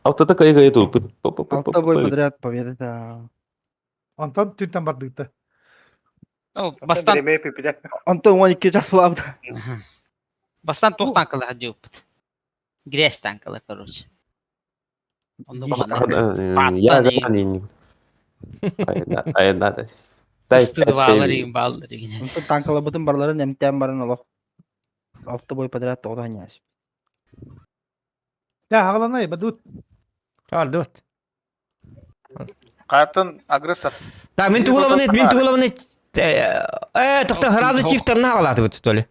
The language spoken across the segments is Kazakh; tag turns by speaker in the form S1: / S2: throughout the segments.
S1: Алтыда кайга эту.
S2: 6 бой подряд победы, да.
S3: Антон түнтен бардыгыта.
S4: Бастан
S2: Антон 12 жас булабыды.
S4: бастан тоқтан кылы хадюпт. Грязь танкала, короче.
S1: Я не. Айда.
S4: Стыдваларым балдыр.
S2: Антон танкалабытын барларын эмтен барын олох. 6 бой подряд тоғдан ясып.
S3: Ya ağlanay badut.
S5: Aldı.
S6: Катын агрессор.
S5: Так, мен тугуламын. Тохта сразу чифтерна алаты вот что ли.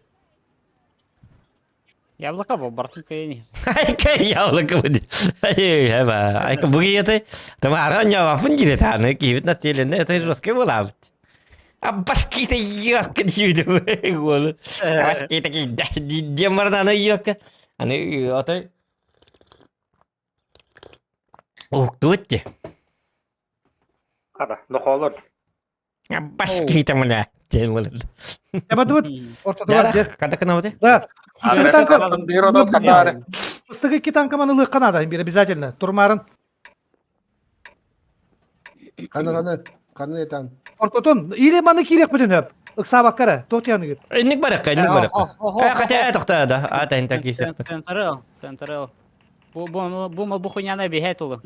S4: Яблоко был, бартылка я не.
S5: Кай яблоко буде. Айка бугиеты. Там аранья вафын гиде таны кибит на стеле. Это жестко было. А баски-то ёка дюду. Баски такие демарна ёка. Они отой. Ух, тутти.
S6: Кара, нохолор.
S5: Баски там ля. Дем болду.
S3: Ya badut. Ortada var.
S5: Да, когда канавты?
S3: Да. Üstüge tanka.
S6: Bir oda kanarı.
S3: Üstüge iki tankaman ılığı kanada bir обязательно. Turmarın.
S7: Kanı yetan.
S3: Ortotun. İyi bana kirek bütün hep. Iksa bakkara. Tot yanı git.
S5: Инник барак. Хотя тохта да. Ата ин таки се.
S4: Централ. Бу мал бухуняна бихетулы.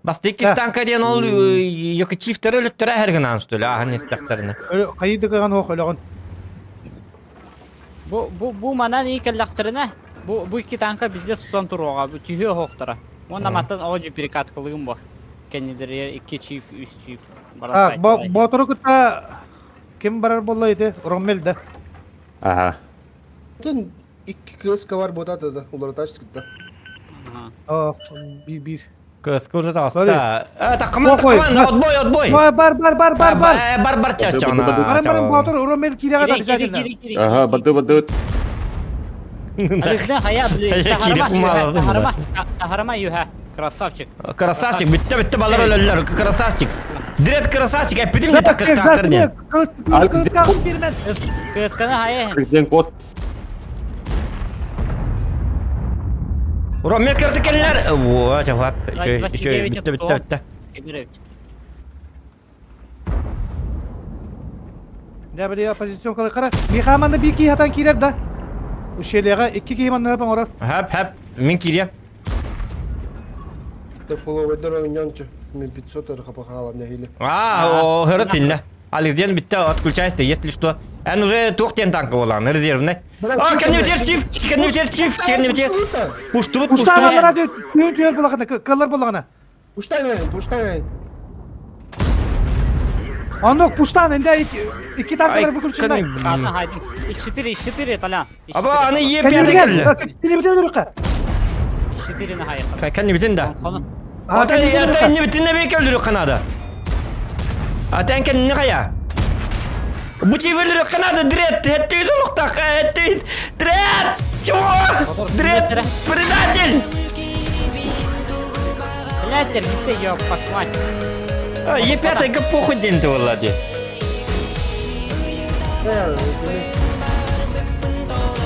S5: Бастык станка ден ол ёка чифтер өлөттөрө хергенан стөл ахын истактерне.
S3: Kayıdı kıgan hoq öleğin.
S4: Bu манан икеллактырына. Bu iki tanka bizde tutan turuğa. Bu tühü hoqtara. Onda matan ağacı birikat kılığım bu. Kendileri 2 çift, 3 çift.
S3: Ha, botoru kıta kim barar bollaydı? Rommel'de.
S1: Aha.
S7: Bütün iki kız var boda da uları taş çıktı.
S3: Ah, bir.
S5: Кыз уже таста. Так, команда, отбой. Бар чачана.
S3: Барам ботор Rommel kirek ada обязательно.
S1: Ага, badut.
S4: Александр хая, Тахарма юха. Красавчик.
S5: Красавчик, битте балар өлөлөр. Красавчик. Дирет красавчик, эпидем не так кастарне.
S3: Kız kalkın birmen.
S4: Кысканы хая.
S1: Президент код.
S5: Ромел кертикеллер. Во, жавап. Еще битте.
S3: Ne böyle pozisyon kalı kara. Bir kamanda bir iki hatan kirer da. Bu şeylere iki kıyman ne yapan orar.
S5: Hep. Мен кирем.
S7: Да фолловердер ойнанчы. Мен 500 рахапахала не хили.
S5: Херотинне. Александр битте отключайся, если что. Он уже тухтен танка olan, резервный. Кенневтер чифт. Пуштут.
S3: Puştanlara tüyür bulağına, kıllar bulağına.
S7: Пуштайын.
S3: Anlık puştan ende iki tankalar bu kulçunda.
S4: Ладно, хайдин. İşçitir talan.
S5: Аба, аны еп
S3: Kendini
S5: ятакелле.
S3: Beni bitirdik ha.
S4: İşçitirini hayır.
S5: Кенневтен да.
S4: Konu.
S5: Ата иннебитинне бек өлдүрүк канада. Ата энкен не кая? Бучи өлдүрүк канада дрет, хеттей толуктак, хеттей. Дрет! Чего? Дрет! Предатель!
S4: Блядь, битте ёб, посмать.
S5: Епятай ка похуй день ты влади.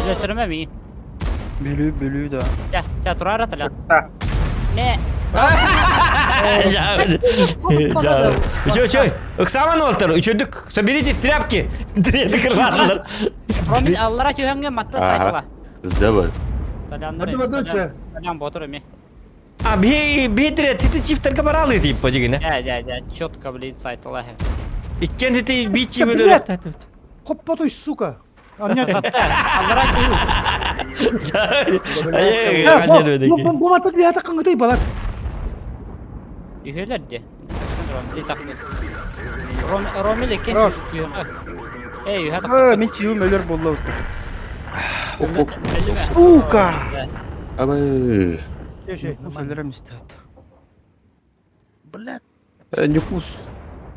S4: Götürme mi?
S2: Bölü da.
S4: Ya turar talan. Ne?
S5: Чё? Оксаман олтар, үчөдүк. Соберитесь тряпки. Дреды кырбадылар.
S4: Ромил аллара түйөнге матта сайтыла.
S1: Сдавай.
S4: Талян ботор эми.
S5: А бедре тити чифтерге баралы дейп по дегене.
S4: Ja, чётко, блин, сайтыла.
S5: Иккен тити бичи өлөр.
S3: Koppotuş suka. Anladın.
S4: Аллара tүйөн.
S3: Bu matat bir hata kanıtayı balar.
S4: Üheler de. Romil ekken tүйөн. Ey, hata.
S2: Мен чиюм өлөр болду.
S4: Сука.
S2: Сука.
S1: Абы.
S2: Өлөрөм истет. Блядь.
S1: Нюхус.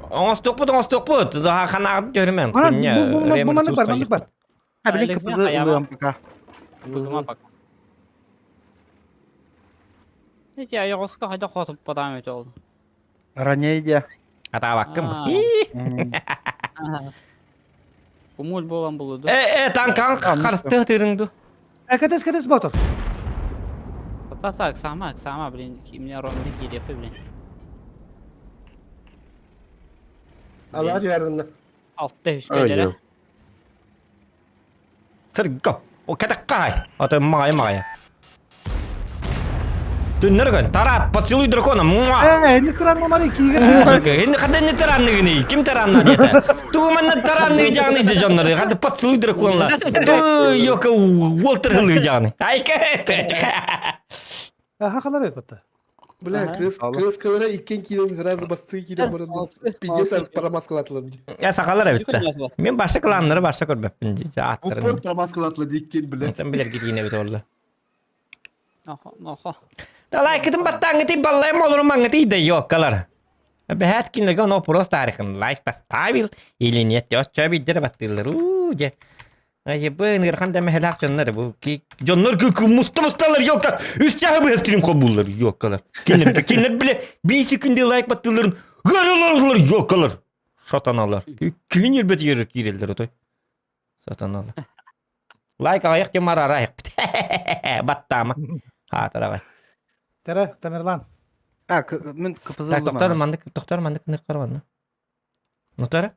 S5: Оңос токпут. Да ханагын көрмөн.
S3: Bu manlık var.
S2: Ha bilin kızı uluyorum paka.
S4: Kızıma bak. Ne diye ayağıska hayda katıp badam et oldu.
S2: Ранее.
S5: Ата баккым.
S4: Kumul bolan buludu.
S5: Танкан карсты тырыңду.
S3: Kates botor.
S4: Atlasak sama bilin kimler ronda gir yapıyor bilin.
S7: Allah yarına.
S4: Altta
S1: Öyle.
S4: hüskölere.
S5: Sırgı. O kadar kay. Ata maya. Tünürgün. Tarat. Поцелуй дракона. Муа.
S3: Не кыран мамары кийген.
S5: Енді қандай не таранныгыны? Ким таранна деді? Туғыманна таранныгы жағны де жанлары. Қады поцелуй драконла. Ту йока уолтырылы жағны. Айка.
S3: Хакалар өтті.
S7: Бля, кыз кылара иккен килен разы басты килен бұрын. Спиде сарс парамаскалатылым.
S5: Я сақалар әбітті. Мен башқа қыланлары башқа көрбеппін. Аттырын.
S7: Упор парамаскалатылы диккен, бля.
S5: Там білер кетейін әбіт олды.
S4: Noho.
S5: Далай кітім баттаңы тей балайым олырым аңы тей де йоккалар. Бәхәт кинлігі онопрос тарихын лайк поставил или нет, өтча биддер баттылар. Же. Ай бын гырхан да мәхлак жоннар бу ки жоннар ки мусталар йокка. Үс жағы бу стрим кобуллар йоккалар. Кинлер биле 5 секунде лайк баттыларын. Гараларлар йоккалар. Шатаналар. Кин елбет йөрөк кирелдер отой. Сатаналар. Лайк аяк кемар арайк. Баттама. Ha tarafı.
S3: Tere, Tamerlan.
S2: Мен кыпызыл.
S5: Так доктор мандык не карван. Нотара?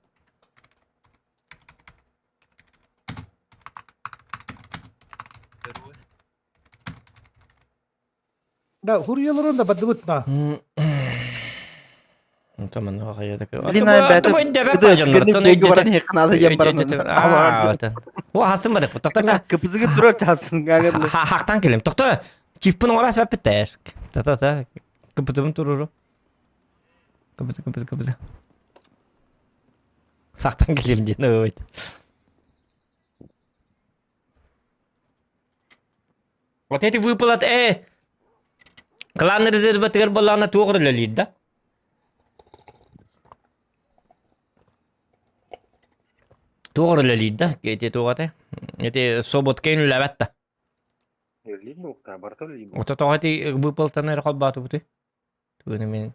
S3: Да, хурьяларында бадыбытна.
S5: Tamam ne vakaya da kır.
S2: Lina bäte. Bege baran yakın jem baran.
S5: O hasım var. Doktor
S2: Kıpızı gibi duruyor çalsın.
S5: haktan kelim. Doktor çiftpin orası ve biteş. Ta. Kapıtım dururu. Kapıtı. Saktan kelim diye. Evet. Вот эти выплаты, клан резерватор была на тугры лид, да? Тугры лид, да? Эти тугры. Эти соботкин лаватта. Вот это эти выплаты на рахат бату бути. Тугры мен.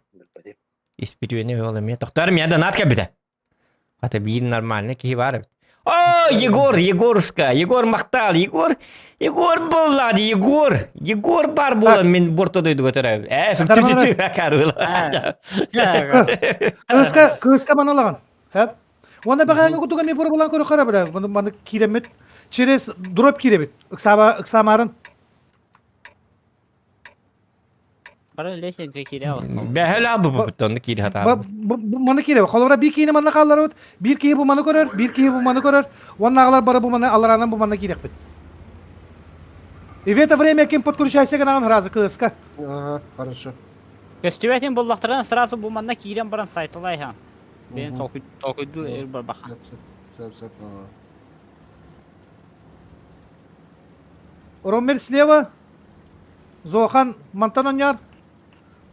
S5: Испытывание было мне. Доктор мне донат кабита. Это бин нормально, кивар. О, Егорушка, Егор мақтал, Егор болады, Егор бар болады, мен бортодойды көтеріп. Сүмтүтү қаруылы.
S3: Кыска маналаған. Онда бағаңы күтуға мен бұры болан көрі қара біля. Бұны киремет. Через дроп киремет. Иксамарын.
S4: Bara leşenke kire olsun.
S5: Бәхіл абы бұттонды кейді хата.
S3: Бұны киремет. Қолыра bir кейіні манна қалар өт. Bir кейі бұл маны көрер, bir кейі бұл маны көрер. Оның ағалар бары бұл маны, аларанын бұл маны кирек бет. И в это время кем подключайся гнаған разы кыска.
S7: Ага, хорошо.
S4: Көстүбәтин буллактыран сразу бу манна кирен баран сайтылай хан. Ben токуйду эр бар баха.
S7: Сап.
S3: Роммер слева. Зохан мантан оняр.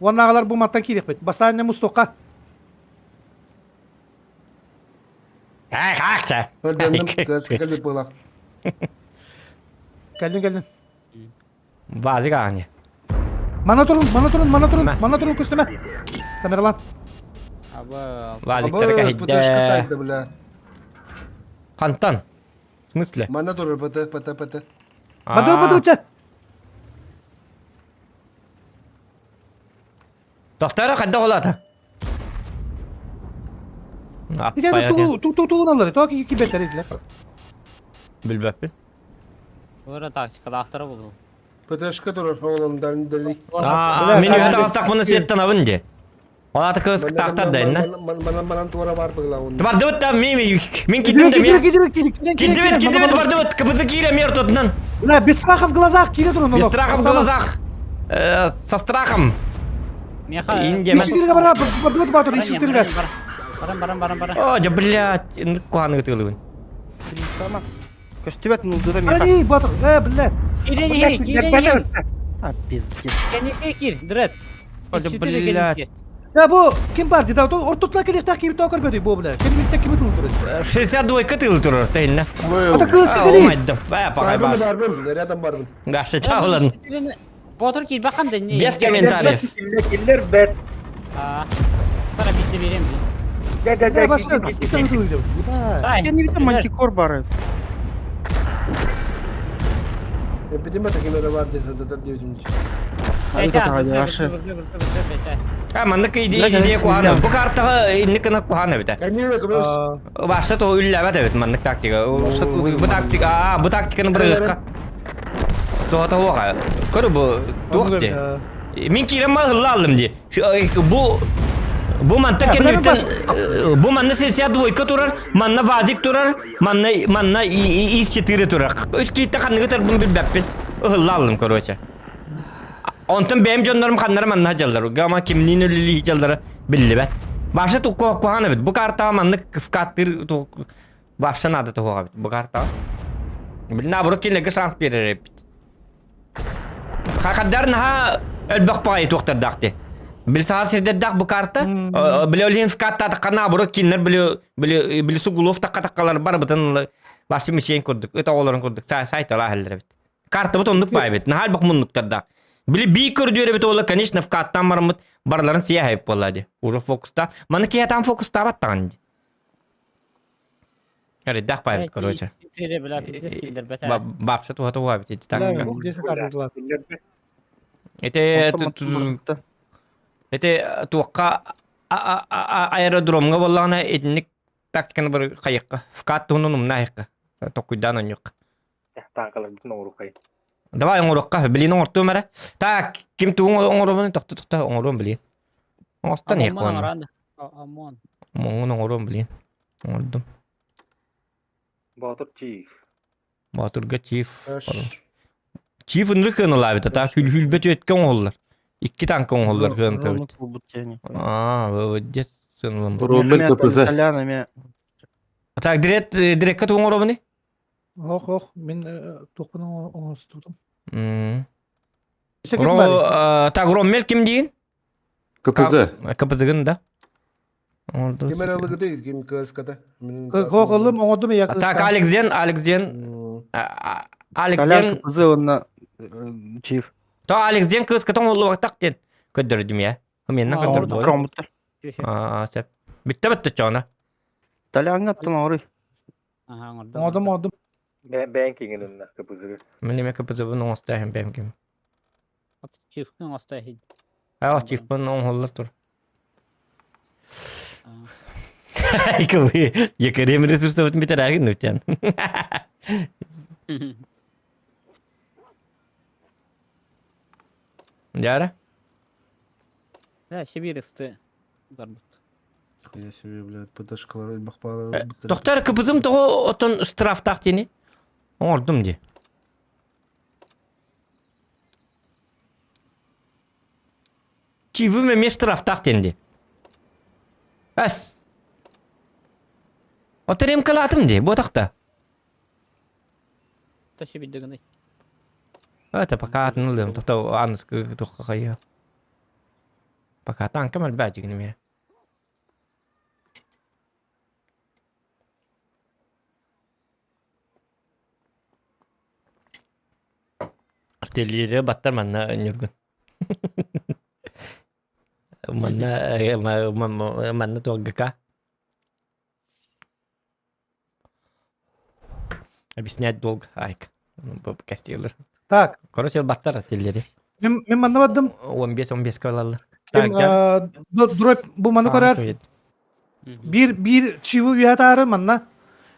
S3: Оның ағалар бұл мантан кирек бет. Бастайын мұстоққа.
S5: Қақша.
S7: Öldürdüm, kız kalbi bulak.
S3: Geldin.
S5: Vazı қағаны.
S3: Mana turun küstüme. Tamerlan.
S4: Aba
S5: Vazıktары
S7: Абы, спутешка
S5: қағыды.
S7: сайды, бля.
S5: Қантан. В смысле?
S7: Мана турur, пыты.
S3: Бады өтсе.
S5: Доқтары қадда қолады.
S3: Туğun alır. Tuğ ki beter ediler.
S5: Білбәппін.
S4: ora taktikada aktara buldu.
S7: Пытешка турur, oğlum, deli.
S5: Мен үйді алсақ бұны сеттен абын де. Олаты қыз тақтар дайын, да?
S7: Манан туара бар бұғыла оны.
S5: Барды өт та, мен кеттім де, мен... Кеддебет, барды өт, кіпізі кейле мер тұтынан.
S3: Без страха в глазах кире тұрын.
S5: Без страха в глазах. Со страхом.
S4: Меха.
S3: Ишіктерге бара, барды өт батыр, ишіктерге.
S4: Баран.
S5: О, жа, блядь, қуаны күтілуін.
S2: Көстүбәт нулды да мен.
S3: Ай, батыр, блядь.
S4: Кирен.
S2: Пиздец.
S4: Кенеке кир, дрет.
S5: Блядь.
S3: Ya bu kim var dedi? Ortalıkta kelek takip takip ediyor bu bile. Kim tek kimi tutulur?
S5: 62 кытыл тұрыр, тайын, да?
S3: Ata kız keli.
S5: Olmaydım. Пағай бар.
S7: Barbun, nereden barbun?
S5: Gaşı çağılın.
S4: Batır kir bakan da ne?
S5: Без комментариев.
S4: Para bitti vereyim.
S3: Ya başka kim tutuldu?
S4: Say.
S2: Kendi bir de mantikor var.
S7: Epidemi takimleri var dedi, diyeceğim.
S2: Hadi kata hadi aşı.
S5: Manlık ideya kuhana. Bu kartaga inni kana kuhana bita.
S7: Камила, говоришь,
S5: Başta to üllebe evet manlık taktika. Bu taktikanı bırakka. To oğa. Kuru bu dokti. Min kirem hılla aldım diye. Bu mantık kendimden bu manna sesiyat voyka turar, manna vazik turar, manna is çetiri turar. Üç kitte kanıgı tarbın bir beppin. Hılla aldım koruyça. Ondan benim canlarım kanlarım manna hajallar. Gama kimliğin ölülü hajallar billi bet. Başta to kuhana bit. Bu karta manlık kıfkattir to başta nadı to hoğa bit. Bu karta. Bilna buruk kinle gısank bir repit. Hakadar naha elbaq payı tohtar daqti. Bil sahasirde dak bu karta. Bile olin skatta takana buruk kinler bile su guluf takkalar bar batan başı miçen kurduk. Öte oğların kurduk. Sayta la haldir bit. Karta bu tonduk pay bit. Nahal bak munnuktar da. Bile bir kır diyor bit oğla kaniş nafkattan maramut barların siyah hep vallahi. Uru fokusta. Manı ki yatan fokusta battan. Yani dak pay bit koruyça.
S4: Tire bela bizde skiller beter.
S5: Babsa tu hatu bit. Takka.
S3: Jesi kartırdılar.
S5: Ete tuqa aerodromga wallana etnik taktikani bir qayıqqa. Fkat tununum nahiqqa. Tokuydan on yok.
S8: Tankalar bütün Avrupa'yı.
S5: Davay onurqa bilin ortu mara. Ta kim tu onurun tokta onurun bilin. Ostan ne qon.
S4: Aman.
S5: Mon onurun bilin. Ordum.
S8: Batur Chief.
S5: Baturga chief.
S7: Аш.
S5: Chief nrıkın olabı ta hülbet etken ollar. İki tank ollar kön tabi.
S2: Ровно полбутяне.
S5: Bu jet sanırım.
S1: Romel kapısı.
S2: Итальянами.
S5: Ta direkt kat onurun.
S3: Oh men toqunu onu tuttum.
S5: Rommel kim deyin?
S1: Kapısı.
S5: Kapızıgın da. Orada.
S7: Камера değil, kim kıskada.
S3: Qoqollum oňodum ýakly.
S5: Tak Alexien.
S2: Итальян кызы онна чиф.
S5: Ta Alexien kız katan oldu vaktak den. Ködürdüm ya. Hımyenden ködürdüm.
S2: Тром буттар.
S5: Sep. Bitti çana.
S2: Итальян аттан орой.
S4: Aha orada.
S3: Oňodum.
S8: Banking'in önüne kapısı.
S5: Benim kapızı bunun ostahım benim kim.
S4: Çiftkin hasta hiç.
S5: Ha çift bunun on hollar tur. Ay yakarım resus tavat bir tarafı nütyan. Yara?
S4: Ya şibir istı. Darbut.
S7: Я себе, блядь, подошкалар бахпала.
S5: Doktor kapızım toho oton straf taktini. Ordum di. Çivime mi straf taktindi. As. Oterim kalatım di bu takta.
S4: Taşı bildiğini.
S5: Ata pakatın oldum. Doktor anız doktor kaya. Pakatan kemal bacı gini ya. Artilleriye battar manna nyurgun. Manna tuagaka. Объяснять долго, Айк. Кастилер.
S3: Tak.
S5: Короче, battar artilleri.
S3: Men manlamadım.
S5: 15 kalallar.
S3: Kim drop bu manı korar. Bir çivi üyetarı manna.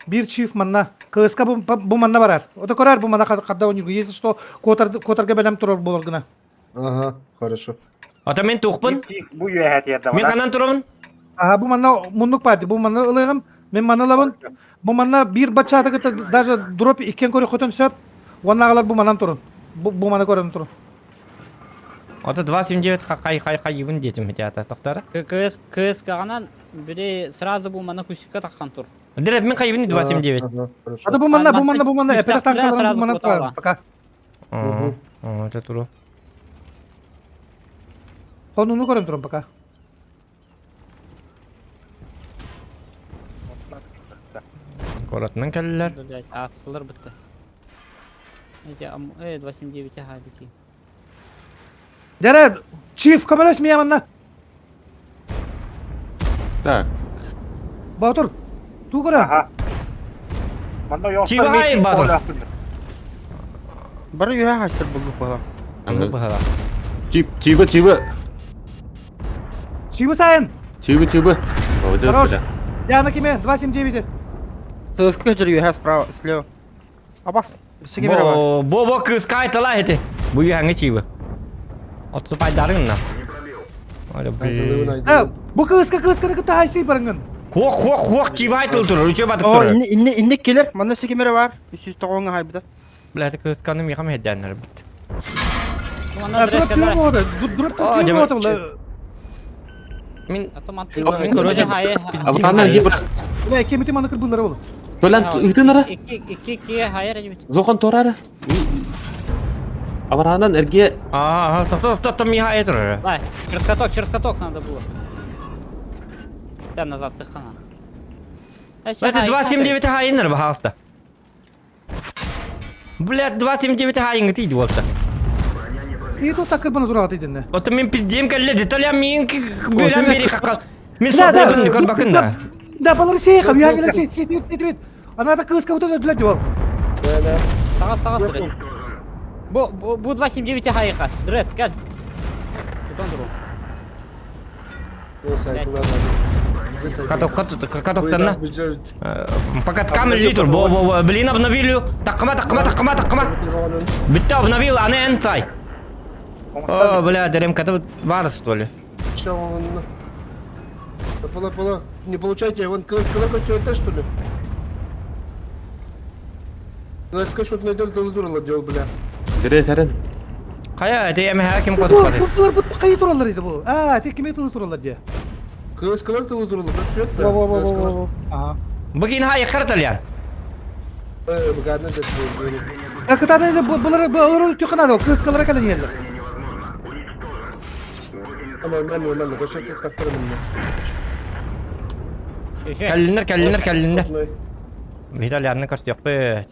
S3: Bir çift manna. Kıska bu manna barar. O da korar bu manna kadda oynuyor. Если что kotarga belem turur bolguna.
S7: Ага, хорошо.
S5: Ata men tuğpun.
S8: Chief bu yöhet yerde
S5: Men
S8: var.
S5: kanan turun.
S3: Aha bu manna munluk parti. Bu manna ılığım. Men manna labın. Bu manna bir bachada gıta даже drop ikken koru koton söp. Vannagalar bu mannan turun. Bu manna koran turun.
S5: Ata 279 kay yibin dedim hidayata doktora.
S4: Kız kağanan biri сразу bu mana kuşika takkan tur.
S5: Direkt men kaybini 279.
S7: Ага, хорошо.
S3: Hadi bu manna. Epey tankalar bu manna turun. Baka.
S5: Ata turu.
S3: Konunu koran turun baka.
S5: Koratnan keller.
S4: Asılır bitti. Evet 89 halbuki.
S3: Dere çift kamerası mı yamanna?
S1: Tak.
S3: Batur. Tu koran.
S8: Aha. Manda yok.
S5: Chief hay Batur.
S2: Бары юа хасыр булуп бала.
S1: Anladım.
S5: Bahala.
S1: Чибы, чибы.
S3: Чибы сайын.
S1: Чибы. Молодец,
S3: Хорош.
S1: бля.
S3: Яна кеме 279.
S2: Сыска жүрüyor справа, слева. Абас. Секемере бар.
S5: Бо кыска айтала эти. Бу яңы чибы. Отты пайдарын на. Оля
S7: Айтылуын
S5: бе.
S7: айтылуын.
S3: Bu kıskını kıta haysi barыңın.
S5: Хох чибы айтыл тур. Үчө батып
S2: О,
S5: тур.
S2: инне келер. Манда секемере бар. Үсүз тоғонга хайбыда.
S5: Блядь, кысканы михам хедденер бит.
S4: Онна
S3: Durup
S4: дрескалар.
S3: durup orada. Durup
S5: Aa,
S3: durup
S5: Cemal.
S3: orada.
S5: Мин
S4: Автомат.
S5: Мен короче
S4: Хайы.
S1: Абрана ге бра.
S3: Ulan kemiti manı kırbulları olur.
S1: Толан ытынара.
S4: Iki хайыр әжібет.
S1: Зохан торара. Абранан эрге
S5: топ миха айтыр.
S4: Дай, через каток надо было. Да, назад ты хана.
S5: Это 279 хайнер бахаста. Блядь, 279 хайнер тиди болса.
S3: İyi tut takır bana durat edin ne.
S5: Ото мен пиздем келле деталя мен бөләм бери хакка. Мен
S3: Да,
S5: сотна
S3: да.
S5: бин көр бакында.
S3: Да, балары сейхам. Ya gelir сетивет. Она да кыска вот это для дел.
S4: Тағас сұрет. Бұл 279 хайыға. Дред, кәл. Тұтан тұру.
S7: Neyse айтылар.
S5: Катоктан. Пока камел литр. Блин, обновили. Таккама. Битта обновил, а не энцай. О, бля, дерем кату бар, что ли?
S7: Что он... Пола. Не получайте, вон КСК это что ли? КСК что-то найдет, дурала делал, бля.
S1: Дире таран.
S5: Кая, это я хаким
S3: Bu
S5: кату.
S3: kayı turallarıydı bu. Ha, tek kime turallar diye.
S7: КСК дурала, все это.
S3: Aha.
S5: Бugün hay kırtalyan.
S7: Богатно это.
S3: Ya kıtada da bunları tükanadı o kıskalara kadar yerler.
S7: Нормально. Что ты так нормально?
S5: Каллинер. Виталянны каст yok be.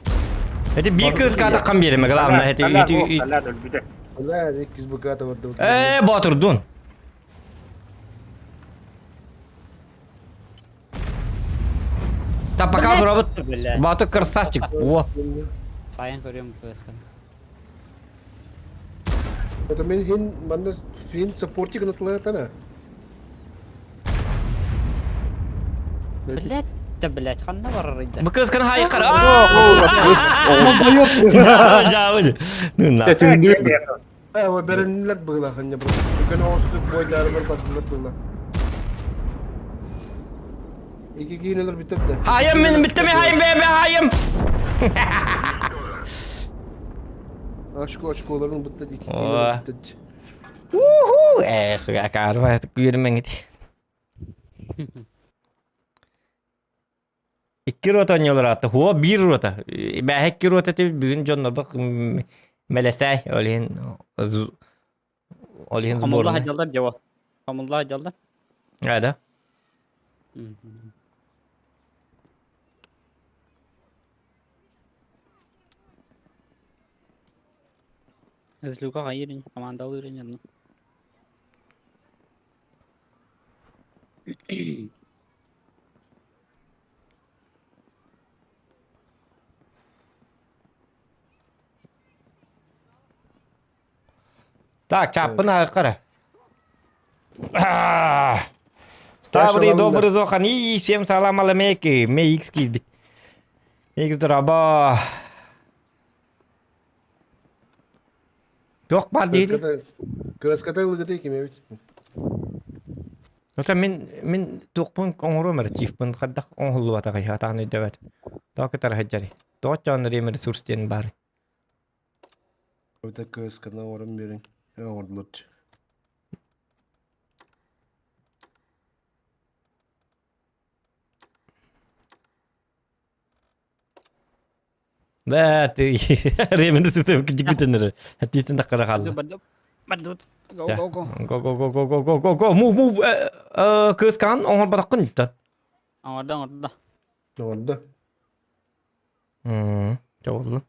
S5: Это bir kız kata kan biri mi glavna это
S8: Әлләд өлбүдө.
S7: Да, из богатого.
S5: Батурдун. Та пока турабыт
S4: Бля.
S5: бату красавчик. Во.
S4: Сайын көрем кыскан.
S7: Это мен хин манда хин саппортик натлая тана.
S4: Блядь, қанда барар еді.
S5: Bu kız kan hay kar. Жауды. Ну на.
S7: Вот беренлер было, ханья просто. Кана остук бойдар бар бадлар было. İki giyineler bitirdi.
S5: Hayım benim bitti mi hayım be hayım.
S7: Aşkoların bitti. İki
S5: Oo.
S7: giyineler bitti.
S5: Sudah karma kuyurmen gitu. İki rota oynuyorlar hatta. Huwa bir rota. Ben iki rota tabi bugün canlar bak melesay olehin
S4: Қамылла
S5: zborni.
S4: хажалдар жауа. Қамылла хажалдар.
S5: Ada.
S4: Злюка хайырын, командалы үрін yanına.
S5: Так, чаппына қара. Ставрый добрый зохан. И всем салам алейкум. Ме X килбит. X драба. Yok var değil.
S7: Кыската ылгыты кеме бит.
S5: Ота мен тоқпын оңроо мэр чифпын хаддах оңхулу ата гай хатаны дэвэт. Токатар хаджари. Точон ремер ресурстен бар.
S7: Это кыскана орын берин. Орлут.
S5: Бэт ремер ресурстен кичигүтенер. Хаттисен даккара халды.
S4: Бардут. Go,
S5: Ja.
S4: go, go.
S5: Go. Move. Кыскан оңор бараккын иттен.
S4: Аңарда.
S7: Orada.
S5: Жолду.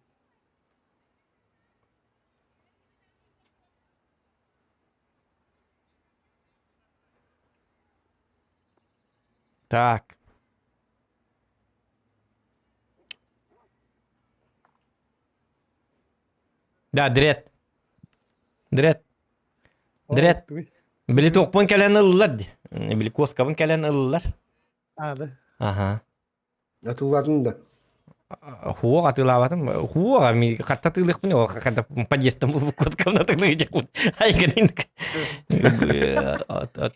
S5: Так. Да, дрет. Direkt. Bili tokpon kelen ıllılar di. Bili koskabın kelen ıllılar.
S3: Hadi.
S5: Aha.
S7: Atılladın da.
S5: Хуга атылабатым. Хуга ми каттатылык мын, о катта подъездтан бу коскабын атылыгы. Айгынын.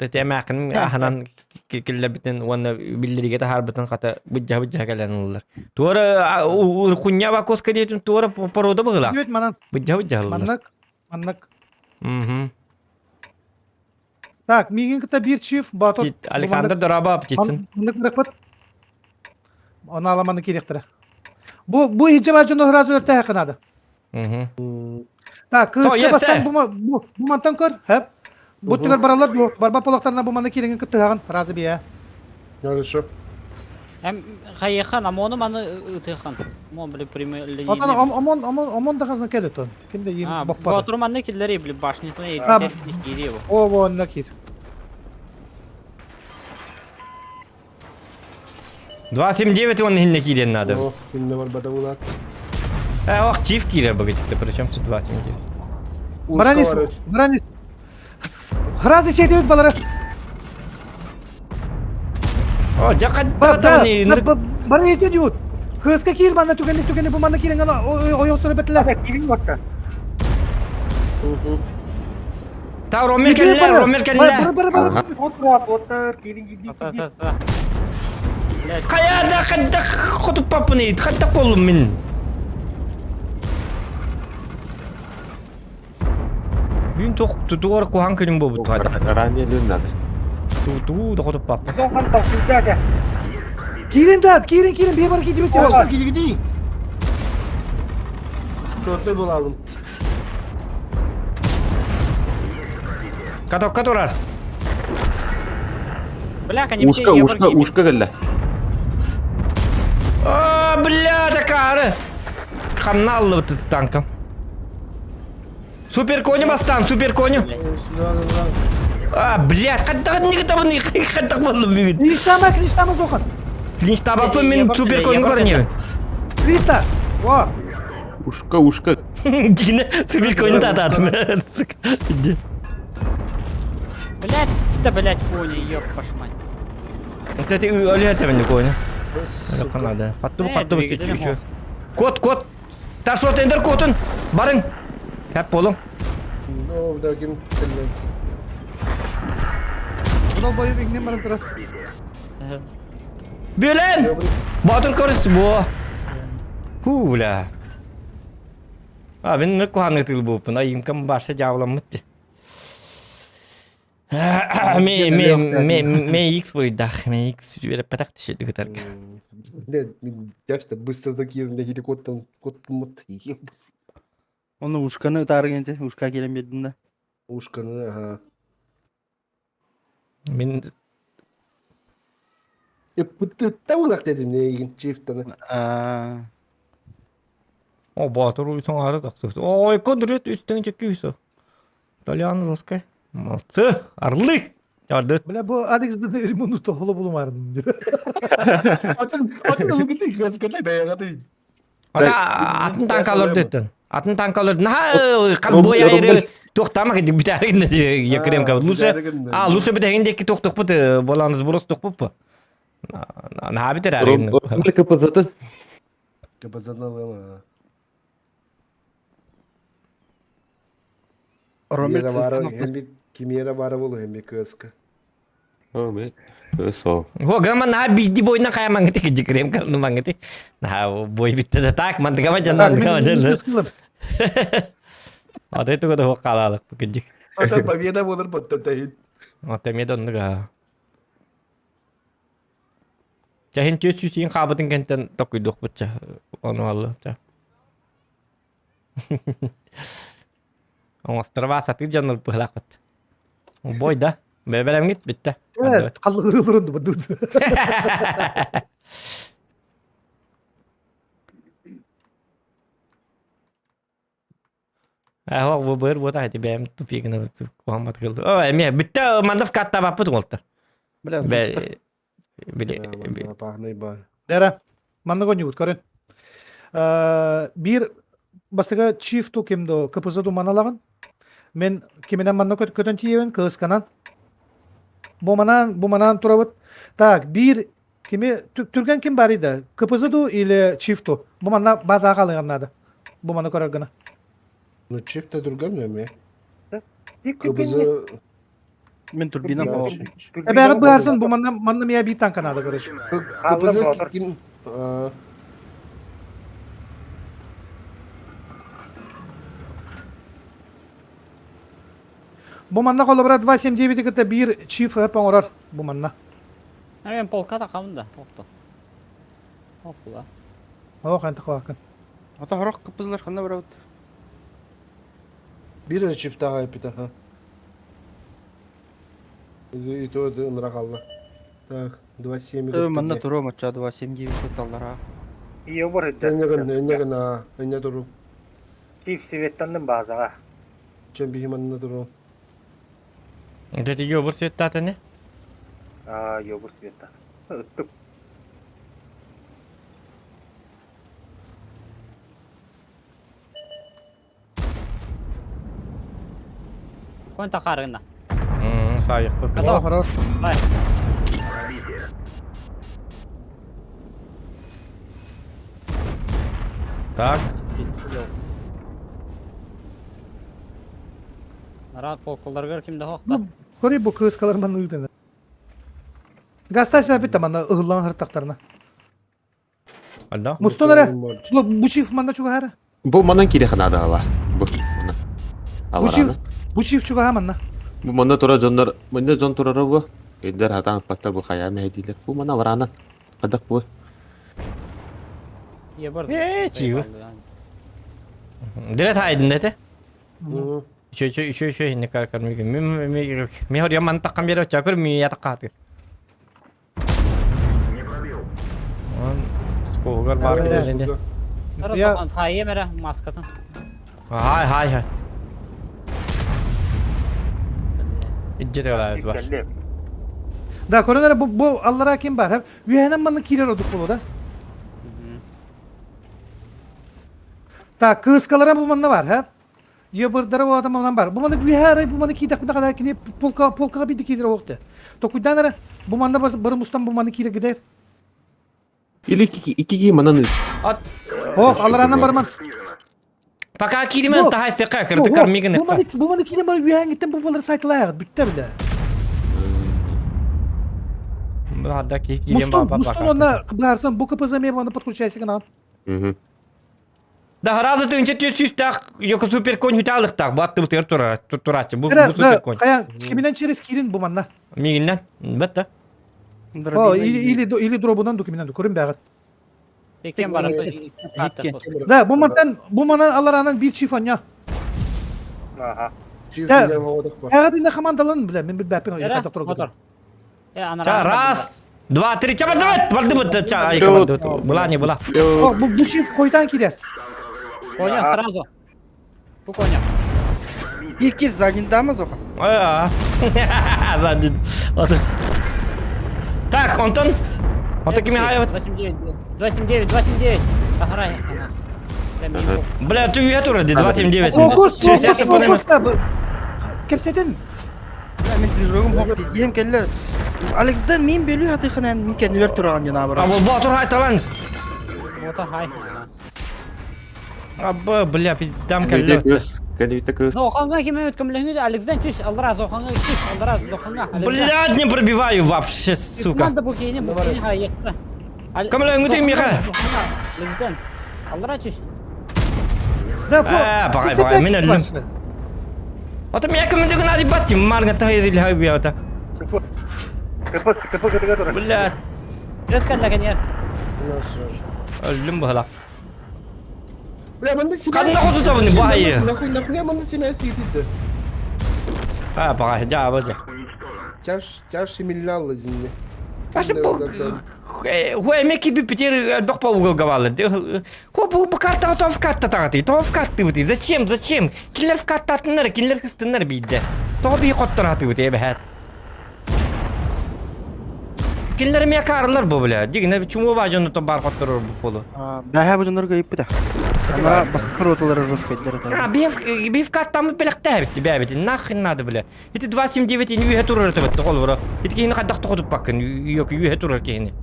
S5: Темакын аханан килле битен вона биллириге харбытын ката быжа келен ыллар. Туора куння ба коска дейтин туора порода быгыла.
S3: Evet manan.
S5: Быжа ыллар.
S3: Manlık.
S5: Мгм.
S3: Так, мигин кыта bir çift Batur.
S5: Кит Александр Дорабап кетсин.
S3: Manlık bırakıp. Onu alamanı gerektir. Bu hiç cevacını hıraz örte yakınadı.
S5: Мгм.
S3: Так,
S5: So, yes,
S3: kız
S5: sir.
S3: bu mantan kör. Hep. Bu tüger baralar bu. Barba polaklarına bu manı kiringin kıttığın. Razı bir ya.
S7: Хорошо.
S4: Hem hayıkan ama onu bana ıtıkan. Mon bile primi
S3: Atan aman da kazına kedet on. Kimde yiyeyim
S4: Ha,
S3: bakmadı.
S4: bu oturman ne killeri bile başını
S3: Ha,
S4: eğitim giriyor bu.
S3: O nakit.
S5: 279 он не кирен надо.
S7: О, kimde var bada ulat.
S5: Ох, чиф кире богатик. Причем тут 279.
S3: Бранис.
S7: Ушка var.
S3: Бранис. Hıraz içe edemedi balara.
S5: О, жакка тани.
S3: Bana yetiyor diyor. Kızka kir bana tükenli bu bana kirin ana o yosunu betle.
S8: Kirin bakta.
S5: Та ромер келле.
S3: Bara.
S8: Otur, kirin gidi.
S4: Ta ta ta.
S5: Каяда кадда хотуп папны, кадда колум мен. Бин ток тутуар кухан кылым болбут кайда.
S1: Ранее лүннады.
S5: Ту да хотуп пап.
S8: Дохан токсузда.
S3: Kirin dat, kirin bir bara gidip bitiyor.
S7: Başlar gidi. Körtle bul aldım.
S5: Каток катурар.
S4: Бля, они
S1: Ушка келле.
S5: А, бля, такары. Каналлы тут танком. Супер коню бастан, супер коню. А, бля, кадда не катабын, кадда болдум бит.
S3: Kristama zokan.
S5: Клинч табапы мен супер коню бар не.
S3: Krista. О.
S1: Ушка.
S5: Дигне супер коню тататым.
S4: Блять, да блять, кони, ёб пошмать.
S5: Вот это олета мен коня. Канада. Катту кетчү. Кот. Ташо тендер котун. Барың. Хеп болуң.
S7: O da kim?
S3: Bunu boyu vignem barım taraf.
S5: Бюлен! Батыр көріс, бо. Хула. А, мен нүк қуаны тыл бұпын, айымкам башы жауылам мұтты. Мен X бойдақ, мен X жіберіп пәтақ түшеді күтәргі.
S7: Нет, yaşta быстро такие гиди кот мут.
S2: Onu uşkanı targente, uşka gelen bedinde.
S7: Ушканы, ага.
S5: Мен...
S7: Пытты тавлах dedim ne егин чифтаны.
S5: О, батыр ұйсын ары тақтыр. Ой, көндірет, үстің чекке үсі. Итальян, русскай. Молодцы, орлы. Жарды.
S3: Bля bu Adex'de de rimonu tohulu bulmardım.
S7: Атын өлгөтүй хаскатай даягаты.
S5: Атын танкалар деттен. Атын танкалар. Қалбой айры. Тоқтама кедік бітәрігінде екірем кабыд. Лучше бітәрігіндекі тоқтық бұд. Болаңыз бұрыс тоқ бұд. Наға бітер әрігінде.
S1: Ромер КПЗ-ті.
S7: Капазаналыма.
S2: Ромер
S7: Кимера бары болу хемби кыска.
S1: Ome. Өсо.
S5: Гама наға бейді бойына қая маңгыты кедікірем кәріні маңгыты. Наға бой бітті де так, мандығама жандан. Адай тугада хоқ қалалық бұл кедік.
S7: Ата победа болыр бұттатайын.
S5: Атамед ондыға. Чахин төс сүйсейін қабытын кенттен тоқыйдық бұтча. Оны алды. Оңастырва сатыр жаныр бұғылақ бұт. Бойда. Бәлем гит бітті.
S3: Evet, kallı hırılırındı bu dur.
S5: Ах, бұл бір бұт айты бәйім тупигіні қуамат қылды. Ой, мен бітті мандав қатта бап бұт олды.
S7: Пахнай ба.
S3: Dere, manlık oynuyor görün. Bir bastıga çift tukimdo kapıza duman alağın. Men kiminen manna kötön tiyeven kıskanan. Bu manan turabıt. Tak bir kimi Türkan kim barıydı? Kıpızı du ile çiftu. Bu manna bazı akalıyanlardı. Bu manna korar gına.
S7: Ну, чип-то друган ya.
S8: Dik
S7: Kıbızı...
S2: Мен турбина
S7: Ya,
S2: болом.
S7: şey-
S3: Bägit bıharsın bu manna miye bir tankanadı görüş.
S7: Kıbızı
S8: motor.
S7: kim... Aa,
S3: Bu manna kolabrat 279 kıta bir çift hep orar bu manna.
S4: Мен полка тақамын да. Тоқты. Опла.
S3: O kan tıkvakın.
S2: Ата хорох кыпызлар хана барабыт.
S7: bir de çift daha yapıyor ha. Bizi ito da ınıra kaldı. Так, 2.7
S2: Манна туру мача 279 кыталлара.
S8: iyi var etti.
S7: Önüne gana, önüne duru.
S8: Çift sivettandım bazağa.
S7: Çen bir himanına duru.
S5: Dedi yobur sette ne?
S8: Aa yok bu sivettan. Ittık.
S4: Кон тақарында.
S5: Sayık bu.
S4: Готов?
S3: Хорош.
S4: Давай.
S5: Так.
S4: Rahat polkalar gör kimde hoqta.
S3: Koray bu kıskalar manna uyudanır. Gastaş ben bitti manna ıhırlan hırtaklarına.
S5: Alda.
S3: Mustonara. Bu çift manna çok hara.
S1: Bu mandan kiri xanada ala. Bu mana.
S3: Bu
S1: Alarana.
S3: çift. Bu çift çok ha manna.
S1: Bu manda tura jonlar, manda jon turara bu. Eder hatan pattar bu khaya mehdiler. Bu mana varana. Qadak bu.
S4: Ебар.
S5: чиу. Direkt haydın dedi.
S7: Hı.
S5: Şu ne kadar kalmıyor. Mi har jag mantakam bir çakır mi yatakatı. Skogar var elinde.
S4: Тара
S3: Я-
S4: тақан сайы мере маскатын.
S5: Hay. İccet olayız var.
S8: Geldi.
S3: Da koronara bu Allah'a kim var? Üyenen manna kirer olduk bu da. Ta kıskalara bu manna var ha. Yabırdara o adam var. Bu manna üyere bu manna kidak ne kadar ki polka bir dikidir oldu. To kudanara bu manna barı mustan bu manna kirer gider.
S1: Ili iki manan.
S3: Oh Allah'ın barman.
S5: Paka kirimen tahay seka kırdı karmigin
S3: Bu manna kirer barı üyen gittim bu baları saytlar bitti bile.
S5: Bu hadda ki kirimen baba
S3: Mustan
S5: baka.
S3: ona kıbarsın bu kapıza mı bana patkurçaysa kan.
S1: Mhm.
S5: Da razı tünce tüsüs tak yok super kon hutalık tak bu attı bu turaçı bu
S3: Da
S5: super kon.
S3: kaya kiminden çeres kirin bu manna.
S5: Miginden batta.
S3: O ili drobundan dokuminden dokurum bağıt.
S4: Tekken barı.
S3: Da bu mandan Allah'ın bir çift anya.
S8: Aha.
S7: Çift
S3: Ya-
S7: yine havadak var.
S3: Eğer dinle kamandalan bile ben bir bapin o
S4: Yere
S3: yakada turu.
S4: motor. Ana
S5: Ça ras. Два, три, чаба, давай, vardı bu ça ay kapadı. Bula ne bula.
S3: O bu çift koytan kider.
S4: Коня сразу. Bu konya.
S2: Bir kez zagindama zoha.
S5: Aa. Lan. Так, Антон. Антон kimi hayat.
S4: 29. Тахара яқтана.
S5: Бля, ты я тоже 279.
S3: Fokus
S5: Через это
S3: fokus da bu. Kepseden.
S2: Мен тризогum hop bizdeyim kelle. Alex'den min bölüyor hatı xanan min kendi ver turağın yana bara.
S5: Абы батыр айталаңыз.
S4: Мота хай.
S5: Абы, бля, пиздам
S1: Kedi
S5: кәлле.
S1: kız. Kedi kız.
S4: Зоханга кеме өткөмлөңүз Алексден түш. Алдыра Зоханга түш. Алдыра Зоханга.
S5: Блядь, не пробиваю вообще, сука.
S4: Команда bu keyini hayıqta.
S5: Камилаң өтем миха.
S4: Алексден. Алдыра түш.
S3: Da
S5: Bagay, min öldüm. Ata mi yakın mıdıgın hadi batayım. Marga tahir ili hay bir ata.
S8: Kıpı kıtı dur.
S5: Bля,
S4: Reskaldagan yer.
S7: Nasıl?
S5: öldüm bu hala.
S7: Bля, ben de silah...
S5: Kadına kutu tabanı bu ayı.
S7: Nahıya ben de silah seyirdi.
S5: Ha bagay, ja baca.
S7: Çar şimillallı dinle.
S5: Aşı bu... Hu emek gibi Питер бақпа угол гавалы. Ху карта то в карта тагати. То в карты бути. Зачем? Киллер в карта атыннар, киллер кыстыннар бийді. То би коттар аты бути бәһәт. Kinler mi yakarlar bu bile? Digine çumu bacını to bar patlar bu polu.
S2: Daha bu canlar gayip bir de. Onlara bastıkır otaları Rus kayıtları
S5: Ha bif kattamı belekte bitti be bitti. Nahin nadı bile. Hiti 279 in üye turur tabitti kol bura. Hiti kini kaddak tokudup bakın. Yok üye turur kini.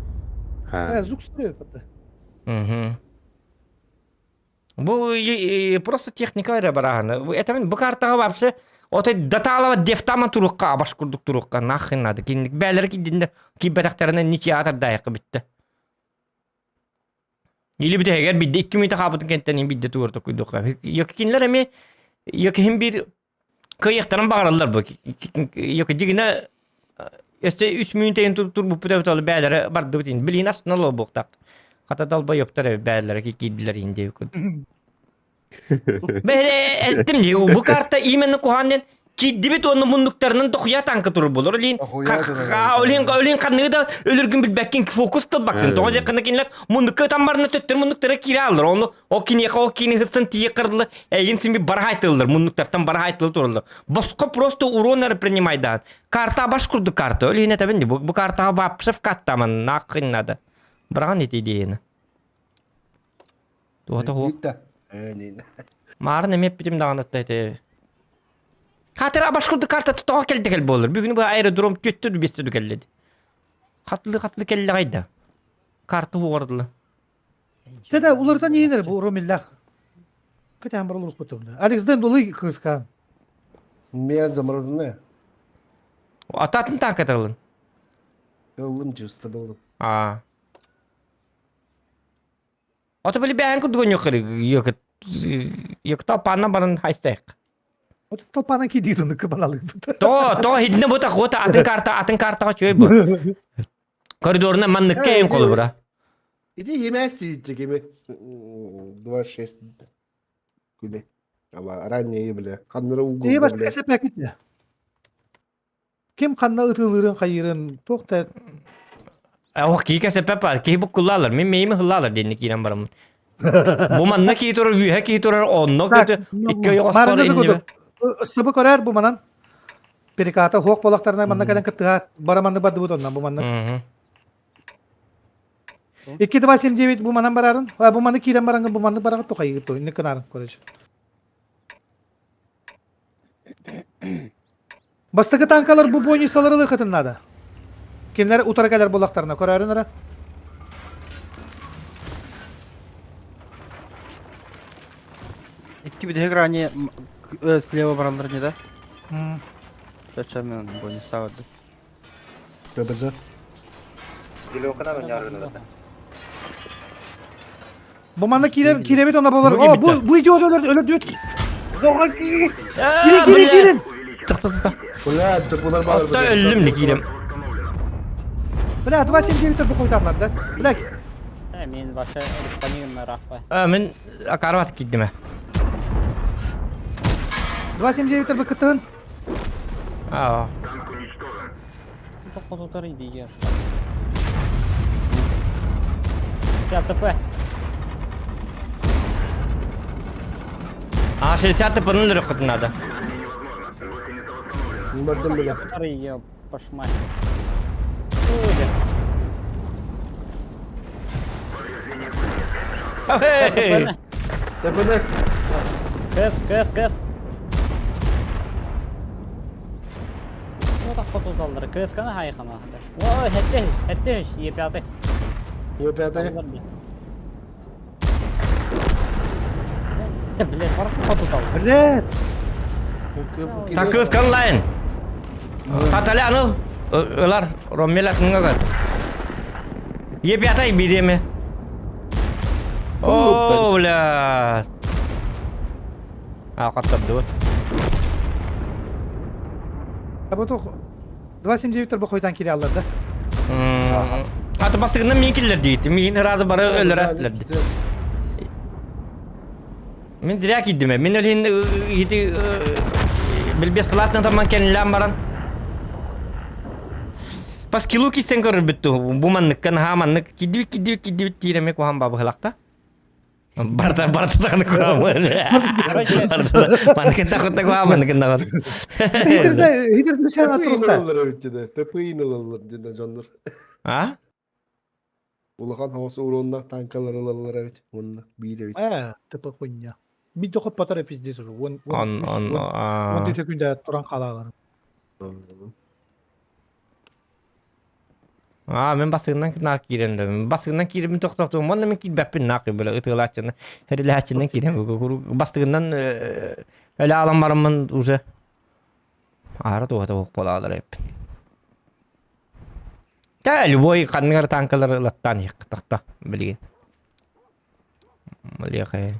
S1: Ha.
S3: Zuk sürüyor pata.
S5: Bu просто техника öyle barahana. Bu etamin bu kartaga babsa ota datalava deftama turukka başkurduk turukka nahin nadı. Kinlik beler ki dinde ki betaktarına niçe atar dayak bitti. İli bir de eğer bir de 2 minute kapatın kentten bir de tuğurda koyduk. Yok kinler emi yok hem bir kıyıktan bağırırlar bu. Yok cigine işte 3 minute tur bu pütevtalı beylere bardı bitin. Bilin aslında lo boktak. Hatta dalba yoktur beylere ki gidiler indi yok. Böyle ettim diye bu kartta imenli kuhannen ki dibit onun munduklarının dokuya tankı turu bulur. Olin olin kanığı da ölürgün bilbekin fokus da bakın. Toğa yakındakiler mundukı tam barına töttür munduklara kiri alır. Onu o kini hıstın tiye kırılı. Egin simbi barahaytılır. Munduklardan barahaytılır turulur. Bosko prosto uronları принимайдан. Karta baş kurdu karta. Öyle yine tabi bu karta vapsıf kattaman nakın adı. Bırakın eti diyeni. Tuğata ho.
S7: Gitti.
S5: Marın emep bitim dağınıttı eti. Hatıra başkurdu karta tutuğa keldi kelbi olur. Bugün bu aerodrom göttürdü bestüdü kelledi. Katlı kelli gayda. Kartı uğurdulı.
S3: Teda ulardan yenir bu Romillah. Kaçan bir olur kutumda. Alex'den dolayı kıskan.
S7: Meğer zamanında ne?
S5: Atatın takat alın.
S7: Yolum cüste buldum.
S5: Aa. Ota böyle beğen kurduğun yok da panna barın haysek.
S3: O topanan ki değil onu kıpanalı.
S5: To hidne bu tak atın karta çöy bu. Koridoruna manlık keyin kolu bura.
S7: İdi yemeğe siyecek gibi. 2-6 güne. Ama ранее bile. Kanlara uğulda
S3: İyi başka
S7: bile.
S3: sepek ya. Kim kanına ıtılırın kayırın. Tokta.
S5: O ki sebep var. Ki bu kullanır. Meyimi hıllarlar denlik inan baramın. Bu manlık ki turur yühe ki turur onno kötü. İkke yok astar elini.
S3: Stabı korar bu manan. Perikata hok bolaklarına manna kadan kıttığa. Baramanlı badı bu ondan bu manna. 2-2-79 bu manan bararın. Bu manna kiren barangın bu manna barangın tokayı gitu. Ne kınarın koracı. Bastıkı tankalar bu boynu salarılı kıtınladı. Kimler utarakalar bolaklarına korarın ara.
S2: İki bir de ekrani слева baranlar ne de. Kaçamıyorum boynu sağdı.
S7: Göbeze.
S8: Dili o kadar oynarını da.
S3: Bu manda kirebet ona bolar. Bu idiot öyle diyor. Girin.
S5: Tık.
S7: Ulan bunlar bağır.
S5: Hatta öldüm dikilim.
S3: Bırak atma sen ceviter bu koytanlar da. Bırak.
S4: Men başa İspanya'yım merak var.
S5: Men akarvat gittim.
S3: Dvasim ceviter bu kıtın.
S5: Aa.
S4: Bu koduları diyor. Siapa?
S5: Aa şey saat pernah luruk kutnada.
S7: Bunlardan bile.
S4: Ariyo пошмай.
S5: Hey.
S7: Tepede.
S4: Kes. Вот так koduları. Kes kana hayxana. Vay hette. Yepyatı.
S7: Yepyatı.
S4: Bilet var koduları.
S3: Evet.
S5: Takız kan lain. Tatali anu. Ular romelat nggak. Iya piatai bideme. Oh lah. Aku terdut.
S3: Bu to Dvasim ceviter bu koytan kiri alırdı.
S5: Atı bastıkında minkiller deydi. Min herhalde bara öyle rastlardı. Min direkt gittim. Min öyle yedi bilbes pelatna taman kendi lambaran. Pas kilo kisen kor betul. Bu manık kan ha manık kidivit tireme ko hamba bahlakta. Барта тахны куамын. Маныкын тахын тагуамын, маныкын тахын.
S3: Хидерде шан атырылда.
S7: Тпин алалар жана жандар.
S5: А?
S7: Улахан havası uğrunda tankalar alallar evet. Onunla bir evet.
S3: Типа хуйня. Бит дохот патара пиздец уже. Он
S5: Он
S3: дете күндө туран калалар.
S5: Мен басыгынан кирен киренdim. Басыгынан кирим токтоктум. Монда мен кирбеппин накы беле ытылачыны. Херилачынан кирем. Бастыгынан эле аламарымын уже. Ара тоғата оқ болалар еп. Та любой қанығар танкалар латтан еқтіқта білген. Мөлеқай.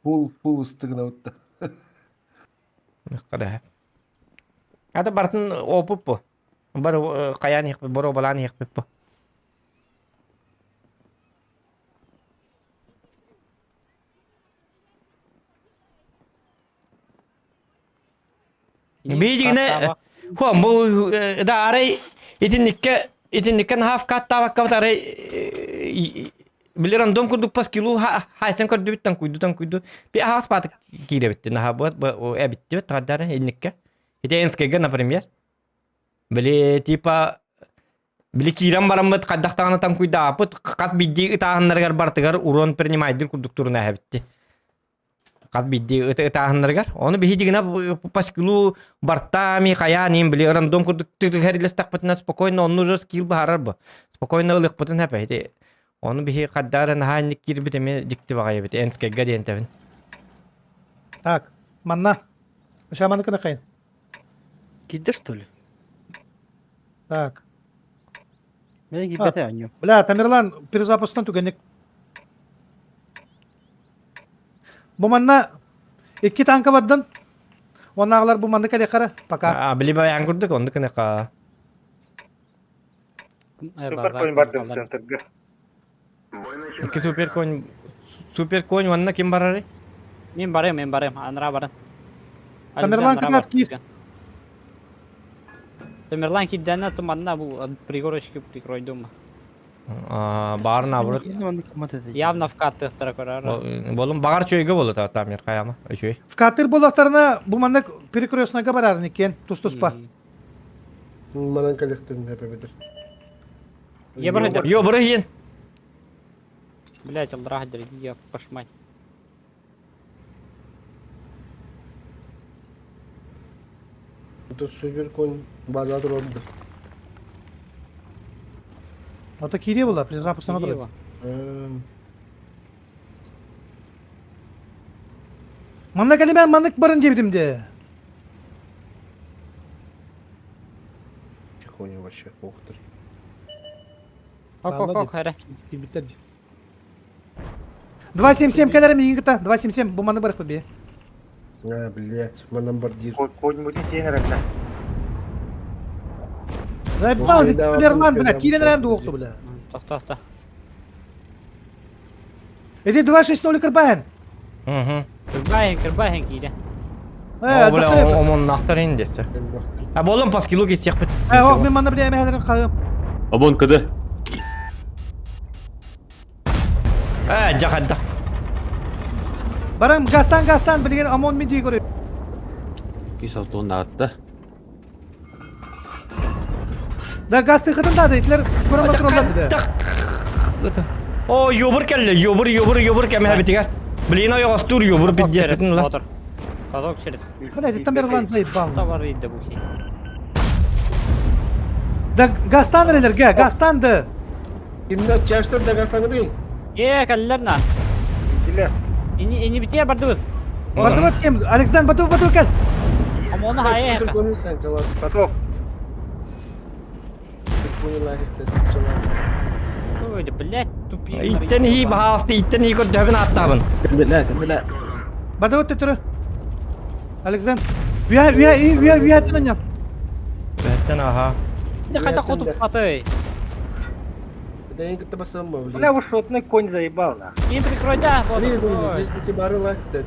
S7: Pul ыстыгына өтті.
S5: Қада. Ада бартын опып бұ. Бар қаян еқпі, бар обалан еқпіп бұ. Бейдігіне, хуам бұл да арай итинниkken хав катта ваккават арай билер андом курдук пас килу хайсен көрдү биттен куйду. Би хас пат кире битти на хабот бу эбитти бит гадара инникке. Итенскеге, например. Били типа били кирам барамыт каддактагына тан куйда апыт кас бидди ытаганнаргар бартыгар урон принимайдыр курдуктуруна эбитти. Кат бидди ытаганнаргар. Оны бихидигина пас килу бартами каяним били рандом курдук херилес такпытына спокойно он уже скилл барар бу. Спокойно ылык бутын хапайди. Onu bir kadar nahanlik gibi de mi dikti bakayım bir enske gadiyen tevin.
S3: Так, манна. Шаманы кына кайын.
S2: Кидер, что ли?
S3: Так.
S2: Мен гибете аню.
S3: Бля, Тамерлан перезапустан тугенек. Бу манна 2 танка баддан. Онагылар бу манны каде кара. Пока.
S5: Били баян курдук онды кына ка.
S8: Супер конь барды центрге.
S5: Ки супер конь онна ким барары?
S4: Мен барем, анра барын.
S3: Тамерлан кыдат киз.
S4: Тамерлан киддәнә туманна бу пригорочки прикройдум.
S5: Барын абырыт.
S4: Явно в катты таракарар.
S5: Болым багар чөйгө болот Тамер каяма. Өчөй.
S3: В катыр болактарына бу манны перекрестнага барарын экен. Тус-туспа.
S7: Манан коллекторын хепебедер.
S5: Yo бары ен.
S4: Блять, алдрахдер, я пошмать.
S7: Тут супер конь базадыр oldu.
S3: Ото кире була, перезапустана дурат. Манна кали мен маннык барын жебдим де.
S7: Тихоня вообще, охтыр.
S4: Ок, хэре.
S3: Биттер. 277 каларым ингита, 277 бу манны барык бе.
S7: Блять, манан бардир.
S8: Конь будет тенерекне.
S3: Райбал, Тамерлан, бля, киренерен дуоксу, бля.
S4: Тоқта.
S3: Эди 260 кырбайын.
S4: Кырбайын кире.
S5: Бля, омон нахтар индесе. Болым паскилу кесек бит.
S3: Ок, мен манна бля эмелерин калым.
S1: Обон кыды.
S5: Жахадда.
S3: Барам гастан билген амон ми дей көрөт.
S1: Кис алтон дагытта.
S3: Да гасты хытын да дейтлер көрөм отурлар да.
S5: О, йобур келли, йобур кеме битигер. Блин, ой, остур йобур биддесин ла.
S4: Отыр. Кадок через.
S3: Бля, Тамерлан заебал.
S4: Товар иде бу ки.
S3: Да гастан релерге, гастанды.
S7: İmdat çarşıdan da gastanı değil.
S4: Каллерна.
S8: Диле.
S4: Ини битер бардыбыз.
S3: Батып кем, Александр батып кел.
S4: Амоны хая.
S7: Супер konyu sen çalar.
S8: Поток.
S7: Supер konyu layıkta çalar.
S4: Ой, да блять, тупик.
S5: Itten hi bahasti, itten hi kod dövün attabın.
S1: Кандыла.
S3: Батып төтөрө. Александр. Уя төнөн.
S5: Беттен aha.
S4: Да кайта котуп катай.
S7: Bir de en kötü basam mı?
S8: Бля, вы шотный конь заебал на.
S4: Мен прикройда.
S7: İtibarı layıkta dedi.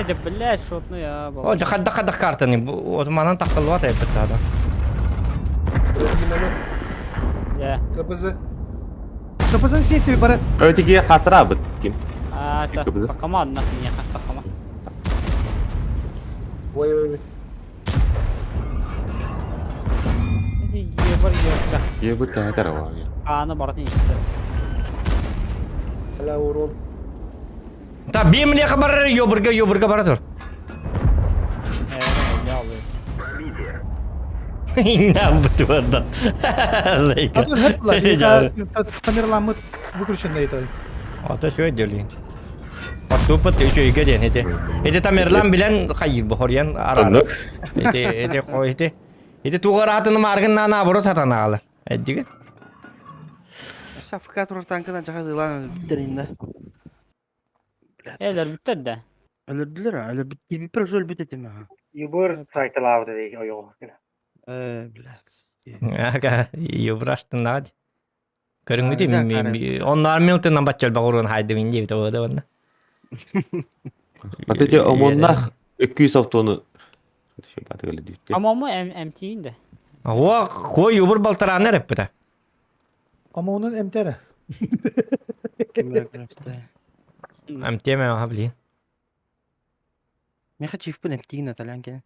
S4: Да блять, шотный я.
S5: О, жахадда картаны. Отманан такылып атайып беттада.
S7: Bırakın onu.
S4: Я.
S7: Kapısı.
S3: Kapısını sesli bara.
S1: Ötekiye katıra bıt kim?
S4: Ta
S1: Kapıda.
S4: bakama anla niye bakama.
S7: Vay vay vay.
S4: Yebar yerka.
S1: Ye bu tehdar var ya.
S4: Anı baratın işte.
S7: Hala vurun.
S5: Ta bir milya kabar yoburga barator.
S4: Ne alıyor?
S5: Ne bu tuvardan. Leyka.
S3: Dur hep la.
S5: Canım.
S3: Kameralanma выключенный.
S5: Ata şöyle diyor. Waktu pet şu iki diyen hedi. Hedi tamerlan bilen hayır bu horyan ara.
S1: Anlık.
S5: Hedi koy hedi. Hedi tuğar atını margın na buru satana alır. Hedi.
S2: Şafikator tankından çakadı lan bitlerinde.
S4: Eller bitter de.
S2: Öldürdüler ha. Öyle bir pro öl bitetim ha.
S8: Yubur saytılavdı diye o yok.
S2: Блядь.
S5: Aga yubrastın hadi. Görün
S2: Güzel
S5: müdür? Onlar miltondan başçal bağırın haydi min diye o da onda.
S1: Batıcı omonnak 200 haftonu. Şey batı öyle diyor.
S4: Ama mı MT'in de.
S5: O koy yubur baltaranlar hep de.
S3: Ama onun emtere.
S5: Amtiyeme habli.
S2: Mecha çift bu neptiğin atalan gene.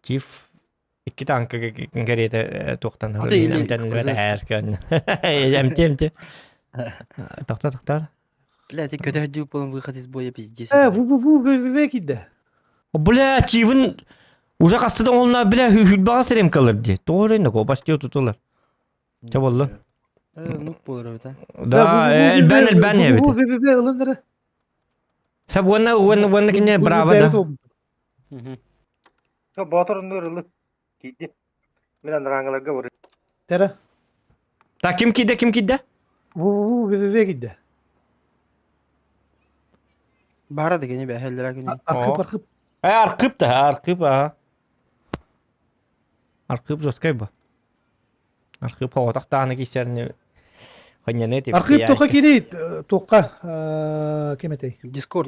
S5: Chief iki tanka geride toktan
S2: Hadi yine
S5: amten ve
S2: güzel.
S5: erken. Amtiyemti. Tokta.
S2: Блядь, kötü hadi bu bu kadis boya pizdiş.
S3: Bu gitti.
S5: Bula Chief'in uzak astıdan onunla bile hülbağa serem kalır diye. Doğru ne ko başlıyor tutular. Çaballı.
S2: Nuk bu arada.
S5: Da elben ya
S3: Bu
S5: biti.
S3: ılınları.
S5: Sab wanna kimne brava da.
S8: So botorun nurulu. Gitti. Milan rangalaga vurur.
S3: Tere.
S5: Ta kim kidde?
S3: Bu gitti.
S2: Bahara da gene be hellere gene.
S3: Arkıp.
S5: Arkıp ha. Arkıp zoskay bu. Arkıp o tahtana kiserini. Hanya ne tip.
S3: Arkıp toka kiri. Toka. Kim etey?
S2: Discord.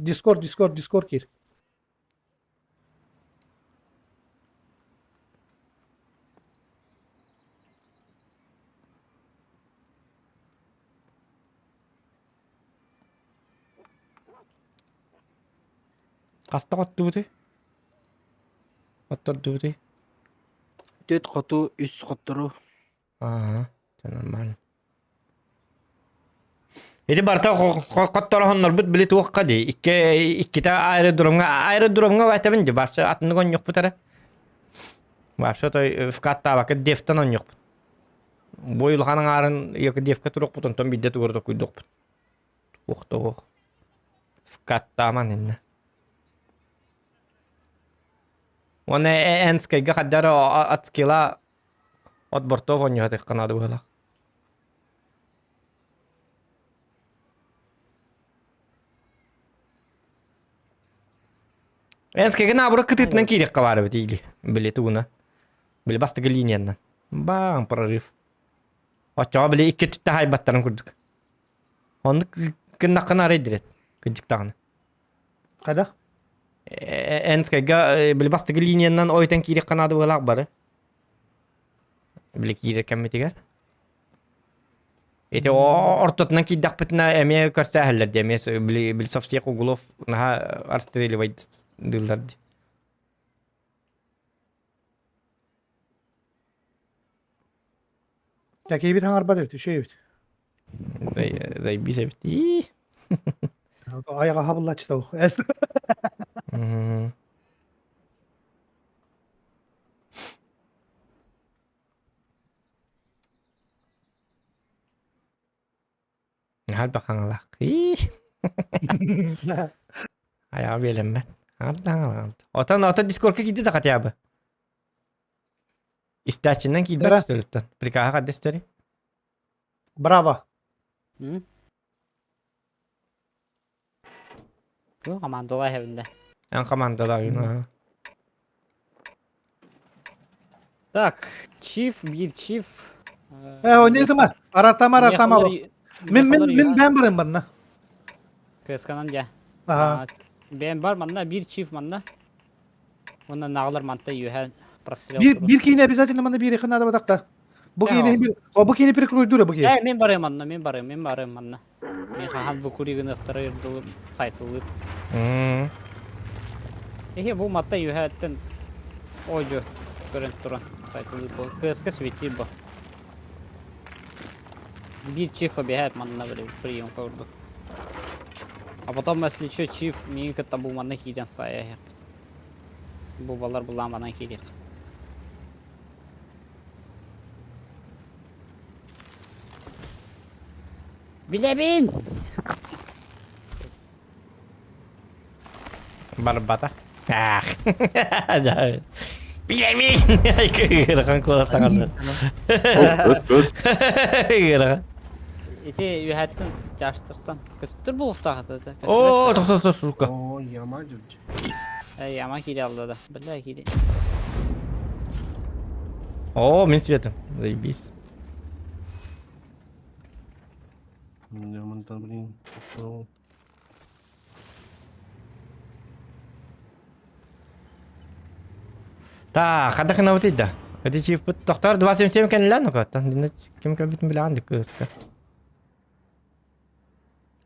S3: Discord kir.
S5: Kasta qottu buti. Qottu buti.
S2: 4 kotu üst koturu.
S5: Aha. Normal. Idi barta qottora honnor bit bili tuqqa di. İki ta aerodromga vata bindi. Barsa atını gon yok butara. Barsa toy fkatta bakı deftan on yok. Boyul hanın arın yok defka turuq buton ton bidde tuğurda kuyduk but. Uqta. Fkatta man inne. Ona enskayga qaddara atskila отбортов он не хотел Канаду было. Энская на бурак ты на кире ковары били. Били туна. Били басты линиян. Бам прорыв. Ача били iki tütte haybattan kurduk. Onu kına kına reddet. Kıcık tağını.
S3: Kada?
S5: Энская били басты линиян oytan kire Kanada было bari. Bile kire kemmetiger. Ete o ortatnan ki dakpetna emye kösteheller diye mes bil safsiyak ugulov naha arstreli vayt dillardi.
S3: Ya ki bir tane araba devti. Şey devti.
S5: Zay bir sevdi.
S3: Ayağa habılla çıta o. Hal bakang lah. Ayağı bilen ben. Adam. Otan Discord'a gitti takat ya bu. İstaçından ki Tara.
S5: bet stölütten. Prikaha kadesteri.
S3: Bravo.
S4: Bu komandolar evinde.
S5: En komandada oyunu.
S4: Так, bir çift.
S3: Oynadım ha. Aratama. Min ben varım bana.
S4: Kıskanan ya.
S3: Aha.
S4: Ben var manda bir çift manda. Ondan nağlar manda yuha прострел.
S3: Bir kine обязательно мана bir yakın надо бадакта. Bu
S4: Tamam.
S3: kine bir o bu kine перекройдура bu kine.
S4: Мен барым анна, мен барым анна. Мен хахан бу куригин ыктырып, сайтылып. Бу матта юхаттен ойжо көрүнүп туран сайтылып бу. КСК свети бу. Bir чиф обегает манна бери прием корду. А потом если что чиф минка табу манна киден сая. Бу балар була манна кидек. Билебин.
S5: Barbata. Ah. Bilemin. Ay kıyırgan kulaktan aldı.
S1: Көз.
S5: Kıyırgan.
S4: Эти юхаттен жаштыртан. Көстүр булуктагы да.
S5: Oo, toh şurka.
S7: О, яма жүрдү.
S4: Яма кире алды да. Бля кире.
S5: О, мен светом. Заебись.
S7: Ямантан, блин.
S5: Так, хада хана вот это. Это чиф доктор 277 كان لا نقطة. كم كان بيتم بلا عندك كسكا.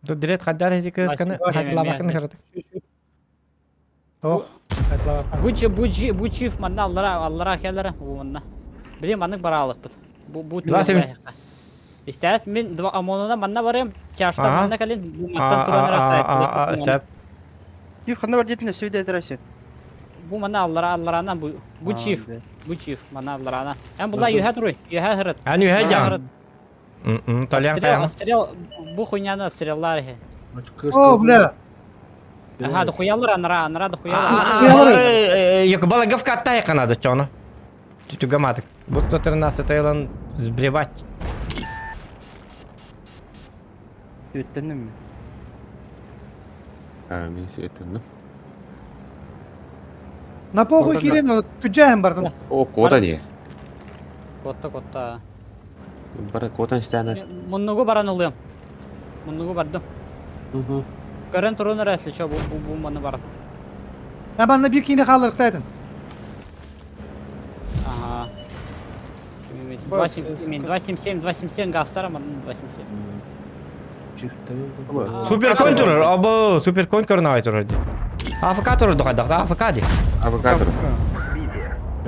S5: تو دريت خدار هذيك كان حد لا ما كان خرطك.
S3: Oh.
S4: Бу чиф манна аллара келлер бу манна. Билем маннык баралык бит. Бу
S5: 277.
S4: Истәт мен 2 амонына манна барам. Чашта манна калин бу маттан туран расайт.
S5: Сәп.
S2: Bir kanda var dedin de söyle edersin.
S4: Бу манна алларанан бу чиф манна алларана. Ам була юхат руй, юхат хырыт.
S5: Ани хаҗан. Талиян каян.
S4: Стрел бу хуйняны стреллар.
S3: Oh bля.
S4: Ага, да хуялар анра да хуялар.
S5: Як балагав каттай канада чона. Тютю гаматик. Бу 113 тайлан збревать.
S2: Öğretmenim mi?
S1: Мен светим.
S3: На похуй кире күджәһем бардым.
S1: О, кода не.
S4: Котта.
S1: Бар котан станы.
S4: Муннугу баран алыйм. Муннугу бардым. Көрен турун расли чо бу маны бар.
S3: Ben bana bir kine kalırık dedin.
S4: Ага. 277 гастара ман 277.
S7: Çıktı.
S5: Супер контур. Або супер контур на айтыр. АФК турду кайда? АФК ди.
S1: Авокадо.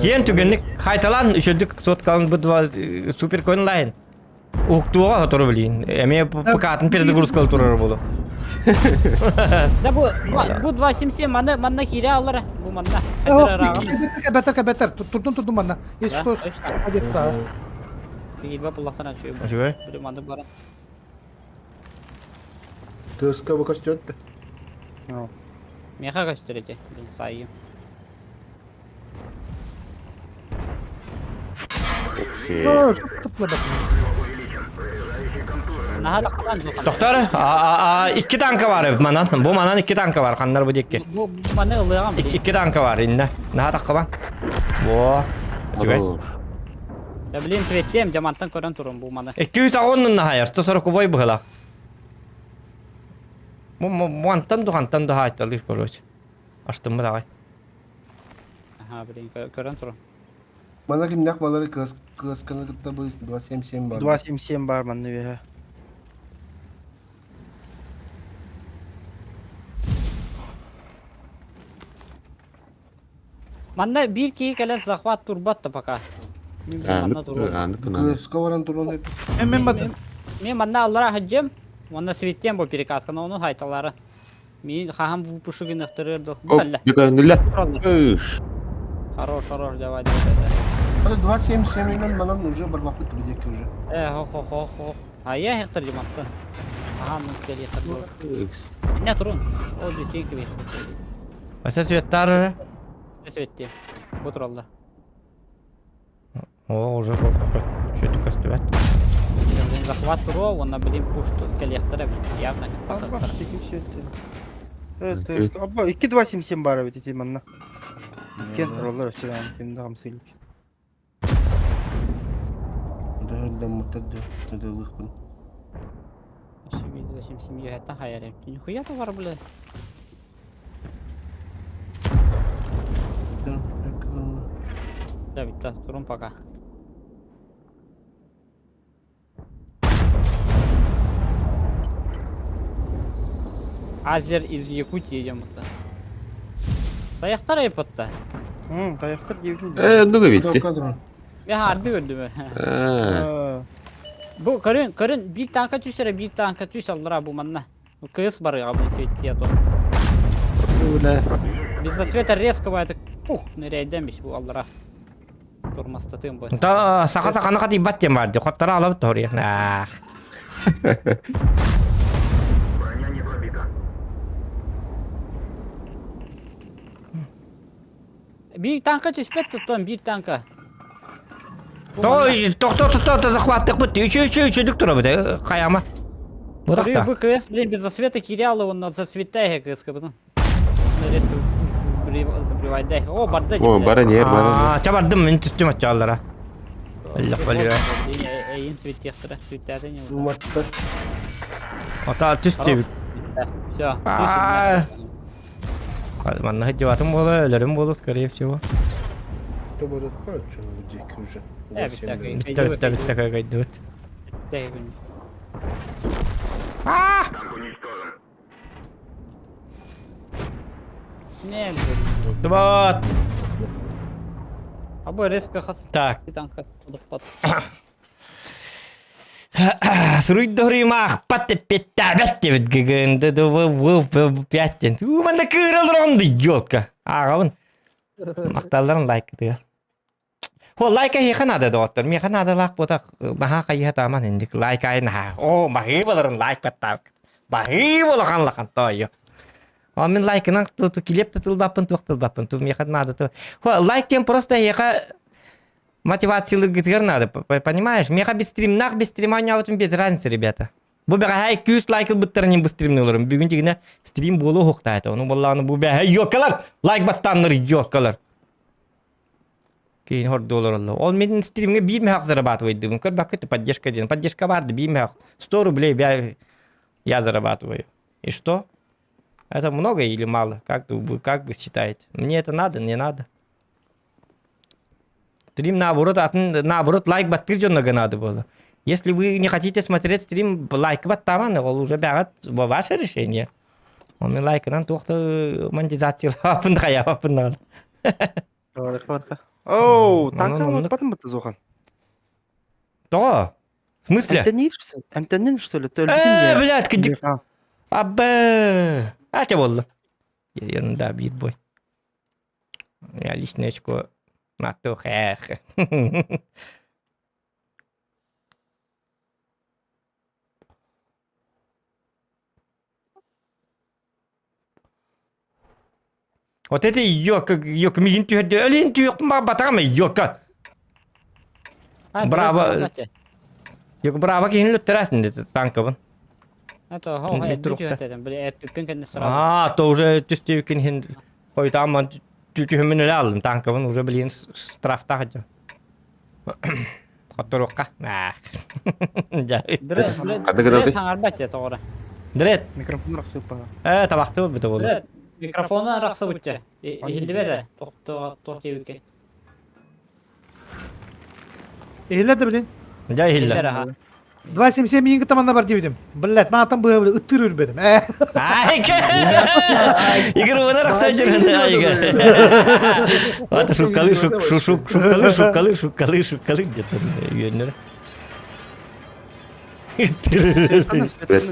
S5: Ен түгенлік қайталан үшілдік соткалын бұд супер койын лайын. Уқтуға тұры білейін. Әме пықатын перезагрузкалы тұрыр болу.
S4: Да бу 277 манна кире алыр. Бу манна.
S3: Beter. Tuttum bana. Hiç sos. Hadi daha.
S4: Кире буллахтан ачıyor.
S5: Açıkay.
S4: Бир манды бар.
S7: Кыска bu kaç dörtte?
S4: Меха gösterecek. Ben sayayım.
S3: Oh, çok tıpla bak.
S4: Naha da kalan zokan.
S5: Doktor, iki tanka var manan. Bu manan iki tanka var. Kanlar bu dekki.
S4: Bu manı ılığam.
S5: İki tanka var inne. Naha takka ban. Bu. Açıkay.
S4: Ya bileyim svetliyim. Camanttan kören turun bu manı.
S5: 210 naha yar. 140 bu hela. Bu mantan da haytalı koruyucu. Açtım mı daha?
S4: Aha bileyim kören turun.
S7: Bana kimdak baları kıskanı kıtta bu 277 var.
S2: 277 var bende bir.
S4: Manda bir ki kelen захват турбат da пока. Manna turun.
S7: Kıska varan turun hep.
S3: Hemen bakın.
S4: Мен манна аллара хаджым. Манна светтен бу перекаткан оны хайталары. Мен хахам бу пушугин ыктырырды. Балла.
S1: Беканнула.
S4: Хорош, давай.
S7: Hadi 277 ile bana уже барбакут gidecek уже.
S4: Хо. А я ыктыр жаматтан. Ага, ну кели хатбол. Не турун. О десен кеби.
S5: Аса светtar.
S4: Светте. Бу туралла.
S5: О, уже что-то костюват.
S4: Захват туру, он блин пушту кели ыктыра явно.
S2: Bak çekip şey etti. Evet. Abla 277 var evet etti bana. Kent roller açıdan benim de hamsilik.
S7: Да мотор да лыхпын.
S4: Şimdi de семью это хайрем. Нихуя то var бля. Да, bitti. Durun пока. Азер из Якутии идем. Даяқтар айпатта.
S2: Таяқтар дебдің.
S1: Nuga bitti.
S4: Ben harbi öldüm. Bu karın bir tanka tüsere bir tanka tüs aldıra bu manna. Bu kız var ya bu svettiye to.
S1: Ulan.
S4: Biz de sveta резко это пух nereye demiş bu aldıra. Durmaz tatım bu.
S5: Та сақа нақат ибат тем бар. Хоттара алып тор я. Ах.
S4: Bir tanka tüspet tuttum bir tanka.
S5: Той, то захваттық бітті. Үші тұра біті. Қаяма. Бұдақта.
S4: Bu kız блин без засвета кирялла он на засветая кыз потом. Резко забривает дай. О, барда.
S1: О, бара не, бара.
S5: Чабардым мен түстім атчалара. Аллах балия.
S4: Эйин светтехтера, светтады не.
S7: Матта.
S5: Ата түстеп.
S4: Всё.
S5: Манна хеджеватым болу, өлерім болу, скорее всего.
S7: Добрый день, что вы дикий уже.
S5: Бітті кайдыт.
S4: Не, блин.
S5: Вот.
S4: Або резко хас.
S5: Так.
S4: Танка подпад.
S5: Сруйдори мах патте петтабетте бит гегенде до пяттен. Манда кыралронды ёлка. Агавын. Макталларын лайк дигер. Хо лайка хеханада доттор. Ми ханада лак бота маха кайя таман индик лайк айна. О, махи боларын лайк паттак. Махи болган лакан тойо. А мен лайкынан ту килеп тылбапын токтылбапын. Ту ми ханада то. Хо лайк тем просто хеха мотивациялы гитер надо, понимаешь? Мне без стрима не вот без разницы, ребята. Бубера хай кюс лайк буттар не быстримный оларым. Бүгін дегіне стрим болу хоқтайды. Оны болланы бубера хай йокалар. Лайк баттанлар йокалар. Кейін хор доллар алла. Ол менің стримге бейме хақ зарабатывайды. Көр бақыты поддержка ден. Поддержка барды бейме хақ. 100 рублей я зарабатываю. И что? Это много или мало? Как вы считаете? Мне это надо, не надо? Стрим наоборот лайк баттыр жоннога надо было. Если вы не хотите смотреть стрим, лайк баттаман, ол уже бягат ваше решение. Он мне лайкынан тоқты монетизация лапын хая лапын надо.
S2: Оу, танка отпадым бітті зоған.
S5: То? В смысле?
S2: Әмтәнен, что ли?
S5: Блядь, кадик. Аббэ. А тебе болды? Ерунда, битбой. Я лично очко на то хэх. Вот эти йока мигин түйеді, әлін түйек ма батағама йока. Браво. Йока браво кейін лөттірәсін деді танкабын.
S4: Это хо, пинкенне сразу.
S5: А, то уже тістеукен қой таман түйімен өлі алдым танкабын, уже білген страфта қачу. Қоттыруққа.
S4: Дред хаңарбат ет оғыра.
S5: Дред.
S2: Микрофон рақсы өппаға.
S5: Табақты бұл біті болды.
S4: Микрофоны рақсы бұтте. Елді бәді, тоқты өке.
S3: Ehilledi bilin.
S5: Жай хиллі.
S3: 277 yenge tamanda var dedim. Billet matan böyle ıttırır benim.
S5: Айка! Игорь, вы нарахса жүргенде, айка. Аты шуккалы где-то үйенер.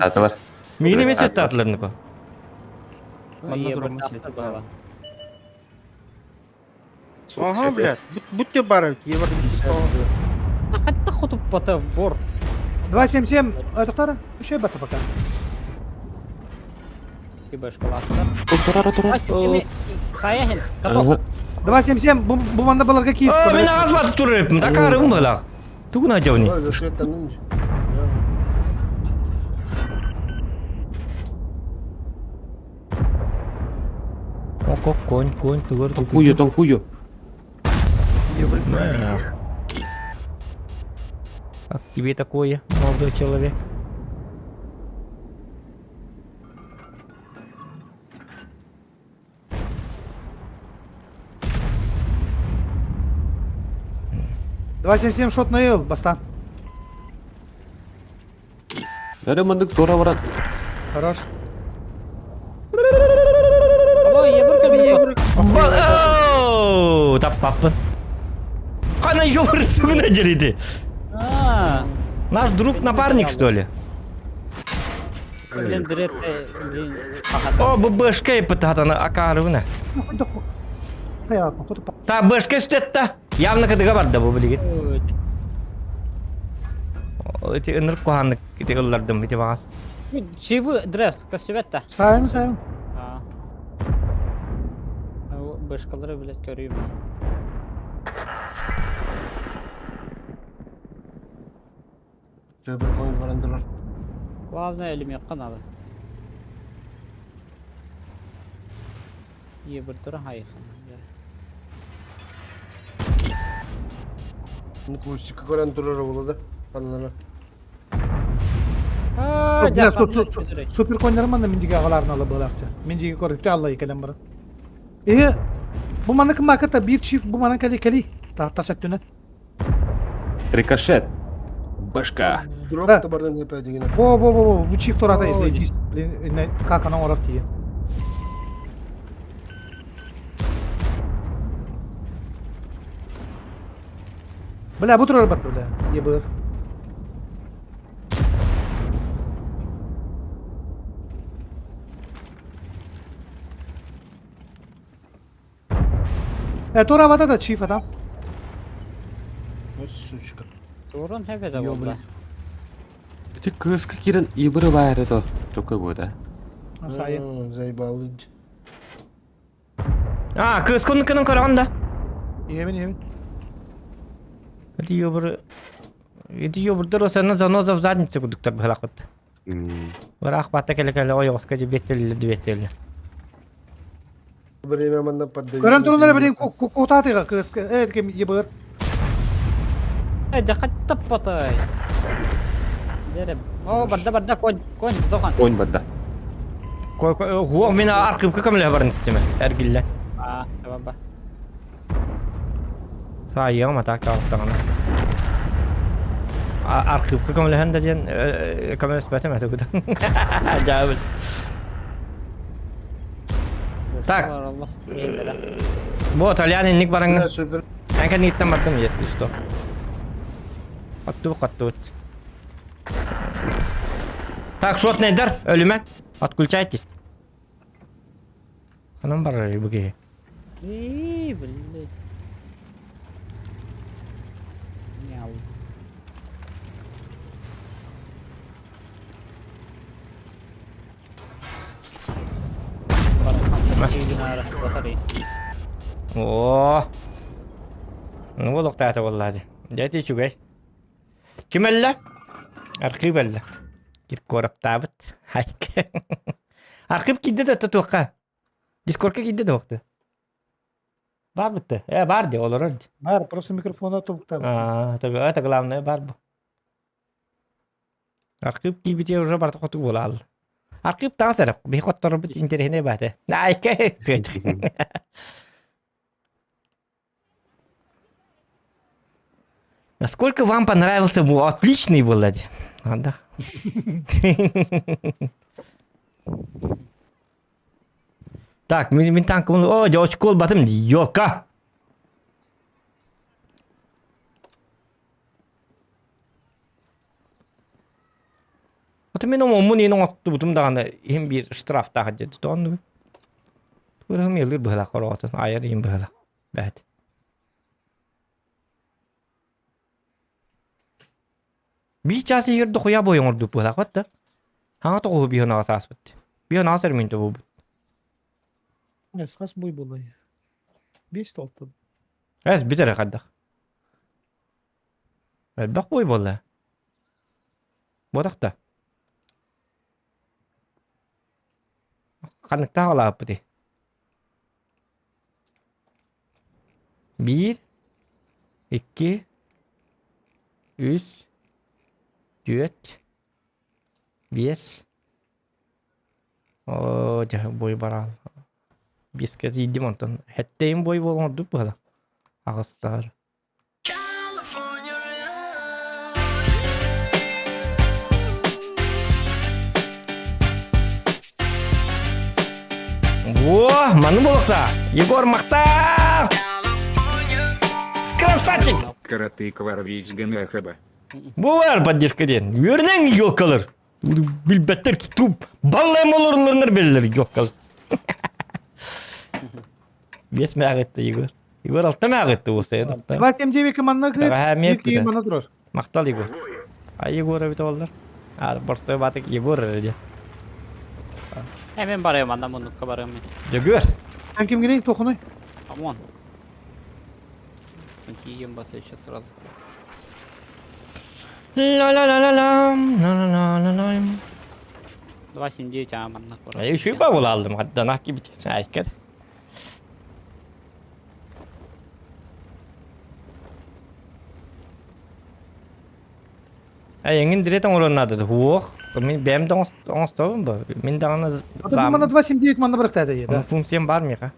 S1: Аты бар.
S5: Мені емес өтті атыларыны ко.
S2: Ага, блядь. Будьте бары,
S4: Қатта құтып бата бор.
S3: 277 ötüktara. Bir şey batı bakalım.
S4: Кибаш калафтар. Саяхин, каток.
S3: 277 bu manda balarga kiyip.
S5: Мен ағаз баты тұрып, дақарым бала. Тугын ажауни.
S7: Ой, за светаным.
S5: Око, конь, тугыр.
S1: Тонкую.
S5: Как тебе такое, молодой человек?
S3: 277 шотный ел, бастан.
S1: Нәре мындык тора барат.
S3: Хорош.
S4: Ой, ебір
S5: Оу, таппаппын. Қана ёбыр суына жереді. Наш друг напарник, что ли?
S4: Блин, блин, пахат.
S5: О, бұл бөшке пытатаны акарывына.
S3: Hayatım, kutu pa.
S5: Та бөшке үстетті. Явно кыдыға барды бұл білеген. Эти ынырып қоғанлық, эти ыллардым, эти бағас.
S4: Чивы дрефт, костюметта.
S3: Sayın sayın.
S4: Башкалары, блядь, көрейм.
S7: Жөбір көңіл барандылар.
S4: Главное, элем яққан ады. Ебір тұры хайқан.
S7: Классика көрен тұрары болады. Қанлары.
S3: Süper koyunlarım bana mincik ağalarını alıp bıraktı. Mincik korktu Allah'ı kalem bana. Bu bana kim hakikaten bir çift bu bana kali. Tahta sektörüne.
S1: Рикошет. Башка.
S7: Дроп
S3: Да.
S7: та бардан епе дегене.
S3: Bu çift orada ise ne kakana orar diye. Bela bu tür bat böyle. Yebir. Tora havada da çift adam.
S7: Сучка.
S4: Турын хәбәдә булды.
S1: Эти кыска кирен ибыры байры то. Чокой бойда.
S3: Sayın.
S7: Зайбалы.
S5: Кыз күнікінің көрғанда.
S3: Yemin.
S5: Эти ёбырдыр осаны заноза в заднице кудуктар бахалақ бітті. Бірақ бата келе ойғысқа жебеттелі.
S7: Время манда поддаю.
S3: Gören durumları benim kutatı kız. Evet kim yebir.
S4: Дәқәттәп батай. Дәрем. О, барда конь, зохан.
S1: Конь бадда.
S5: Хуақ мені арқып көкімлі барын істеме, әргілі.
S4: Табаба.
S5: Сайы ама тақта алыстағаны. Арқып көкімлі хәнді ден көмір іспәтім әті күді. Жабыл. Так. Бұл итальянинник барыңы.
S7: Супер.
S5: Әнкен ниттен бардым, если что. Қатту. Так, шотнайдар, өліме. Отключайтесь. Қанам бар бұге.
S4: Блядь. Мяу.
S5: О. Ну бұл ұқтайты боллады. Жәті чүгай. Кім әлі? Арқип әлі. Кир көріп табыт. Арқип кидді да тұтуққа. Дискордқа кидді да оқты. Бар бітті. Бар де, олар орды.
S3: Var, просто mikrofona topukta.
S5: Это главное, бар бұл. Арқип кибіте уже барты қоту бола алды. Арқип таң сәріп. Бей қоттары бұт интерехіне бәді. Айка. Насколько вам понравился был? Отличный был, Лади. Да. Так, мен танкым. О, девочка, кол батым. Ёлка. Вот мен омун енің отты бұтым дағаны ең бір штраф тағы деді. Тоғынды бі. Көрігім елдер бұғыла қора отын. Айыр ең бұғыла. Бәді. Bir çası yerde koya boyun ordu bu lak vatta. Hanga to bir hona asas bitti. Bir hona asar minto bu.
S3: Ne skas boy bulay. Bir stoltu.
S5: Ez bitere kaddak. Bak boy bolla. Bodakta. Kanıkta hala bitti. 1 2 3 4 5 О, жа бой барал. 5-ке идем онтон. Хеттейин бой болғанды бұла. Ағыстар. О, маны болықта. Егор мақтал. Красавчик.
S9: Каратык ворвись ГНХБ.
S5: Бұлар поддержкаден. Өрнен елкалар. Билбеттер тұтып. Баллайым олырларынар белілер елкалар. Бес мәғетті Егор. Егор алты мәғетті осы.
S3: 279 манна кыр.
S5: Таға
S3: Bir
S5: мәк
S3: kıyı
S5: бұда.
S3: mana durur.
S5: Мақтал Егор. Ай Егор өбіті олар. Борстой батық Егор әрде.
S4: Мен барайım анда мұндыққа барайım мен.
S5: Жөгөр.
S3: Sen kim gireyim tokunuy.
S4: Амон. Ем баса еще сразу.
S5: Ла-ла-ла-ла-лам. Ла-ла-ла-ла-лам.
S4: 279 аманна кора.
S5: Еще ба бол алдым. Хаддан ақки бітесін айкад. Еңін диретен орынады. Хуох. Мен бәм де оңыстауым ба? Мен дағаны
S3: Adam bana 279 manna bıraktı dedi.
S5: Оның функциям бар меха.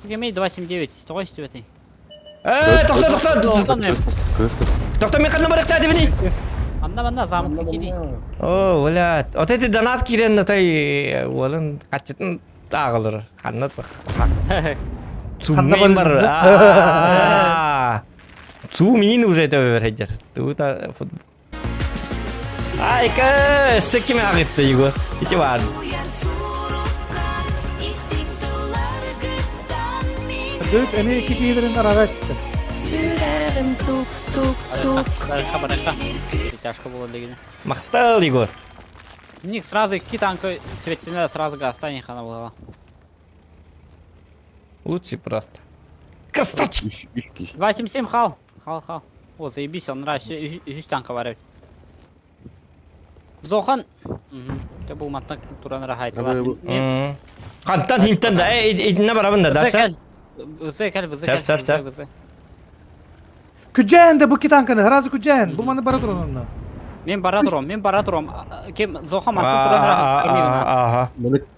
S4: Гемей 279. Тоғай істеп етейін.
S5: Тоқта.
S1: Кыз.
S5: Тоқта мен қанна барықта дебіні.
S4: Анда замыққа келейін.
S5: О, блядь. Вот эти донат кирен отай олын қачетін ағылыр. Қаннат бақ. Цумен бар. Цумен уже это верхедер. Тут футбол. Айка, стекіме ағытты, Егор. Ите бар.
S3: Dök ene iki kıyıların arağa çıktı.
S4: Барайқа. Тяжко было дегені.
S5: Мақтал, Егор.
S4: Ник сразу iki танка светлена сразу гастанин хана была.
S5: Лучше просто. Костач!
S4: 277 хал. Хал. О, заебись, он нравится. 100 танка бар. Зохан. Те бұл маттан туран рахайты бар.
S5: Қантан хинтан да, не барабында да, сәл?
S4: Вызы кәл.
S3: Kücceğen de bu iki tankını. Hırazı kücceğen. Bu manı bara durun onunla.
S4: Мен бара тұрам. Кем Зохан маттан туран рахайты.
S5: Ага.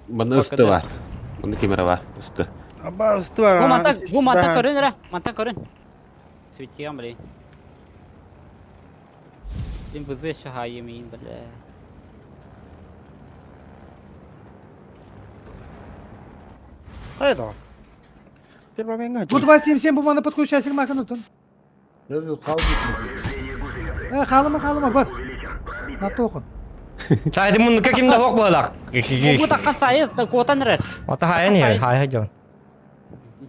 S1: Маны үсті бар. Маны кемера бар, үсті.
S2: Абба üstü var.
S4: Bu manttan көрін ра. Мантан көрін. Светтеген білейін. Мен вызы шаха емейін білі.
S2: Hayda. Bir bana ben
S3: Bu 277 bu manı подключайся к маканутun.
S7: Yok kal gitmedi.
S3: Қалыма бар. На токун.
S5: Тайды мұны кәкімді оқ болақ.
S4: Bu takkan sayı kuotan rer.
S5: Ота хайын ел, хай жон.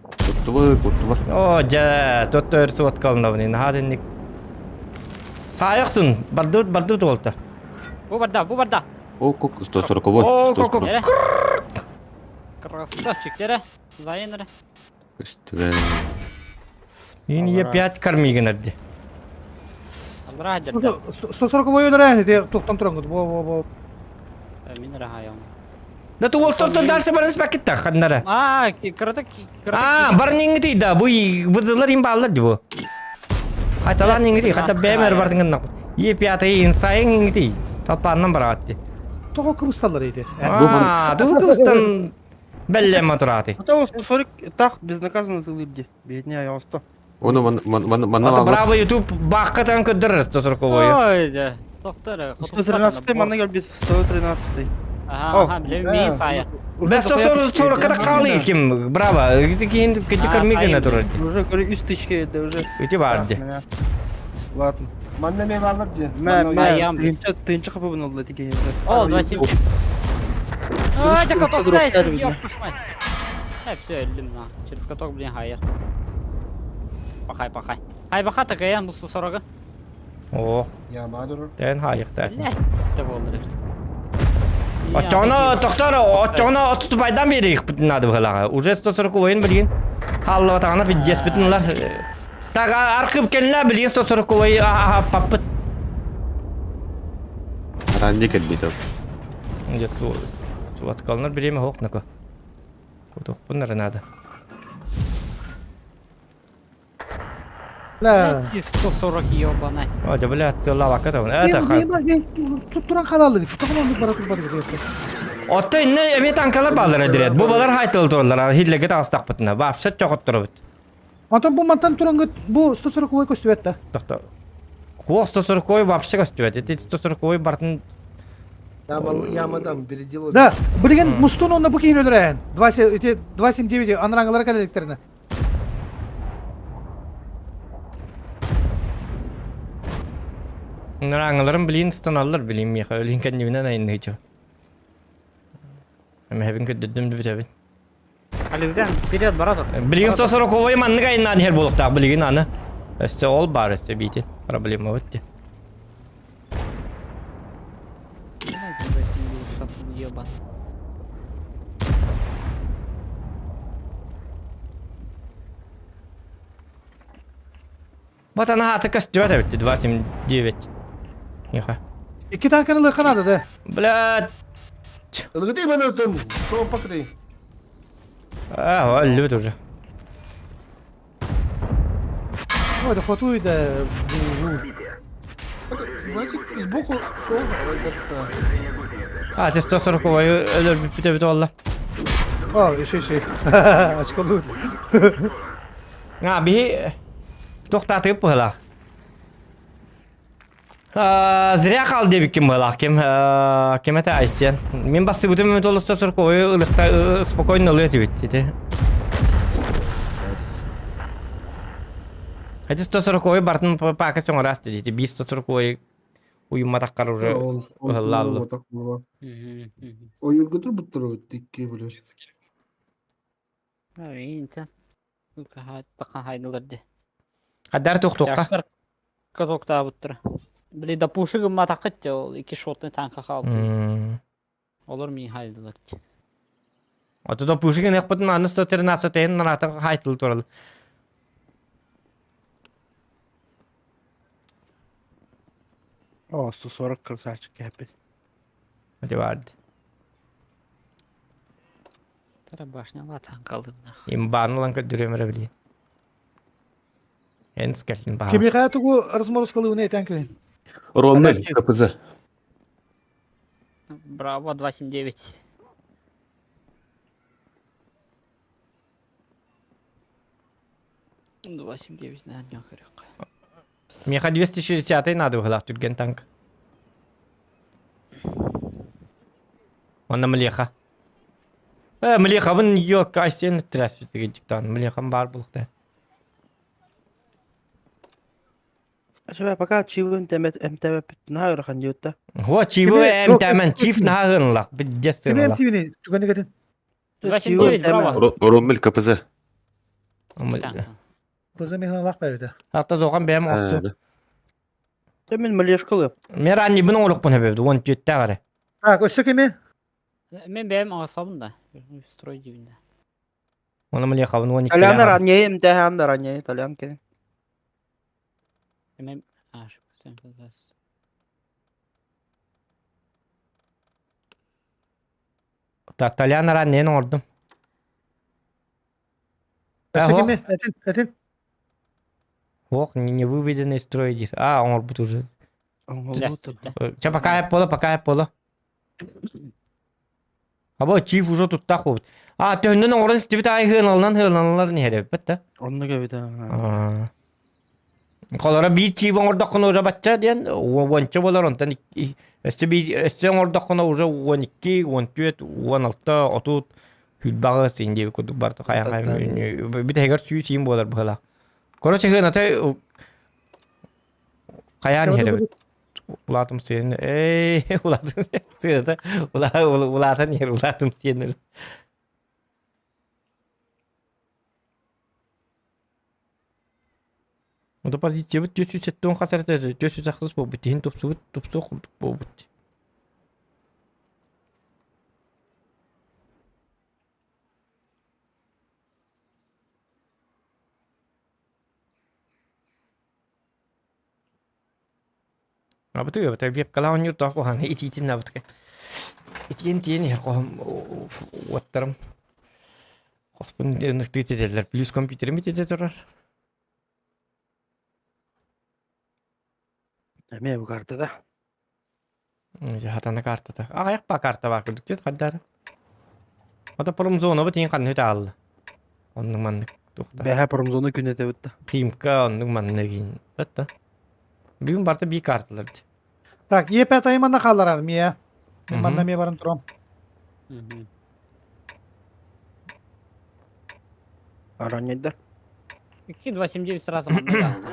S1: Құтты бар.
S5: О, жа, тотты өрсі от қалында бұны. Хадынник. Сайықсың, барды толты.
S4: Bu barda.
S1: О, көк, 140-ой.
S5: О, көк.
S4: Ере. Красавчик тере. Зайын ре.
S1: Үстіген.
S5: Ен е 5 кармиген әрді.
S4: Алра жырда.
S3: 140 öyle yani de toktan turan kudu. Bo.
S4: Мен рахайым.
S5: Да ту ол торты дарсы барыныз пакетті қандары.
S4: Кырдык.
S5: Барын еңгіті да, бұй вызылар ен балылар бұл. Айталан еңгіті, қата бәмер бардың ыннақ. Е 5 ең сайын еңгіті. Талпанынан бар ағатты.
S3: Toku Kıbrıs'talar idi.
S5: Ду Кыбыстан бәлләмі тұраты.
S2: Это вот 140 так безнаказанно тылыбди. Бедня я оста.
S1: Оны мана
S5: Ата
S1: бар.
S5: браво YouTube баққытан көддіріз 140 ойы.
S4: Ой, да. Тоқтар.
S2: 113 манна гел бит 113.
S4: Ага, білем мен сайы.
S5: Бәс 140 када қалы кем, браво. Кейін кәді көрмеген тұрады.
S2: Уже говорю 100 тысяч это уже.
S5: Өте барды.
S2: Ладно.
S7: Manne meyve alır diye.
S2: Мен тынчы капы bunu oldu тике.
S4: О, 277. Жака тоқтайсың, ёп пошмай. Все, өлдім на. Через каток, блин, хайыр. Пахай. Хай баха такаян бұл 140-ы.
S5: О,
S7: Ya mağdur.
S5: дән хайықты.
S4: Ләтті болды рет.
S5: Отчоғына тоқтар, отчоғына 30 байдан берейік бүтін ады бұғылаға. Уже 140 ойын білген. Халлы отағына 50 бүтінлар. Таға арқып келінлер білген 140 ойы паппыт.
S1: Ранде кәлбейді.
S5: Где су аткалынар біреме хоқнықы. Көтіқ бұнлар нады.
S4: Ләтті 140 ебанай.
S5: О, да, блядь, ты лавака там.
S3: Turan kalalı. Tokun onu bara turan.
S5: Отта инне эме танкалар баллар дирет. Бу балар хайтыл торлар. Хиллеге тастак бутна. Вообще чокот турбут.
S3: Антон bu mantan turan bu 140 oy көстүбет да.
S5: Тохта. Хуох 140 вообще көстүбет. Эти 140 бартын
S7: Ямадан бiri дело.
S3: Да, билген мустун онна бу кейін өлөрән. 279 анраңалар калектерине.
S5: Нұраңыларым білейін станалар білейін меха өлейін кәннемінен айынны хечо. Әмі әбін көддірдімді бітәбін.
S4: Алевден вперед баратор.
S5: Білейін стосыры ковай манны кайыннан хер болуқтақ білейін аны. Өсте ол бар өсте бейтен. Проблема өтті.
S4: Ебан.
S5: Вот она атака стёт өтті 279. Меха.
S3: 2 танканы лыханады да.
S5: Блядь.
S7: Ылгыдый мен өтім. Шоу пакыдый.
S5: Өлі өт уже.
S3: Ой, да хватуй да.
S7: Васик сбоку.
S5: Те 140 ковай өлір бітті олла.
S3: О, еще. Açık
S5: Bir toxtatıb bılaq. Zirya qaldı dedik kim bılaq kim kimete aysen. Men bası bütün moment olsa 140 kovay ılıqta spokojno oluyor bitti. Hadi 140 kovay bartın pakı sonra rastı dedi. 140 kovay uyuma takkar уже. Ыллаллы.
S7: Oyun götür bu turu dikki böyle.
S4: Интен. Тақан хайдыларды.
S5: Qaddar toxtoqqa.
S4: Яштар катокта буттыр. Били да пушыгы матакыт ол 2 шотны танка қалды. Олар ми хайдылар.
S5: Ото да пушиген якпытын аны стотерин асатен нарата хайтыл туралы.
S2: О, 140 красавчик yapıyor.
S5: Hadi vardı.
S4: Тара башнялар танкалды.
S5: Имбаны лан көдүрөмөр билейин. Эн скелин баа.
S3: Kimi hayatı bu разморскалы ne tanкы.
S1: Роммель, КПЗ.
S4: Браво 279. Восемь девять на днях рек.
S5: Меха 260 надо выглах түрген танк. Онна млеха. Млеха бын yok айсен трасфитеге жиктан. Млехам бар булукта.
S2: Acaba пока чивы МТВ нахер хандиотта.
S5: Хо чивы эмтамен чиф нагынлак. Биддестен
S3: Kimi
S5: лак.
S3: MTV'ni tükeni gedin.
S4: 279 браво.
S1: Роммель, КПЗ.
S3: Kızı mihna lak verdi.
S5: Hatta zogan бем окту.
S2: Temin maleşkalı.
S5: Мен ранни бын олук бун бебди. 17 тагары.
S3: Tak, öşte kimi?
S4: Мен бәм асабында. Строй дивинде.
S5: Оны млеха бын 12.
S2: İtalyanlar ранее МТХ'н да ранее İtalyan kesin.
S4: Мен аш sen kızas.
S5: Так, Талян раннен ордум.
S3: Öşte kimi? Etin.
S5: Ох, не выведенный из строя здесь. Он орбит уже. Че, пока я поло. Або чиф уже тут так вот. Төннен орын стебит ай хыналар не хереп бетте.
S2: Onu gibi de.
S5: Колора bir чиф ордакына уже батча ден, вонча болар онтан. Өсте ордакына уже 12, 14, 16, 30 хүлбагы сенде көдүк барды каян. Бит эгер сүй сийин болар была. Короче хыната каян хереп. Улатым сен. Улатым сен. Улатан хер улатым сен. Ода позиция бит 470 хасарат 480 болуп бит. Топсу курдук болуп бит. Betul betul web kalau nyut aku han itin na betul. Itin ya ko watarım. Hospun nükte dediler. Plus kompüterim dedi durar.
S2: Ne bu kartı da?
S5: Ya hatana kartta da. Ayak pa kartta var gördük dedi kadar. Ata param zona betin kan hüt aldı. Onun manlık dokta.
S2: Beha promzonu künete bitti.
S5: Kimka onun manlığın. Betul. Bugün barda bir kartlar.
S3: Tak, YP tayımanna kallar miye. Мен манна мен барын тұрам.
S2: Араньда.
S4: 2.89 сразу манна гаста.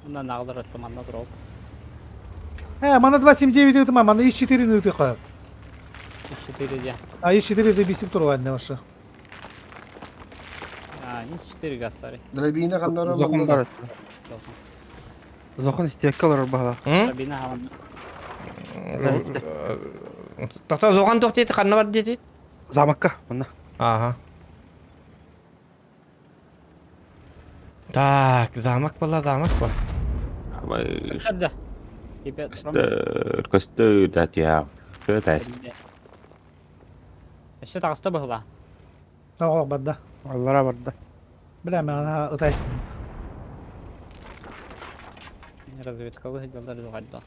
S4: Ondan ağlar attım manna drop.
S3: Мана 279 ытыма, мана ИС-4 ныты қойып.
S4: 4 де.
S3: А ИС-4 забистіп тұру әнне башы.
S4: Не 4 гастары.
S7: Драбина қандары
S2: Зохын бар. Зохын истекке алар бағала.
S4: Табина хаван.
S5: Тоқта зоған тоқ дейді, қанна бар дейді?
S2: Замакка мына.
S5: Ага. Так, замок была, замок была.
S4: Hadi. Gibi
S1: Köstü dat ya. Kötü.
S4: İşte tağısta bağla.
S3: Тауға бадда.
S2: Аллара барды.
S3: Білә, мен ытайсын.
S4: Разведкалы ходилдар дұғайды.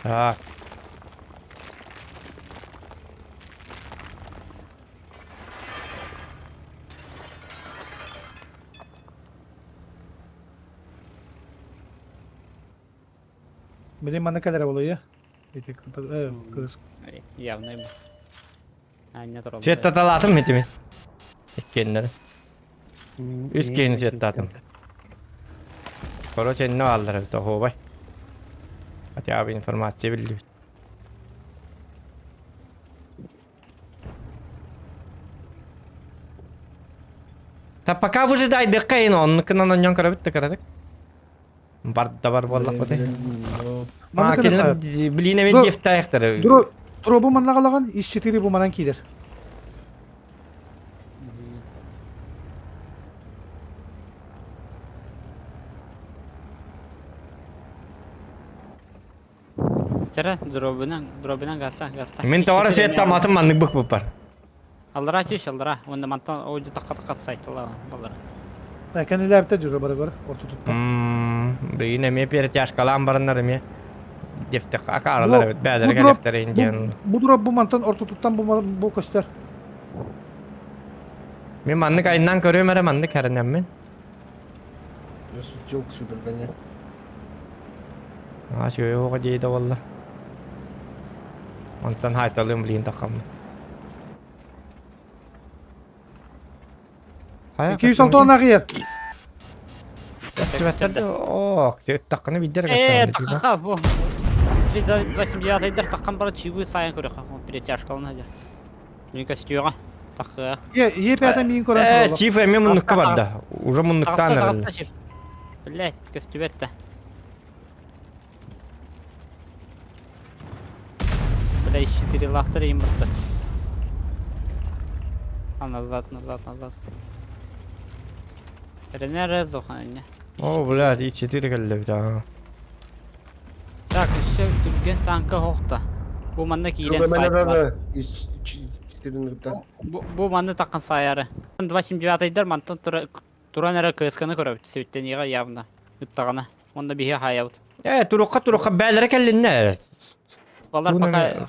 S5: Так.
S3: Білем, мана кәлері болу, е? Кыз.
S4: Явный bu. Aynen doğru.
S5: Свет аталатым етіме. Еккенлері. Үз кейін свет атым. Короче, не алдыры бі тоғы бай. Хотя бы информация білді. Та пока выжидай дыққайын, оның кінан оньон кара бітті қарадық. Барды бар болдық бұты. Ма келініп білейін әмен дефті аяқтары.
S3: Дұру бұл манна қалаған, ИС-4 бұл манан кейдер.
S4: Тера дробынан гasta.
S5: Мен тауары свет таматым маңнық бұқ бұп бар.
S4: Aldıra çüş aldıra. Onda mantan oydu takka saytılar aldıra.
S3: Кәнелі әбітті жүрі бары орты тұтты.
S5: Білейін әме перетяж қалан барынлар әме. Дефті ақарылар өт, бәдір кәлефтері инген.
S3: Бұл дұрап бұл мантан орты тұттан бұл көстер.
S5: Мен маңнық айынан көрем әрі маңнық әрінен мен.
S7: Сутелка супер гоня.
S5: Шөй оғы дейді олар. Мантан хайталым білейін тақамын.
S3: 206 ona қиыр.
S5: Ох, таққаны бидер қастан.
S4: Takka bu. 389 aydır takkan bara çivi sayan көрек. Перетяж қалын әдер. Мен костюға. Takka.
S3: Еп әтен мейін көрін.
S5: Чиф әме мұныққа барды. Уже мұнықтан әрі.
S4: Блять, костюбетті. Бля, 4 лахтары им бітті. Назад. Ренере зохан.
S5: О, блядь, и 4 кәлі да.
S4: Так, еще дүрген танка хоқта. Bu manda kiren sayt var. Bu manda takkan sayarı. 279 aydır mantan turan ara kıskını көрөбүт. Сөйттениға явно. Үттағана. Онда бихе хаябыт.
S5: Туруққа бәлірі кәлінне.
S4: Балар пока...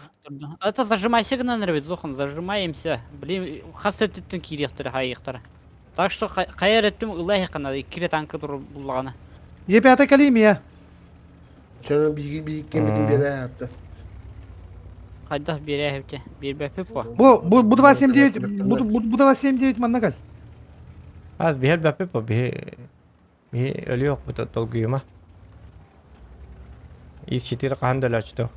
S4: Это зажимайся гынан ребят, зохан, зажимаемся. Блин, хасы өттін киректері, хайықтары. Так что қайыр өттім ұлайы қанады, кире танка тұру бұлағана.
S3: Еп әті кәлейм, е?
S7: Şöyle bir kemiğin biri yaptı.
S4: Қайда бере әпте, бер бәпіп ба.
S3: Bu 279 manna kal.
S5: Az bir bәпіп ба, bir ölü yok bu dolguyuma. İz-4 қанды ләчті.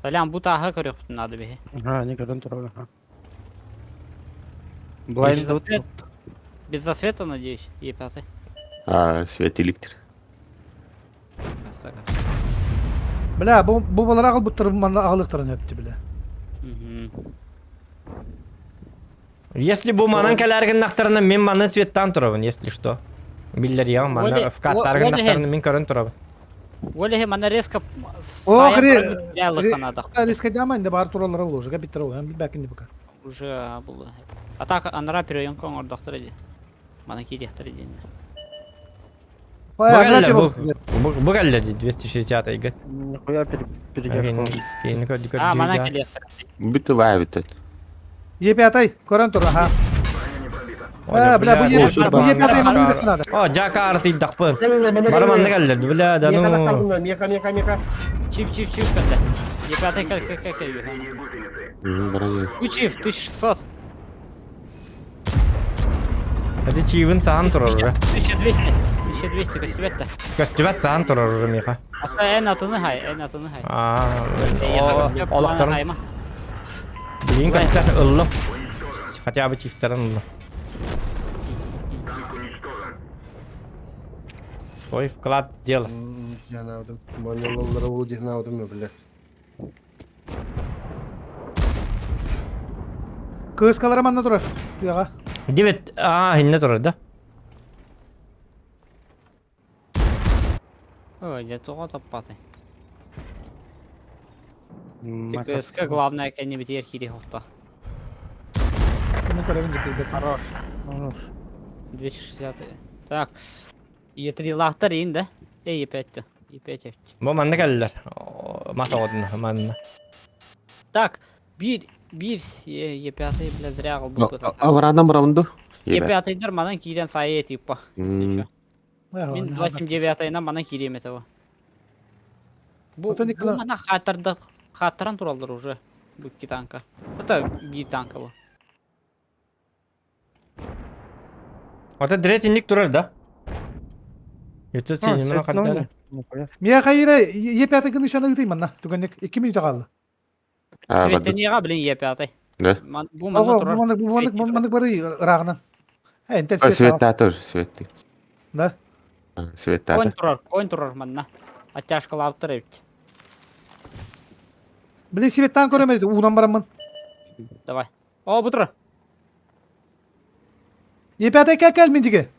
S4: Салям, bu taha көрек бұтын ады бе.
S2: Не көрін тұру. Блайнд
S4: Без засвета, надеюсь, епаты.
S1: Свет электр.
S3: Білә, бұл балар ағыл бұттыр манна ағылықтырын өпті білә.
S5: Если bu манан кәләргін нақтарынан мен манан светтан тұрабын, если что. Биллер яң, манан вкаттаргын нақтарынан мен көрін тұрабын.
S4: Олеге мана резко
S3: О,
S4: саян
S3: хре-
S4: промедлялы қанадақ.
S3: Әлеске дәмән де бар туралары ол уже, кәпиттер ол, әм бәкінде бұқа.
S4: Уже было. А так анара переемка ордақтыр еді. Мана кейдектір еді.
S3: Аграти
S5: Bu geldi 260 играть.
S2: Нихуя перетяжка.
S4: А, мана келет.
S1: Бүті бай бітет.
S3: Е5 көрөн тур, аха. Бля, бу Е5 маны да кынады.
S5: О, Джакар тыйдакпын. Бараманны келди, бля, да ну.
S8: Меха.
S4: Чиф келді. Е5 келді.
S1: Баран
S4: У чиф 1600.
S5: Это чивин саан турар уже.
S4: 1200 көстібетті.
S5: Көстүбәт саан турар уже меха.
S4: Ата ән атыны хай.
S5: Олақтарын білейін көстүбәт ыллым. Хотя бы чифтерін ыллым. Свой вклад сделал.
S7: Жанавдым. Монололлары ол жанавдым бля.
S3: Кыскалары манна турар. Туяга.
S5: 9, хинне турар да?
S4: Ой, я туға таппаты. КСК главное кәнебет еркири хоқта.
S3: Bunu көрөбүн жетти.
S4: Хорош. 260. Так. Е3 лақтар ең да? Е5. Е5.
S5: Бұл манны кәлілер. Маса одын, манны.
S4: Так. Bir Е5 бля зря қыл бұл көтәті.
S1: Аваранам раунду.
S4: Е5-дер манан кейден сайы етіп па.
S1: М.
S4: Мен 29-на манан кейдем етіп. Бұл
S3: Ото Николай-
S4: мана хаттаран туралдыр уже. Бұл ки танка. Это bir танка бұл.
S5: Ота дретинник турар да? Юту сені мына қаттары.
S3: Мия кайра Е5 кын ишаны ытый манна. Түгенник 2 минут калды.
S4: Светтенеға білін Е5.
S1: Да.
S4: Бұл мана турар.
S3: Мандык бары рагынан. Энтен
S1: Светтатор, светти.
S3: Да.
S1: Светтатор.
S4: Койн турар манна. Оттяжка лаптыр өтті.
S3: Биле светтан көрөмөд, унан барамын.
S4: Давай. О, бұтыр.
S3: Е5 кел мендиге.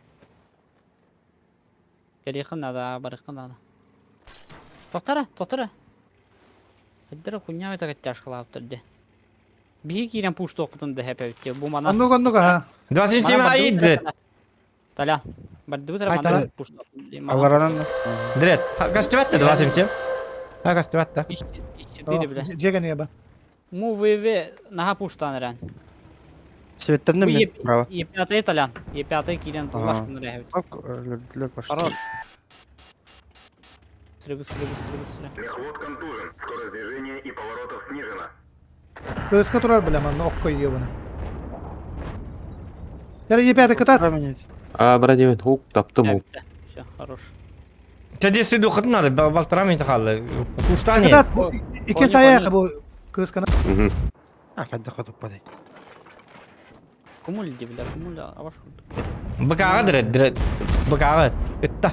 S4: Келеқін ада, барықын ада. Тоқтара. Әддері құням етік оттяжка лаптырды. Бігі кейрен пушты оқытынды хәп өтті. Бұл мана...
S3: Аннуга, ха.
S5: 27 ай дрет.
S4: Таля. Барды бұтыр
S3: Ай,
S4: мана
S3: Таля.
S4: пушты оқытынды.
S2: Аларанан.
S5: Дрет. Көстүбәтті 27. Көстүбәтті.
S4: İçti bile.
S3: Жегене ба.
S4: Му ВВ наха пуштан ран.
S2: Светтерне мне право.
S4: Е5 талян. Е5 кейрен тулашкын рәхәбет.
S2: Так, өлдүлөр башта.
S4: Хорош. Срыбы.
S3: Кыска турар биле манна ок койуyor bunu. Яра Е5 кытат.
S1: Баран хук таптым ол.
S4: Все, хорош.
S5: Тәде сүді оқытын ады, балтырам енді қалы. Пуштан е.
S3: Кытат. Ике саяқ бу кысканы.
S2: Афадда хатуппады.
S4: Кумул ди бля, кумул аваш.
S5: Быкаға дрет. Быкаға. Үтті.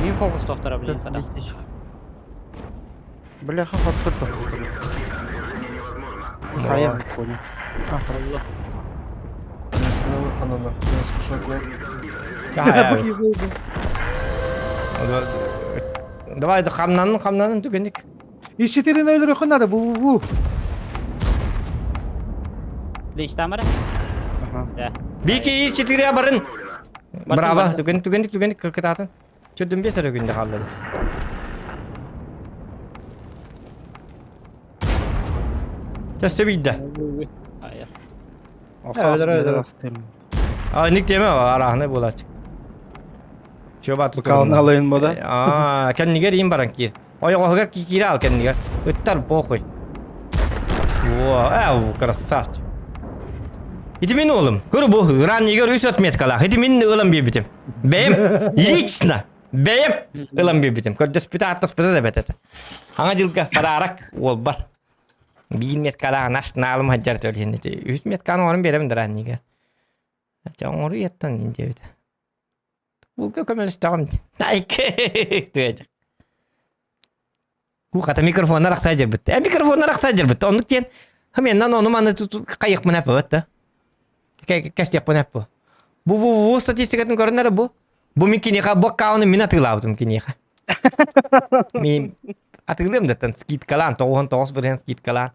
S4: Мин фокус тоқтара бля таля.
S2: Бляха, хатпытта. Саяк коня.
S4: Құрылы.
S7: Сканалы канана. Скушак.
S5: Давай қамнанын түгендік.
S3: İşçilerin öyle kınladı bu.
S4: Linç tamara? Да.
S5: Бейке ей четіре барын. Браво, түгендік кіркітатын. Чүрдің бесір өгінде қалды. Төсті бейді.
S4: Hayır.
S3: Öyle.
S5: Ник теме арағыны болады.
S2: Бакалын алайын мода.
S5: Кәннігер ең баран кер. Ойғығығар кекері ал кәннігер. Үттар похуй. Әу, красавчик. Это мен олым. Көрі бұл раннигер үс отметкалақ. Это мен ылым бебітім. Бәйім. Лично. Бәйім. Ылым бебітім. Көрді спіті аттаспыты да бәтеті. Аңа жылға парарақ ол бар. 1 меткалақ наштын алым хаджар төлген. 3 метканы орын беремін раннигер. Жаңғыры еттен енді өйді. Бұл көмелістіғым. Айке. Түгеді. Бұл қата микрофонна рақсай жер бітті. Микрофонна рақсай жер бітті. Ондық кен. Хыменнан оны маны қайық мұнап өтті. Кәстек мұнап бұл. Бұл статистикатын көрінері бұл. Бұл мен кенеға бұл қауыны мен атығылабыдым кенеға. Мен атығылым даттан скидкалан. 9 бірден скидкалан.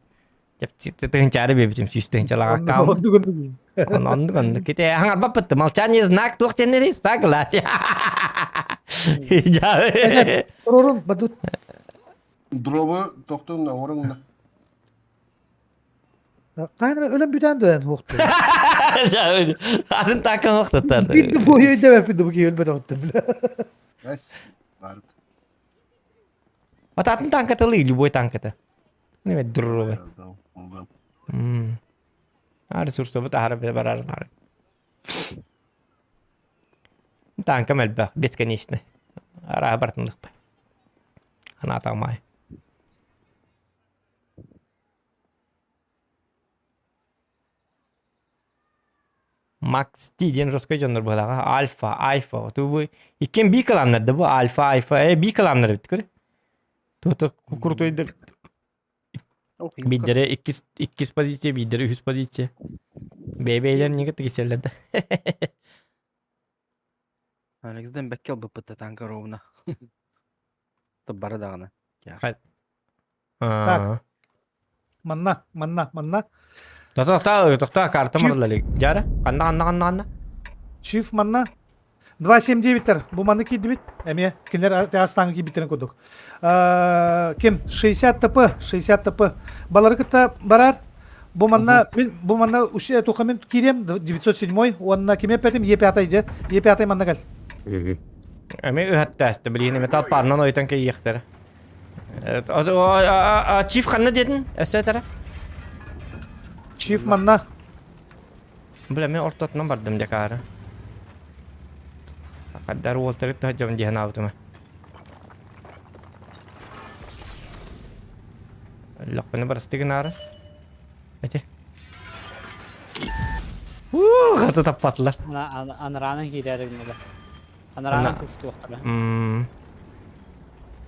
S5: Тығынчары бебітім сүйіс тығынчалаға қауын. Онды. Кете аңар бапытты. Малчане знак тоқ тенері сағылады. Jabe.
S3: Orun badut.
S7: Drop'u doktorun da orun da.
S3: Kayna ölen büten de hoqtu.
S5: Jabe. Adın takım vakti.
S3: Bindi bu yönde ben bindi bu yönde hoqtu bile.
S7: Yes. Vardı.
S5: Вот один танк это любой танк это. Не дровы. А ресурсы вот араб барар бар. Танк мельба бесконечный. Рабартных. Она там май. Макс Тиден жесткой жанр была. Альфа. Ту и кем би каламнар да бу альфа. Би каламнар бит көре. Тут крутойдер. Биддері 200 позиция, биддері 100 позиция. Бейбейлер неге тегеселерді.
S2: Алекстен беккел быппыта танка ровно. Таббары дағына.
S3: Так. Манна.
S5: Тоқта карта марлали. Жара? Қанна.
S3: Чиф манна. 279'тер. Bu manı kiydi bit. Eme kinler astanı ki bitirin koduk. Kim? 60 ТП. Балары кытта барар. Bu manna uşe tokamen kirem 907. Onunla kime petim? Ye5 manna gel.
S5: Эме ыһаттаасты билине металл парнан ойтан кей яхтара. Чиф ханна дедин? Эсетара?
S3: Чиф манна.
S5: Бля, мен ортотынан бардым декары. Каддар уолтерик тахажам дихана аутыма. Лақпаны барыстыгын ары. Әте. Қаты таппатылар.
S4: Анраның кирерігін еді. Анраның күшті оқтары.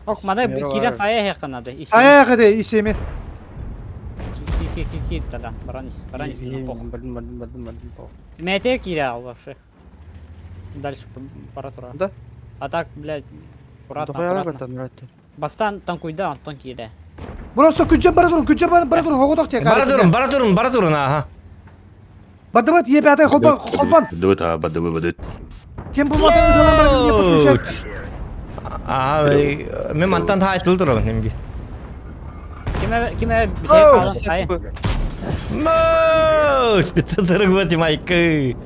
S4: Ок, мана кире сая хеқанады.
S3: Aya kadar isemi.
S4: Ки тала. Баранис.
S2: Білдім.
S4: Мете кире ал вообще. Дальше пора тура.
S2: Да?
S4: А так, блядь, аккуратно. Бастан танкуйда, Антон кире.
S3: Burası küçük bara durun. Hoğudak çek.
S5: Бара турун, аха.
S3: Badıbat ye5 holpan.
S1: Badut.
S3: Kim bu masanın kalan bara yapıp
S5: Мен мантан айтылы турабын немге.
S4: Киме бите қалын сая.
S5: Моуч, 548 майкы.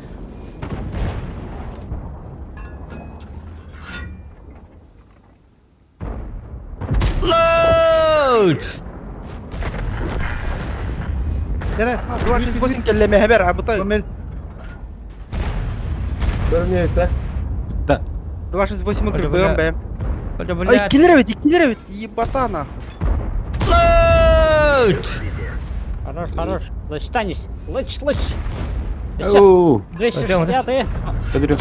S5: Loads!
S3: Gene.
S2: 208 kelleme haber abi tay.
S3: Ömel.
S7: Görünüyor da.
S2: 208
S5: Hadi
S2: kırpıyorum
S5: bля.
S2: ben.
S5: Это,
S2: Ай,
S5: блядь.
S2: 2 lira ведь. Ебата нахуй.
S5: Loads!
S4: Хорош. Лыч.
S1: Оу.
S4: 260.
S1: Кадырёв.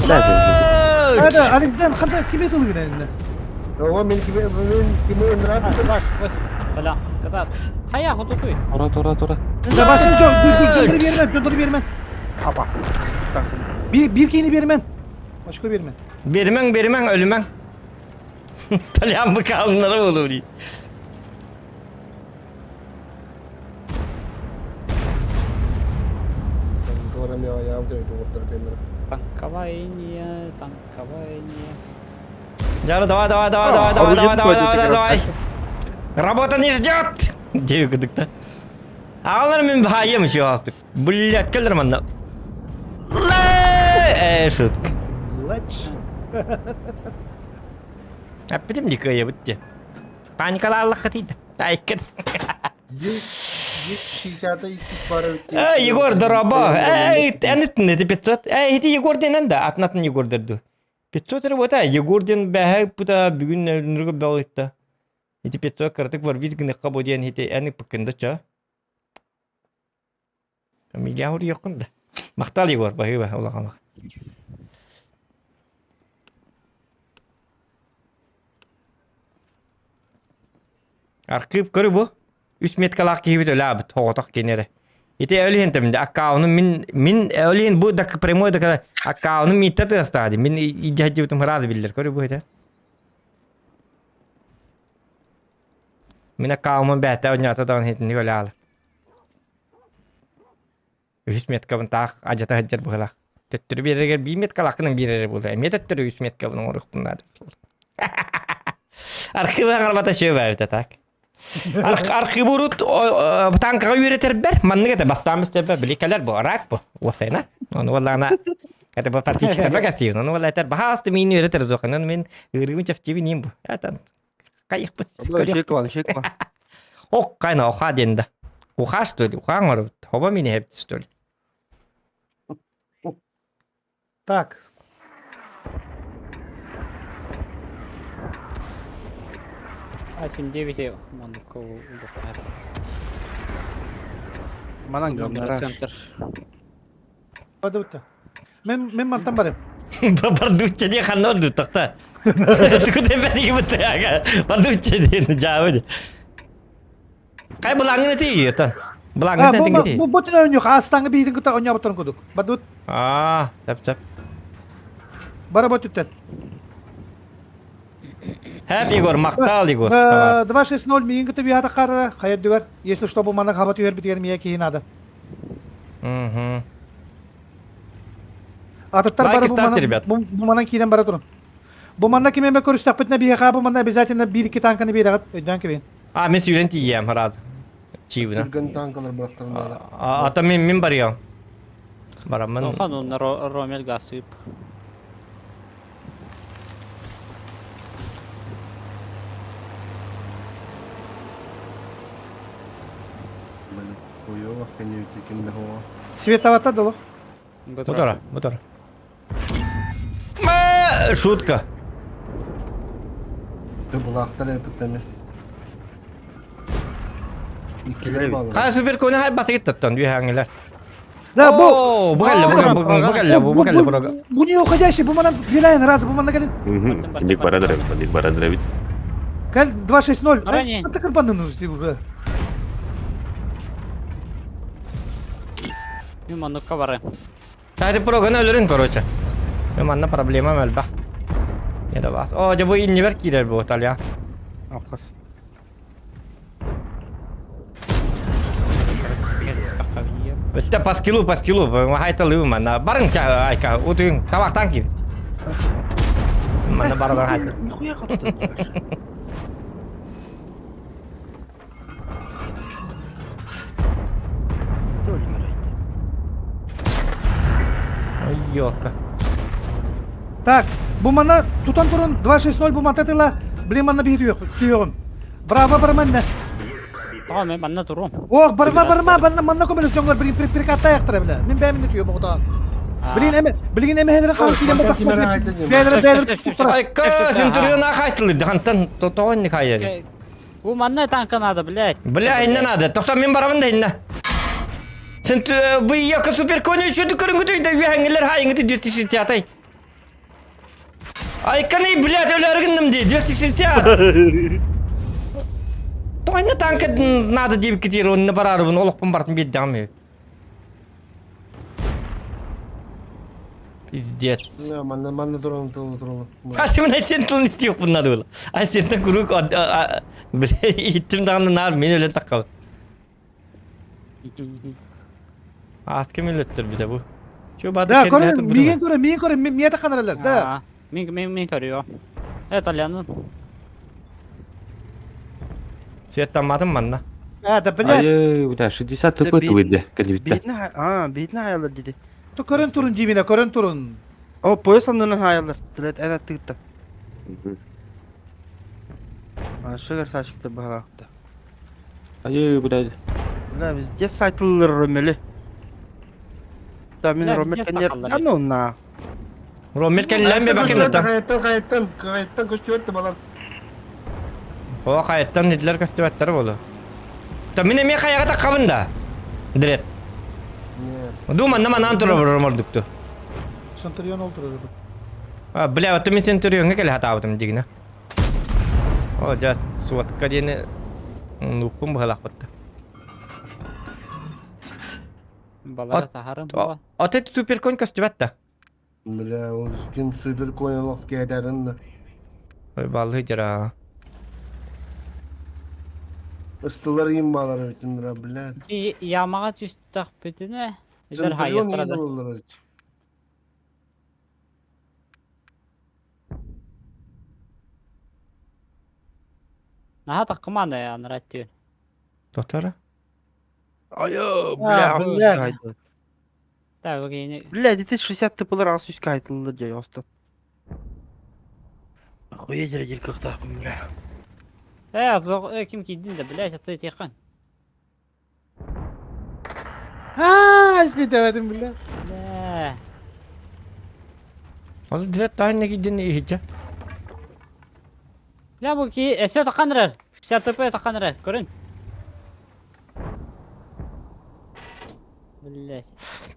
S3: Hadi Alex'den kadar kime dolu gene eline.
S8: Ого, мен кime
S4: Хорош. 8. Бля. Когда? Хая хутутуй.
S1: Тора.
S3: Ya başını çok gönderi vermem.
S2: Абас.
S3: Bir kini vermem. Başka vermem.
S5: Бермен, өлімен. Талиан бы қалынлары болу дейді.
S7: Говорим, я авдею ордер бендер.
S4: Танковая линия.
S5: Жары, давай. Работа не ждет. Деу кыдыкта. Ağlar мен байым еще астык. Блядь, келдер манда. Шутка.
S3: Laç.
S5: Аппетим дикая бутте. Паникаларлық дейді. Тайкын.
S7: 160'da 200 para öttü.
S5: Егор, дороба. Әнеттін, это 500. Это Егор денен да. Атынатын Егор дерді. 500 работа. Егор ден бәхі бұта бүгін нұрғы бәуітті. Это 500 картык var. Визгіні қабу ден это әнік пікінді ча. Мега ауыр yoqында. Мақтал Егор, бәхі бә, олағанлық. Арқиып көрі бұ. 3 меткалақ кейбіт өлі абыт, оғытақ кенері. Ете өліген тәмінде, аккауының мен өліген бұ дақы прямой дақы аккауының миттаты астады. Мен иджаджи бұтым разы білдер, көрі бұ ете. Мен аккауының бәтті өңі атадауын хетінде өлі алы. 3 меткабын тақ, ажата хаджар бұғылақ. Töttürü berger 1 metre kalakının bereri buldu. Emme töttürü 3 metre bunun oruk bunlar. Arkivan arabata şöyle verdi tak. Arki burut tankaga üretir ber. Manны gete bastamız tepe bilikeler bu arak bu. Osayna. Onu vallahi kata bu parti çıkarma kasıyor. Onu vallahi ter bahastı mini üretir zokanın men ırgımı çafçevi niyim bu. Atan kayık bu.
S2: Şey kılan, şey kılan.
S5: Ok kayna oha dende. Oha stoli. Oha var. Hoba mini hep stoli.
S3: Так.
S4: Асим 9 манука улукар.
S2: Manan gönder.
S4: Центр.
S3: Hadi bitti. Men mantan barım.
S5: Barducce diye kan oldu takta. Tuku tepedi gibi ya. Barducce diye jauh. Kayak belangin itu ya tan. Belangin
S3: Ha,
S5: nanti gitu.
S3: bu bütün oyun yok. Aslanı bir kita oynuyor button kuduk. Badut.
S5: Ah, sap.
S3: Bara botütten.
S5: Hep Igor maktal Igor. Tamam.
S3: 2-6-0 миин kita bir hata karara. Hayır diyor. Если что bu mana kabat yer bitiyor miye ki nada.
S5: Mhm.
S3: Atatlar
S5: Лайк
S3: bara
S5: ставьте, ребят.
S3: bu mana kiden bara durun. Bu mana kime be koruş takpetne bir haka bu mana обязательно 1-2 tankını bir agat. Öden ki
S5: Ah, men student yiyem herhalde. Çivine.
S7: Kırgın tankalar bıraktırın da.
S5: Ata min barıyor. Baramın.
S4: Сохан он Ромель гасып.
S7: Böyle koyuyor bak beni ötekinde hava.
S3: Световата dolu.
S5: Бутора. Шутка.
S7: Bulaklar yapıtlarını. İkiler bağlı.
S5: Kaya süper konu hay batı tuttan diyor hangiler.
S3: Da bu.
S5: Oo, bukan.
S3: Bu niye okuyacak şey? Bu mana bilayan razı bu mana gelin.
S1: Ник баран древит.
S3: Gel 2-6-0.
S4: Ранее.
S3: Takıl bandınız diyor burada.
S4: Мен манука бары.
S5: Tadi program ölürün короче. Memang problema melbah. Ya da bas. Oh, coba ini berkira bu tal ya.
S2: Alkas.
S5: Betul pas kilo. Hai telu mana. Bareng cah aika. Utung tawak tangki. Mana barang hai.
S2: Нихуя каттın.
S5: Yok.
S3: Так, bu mana tutan turun 2-6-0 bu mana tela. Beli mana bir yok. Diyorum. Bravo barmanda.
S4: Tamam men manna turun.
S3: Oh, barma bana mana komenus jonglar bir kata yaktır bile. Min ben diyor bu kadar. Bilin eme hedere kalsın ya bak. Beyler tuttur.
S5: Ay ka Centurion akaytlı. Hantan totoğun ne kayar.
S4: Bu manna tanka nada блядь.
S5: Bela inna nada. Tokta min barabında inna. Sen bu yaka süper konu şu dukarın da hangiler hangi justice çatay. Ay kanı блядь ölergindim diye justice çat. Toyna tanka nada diye kitir onu parar bunu oluk pembartın bir dam ya. Pizdet.
S7: Ya manla duralım.
S5: Kaçımın esentin istiyor bunlar öyle. Esentin kuruk ittim dağını nar men öyle takal. Askı millettir bize bu. Şu badı
S3: Da koren migen koren miye takanırlar da.
S4: Ha. Min görüyor. Evet Alyan'ın.
S5: Siyattan matım bana.
S3: Ha da bile.
S1: Ай, уdah 60
S2: Да
S1: такой
S2: би-
S1: туйды, калибитта.
S2: Beytine hayaller dedi.
S3: Tu koren turun dibine koren turun.
S2: Ama polis sandığının hayaller. Direkt en attıkta. Aşağı sağ çıktı bu halakta.
S1: Ай, уdah.
S2: La biz de saytılır Romeli. Da min
S4: La biz
S2: Romel
S4: de
S2: kenyer.
S4: sakalları.
S2: Ano na.
S5: Romel kellen bir bakın da.
S7: Kayıttan koşuyordu balar.
S5: O kayıttan dediler kastivatları bolu. Tamine mi kaya kata kabında. Direkt. Duman nama nantura romorduktu.
S3: Centurion oldu.
S5: Bля, вот ты Centurion nggak kelihatan tahu tem jigna. Oh, jas suat kadian nupum balak betul.
S4: Balara taharım bu.
S5: O tet super kon kastivatta.
S7: Bile o gün süper koyalım giderin de.
S5: Vallahi jara.
S7: Istılar yiyeyim bağlar bütün lira bile.
S4: Yamağa düştük bedine. Gider
S7: Centurion
S4: hayır
S7: iyi
S4: tarada.
S7: olurlar.
S4: Наха таққыманы анырат түйін.
S5: Доктора?
S2: Айо,
S4: бля,
S2: бля,
S4: бля.
S2: айтылды.
S4: Да, өгейіне.
S2: Бля, дете 60 тыпылар ас үске айтылды жай осты. Охуеть, редер кықтақпын, бля.
S4: Зоқ, кім кейдің де, блядь, атты текқан.
S3: Испитываем, бля.
S4: Бля.
S5: Ол дирет тайна гиден ихича.
S4: Бля, бұл кей, әсе таққанырар. 60 тп таққанырар, көрін. Блядь.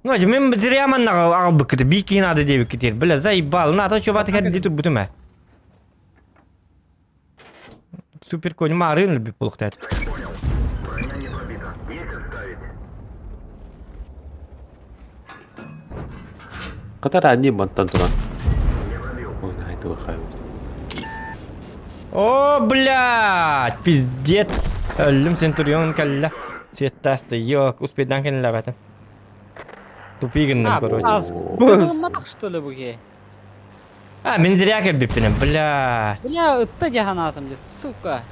S5: Ну, мен зря манна ағыл бікіті, бейкей надо деп кетер. Бля, заебал, надо чобаты кәді тұр бұтыма. Супер конь марын любит полухтать.
S1: Қатар әнем баттан тұран. Ой, айты бұқай.
S5: О, блядь, пиздец. Өлім Центурион кәлі. Сеттасты, yok, успейдан кәлі бәтім. Тупигіннім, короче.
S4: Бұдылмадық, что ли, бұге?
S5: Мен зря кәлбеппінім, блядь.
S4: Бля, ұтты жаханатым де, сука.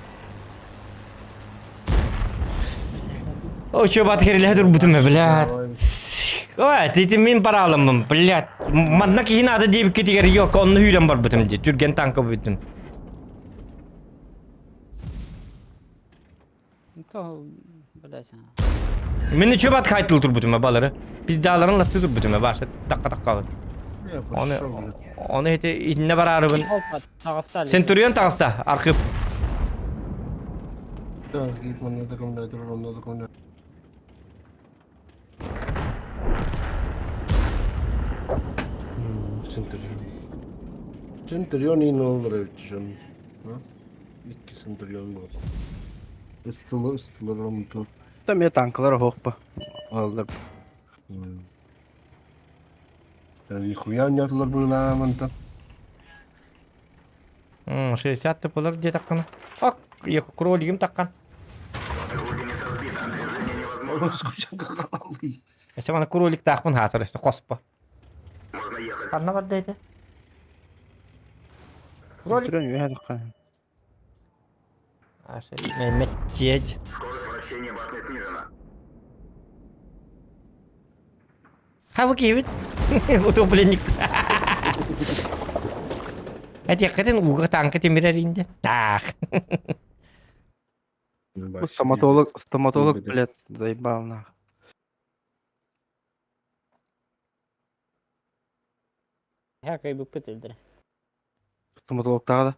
S5: О, чобаты кәрілі тұр бұтыма, блядь. Ой, тейті мен пара алымым, блядь. Мадна кейін ады дейбік кетігер, yok, онны хүйрен бар бұтым де. Түрген танка бұтым.
S4: Блядь.
S5: Мені чобат қайтыл тұр бұтыма, балары. Біз дағларын лапты тұр бұтыма, баршы, таққа-таққа бұд. Оны еті итіне бар арыбын. Центурион тағыста, арқып.
S7: Centurion iyi ne olur evet canım. Ha? İki Centurion var. Istılar onu.
S2: Там я танкалар хоқпа. Алдар.
S7: Yani nihуя не atılır böyle amantan.
S5: 60 тыпылар де таққаны. Ок, екі кролигім таққан.
S7: Скучан какалый.
S5: Әсе мана кролик тақпын хатыр өсті, қоспа. Қанна бар дейді? Кролик?
S2: Түрен я таққан.
S5: Аша, Мehmet Cec. Хавы кейбіт? Утопленник. Әте қытын уғы танқы темірер енді. Так.
S2: Стоматолог, блядь, заебал нах.
S4: Я кай бы пытылдыр.
S2: Стоматолог тағы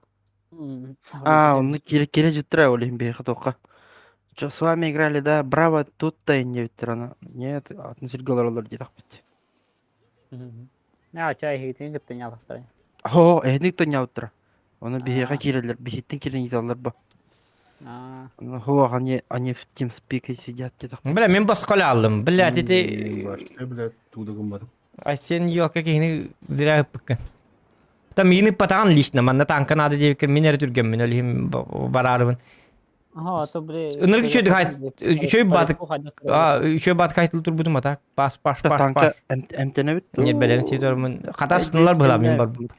S2: да. Он келе жеттіра олейм бейхі тоққа. Что, с вами играли, да? Браво, тут-то и не ветерана. Нет, относитель голоролор дедах бітті.
S4: Я чай хейтін күтті не алықтыр.
S2: О, никто не аутра. Оны бейхі келелер, бейхеттен келен еталар ба. О, они в TeamSpeak сидят дедах.
S5: Бля, мен басқалы алдым. Бля, теті...
S7: Блядь, тудығым бар.
S5: Ай, сен yok екені зря өппіккен. Там мені патаған лично, манна танка надо девіккен, мен әрі түрген, мен өлігім барарыбын.
S4: Ага, то, бля...
S5: Үніргі үшөйді қайт... Үшөй батық... Үшөй батық қайтылы тұр бұдым ата. Паш.
S2: Танка МТН бит?
S5: Нет, бәлені сейт орымын. Қата сынылар бұла, мен бар бұл.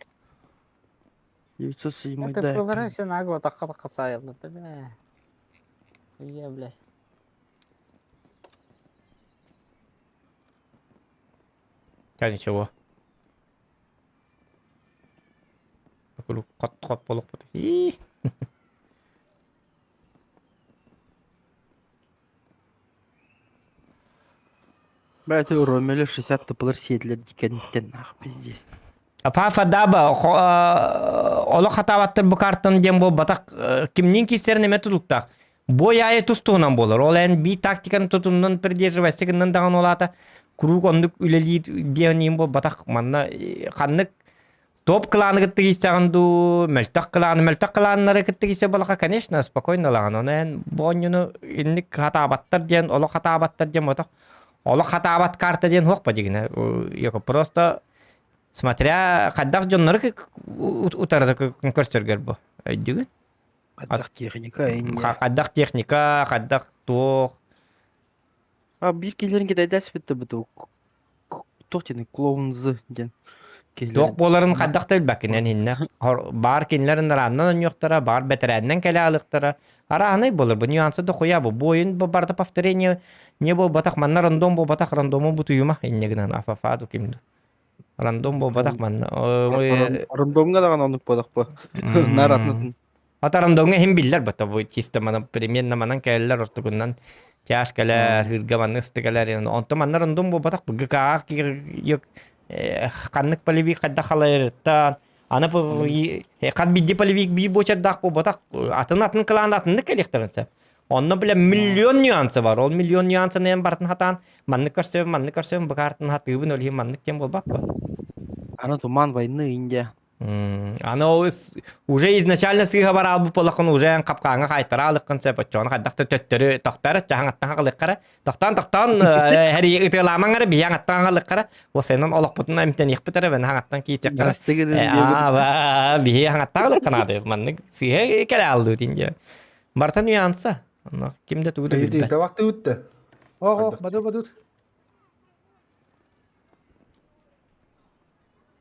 S2: 907
S4: Это
S2: да.
S4: пылары все нагло таққа сайылды, бля. Я, блядь.
S5: Да, ничего. Қот болып бұды.
S2: Бля, ты Ромеле 60 тыпылар сейділер декенттен нах, пиздец.
S5: Пафа даба, олы қатаваттыр бұл карттан дем бол батақ кімнен кестерін еме тұтылықтақ. Бой айы тұстуынан болыр. Ол ән бей тактиканы тұтымнан придерживастығынан даған олата. Круг ондық үлелі дейін бол батақ манна қаннық топ қыланы кітті кейстағынду, мәлтақ қыланылары кітті кейсе болаға, конечно, спокойно лаған. Оны ән бойыны иннік қатабаттар дейін, олы қатабаттар дейін отақ. Олы қатабат карта дейін хоқ па дегіне. Просто смотря қаддақ жонлары ұтарады көрсергер бұл. Өйдігі?
S2: Қаддақ техника,
S5: Қаддақ техника, қаддақ тоқ.
S2: Bir келерін кеде дәс бітті бұты. Тоқтені клоунзы ден.
S5: Тоқ боларын қаддақты үлбәкінен хинне. Бар кинлерін раннан yoқтара, бар бәтерәннен кәлі алықтара. Арағынай болыр, бұл нюансы да қоя бұл. Бойын барды повторение не бол батақ манна рандом бол батақ рандому бұл түйіма. Иннегінен афафаду кимду. Рандом бол батақ манна.
S2: Рандомга даган онук бодак бу. Наратнатын.
S5: Ата рандомга хим биллер бата бұл чисто мана примерно манан кәлілер ортығынан. Тяж кәлер, хүрге манны ысты кәлер. Онты манна рандом бол батақ бұл гкаақ йок қаннық полевик қадда қалайырыттан. Аны қад бидді полевик бей бочардақ бұл батақ атын қылан атынды кәлектерінсі. Онны біле миллион нюансы бар. Ол миллион нюансы нәйін бартын хатан. Манны көрсем бұқартын хатығын өлі манны кен бол бақ ба.
S2: Аны туман войны Индия.
S5: Аны уже изначально сыйға бар албы полақын уже қапқаңа қайтара алыққын сәп өтчоны қаддақты төттері тоқтары жағаңаттан қақылыққара. Тоқтан әрі ұтыламаңары бейяң аттан қақылыққара. Осайынан олық бұтын әмтен еқпітері бәні хаңаттан кейтсек қара. Бейяң аттан қақылыққын ады. Манны сыйға кәлі алды өтінде. Барта нюансы. Кімді тұғыды
S7: Тейді тавақты өтті.
S3: Оғо, бадыр.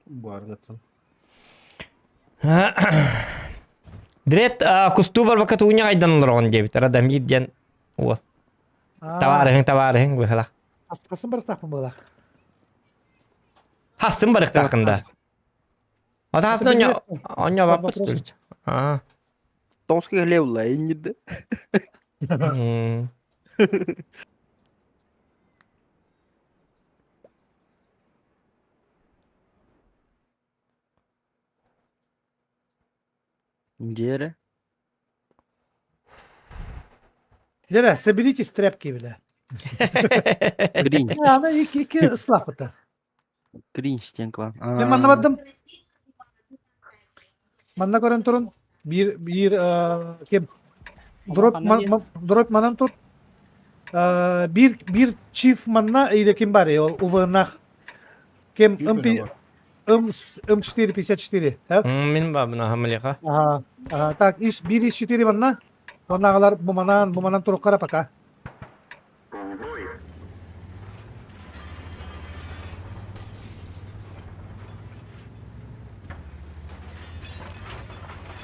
S7: Барнатын.
S5: Дирет кусту бар бақыт уйня айдан олар оған дебет. Радам едден ол. Таварығың бұхылақ.
S3: Қасын барықтақ бұл болақ.
S5: Хасын барықтақында. Ата хасын оня баппы тұтылыч.
S2: Тонски глевла Индия. Индия.
S3: Лера, соберитесь тряпки, бля.
S2: Грин.
S3: Аны iki ıslak bıta.
S2: Грин стенклан.
S3: Ben manna badım. Manna görün turun. Bir kim? Drop manan tur. Bir çift manna ile kim var ya? Uvanak. Kim? M454.
S5: Min babına hamilika.
S3: Aha. Tak bir iş 4 manna. Onlarlar bu manan tur kara paka.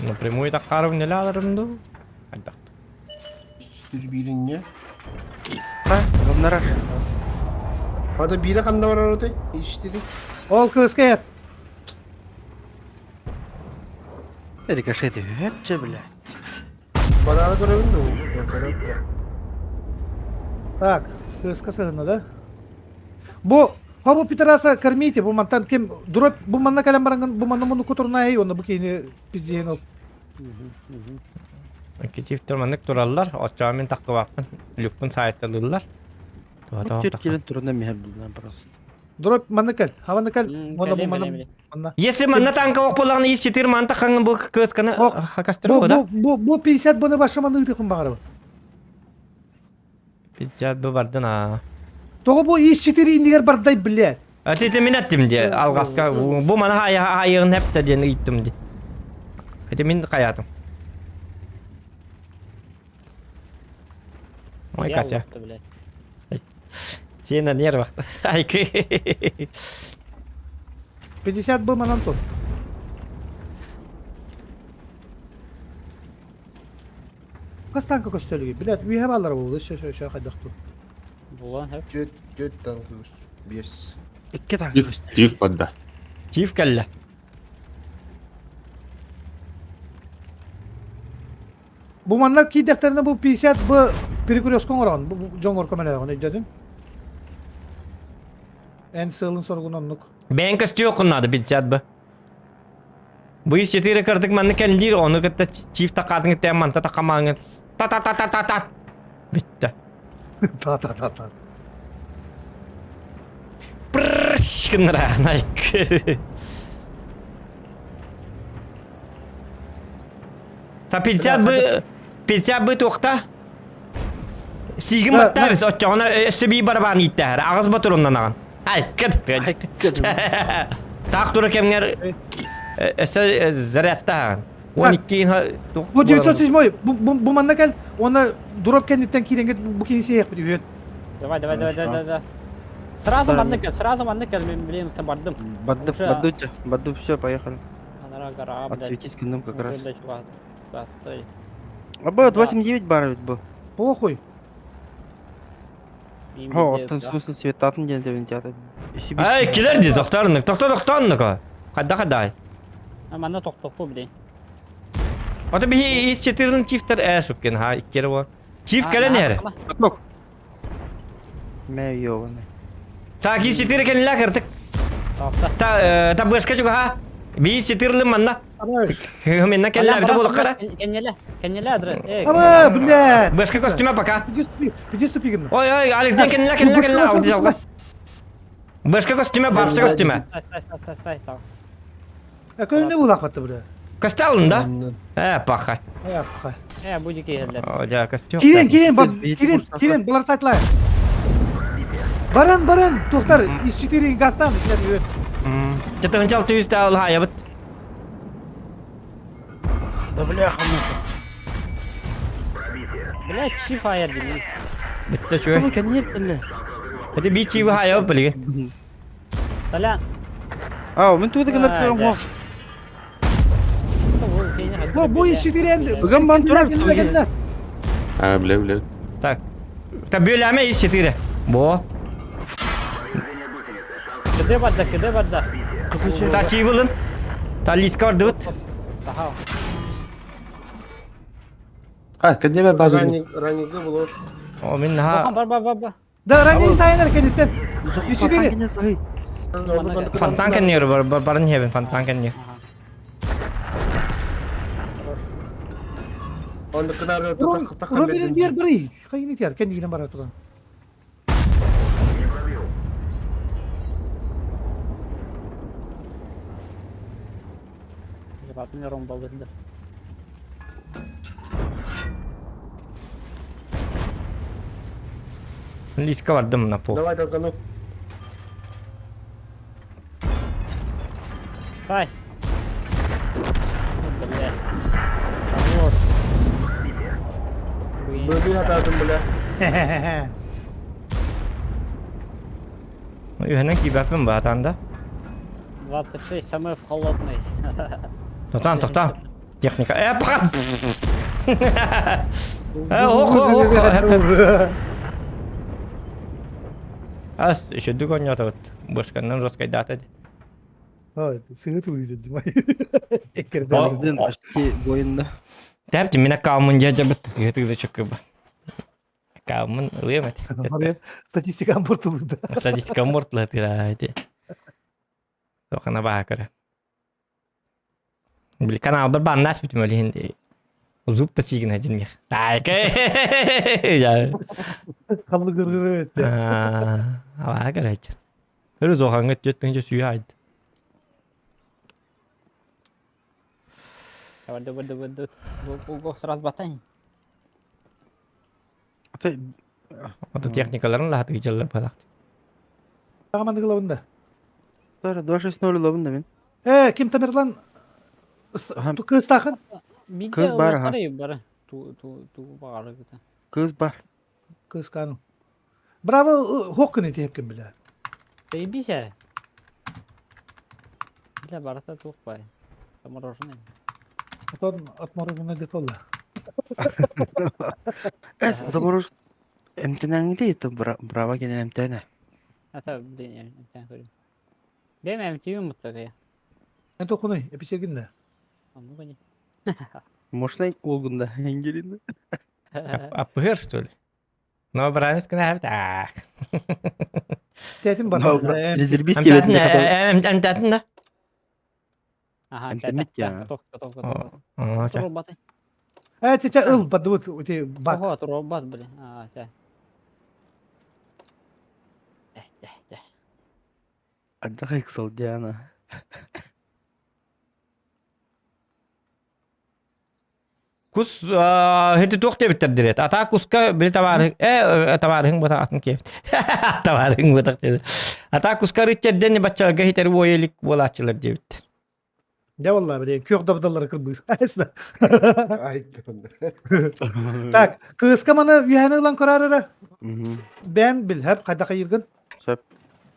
S5: Напрямую так харов не лядырым ду. Айдақты.
S7: İşte birin ne?
S2: Adamlar.
S7: Orada biri kanda var orada. İşte.
S3: Ol kıska yat.
S2: Ricochet hepçe bile.
S7: Bana da görevin de o.
S3: Так, kıska sığındı da. Bu Хобу питараса кормите, bu mantan kim drop bu manna kalem barangın bu manna bunu kuturuna onu bu kini pizdiyen ol.
S5: İki çift turmanlık turallar. Oçağımın takı bakın. Lükpün sayıtlılar.
S2: Türkiye'nin turunda mihebbilden burası.
S3: Drop manna kal, havanna kal. Onu bu manna.
S5: Если манна танка оқпылағын ес четер манта қаңын бұл көзкіні хакастыры ода?
S3: Bu 50 bunu başlamanı ıdıkın bağırı.
S5: 50 bu bardın ha.
S3: Toğu bu iş 4 indiger barday bile.
S5: Öteti min ettim diye alğaska. Bu mana hayığın hep de diye gittim diye. Öteti min kayatım. Oy kasya. Senin yer vakti. Ay ki.
S3: 50 bu manan tur. Kaç tanka gösteriyor? Bilet, bir havalar oldu. Şöyle kaydaktu.
S4: Bulan hep.
S7: Göt tankı. Yes.
S2: İki tane
S1: Çift banda.
S5: Çift kelle.
S3: Bu manna ki defterine bu 50 bu perikurios oran. Bu jongor kamera ne dedin? En sığılın sorgunanlık.
S5: Ben kastı yok onlarda bilsiyat bu. Bu iş çetiri kırdık manna kendir onu kıtta çift takadın gittiğin manta takamağın. Ta. Bitti.
S3: Ta.
S5: Prrrş kınıra Nike. Ta pilsiyat bu toqta. Sigin batta biz oçağına sübi baraban gitti her. Ağız batır ondan ağın. Ay kıdı. Tak duru kemler. Zaratta. 12
S3: Bu 907 bu manna kal ona drop kenditten kiren bu kinisi yak bir.
S4: Давай. Сразу мандык кел, мен билем, sen бардым.
S2: Бадду, все, поехали.
S4: Анара гара, блядь.
S2: Отсветись к нам как раз.
S4: Уже, блядь, чувак. Да, стой.
S2: А был 8-9 бар ведь был.
S3: Похуй.
S4: Им
S2: О,
S4: где,
S2: оттан
S4: да.
S2: смысл светатын ден деп тияты.
S5: Ай, келерди, тоқтарынык. Тоқтарынык. Қаддай.
S4: Манда тоқтоқ қой, блядь.
S5: Ата би ис-4'nin çiftler şukken ha ikkeri var. Çift kelen yer.
S2: Мэ ёбаный.
S5: Ta ki ис-4 kendiler kırtık.
S4: Тоқта.
S5: Ta başka çok ha. Bir ис-4'lim manna. Hemen kendiler bir de buluq kara.
S4: Кеннеле, адре.
S3: Ама, блядь.
S5: Başka kostüme baka.
S3: Иди ступи, гына.
S5: Oy Alex den kendiler aldı yalgız. Başka kostüme barça kostüme.
S4: Сай, так.
S3: Көңне булак батты бля.
S5: Kostalın da. Paha.
S3: Аяққа.
S4: Буди келдер.
S5: Oca kostüm.
S3: Келин, бұлар сайтлай. Баран, тоқтар, из 4 гастан, işler.
S5: Çatığın 600 tağıl ha yabıt.
S2: Да бляха муха.
S4: Блядь, чи фаер gibi.
S5: Bitti şu.
S2: Кто конец, бля?
S5: Hadi bir çivi ha yabıt bilgi.
S4: Талян.
S2: А, мен туды гана пирамон.
S3: Bu из 4 endi.
S2: Бүгін бан тұрар.
S1: Ha bile.
S5: Tak. Ta böyle ис-4. Bu.
S4: Кыды бадда.
S5: Ta çivilin. Ta liska vardı bit.
S4: Сахал.
S1: Ha kendime bazı.
S7: Раннигде было.
S5: O min ha.
S4: Бар.
S3: Да, ранее сайнар кенеттен. Из 4.
S2: Кенес ай.
S5: Fantanken yer var. Barın hemen fantanken yer.
S7: Он кынар
S3: Ulan benim diğer biri. Kayın ihtiyar, kendine bana tutan.
S4: Ебатым ром балдырды.
S5: Liska vardı mı na po.
S7: Давай толкану.
S4: Сай. Блядь. Хорош.
S7: Бöbür atadım bile.
S5: Ühenen ki bakmam bu atanda.
S4: 26 самый в холодной.
S5: Totan. Техника. Пахат. Ох. As şöyle konya tavut. Başkandan roskay data.
S3: Evet, sığıt uyuyacaktım. Ekkerden.
S2: Bizden açtı boyunda.
S5: Tabii mina kavmun jaja bitti sigeti de çok kaba. Kavmun uyamat.
S3: Oraya statistikam portuluydu.
S5: Statistika mortla tiraydı. Sokana bakara. Bil kanal bir bandas bitim öyle hindi. Uzup da çigin hacin mi? Like. Ya.
S3: Kablo gırgır etti.
S5: Hava garaj. Öyle zohanget yetmeyince suyu haydi.
S4: Waduh. Gua 100 batang.
S5: Oto teknikaların lahat gıcırlar balak.
S3: Tamamen lavında.
S2: Sonra 260 lavında men.
S3: Kim Tamerlan? Kız takın.
S2: Kız бар, ha.
S4: Бар. Ту бар gitu.
S2: Kız бар.
S3: Kız kanun. Bravo, hokkun eti hep kim bile.
S4: Заебись, а. Бля, барата тух пай. Замороженный.
S3: Otan atmarı det olla.
S2: Заморож. Эмтенен где это брава гене эмтене.
S4: Это, блин, я не знаю. Benim MTV mutlaka ya.
S3: Ne dokunuy? Episegin de.
S4: Ну, не.
S2: Можно олгунда энгелинде.
S5: Апгыр что ли? Но бранис кна хавт.
S3: Tetin var.
S2: Резервист evet.
S5: Эмтатın da.
S4: Ага,
S2: Интернет ya.
S4: Готов.
S5: Aa,
S4: Роботы.
S3: Çeçe ıl badı bu bak.
S4: Ого, робот, блин. Да.
S2: Отдыхай, Салдиана.
S5: Kus hedi toqte bitirdiret. Ata kuska bir tabarık. Tabarık bu taatın ki. Tabarık bu taatın. Ata kuska riçedden bacçaga hiter boyelik bolaçılar debit.
S3: Ya vallahi bre kök dabdalları kır buyur. Esna.
S7: Ay.
S3: Tak, kız kamana yühene lan kararı. Ben bil hep kayda kayırgın.
S2: Söp.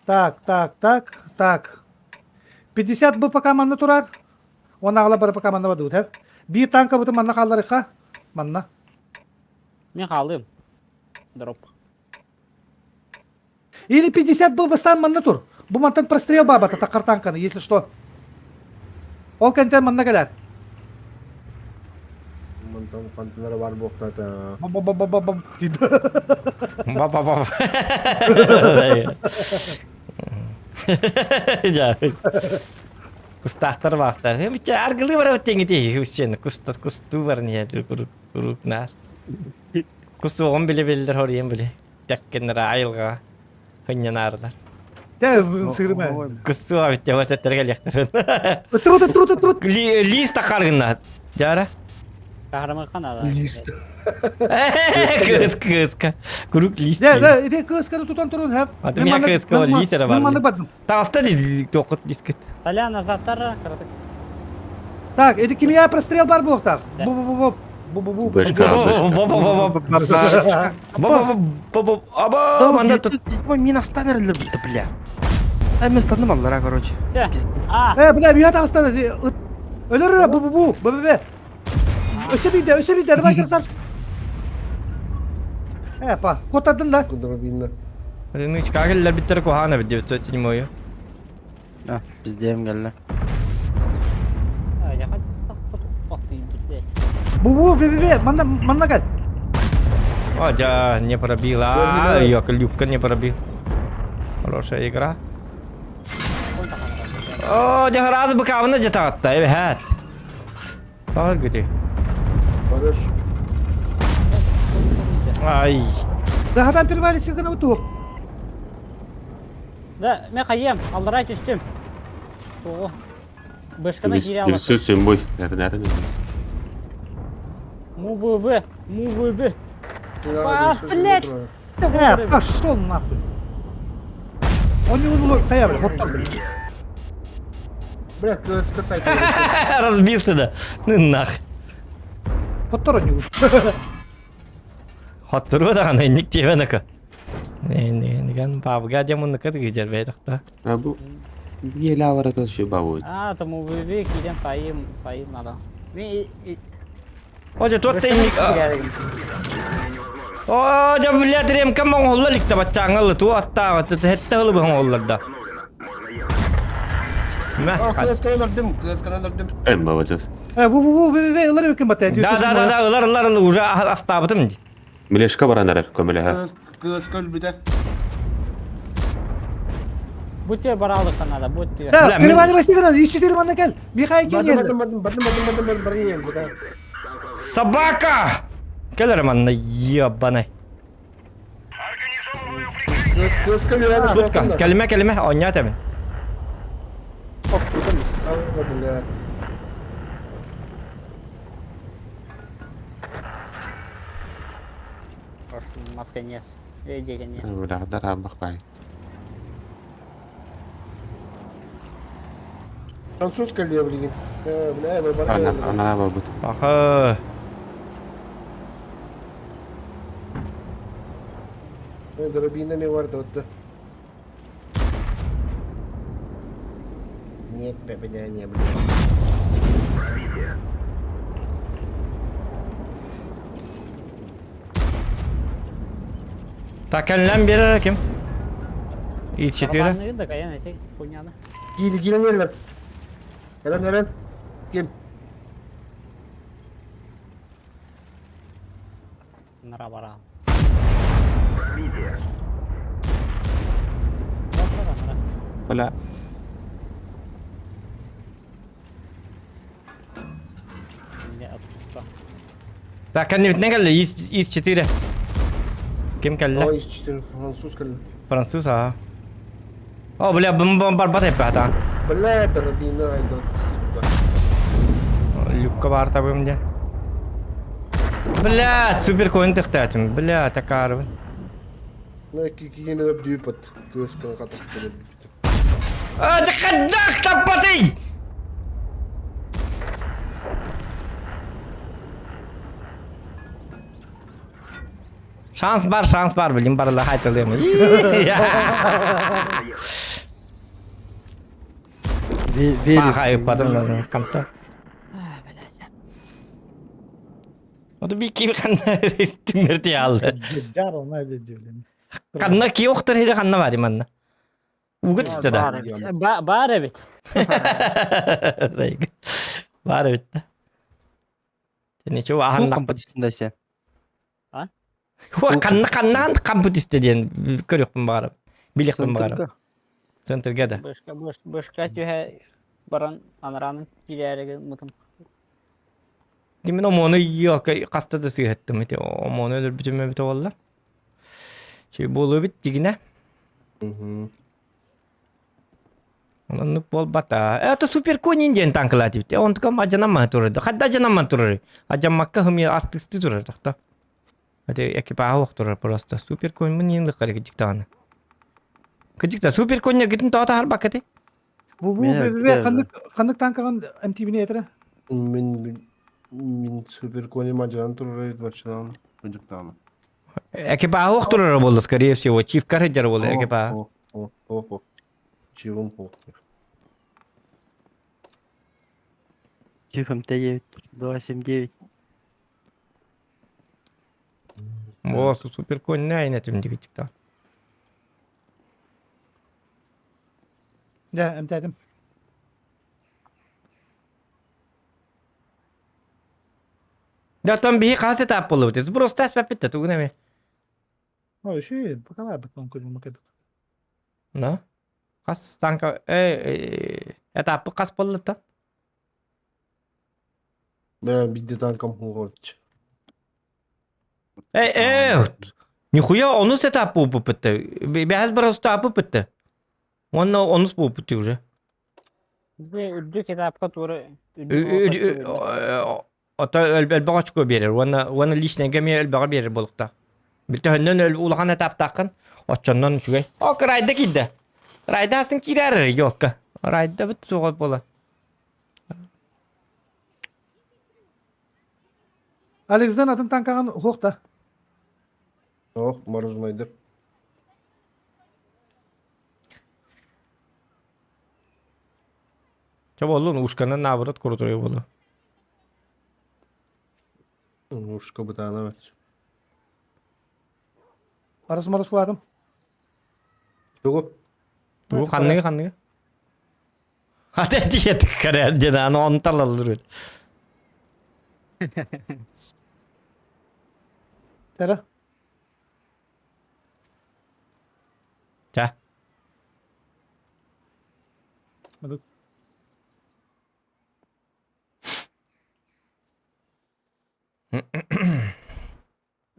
S3: Так. 50 БПК манна турар. Онағыла БПК манна бады өтіп. Bir танка бұты манна қалдарыққа. Манна.
S4: Мен қалдым. Дроп.
S3: Или 50 был бастан манна тур. Бұл мантан прострел бабата тақар танканы, если что. Ол контент манна кәләр.
S7: Mantan kantinlere var bu okta.
S3: Бам-бам-бам-бам-бам. Дейді.
S5: Ба-ба-ба. Ja. Kustahtar bastı. Hem bir argılı var o tengi değil. Hüseyin kustu var niye kuruk nar. Kustu on bile bildir horiyem bile. Yakkenler ayılga. Hınyan arılar.
S3: Тәз сырма.
S5: Kustu abi tevat ettere yaktırın.
S3: Тұр.
S5: Lista kargınlar. Jara.
S4: Kahraman kanada.
S7: Liste.
S5: Kız. Kuruk list.
S3: Де кысканы тұтан тұрын хәп.
S5: Атым я кыска var listera var.
S3: Манны бадым.
S5: Тағыста dedi тоқыт бискет.
S4: Поляна заттары кырдык.
S3: Так, это кимия прострел бар бұл оқтақ.
S4: Да.
S3: Бу-бу-бу.
S1: Бэшка.
S5: Аба, манда тут.
S2: Мен астанерлер бітті, бля. Мен станым аллара, короче.
S4: Че?
S3: Бля, бия тағыстаны. Өлір, бу-бу-бу. Бу-бу-бу. Өсі бейді. Давай кірсам. Па, котадын да.
S7: Kudura binle.
S5: Ну, чикагеллер биттер кохана бит 907-ю.
S2: Біздем келді.
S4: Я хотел
S3: Бу-бу, бе-бе-бе. Манна кәл.
S5: О, ja, не пробил. А, я люка не пробил. Хорошая игра. О, жахараз быкавына жататта, evet. Var güdü.
S7: Barış.
S5: Ay.
S3: Дағадан первали сілгіні ұтуық.
S4: Да, мен қайем, алдырай түстім. Оғы. Бышқына жире алып.
S1: Birisi sembol. Nereden?
S4: Му-бу-бі.
S7: Ya,
S4: блядь.
S3: Пошел нахуй. Он не улу, стоя, бля, вот там, бля.
S7: Bırak kıska sayfa.
S5: Разбился да. Ну нах.
S3: Вот он не улу.
S5: Hotturu da hani nik diye naka. Ne gan babga jamun naka gijar be takta.
S1: Bu bir lavara da şu bavu.
S4: Там му-бу-бі кейден сайым надо. Мен...
S5: Oja totte nik. О, жа блядь, рем камон холлалик та бачаңал ту атта ту хетте холу бон холларда. Ма.
S7: Kıskana öldürdüm.
S1: En babacağız.
S3: Ву-ву-ву, ылар өкім бата.
S5: Да, ылар уже астабытым.
S1: Mileshka baranlar kömele ha.
S7: Kıska öl bir de.
S4: Будьте баралдық надо, будьте.
S3: Да, переваливай сигнал, ищи ты манна кәл. Михай келген.
S7: Badım.
S5: Собака! Келер манна ебаный.
S7: Kıska bir yana.
S5: Шутка, kelime oynat hemen.
S7: Anladım ya.
S4: Масканес. Деген не.
S1: Udah darabak bay.
S7: Fransuska diye bilgin.
S1: Ana babut.
S5: Aha.
S7: Дробина не варда вот. Нет, не блин.
S5: Так, lan biri kim? İç çetiyor.
S4: Барабанны да каян эти хуйняны.
S7: Gelin yerler. Eren. Kim?
S4: Нара бара.
S1: Wala.
S4: Не отпуска.
S5: Так, kan ne geldi? İç çetiyor. Kim geldi?
S7: O işte Fransuska.
S5: Fransız ha. Oh, bля, barbat hep hata.
S7: Бля, дробина идет.
S5: Люкка бар табым де. Бля, супер коин тахтатым. Бля, такарвын.
S7: Ну, кикин раб дюпат. Кыска катак.
S5: А, жакадак таппатый! Şans var bileyim barla haytalayım. Bak ayıp patron kamta. O da bir kimi kanna tümürtü aldı.
S3: Jarol ne diyeceğim.
S5: Kanna ki yoktur hele kanna var imanna. Ugut istedi.
S4: Бар evet.
S5: Var evet. Seni çoğu
S2: Бұл
S5: ahanda.
S2: композицияда сен.
S5: Kanna kamput istediyen görüyorum bağırım. Biliktim bağırım. Center'ga da.
S4: Başka tühe baran anaranın ilerige mutum.
S5: Demin o monu yok kasta da sihettim ite o monu öldür bütünme bite valla. Şey bolu bit digine. Onun nuk bol bata. Это супер конь ден танкалати бит. Он таком ажанама турды. Хадда ажанама турды. Ажамакка хми артисти турды такта. Это экипаж вақтыр просто. Супер конь мен енді қарай кежіктаны. Кежікті супер коньнер кетін тоғата har бакети.
S3: Bu kandık tankağın MTV'ni yetere.
S7: Min super кони маджан туры вачан. Мыжыктаны.
S5: Экипаж вақтыр болды, скорее всего. Чиф караджар болды экипаж.
S7: О. Чивым похуй.
S2: Чиф МТ9, 279.
S5: О, супер конь не айнетим дегечікті.
S3: Ya MTV'dim.
S5: Да там беги қасы тап болды бітеді. Просто әспәп бітті, түгіне ме?
S3: O şey bu kadar bakalım koyun bakalım.
S5: No? Қас танка... Этапы қас болды та?
S7: Ben bir de tankam huğaç.
S5: Нихуя, onu сетап болып бітті. Бәз бір ұстапы бітті. Onu болып бітті уже.
S4: Ürdü kitapka doğru.
S5: Ата әлбәға чүкө берер. Оны личный геме әлбәға берер болықта. Білті хүннен улаған этап тақын. Отчаннан үшігай. О, райда киді. Райда асын кирер. Yok. Райда біт соғат бола.
S3: Alex'den atın tankağın hokta.
S7: Oh, мороженое.
S5: Чаба олын ушканан наоборот крутой болу.
S7: Ушка бы тана evet.
S3: Arası marası vardım.
S7: Yok.
S5: Bu kanlığı. Hadi diyeti karar dedi. Onu talalır.
S3: Tere.
S5: Ça.
S3: Hadi.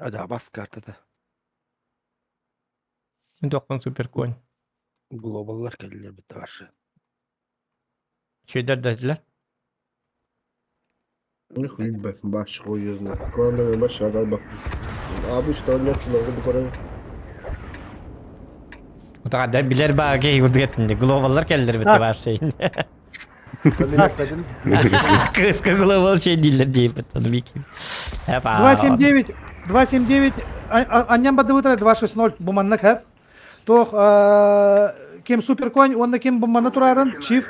S2: Ada bas kartada.
S5: Dokun süper coin.
S2: Globallar geldiler bitti var.
S5: Şeyler dediler.
S7: Ne koyayım ben baş koyuyoruz ne. Kulağında baş şarkılar bak. Abi işte oynayan şunları bir koyayım.
S5: O da kadar bilir bana ki yurdu gitmedi. Globallar geldiler bitti var şeyin.
S7: Ben de yapmadım.
S5: Kıska global şey değiller diye bitti. Onu bileyim.
S3: 279. Annem badı vıtıra 260 bu manlık hep. Toh kim super coin onda kim bu manı turarın çift.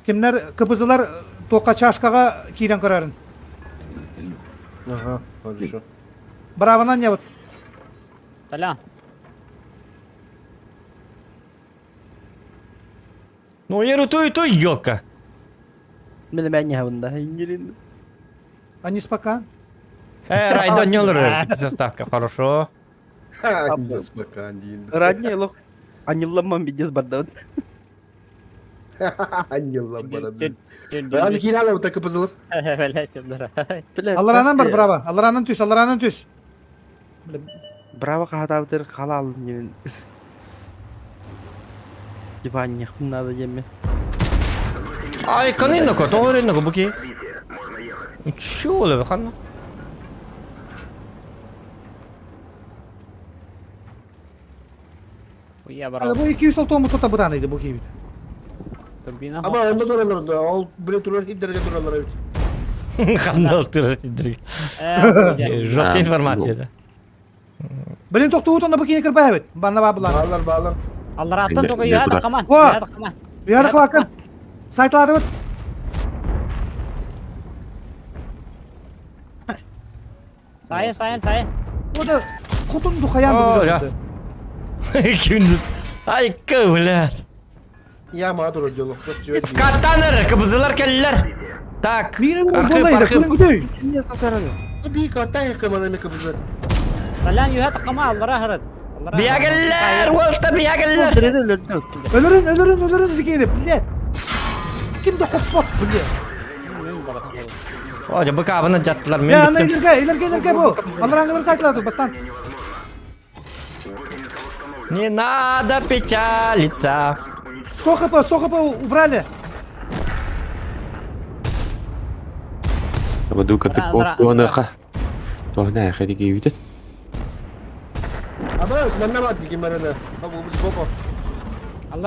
S3: Kimler kıpızılar toka çaşkaga kiren kararın.
S7: Aha, hadi şu.
S3: Bravo nan yavut.
S4: Talan.
S5: Ну, я той йока.
S2: Benim ben bunda. İngilin.
S3: Они спокан.
S5: Райда не olur. Заставка, хорошо.
S7: Hangi spakan değil.
S2: Ранее лох. Анилламам бидес бардан.
S7: Hangi Allah bana değil. Bazı kirala bu takı pızılır.
S4: Böyle çıldıra.
S3: Allah ranan var bravo. Allah ranan tüs. Allah ranan tüs.
S2: Bravo kahadadır halal gelin. Диванник надо еме.
S5: Ай, канинно ко, тооринно ко буки. Чё оле ханна?
S4: Ya bravo.
S3: Bu 200 oltu mu tuta buranıydı bu gibi.
S4: Turbina.
S7: Ama onda duralım da. Al bile durur hidderge duralım evet.
S5: Ханна алтырат идрик. Жесткая информация, да.
S3: Bilin toktu onda bu kini kırbaya bit. Bana babular.
S7: Bağlar.
S4: Allah rahattan
S1: Elde-
S4: toka
S1: elde
S4: yuha
S1: durar.
S4: takaman.
S3: Var.
S4: Yuha takaman.
S3: Bir yarı kılakın. Saytladı bit.
S4: Sayın.
S3: O da kutun dukayan
S5: Oo,
S3: bu
S5: ya.
S3: yüzden.
S5: Kimdi? Ay kıvlar.
S7: Ya mağdur yolu.
S5: Skattanır kıbızılar kelliler. Tak.
S3: Birinin
S5: Arkı
S3: buradaydı.
S5: parkı.
S3: Kırın gidiyor.
S2: Niye tasarladı?
S7: Bir kata yıkamadan mı kıbızı?
S4: Lan yuha takama Allah rahat.
S5: Biyageller. Volta biyageller.
S2: Direde öldü.
S3: Ölürün ilgi edip. Bilye. Kim de kopmak bilye.
S5: Hoca bu kabına cattılar.
S3: Ya
S5: Ben
S3: anla
S5: bittim.
S3: ilerge bu. Allah rangaları saytladı bastan.
S5: Не надо печалиться.
S3: Сто хп убрали.
S1: Бадука ты
S4: Андра-
S1: туанаха. Туана хадики вите.
S7: Ama sebenarnya mati gimana dah? Aku zboko.
S4: Allah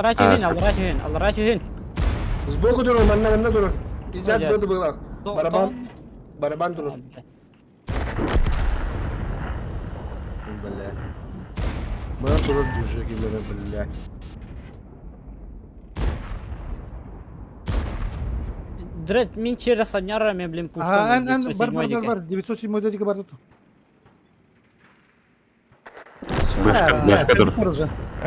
S4: rahat yuhin.
S7: Zboko dulu mana dulu. İzat
S4: Hocam.
S7: dulu bak. Baraban dulu. Billah. Mana turun düşe gimana billah.
S4: Дред, мин через саняра me блин пустом.
S3: Бар. 907 дядя бар тут.
S1: Башка дур.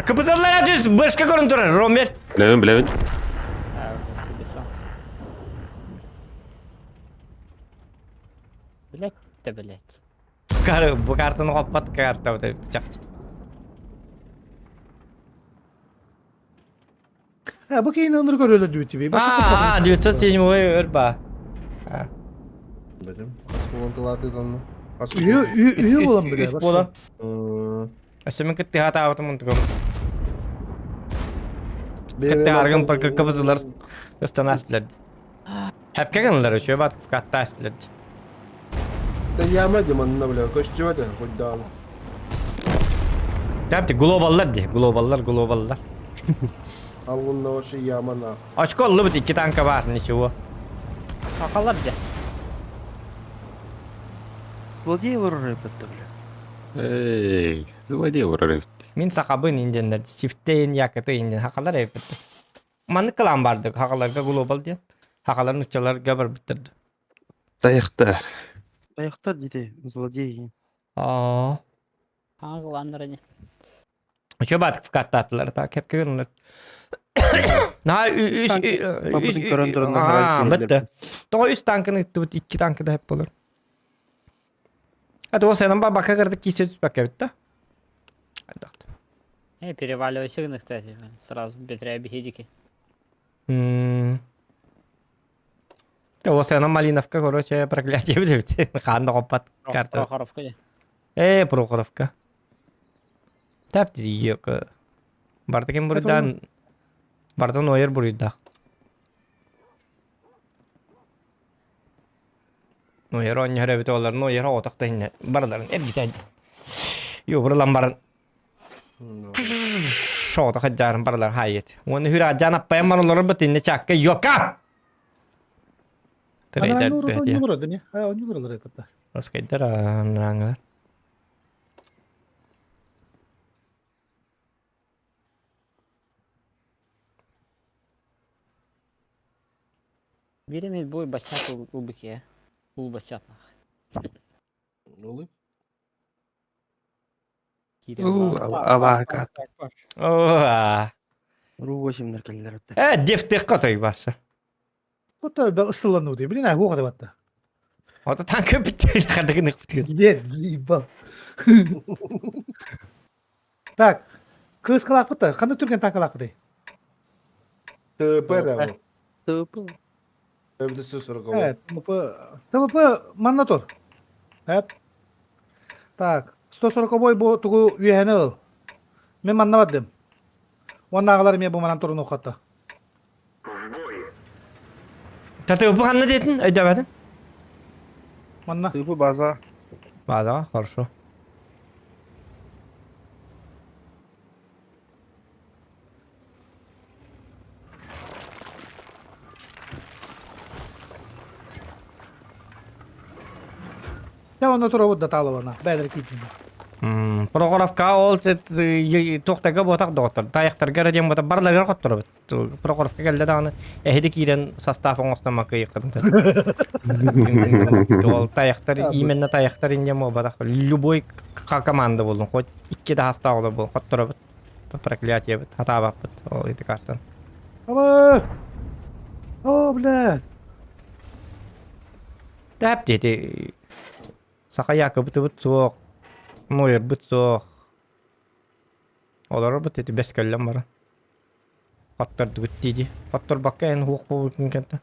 S5: Kıbızırlar düz. Başka görün durur. Romer.
S1: Bilevin.
S4: Блять.
S5: Karı bu kartını kapat kartı. Çakçı.
S3: Ha bu kayın anır görüyorlar diyor TV.
S5: Aa, 907 örba.
S7: Benim. Asıl telat edenler.
S3: Üye olan bir de.
S5: Üst bolan.
S7: Hmm.
S5: Aslında kıttı hata avtım unuttum. Kıttı argın parkı kıbızırlar. Üstten astılar. Hep kaganlar şu bat katta astılar.
S7: Tayama zamanında bile koştu da koydum.
S5: Tabii globallar diye. Globallar.
S7: Algınla o şey yamana.
S5: Açık oldu bu iki tanka var ne şu.
S4: Сакалар где?
S2: Злодей репетті, бля.
S1: Эй, заводи урарев.
S5: Min sakabın indenler. Çifteyin yakıtı inden. Hakalar hep bitti. Manı kılan vardı. Hakalarga global diye. Hakaların uçaları gabar bitirdi.
S1: Таяқтар.
S2: Аяқтар дейді, злодей.
S5: Aa.
S4: Хангландар они.
S5: Şu batık fıkatta attılar. Tak hep kırınlar. Na
S2: Babasın köründüründen
S5: Aa,
S2: herhalde
S5: bitti. Doğu üst tankını itti. Bu iki tankı da hep olur. Hadi o senin baka kırdık. Kiyse düz baka bitti. Hadi.
S4: Переваливайся их, кстати. Сразу быстрее бегите.
S5: O senin Malinovka короче проклятие bitti. Kandı kapat kartı.
S4: Прохоровка где?
S5: Прохоровка. Tap dedi yok. Bardakin buradan. Bardan oyer burada. Oyer on yere bit olar no yer otakta inne. Bardaların hep gitti. Yo buradan barın. Şoğda kacarın bardalar hayet. Onu hüracan appaya manaları bitinne çakka yoka. Trader bet ya.
S3: Onu ya. Ha onu vurulur repetler.
S5: Terus kayak nerang.
S4: Беременный бой бачат убыки. Ул бачат нах.
S7: Ne oluyor?
S1: Авака.
S5: Oh.
S2: Ruh başımlar kelliler öttü.
S5: Deftek katay varsa.
S3: Bu da ben ıslılanıyor diye. Bilin ha bu kadar batta.
S5: O da tankı bitti. Kadın bitti.
S3: Gider zibal. Tak. Kız kalak batta. Kanı Türk'ün tank kalak batta.
S7: Tepe ama.
S2: Tıpı.
S7: Evde soru kova.
S3: Evet. ТВП маннатор. Hep. Так. 140 bu tugu üyeheni al. Men mannavadım. Ondan men bu manan torunu okatta.
S5: Tatı bu hanne dedin? Ödemedim.
S3: Manna.
S2: Tıpı baza.
S5: Valla, хорошо.
S3: Ya onu tora vodda talavana. Bedel kitin.
S5: Prokorovka ol toqtaga botak doktor. Tayaktarga radiyam botak barlarga qottur bit. Prokorovka geldi dağını. Ehdi kiren sastafın osnamakı yıkırdı. Ol tayaktar imenna tayaktar ince mo botak. Любой команда болдun. Хоть 2 да hasta olur bu. Qottur bit. Проклятие бит. Hata bap bit. O idi kartdan.
S3: Ama. Oh bля.
S5: Tap dedi. Saka yakı bit bit soğuk. Noyer bit soğuk. Olar bit dedi 5 kellem bara. Qottur düt dedi. Qottur bakka en huquq bu kenta.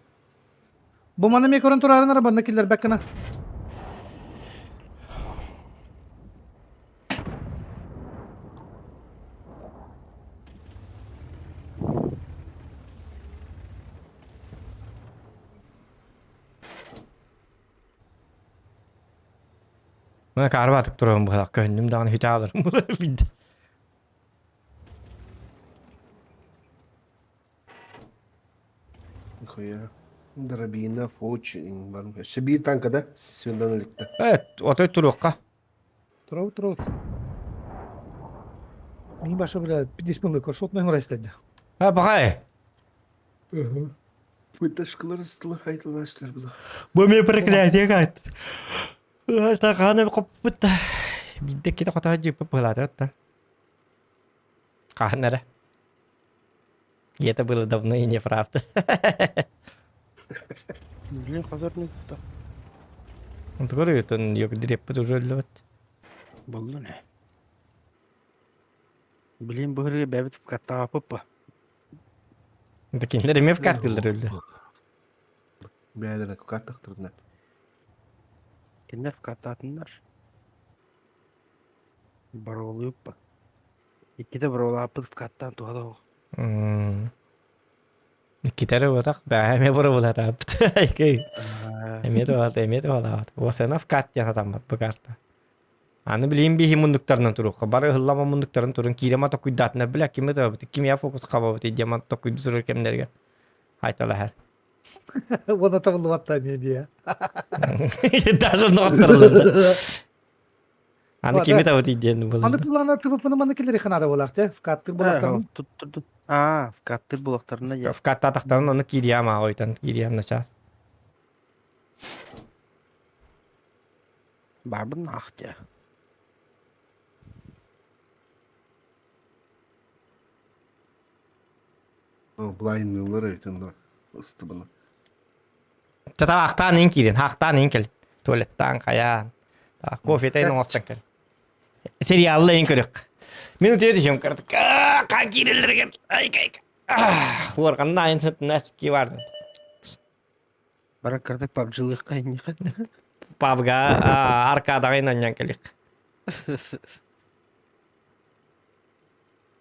S3: Bu mana me koran turarın arabanda killer bakkana.
S5: Ben karba atıp duruyorum bu kadar. Gönlüm dağını hüte alırım. Bu da bildi.
S7: Нихуя. Дробина, фочин, барм. Себе танка, да? Свинданликта.
S5: Evet, otoy turuqqa.
S3: Turov. Min başa bля 50 минут кор шотный урайслады.
S5: Ha bakay.
S7: Выташкалар стыла айтылаштар бу.
S5: Bu me проклятие кат. Ta kanı bir koput. Bir de kita kota hacı bu pelajar ta. Kanara. И это было давно и неправда.
S2: Блин, казар не да.
S5: Он говорит, он yok direkt уже лёт.
S2: Болду не. Блин, бұры бәбіт в катта апыппа.
S5: Такие не в картылар öldü.
S7: Бәдер каттыктырдына.
S2: Кендер в катта атындар. Баролы ұппа. Иккеде баролы апыт в каттан туғады оғы.
S5: Китары вот бәме бұры бұлар апыт. Эмет олады. Осына в каттен адам бар, bu kartta. Аны билейм бейхи мұндықтарынан тұруққа. Бары ғылама мұндықтарын тұрын. Кейрема тоқуйдатына білі кеме табыты. Кемия фокус қабабыты. Идеман тоқуйды тұрыр кемдерге. Айтала әр.
S3: Ona tavalı vatta mebiya.
S5: Даже ноқтырылды. Аны кеме табыты идеяны болды.
S3: Аны kullanlar tıvıpını mana killeri xanada bolaqca. Fkattır bolaqtan.
S2: Тұттырды. А, в катты бұлақтарына я.
S5: В катта тақтарын оны кирияма ойтан. Кириямна час.
S2: Барбын ақтя.
S7: Блайнылар айтындар. Ыстыбына.
S5: Тата ақтан ең кирен. Ақтан ең кел. Туалеттан қаян. Кофетайын оңыстан кел. Сериаллы ең көрік. Минут еді жем кірдік. Қан кирелер кел. Айк. Орғанда айын сәттін әсікке барды.
S2: Бара кірдік пабжилық қайынеқы.
S5: Пабға аркадаға инаньян келік.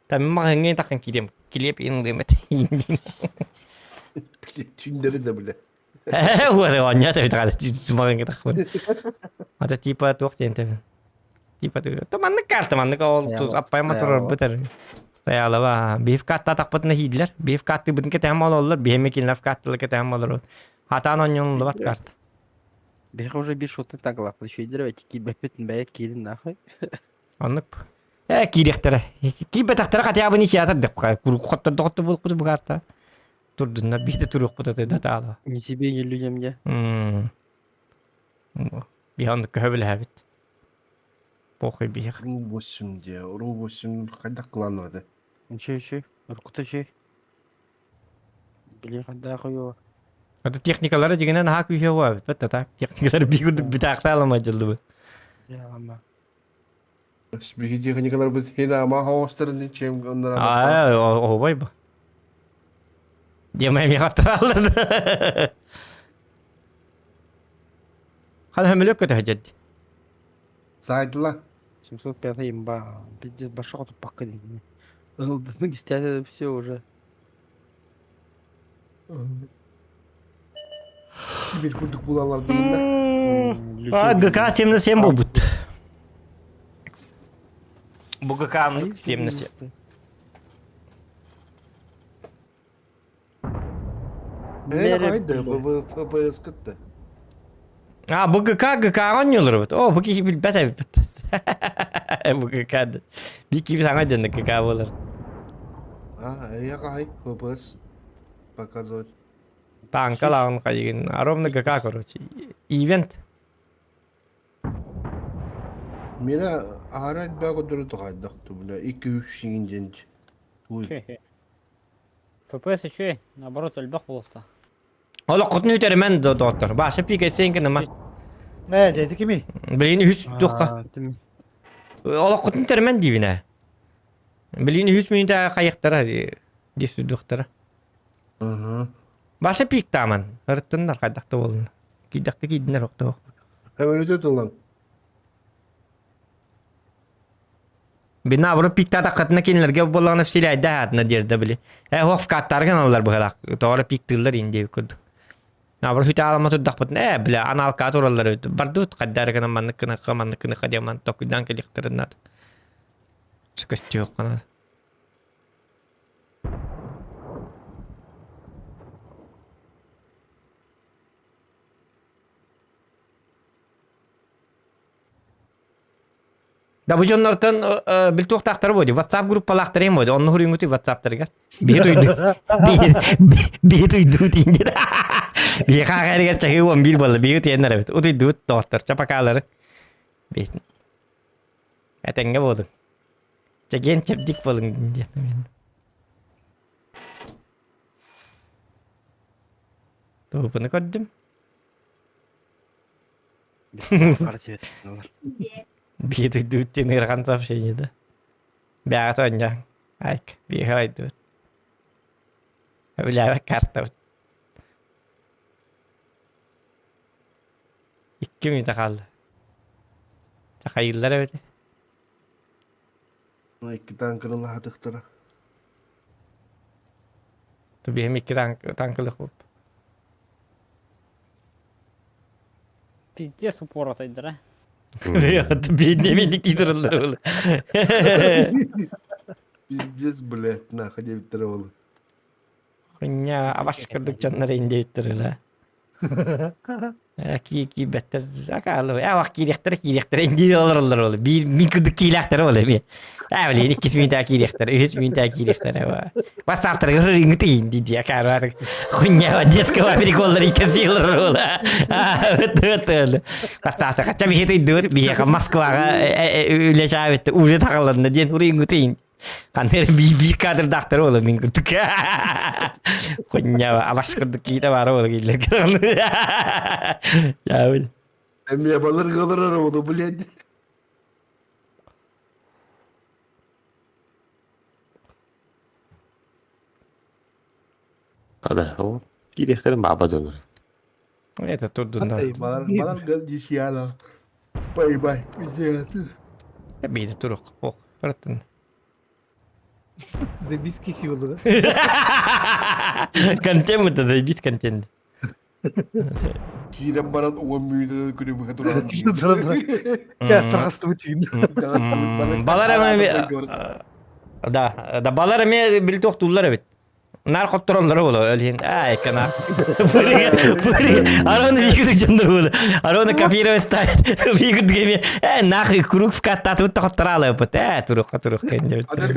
S5: Тәмі мағын ең тақын кирем. Келеп енілдем әті.
S7: Түйіндері де біле.
S5: Ой, он нет, это надо смотреть так. Это типа тухтен ты. Типа ты. То манна карта, манна кол тут апай мотор битер. Стояла ба. Биф катта такпат на хидлер. Биф катты битен кетем алалар. Бихме килнав каттылы кетем алалар. Хатан оньон лбат карт.
S2: Беха уже бир шотны тагылап. Еще идервать ки бәппетін бәйек келін нахуй.
S5: Аннык. Кирехтере. Ки бетахтере хотя бы не чатыр деп. Курукотты докты булып бу карта. Турдунна бихте турук бутаты датала.
S2: Не себе не людям я.
S5: Бихан көбіл әбіт. Похуй бих.
S7: Ру-8 қайда қыланы бады?
S2: Еще. Уркута ще. Блин, қайда қойу.
S5: Это техникалары дегенен хак үйе бар. Бітті так. Техникалары бигудық бітақта аламай жылды бұл.
S2: Я лама.
S7: Спиги техникалар бұд хені ама хауастырын чем онlara
S5: Обай бұл. Демай меғаттыр алды. Хан хөмілік көті хөджеді.
S7: Сайдыла.
S2: 705 имба. Пиздец, башок тут пока не. Ноги стянут, все уже.
S7: Bir kurduk bulanlar değil de.
S5: ГК 77 бұл бұд. Бұл ГК 77.
S7: Haydi FPS kıttı.
S5: Bu ГК ойнолар бұд. О, бұл кеші біл бәті бітті. Bu kakad. Bir kimi sana döndü kakabolar.
S7: Я кай, попас. Показывать.
S5: Танка лаун кайгын. Аромны кака, короче. Ивент.
S7: Меня арать бягу дурутугайдах тубля. 2-3 жинженч. Ой.
S4: ФПС еще, наоборот, өлбақ болықты.
S5: Ola kutunu üterimen doktor. Başa pika senkin ama.
S3: Ne dedi kimi?
S5: Bilini hüs dokka.
S2: А, тим.
S5: Ola kutunu üterimen divine. Bilini hüs müyünde kayıktara. Desi doktora.
S7: Ага.
S5: Başa pik taman. Hırtınlar kaydakta olun. Gidakta gidinler okta.
S7: Hemen ötüyor lan.
S5: Bir nabru pik tata katına kinlerge bolan nefsiyle dahat nadezde bile. Hof kattargan alırlar bu halak. Doğru pik tırlar indi kudu. Nabru hüte alamatı dakpat ne bile anal kat oralar ötü. Bardut kaddargan amanlıkını kadyaman tokudan keliktirin nat. Sıkıntı yok kana. Da bu jonlardan bil toqtaqtar bodi WhatsApp gruppalaqtar hem bodi. Onu hurunguti WhatsApp'targa. Bir uydu. Bir uydu tindi. Bir qaqariga çaqı 11 bolla. Bir uydu yenler evet. Uydu dostlar çapaqaları. Bir. Atenge bodu. Çegen çepdik bolun diye. Bunu koydum.
S2: Qarşı etdiler.
S5: Bir uydu tindi kan сообщение да. Бяга тонja. Айк, bir haydi. Öyle kartta. 2 minute kaldı. Çakayıllar öyle.
S7: İki tankını lahadıktıra.
S5: Tabii hem 2 tankılık bu.
S4: Пиздец упор отойдыр, а?
S5: Tabii ne minik gidiyorlar öyle.
S7: Пиздец, блядь, нахуй девять оğlum.
S5: Ya avaş kırdık canları indi ettirirler. Ki better akalı. Ya bak kirektir indi olurlar öyle. Bir kırdık kirektir öyle bir. Öyle 2 minute kirektir, 3 minute kirektir. WhatsApp'ta ringi indi diye karar. Kunya disko Amerikalılar kesiyorlar öyle. Evet. WhatsApp'ta kaça bir hito dur bir Moskva'ya öyle şahit ucu takıldığında diye ringi indi. Kanter bir kadar daktör oğlum min kırdık. Kunya avaş kırdık kita var oğlum giller. Ya öyle.
S7: Hem yabalar kalır arabada, блядь.
S1: Kada o. Direklerin baba dönür.
S5: Evet turdun da.
S7: Malar gel dişiyala. Bay bay. Pиздец.
S5: Bir de turuk. Oh. Fırtın.
S3: Zebiski siyolu.
S5: Контент это заебись контент.
S7: Кирам баран 10 минут күнү бага турган.
S3: Ya tarastı bütün.
S5: Да баларами бил тоқтулар evet. Nar qottorlar ola ölhin. Ay kana. Aronu bir güdü ola. Aronu kapiro sta. Bir güdü gibi. Nah kuruk katta tut qottorala put. Turuk kendi.
S7: Adam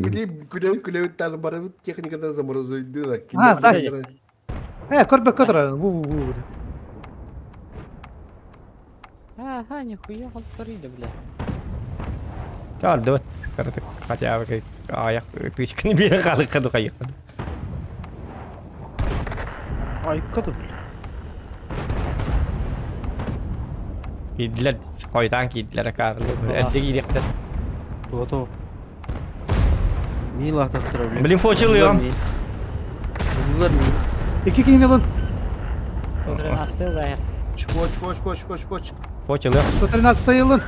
S7: bili күнү талын барып техникадан заморозойду.
S3: Ha, sahi. He, korbe kodra.
S4: Ага, нихуя халықтарыйды, бля.
S5: Çal dört. Karıtık kaça bak ayak tışkını bir kalı kadı kayık.
S2: Ayıp kadın.
S5: Gittiler koydan gittiler karlı. Edde gidikler.
S2: Doğru. Niye lahtaktır abi?
S5: Bilin foçuluyor.
S2: Bunlar niye?
S3: İki kinilin.
S4: Смотри, настыл, да,
S7: Koç.
S5: Foçuluyor.
S3: 113 yılın.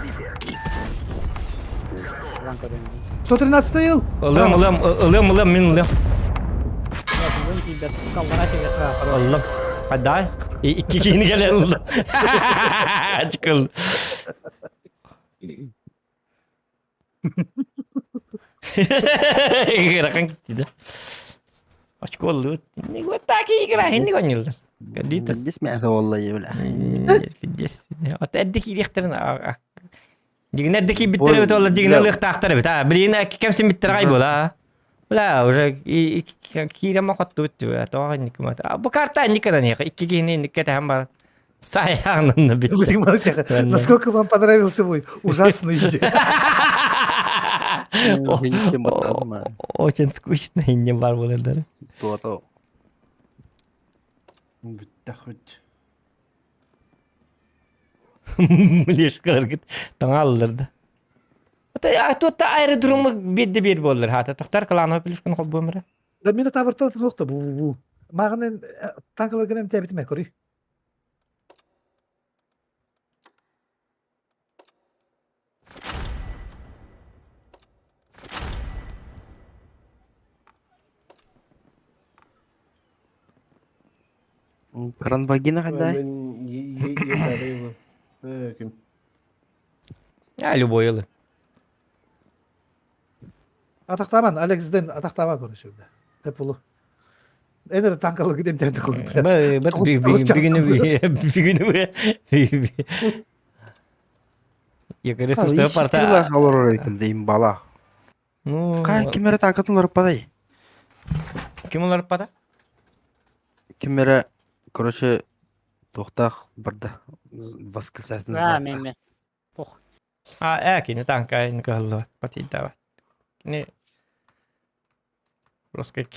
S4: план көрейін.
S3: 113 yıl.
S5: Ilıyorum min ılıyorum.
S4: Я думаю, тебя скалдыра тебе.
S5: Ilıyorum. Hadi. İki kini gelen ılıyorum. Çıkıl. Gerakan gitti de. Açık oldu. Ne gue taki gerahin ne konyullar. Gaditas.
S2: Bismillah vallahi ya bile.
S5: Fides. Ata edde ki dikterin Дигнер деки биттер бит олар дигнер лык тактар бит. Билин кемсин биттер гай бола. Бля, уже кире махатту бит. Тоога никмат. Бу карта никадан я. Икки гени никкете хам бар. Саяңнын бит.
S3: Насколько вам понравился мой ужасный идея?
S5: Очень скучно не бар болар.
S2: То.
S7: Bitti хоть.
S5: Леш кыргыт таңаллырды. Ата аэродрому бедде бер болдыр. Хата тоқтар кылана билишкен хоб бөмөрө.
S3: Да мені табыртыл нокта bu. Мағынан танкалар генем тебитме кори.
S2: Каран вагина кандай?
S7: Ben yeterli bu. Kim?
S5: Я любой ылы.
S3: Атақтаман, Алексден атақтама көрішімді. Hep ulu. Eder tankalı gidem tende koyup.
S5: Бигини. Якоры сустав
S2: Кыла
S5: парта.
S2: халор экен дейм бала.
S5: Ну,
S2: Кай кимере танкатын ұрып падай.
S5: ким олар пата?
S2: Кимере, короче, тоқтақ бірді. Воскресатыныз
S4: А, мен. Пох.
S5: Кини танка не калла. Пати дава. Не. Роскек.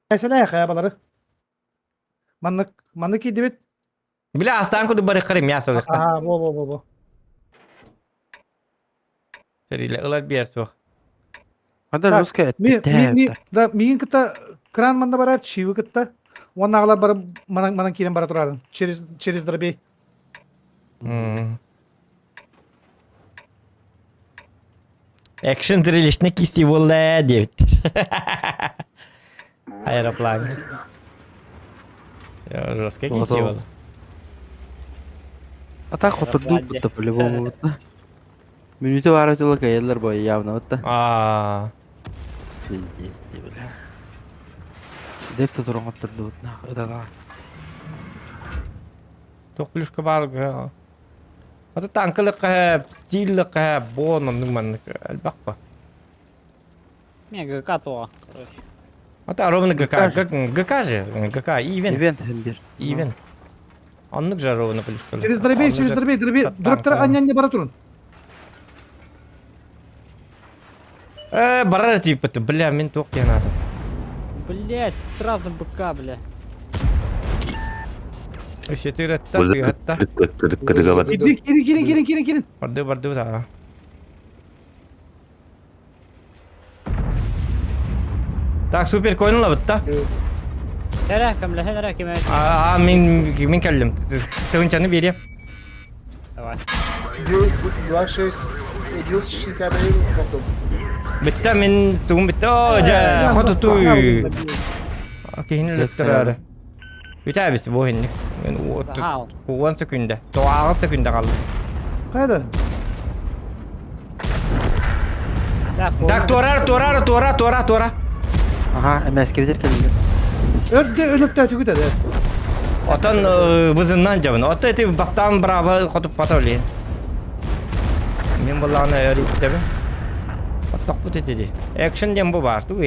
S3: Mesela ya baları. Manlık iyi dibit.
S5: Бля, останку да бари кырым я сылыкта.
S3: Aha, bo.
S5: Сериле олар берсо.
S2: Hadi
S3: Так,
S2: Ruska
S3: Ми
S2: etті.
S3: миин кыта кран манда барат, чивы кыта. Onun ağlar bara manan kiren bara turarın. Через дробей.
S5: Экшен зрелищный киси воле 9. Аэроплан. Жесткий киси воле.
S2: А так отырду бұтты по-любому бұтты. Минуты бар өтілі кәйелер бойы явно бұтты. Депті тұрын отырду бұтты. Ыдаға.
S5: Тоқ плюшка бар. Это танкылық, стилік, бонның манның әлбақ па.
S4: Мен ГК тоға. Короче.
S5: Это ровно ГК. ГК же. ГК. Ивент.
S2: Ивент.
S5: Аннык же ровно плюшка.
S3: Через дробей. Дроптара анненне bara turun.
S5: Барар типа ты, бля, мен тоқ тебе надо.
S4: Блять, сразу БК, бля.
S5: Еще ты ратта, ты ратта.
S3: Girin.
S5: Барды, да. Так, супер, койнула вот та.
S4: Herkam la, herkam.
S5: Мен келдім. Тығыншаны бере.
S4: Давай.
S7: 260 baktım.
S5: Бітті, мен тұғым бітті. Жа, қоты тұй. Кейін лөттір әрі. Өте әбісі бұл хенлік. 10 секунде. 9 секунде қалды.
S3: Kayda.
S5: Так, тора.
S2: Aha, MSK bitir kendini.
S3: Ölüp de tükü de.
S5: Отан вызыннан жабын. Отта эти бастан браво хотуп патрулин. Мен буланы өрүттөбү. Отток бут этеди. Экшен дем бу бар. Вы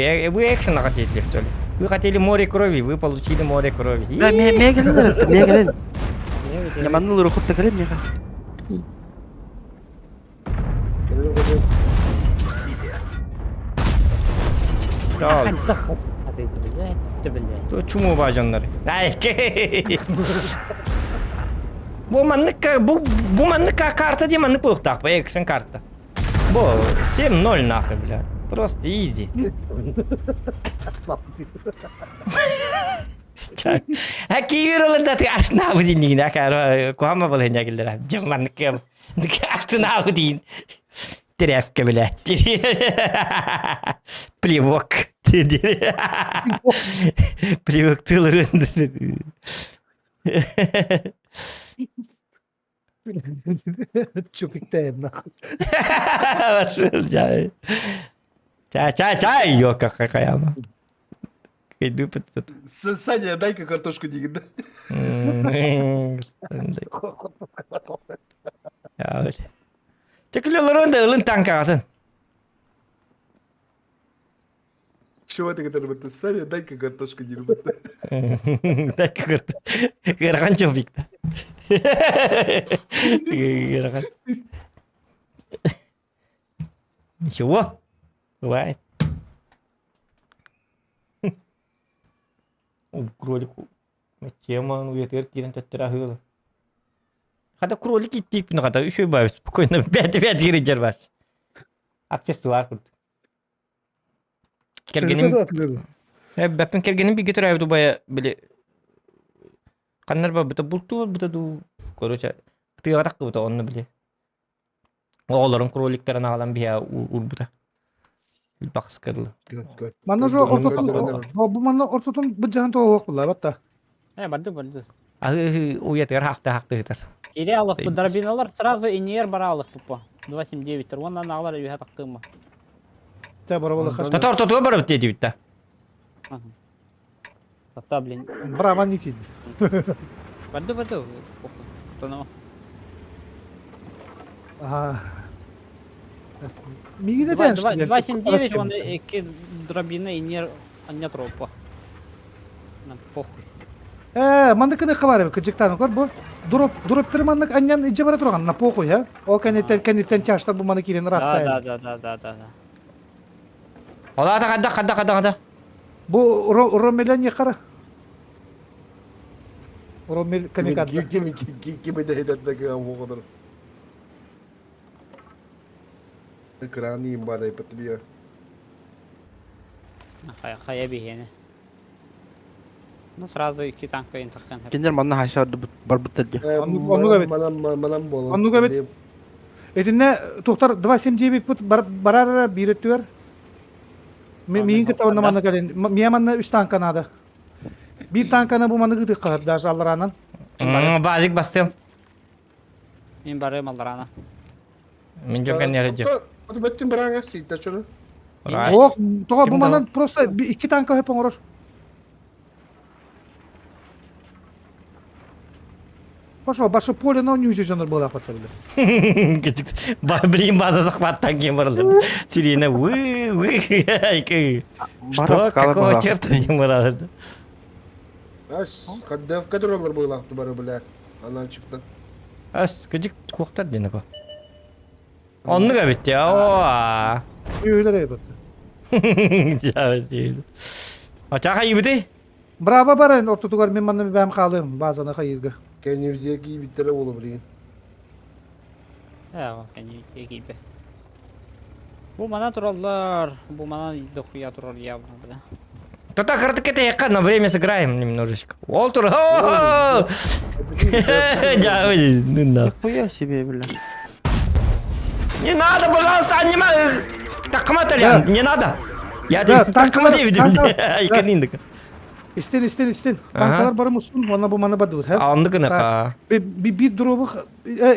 S5: экшен хотели что ли? Вы хотели море крови, вы получили море крови.
S2: Да, мегалин. Я маныл рухут текелем мега.
S4: Блять.
S5: То чуму бажанлары. Бу маннык карта де манны пылктак, по экшен карта. Бу 7-0 нахуй, блядь. Просто изи. Киюралында ты ашна будин дигин акар куама бол хеня келдер. Жаманнык. Ашна будин. Тряпка, блядь. Плевок. Плевок тылырын.
S3: Çöpükteyim nahut.
S5: Başıl çay. Çay yok kakayama. Иду под тут.
S7: Саня, дай-ка картошку дигин.
S5: Чекулелерон да ылын танкасын.
S7: Чего ты говоришь? Саня, дай-ка картошку дигин.
S5: Так кырт. Гырган чобикта. Гырган. Ничего. Бывает. Кролику. Тема, ну я теперь кирен теттерахыла. Хада кролик иттик, ну хада еще бай, спокойно, 5 гирижер баш. Аксессуар курт. Кергеним, бәппен кергеним bir götür ayıbdı baya bile. Kanlar ba bita bultu bita du. Короче, тыгаrak bita onu bile. Oğların kroliklerini alan bir ya ul bita. Bir bak sıkırlı.
S3: Manna jo ortotun bu manna ortotun bu jahan toğuk bular batta.
S4: Барды.
S5: Ahı o yeter hakta yeter.
S4: Или алып bu дробиналар сразу инер бара алып тупо. 279 ондан агалар үйе тактымы.
S3: Та бара бола хаш.
S5: Татар барып dedi bitti.
S4: Тата, блин.
S3: Браво не тиди.
S4: Барды. Тоно.
S3: Ага. Миги de denmiş.
S4: 279 он iki дробины инер не тропо. На похуй.
S3: Mandık ne kavar kıcıktan kor bu. Durup tırmanlık anyan iyice bara turgan na pokoy ha. O kanitten çaşlar bu mandık irin rastaya.
S4: Да.
S5: Ola kada.
S3: Bu Romelen yakara. Romel kanikat.
S7: Kimi de hedefle ki bu kadar. Ekranıyım bari patlıya.
S4: Хая бигене. Ну сразу iki tank koyun takkan.
S2: Киндер манна хайшарды бар буттерге.
S3: Onu da
S7: Manam bolan.
S3: Onu da bet. Edinne tuhtar 279 put barar bir ötüyor. Miyin ki tavırna manna kalın. Miye manna 3 tank kanada. Bir tank kana bu manna gıdı kahır. Daş Allah'anan.
S5: Bazik bastım.
S4: Min barı mallarana.
S5: Min çok en yarıcı.
S7: Otu bettin bırak sih taşını.
S3: Oh, toğa bu
S5: Kim
S3: manna
S5: daha?
S3: prosta 2 tanka hep olur. Başı polya na nüce janır bola patırdı.
S5: Küçük. Bileyim bazı захваттан кейін бұрылды. Сирена Что? Какого черта не бұрылды?
S7: As, kadar kadrolar boylaktı bari bile. Anan çıktı.
S5: Ас, küçük koktar dene ko. Onu da bitti ya. Oha.
S3: Öyle de battı.
S5: Cavaz Açağa iyi bitti.
S3: Bravo barın orta tugar men manna ben kalım bazana hayırgı.
S7: Kendimizdeki bittere olabilir.
S4: Ya kani gibi. Bu mana троллар, bu mana дохуя тролл явно, бля.
S5: Кто-то карту это я на время сыграем немножечко. Уолтер. Джаваз. Ну на.
S2: Хуя себе, бля.
S5: Не надо, пожалуйста, аниме. Takma не надо. Я takma diye biliyorum. Ikanindik.
S3: İsten. Tankalar barı musun? Ona bu manna badı. Ha?
S5: Anlık ne ka?
S3: Bir drop'u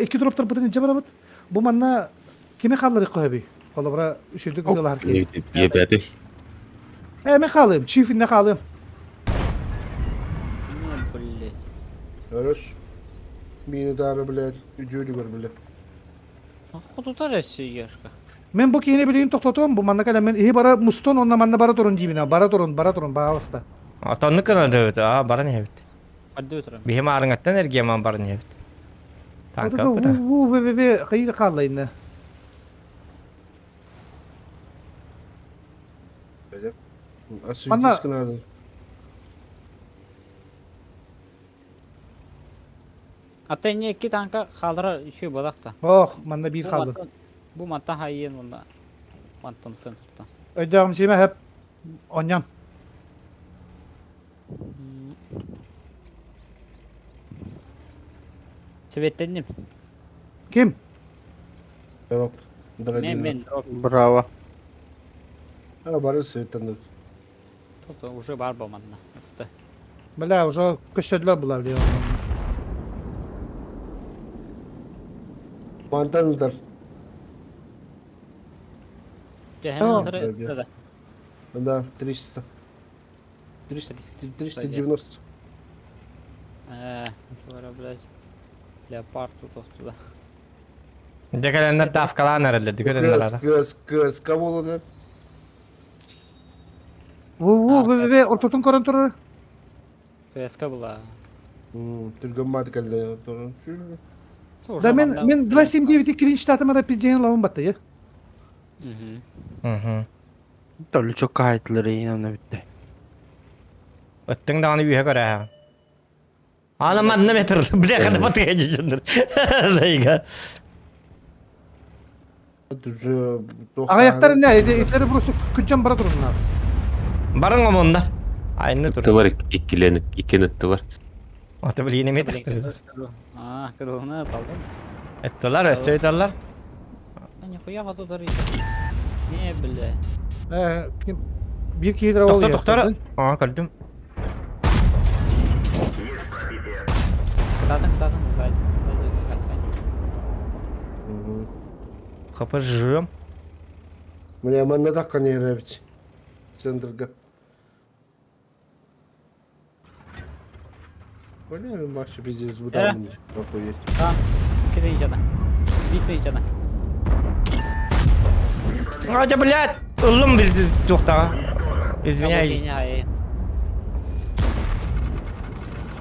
S3: iki drop tarafından ince barabat. Bu manna kime kalır koyabi? Valla bura üşürdük diyorlar ki.
S1: Yebedi.
S3: Me kalım. Çiftinde kalım.
S4: Блять.
S7: Örüş. Mini darı bile. Ücüğü var bile.
S4: Хуtutar эсигерка.
S3: Men bu kiyini bileyim toktotum. Bu manna kalem men iyi bara muston onna manna bara torun cibine. Bara torun bağısta.
S5: Atanlık ne evet. Bara ne evet.
S4: Барды өтірім.
S5: Бихем арыңаттан эргеман бар не evet. Tanka bu da.
S3: Bu kıyı kallayın.
S7: Böyle. As
S3: Bana-
S7: fizisk nerede?
S4: Hatta ne iki tanka kaldıra şu balakta.
S3: Oh manna bir kaldı.
S4: Bu matta hayyen valla. Mantın sınırdan.
S3: Ödeyeceğim şeyime hep onyan.
S4: Sebetlendim.
S3: Kim?
S7: Yok.
S4: Men.
S2: Браво.
S7: Ha bari söyledim.
S4: Тут уже бар болманна. Isты.
S3: Bela уже köşediler bunlar diyor.
S7: Mantanlar.
S4: Cehennem
S3: Tamam.
S4: atırı ısты da.
S7: Да, 300. 390.
S4: Говорю, блядь. Леопард тут туда.
S5: Декаленler davkalan herhalde. Dikkalenler ara.
S7: КСК воланы.
S3: Ve ortatın koran turur.
S4: ФСК была.
S7: Түргөн матикалда.
S3: Da men 279 kirinci ştatımda pizdeğin lavun battı ya.
S2: Толли чок кайтлары инамна битте.
S5: Öttün dağını büyüye göre ha. Ağlamadın ne metrol? Bile kadar batıya geçindir. Dayıga.
S3: Ayakları ne? İtleri burası küçük bara durun abi.
S5: Barın o onda. Aynı
S1: Ытты
S5: dur.
S1: бар, iki ытты бар.
S5: O da bileyim mi tektir.
S4: Кыдылны талдым.
S5: Ettiler, östeydiler.
S4: Нихуя тут рыба. Не, бля.
S3: Bir kilometre oluyor.
S5: Doktor. Aa gördüm.
S4: Куда-то, сзади. Красавчик.
S5: Kapı жрем.
S7: Мне манна дакка не ребить. Центрга. Понятно, Маша пиздец выдал. Охуеть.
S4: Там. Кидай жана. Битый жана.
S5: Hadi блядь. Oğlum bir doktor. Извиняюсь.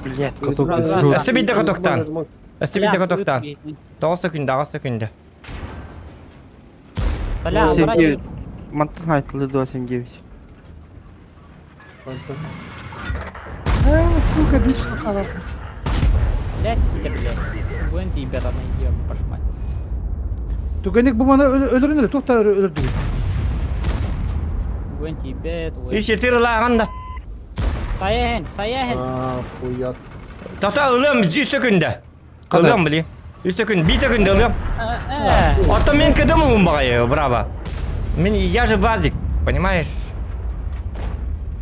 S2: Блядь, каток.
S5: Östü bir de katoktan. Östü bir de katoktan. 9 секунды.
S4: Бля,
S2: 279. Мантан хайтлы 279.
S3: Сука, bir şu kadar.
S4: блядь, ты, блядь. Будем тебя там идём, пошмать.
S3: Tükenik bu bana ölürün de tut da ölür değil.
S4: Будем тебе, твой.
S5: İşitir lan da.
S4: Sayehen.
S7: Хуят.
S5: Doktor ölüm 100 sekünde. Ölüm bileyim. 100 sekünde, 1 sekünde ölüm. Ата мен кидамын багай, браво. Я же базик, понимаешь?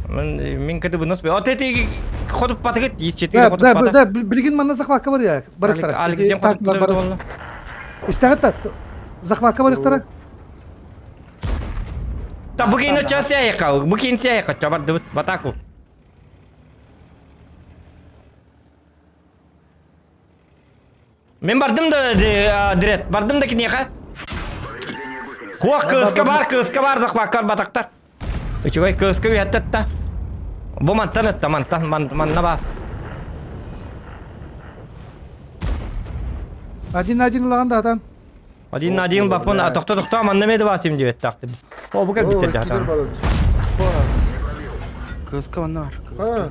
S5: Мен кидамын нас. Вот эти ходуп патыгыт, 4 ходуп патыгыт.
S3: Da bilgin manna zakvaka var ya. Barıktara.
S5: Алгидем ходуп патыгыт.
S3: İsteğet de zakvaka barıktara.
S5: Та бugün o çası ayaka, bugün şey ayaka, çabar dıvıt bataku. Men bardım da direkt, bardım da kiniyaka. Kuak kıska var zakvakar bataktar. Üçügay kıska üyettet da. Bu mantan etta, manna ba.
S3: Adin lağın da adam.
S5: Один бапон, а тоқта маннамеди басым деп еттақты. О, bu kadar bitirdi adam.
S2: КСК ванар.
S7: Ha.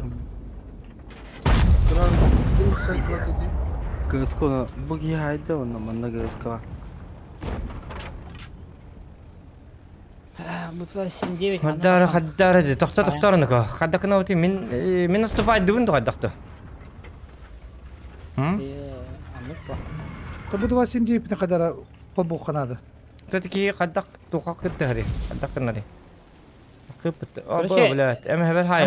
S7: Kim saytla dedi?
S2: КСК на буги хайда он манна КСК.
S4: Мы 279.
S5: Хаддар ди, тоқта ныка. Хаддакына өте мен наступай дыбын да хаддақты.
S3: Tabi 279 ne kadar tobu kanadı.
S5: Тетки хаддак туқа кытты хари. Хаддакына ди. Кыпты. О,
S4: Короче,
S5: блядь, эме хабар хайл.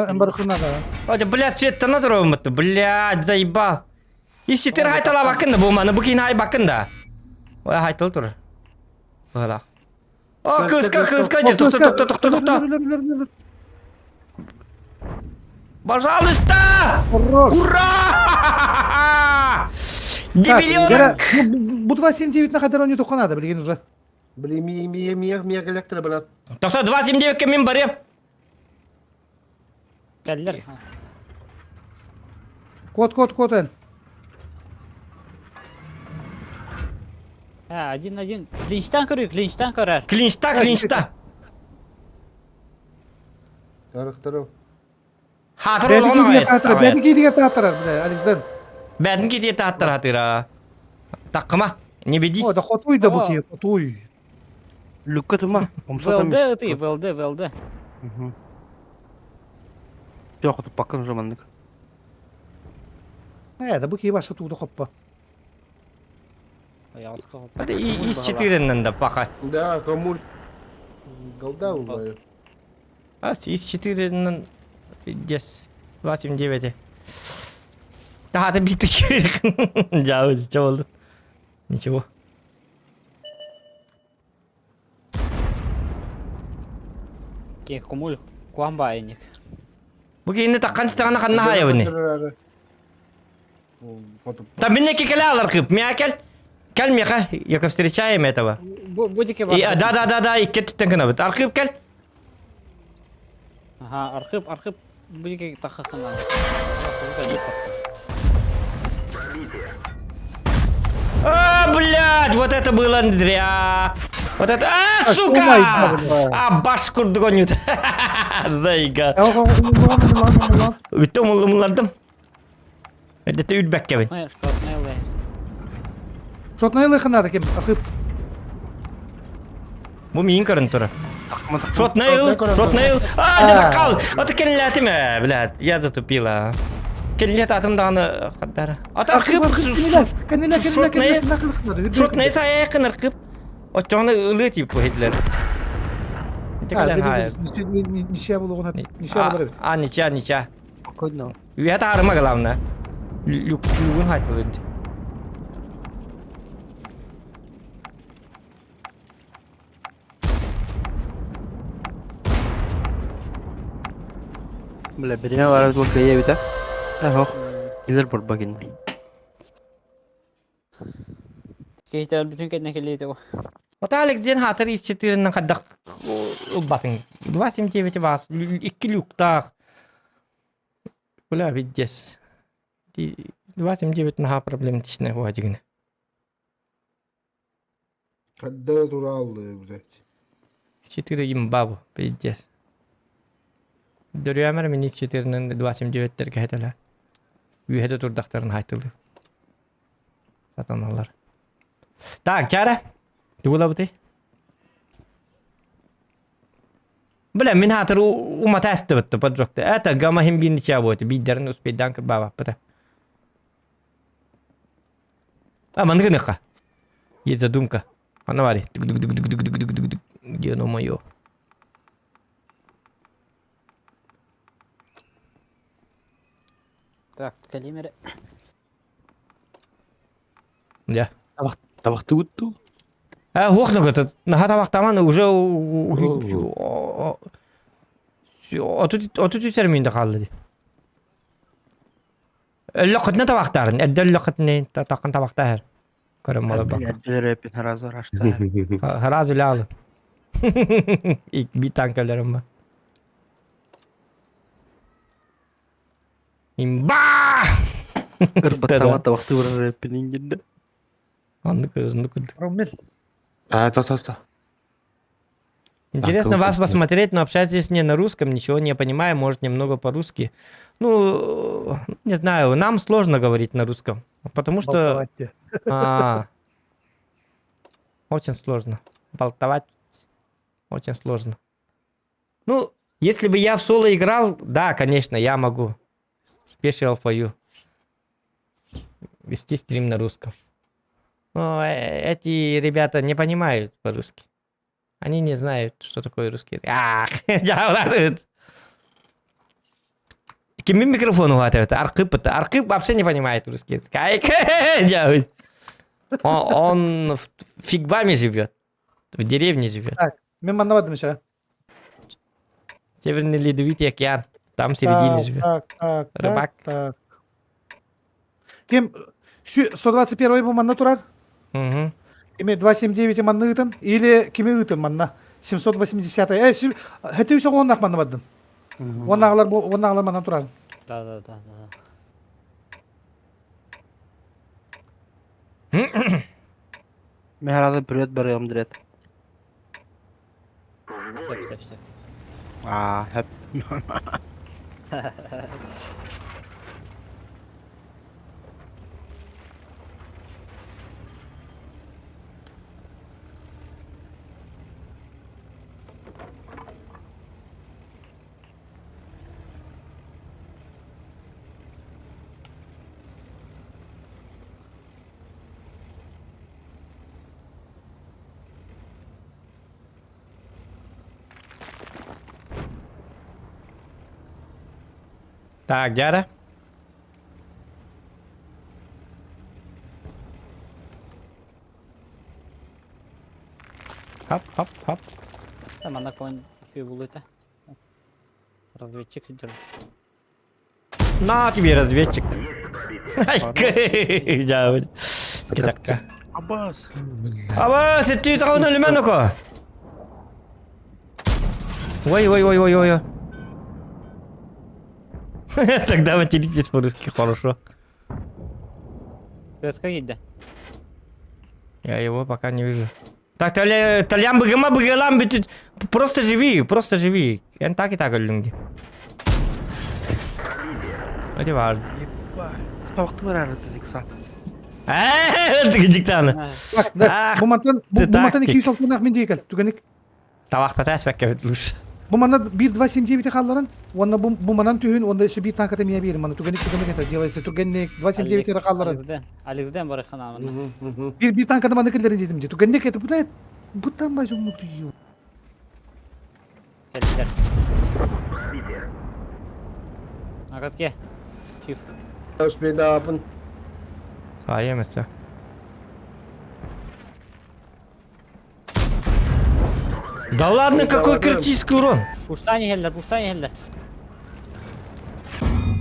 S3: Embar kınadı.
S5: О, блядь, светтана тұрмытты. Блядь, заебал. Ищитер хайтала бакында болманы, букин хай бакында. Ой, хайтыл тұр. Voilà. О, кыска ди. Тоқта. Пожалуйста! Ура! Дебилёнок!
S3: Bu 279 ne kadar onu dokunadı bilgin уже.
S7: Блин, мия коллектора, брат.
S5: Тоқта 279 мен барем.
S4: Geldiler.
S3: Kod en.
S4: Ha, 1-1. Клинчтан көрер.
S5: Клинчта.
S7: Тарах.
S5: Хатыр
S3: Beni
S5: олғана
S3: gidiyor tahtıra. Beni gidiyor tahtıra. Alex'den.
S5: Бәдін кете таттыр хатыра. Таққыма. Не бедис.
S3: O da kotuy da bu ki. Kotuy.
S2: Люка тума.
S4: ВЛД ты, ВЛД.
S2: Yok tutup bakın o zamanlık.
S3: He da bu ki başka tuğdu koppa.
S5: Hadi из 4'inden de бақа.
S7: Да, комуль. Голда улаю.
S5: Аз из 4'inden 89'e. Daha da bittik. Cavız oldu. Ничего.
S4: Кумуль, куамбайник.
S5: Bu kiyini takkan çıtağına kanına haya bu ne? Там минеки калялар кып, мякель. Кел меха, яка встречаем этого.
S4: Будики
S5: И, да, и кеттен кына бит. Аркып кел.
S4: Ага, архив. Будики тахахана.
S5: Блядь, вот это было зря. Вот это... сука! Башку гонит. Зайга. Үттім ұлымладым. Әдетті үтбәк кәбін.
S3: Шотная лыхана таким. Ахып.
S5: Бұл мейін көрін тұры. Шотный ыл. Дедік қал. Оты келіләті ме, блядь. Я затупила. Келілет атымдағыны қаддары. Аты арқып. Шотный сая яқын арқып. Отчоғыны ылы тиіп көйділер.
S3: Ничья было.
S5: Ничья.
S2: Спокойно.
S5: Үйәті арыма қаламына. Люгін хайтылырды.
S2: Бля, береме var bu kaya bir de. Yok. Gelir bur bakın.
S4: Кейтер бүтін кетіне келейді ғой.
S5: Оталик ден хатыр из 4-нен қаддақ ұлбатын. 279 вас. 2 люктақ. Бля, виддес. 279 наға проблем тишіне уадигіне.
S7: Каддара туралды, блядь.
S5: 4 имбабу, виддес. Дөрüәмір мен из 4-нен 279-тер кәйтілі. Үйеді тұрдақтарын хайтылды. Сатаналар. Так, чара. Дула бути. Бля, мен хатыр умата әсті бітті, поджокты. Это гамма химбин нича будет. Биддерін успейдан кір баба біті. Маңғы ныққа. Есть задумка. Она вари. Где оно моё?
S4: Так, калимері.
S5: Да.
S1: Табақты өтті.
S5: Оқны көті. Наға табақтаманы уже... Оту түсер мүйінді қалды. Лөқітіне табақтарын. Әдді лөқітіне таққан табақтар. Көрім малы бақ.
S2: Әдділер әпін харазы var açtı.
S5: Хараз үлі алын. Bir tankelerim var. İmba!
S2: Irbatama tabakta vurar әпінің ginde.
S5: Anlık kırdık.
S3: Роммель.
S1: Та.
S5: Интересно
S1: Так,
S5: вас
S1: круто.
S5: посмотреть, но общайтесь не на русском, ничего не понимаю, может немного по-русски. Ну, не знаю, нам сложно говорить на русском, потому что... Очень сложно. Болтовать очень сложно. Ну, если бы я в соло играл, да, конечно, я могу. Special for you. Вести стрим на русском. Но эти ребята не понимают по-русски. Они не знают, что такое русский. Ах, Кем микрофон угадывает? Аркып вообще не понимает русский язык. Он в Фигваме живет. В деревне живет.
S3: Так, мен маннавадым еще.
S5: Северный Ледовитый океан. Там в середине живет. Рыбак.
S3: Так. Кем? 121 был манна турар?
S5: Угу.
S3: Кеме 279 манна ытын? Или кеме ытын манна? 780. Хәтті өйсі оңнақ манна баддым. Оңнағылар манна турар.
S4: Да.
S2: Men herhalde bröd började direkt.
S4: Все.
S2: Hep.
S5: Так, Дяра. Хоп.
S4: Там она кого-нибудь булыта. Разведчик идет.
S5: На тебе разведчик. Ай, жабыт. Кетакка.
S2: Аббас.
S5: Абас, ты тауна лиманоко. Ой. Тогда материтесь по-русски хорошо.
S4: КСК гиди.
S5: Я его пока не вижу. Так, Толян быгылам, просто живи. Я так и так öldüm. Hadi var.
S2: Ебать. Табақты бар әрі дедік са.
S5: Диктаны.
S3: Bak, da,
S5: Ah,
S3: bu mantan
S5: taktik.
S3: 290 men deykel. Tügenik.
S5: Tabak patas bekle lüş.
S3: Bu manna 1.279 kalların. Onda bu manan tühün onda işte bir tank atamiye bir manna. Tügenik это делается. Tügenik 279 kalların.
S4: Алексден бар хана.
S3: Bir tank atamadı killerin dedim. Tügenik это bu tam bacım mutlu yiyor.
S4: Келдер. Агатке. Чиф.
S7: Успей да апын.
S5: Sayemezse. Да ладно, какой критический урон?
S4: Пуштани хелдер.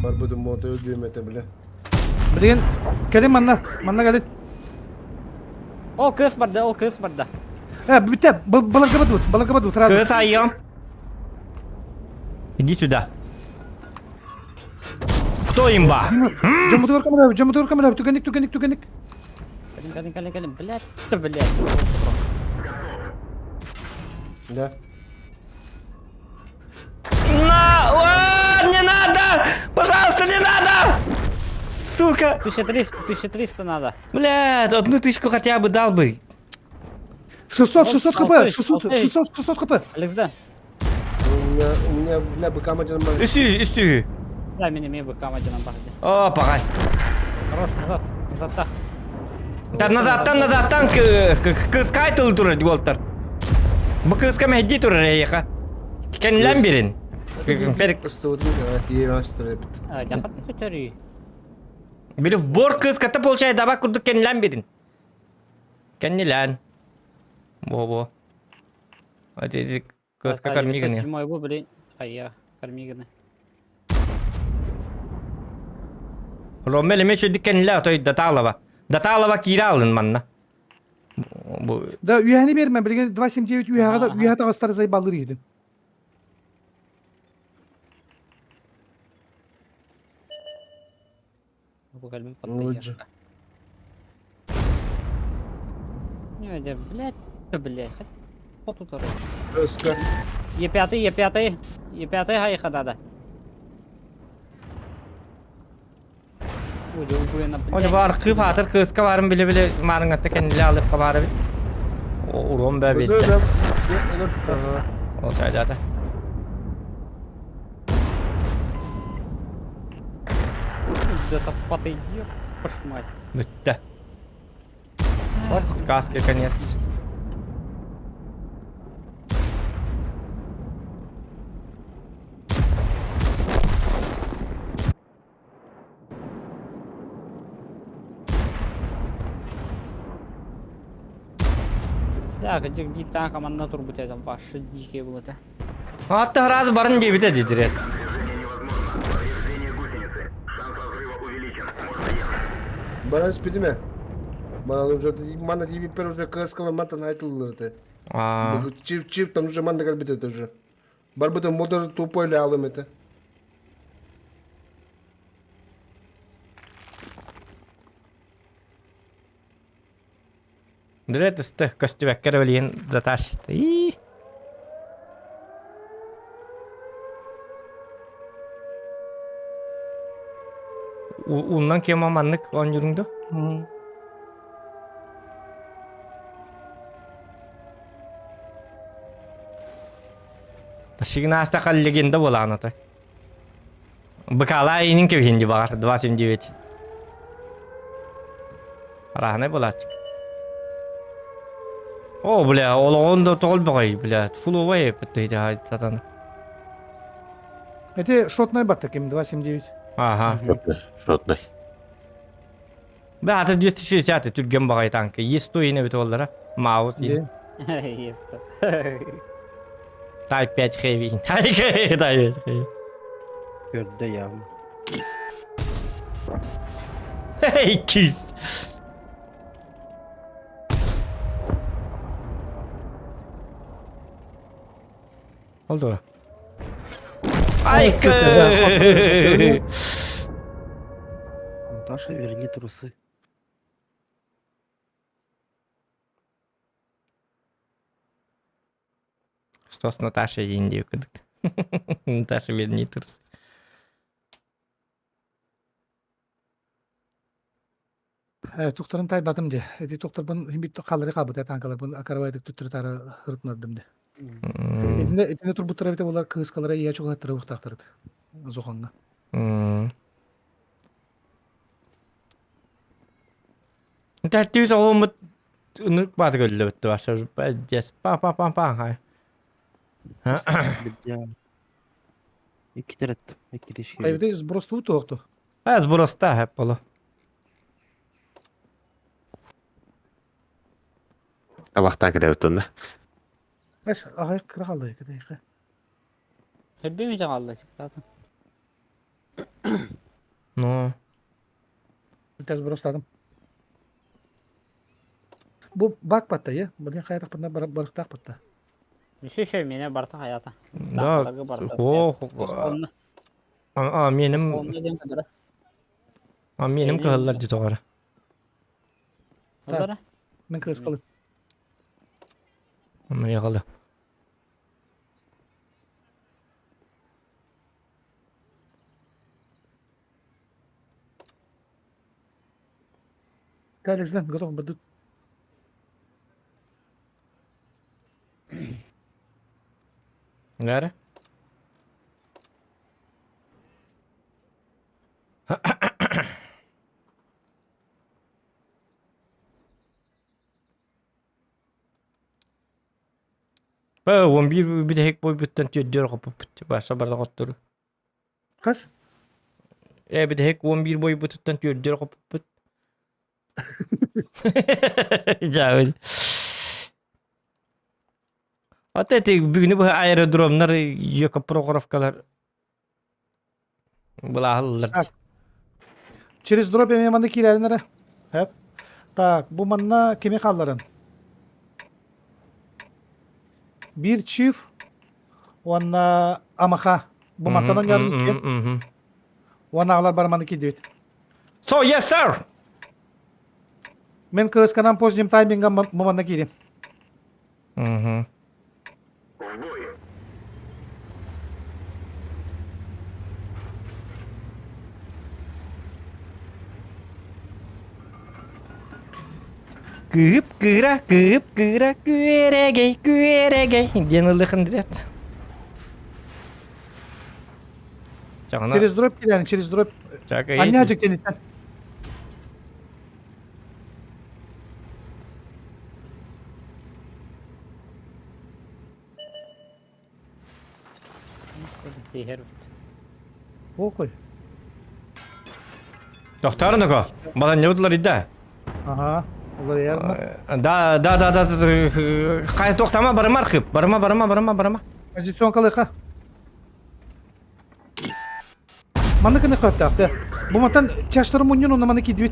S7: Бар bütün modu öldüğümete bile.
S3: Bilgen gelin manna gelin.
S4: Ол кыс барда.
S3: Bitti. Balık kapat. Razı.
S5: Kız ayım. Иди сюда. Кто имба?
S3: Camı kamera. Tügenik.
S4: Калин. Блядь.
S7: Да.
S5: Не надо! Пожалуйста, не надо! Сука!
S4: 1300 надо.
S5: Блядь, одну тычку хотя бы дал бы.
S3: 600 kapı. 600 kapı.
S4: Алексден.
S7: У меня бля быка мадян бар.
S5: Üstü.
S4: Дай мне бы камадином бахди.
S5: О, погай.
S4: Хорош, назад.
S5: Назадтан kız kaytılı durur Walter. Bu kız kime hediye durur ya. Kendilen birin.
S7: Остаудын да, ебастыр епт.
S4: Жахат көтөрүй.
S5: Бiri bor kız katı polçaya daba kurduk kendilen birin. Kendilen. Bo. Hadi kız kakar migini.
S4: Седьмой был, блин. Хая, кармиганы.
S5: Rommel meşhur kendilen otoy Datalava kira alın manna. Bu
S3: Da üyeni verme. Bilgen 279 üye da gastarı zay balları yedin.
S4: Буквально
S7: Лучше.
S4: Не, блядь. Вот тут.
S7: Öska.
S4: Е5 хайха надо.
S5: Onu var kıp atır kız kavarım bile marın atta kendili alıp kavarı bit. O uron be bitti.
S7: Özür dilerim. Aha.
S5: Olsaydı zaten.
S4: Да-то поты, ёпт мать.
S5: Bitti. Вот сказки конец.
S4: Так, bir tane komanda turbo dedim. Başı dike bu da.
S5: Hatta razı barın diye bite dediler.
S7: Bana spedime. Bana уже мана тебе первый уже каскала мата найтул это. Чип там уже мана как это уже. Барбыта мотор тупой лялым это.
S5: Direkt ıstı köstübekkere öleyin da taştı. Ondan kim amanlık on yüründü. Taşıgın hasta kalleginde bolan ata. Bıkala inin kevhinci bakar 279. Rahane bolacak. О, бля, он да толбай, бля, фуловый подойдет сатана.
S3: Это шотная бат таким 279.
S5: Ага.
S1: Шотный.
S5: Да, это 260 тут гембагай танки. Есть то и не битволдара. Маус и.
S4: Есть.
S5: Тай 5 хэви. Тай 5 хэви.
S2: Gördü ya.
S5: 200. Oldu mu? Ay
S2: Наташа, верни трусы.
S5: Что с Наташей Индию кыдык? Наташа верни трусы.
S3: Тухтарын тайбатым де. Эти тухтарбын химбит қалары қабыт атанкалар бун акарвайдык түттүрү тары хырытнадым де. Этинде турбуттара бите булар кыскалара ия чугаттары уктактырды. Зоханга.
S5: Täytyy olla mut nyt paatikolle vittu vasta yes pa hay.
S2: Бедня. İki teret. İki deş geliyor.
S3: Айвде сброс тут токту.
S5: Az burası da hep ola.
S1: Tabaqtan kidebittin da.
S3: Эс агай кыра калды кедейке.
S4: Hepimize kaldı zaten.
S5: No.
S3: Тез бростадым. Bu bak patta ya. Bugün hayrak pında barıktak patta.
S4: Bir şey mene barta hayata.
S5: Da. Ho. Menim kıllar di doğru.
S4: Onlara.
S3: Ben kız kalın.
S5: Ama yakalı.
S3: Gel izlen. Готов буду.
S5: Nere? Ba 11 bir de hek boy bitten tüydür kapıp başa barda qotturu.
S3: Kaç?
S5: Bir de hek 11 boy bitten tüydür kapıp. Jauh. Hatta bugün bu aerodromlar yok programlar. Bulahlar.
S3: Через дробь я маны килернере. Hep. Так, bu manna kimi kalların? Bir çift. Ona amaha. Bu mantadan geldim ki. Ona ağlar barmanı ki diyor.
S5: So yes sir.
S3: Men kız kanan pozitif timing'a bu manna kilim.
S5: Kıp kıra güeregey. Yanıldıkın direkt. Canına.
S3: Через дробь килерин, через дробь.
S5: Çaka
S3: Anne acık denitten.
S4: Diğer.
S3: Okoy.
S5: Doktorun da ko. Bana ne oldular iddia?
S3: Aha. Olur yer mi?
S5: Da. Kayıt doktama barama arkıp. Barama.
S3: Pozisyon kalı ha. Manna kını kattı hafta. Bu mantan çaştırım bunun onunla manna ki diyor.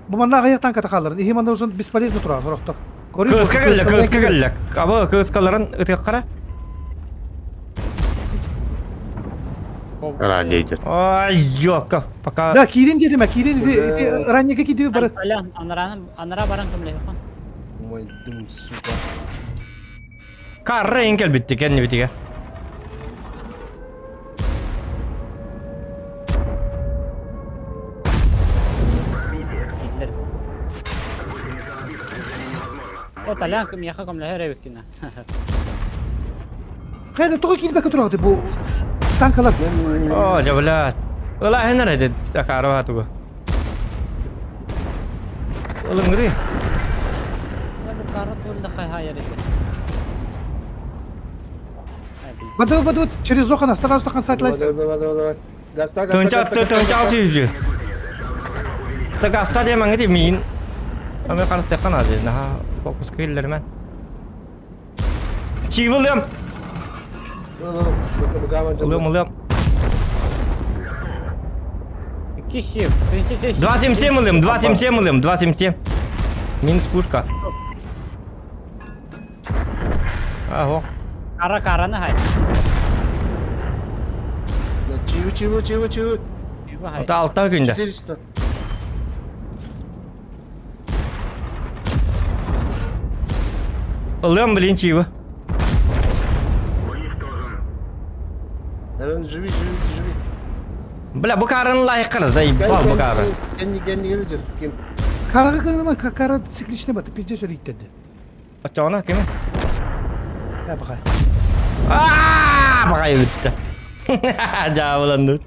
S3: Bu manna ayaktan kata kalların. İhi manna uzun бесполезно turar. Rokta.
S5: Kızka gallak. Aba kızkaların ıtık kara.
S1: Radiyacı.
S5: Ay yok. Paka.
S3: Da kirin dedim ha. Kirin ranyaka gidiyor bara.
S4: Alan anara barang kemle kan.
S7: Мой дым, сука.
S5: Karra enkel bitti kendi bitti ya.
S4: Hitler. O talan kem yaka kemle her evkina.
S3: Hayda tuğu kilbe kuturağdı bu tankalar.
S5: Oh jablat. Ulah hener aja takaro hatu gua. Ulung ngeri.
S4: Ya bu karat oldu kay hayır etti.
S3: Badut через окна сразу тахан сайтлайсın.
S7: Давай. Гаста.
S5: Tuncak sih. Tak asta dia mang itu min. Amerikan stekan aja. Nah fokus killer man. William.
S7: Быкаман.
S5: William.
S4: Кищев.
S5: 277 ылым, 277 ылым, 277. Минус пушка. Ого.
S4: Караны хай.
S7: Чего?
S4: Чего хай?
S5: Ота алта күнде.
S7: 400.
S5: Ылым, блин, чего?
S7: Наверное, живи.
S5: Бля, bu karın layıkları zaybal bu karı.
S7: Kendi gelecek. Kim?
S3: Karaga kınama kara siklişine batı. Pizde söyle dedi.
S5: Açağına kimi?
S3: Ya bakay.
S5: Aaa! Bakayım bitti. Jauh lan dur.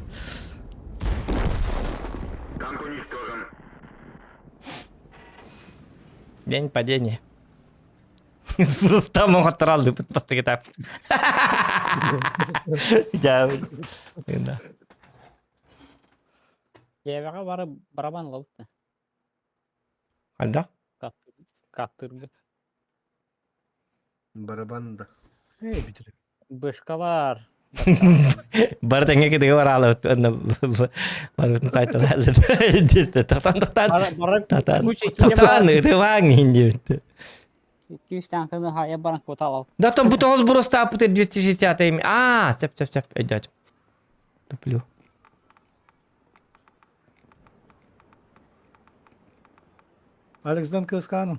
S5: День падения. Просто могут ралды просто kita. Jauh. Да.
S4: Cevaka barı baraban lavut.
S5: Anda?
S4: Kaptırdı.
S7: Барабан да.
S3: bitir.
S4: Bışkalar.
S5: Baru tengah kita war ala tu anda baru saya terlalu. Tatan itu wangin gitu.
S4: 200 tankını haya baran kota al.
S5: Да там бутоз просто апутет 260 ими. А, сеп. Идет. Туплю.
S3: Alex'dan kıskanım.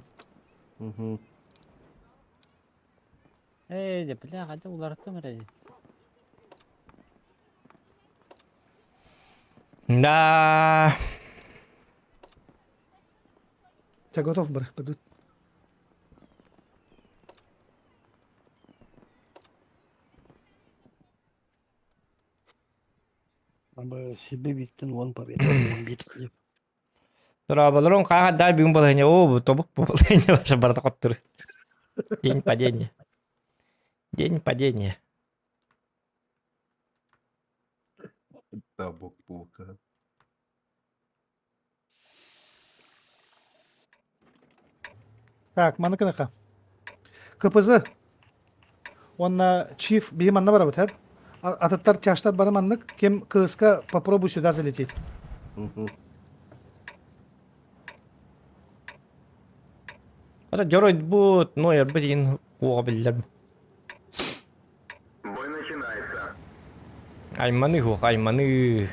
S4: De bile hadi ularttı mı rezi?
S5: Да.
S3: Тебя готов, брат, пойдут.
S2: Себе биттен 10 победа, 11 слеп.
S5: Турабалрон кага да бим болanya. О, bu тобук болanya ваша бартакот тур. День падения. День падения.
S7: Да, бок-бока.
S3: Так, маны кынака. КПЗ. Онна чиф бейім анна барабыт, хәп. Атыттар чаштар бараманнык, кем кыска попробуй сюда залететь.
S5: Ата жорой бу ноер бирин куга биллер.
S9: Бой начинается.
S5: Айманы.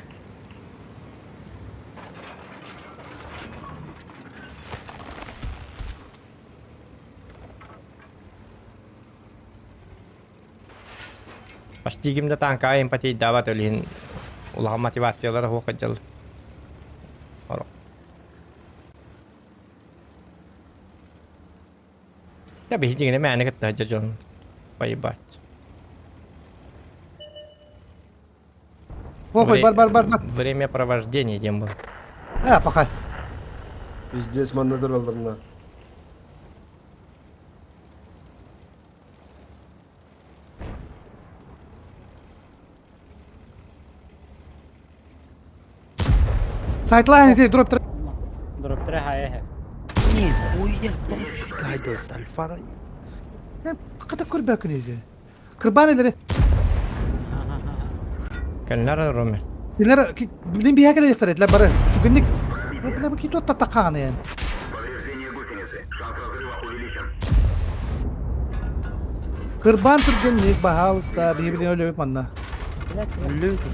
S5: Pasti kimda tangka empati dapat oleh ulah motivasi lah ho kajal. Oro. Ya bihing ini mana kata jajon. Bayi bac.
S3: Ой, бар.
S5: Время провождения дембл.
S3: Пахай.
S7: Здесь манадыр алдарына.
S3: Сайтлайн иди, дроп тр.
S4: Durup tere haya.
S2: Нет, я там скайдер, альфа.
S3: Ката көрбәк иди. Кырбан иди.
S5: Kenara Romel.
S3: Дилер билин бия келе ихтарет бары. Күнник. Била бу кито татаканы yani.
S9: Повреждение гусеницы. Шанс разрыва увеличен.
S3: Кырбан түргенник бахалыста бибилин өлөп манна.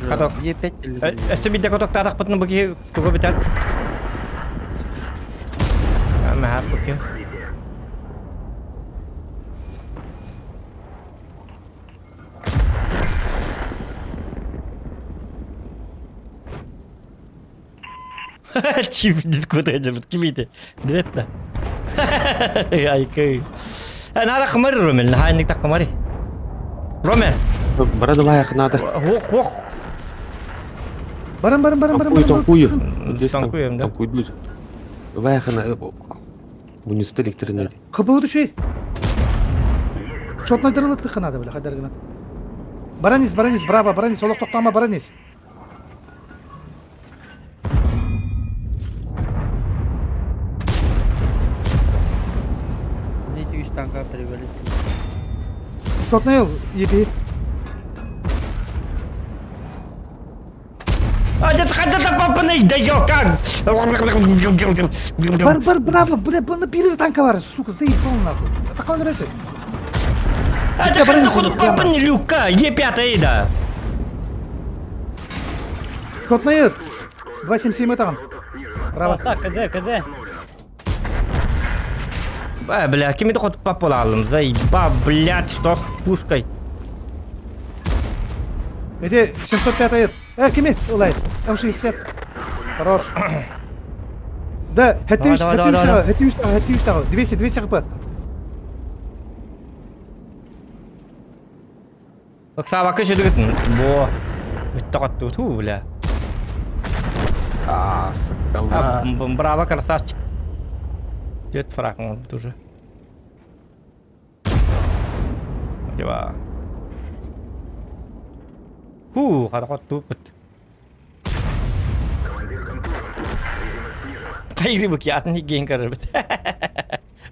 S5: Каток.
S2: Е5.
S5: Эсте бидде коток татак бутны буки туго битат. Ама хап буки. Чип дискута жабыт кимите. Диретта. Ай кай. Ana kemari Romel, nah ini tak kemari. Romel.
S1: Барады лайық надо.
S5: Хох.
S3: Барам.
S1: Танкую. Здесь
S5: Танкуем, да?
S1: Танкуй люди. Лайықына унисты электринеді.
S3: Кыбыды şey. Шотна дырылыты қанады била қадаргына. Баранис, браво, баранис, олық тоқтама баранис.
S2: Не 200 танка привели.
S3: Шотна ел, еби.
S5: Hadi hadi papını da yok kan.
S3: Bravo. Bunda biri tanka var. Сука, заебал нахуй. Такой нравится.
S5: Hadi hadi kudu papını Люка. Е5 да.
S3: Ход на ед. 277 таган. Браво.
S4: Так, КД.
S5: Бля, кими ход папу алdım. Заеба, блядь, что с пушкой?
S3: Иди, 705 ед. Кими, улайс. М60. Хорош. Да,
S5: Давай.
S3: 200 хп.
S5: Bak sağa bakın şöyle gittin. Bu. Bitti kattı tu bля.
S1: А, сука.
S5: Браво, красавчик. Идет фраг, он тоже. Типа. Хада kattı bit. Kayırı bak ya, atın hiç karar bit.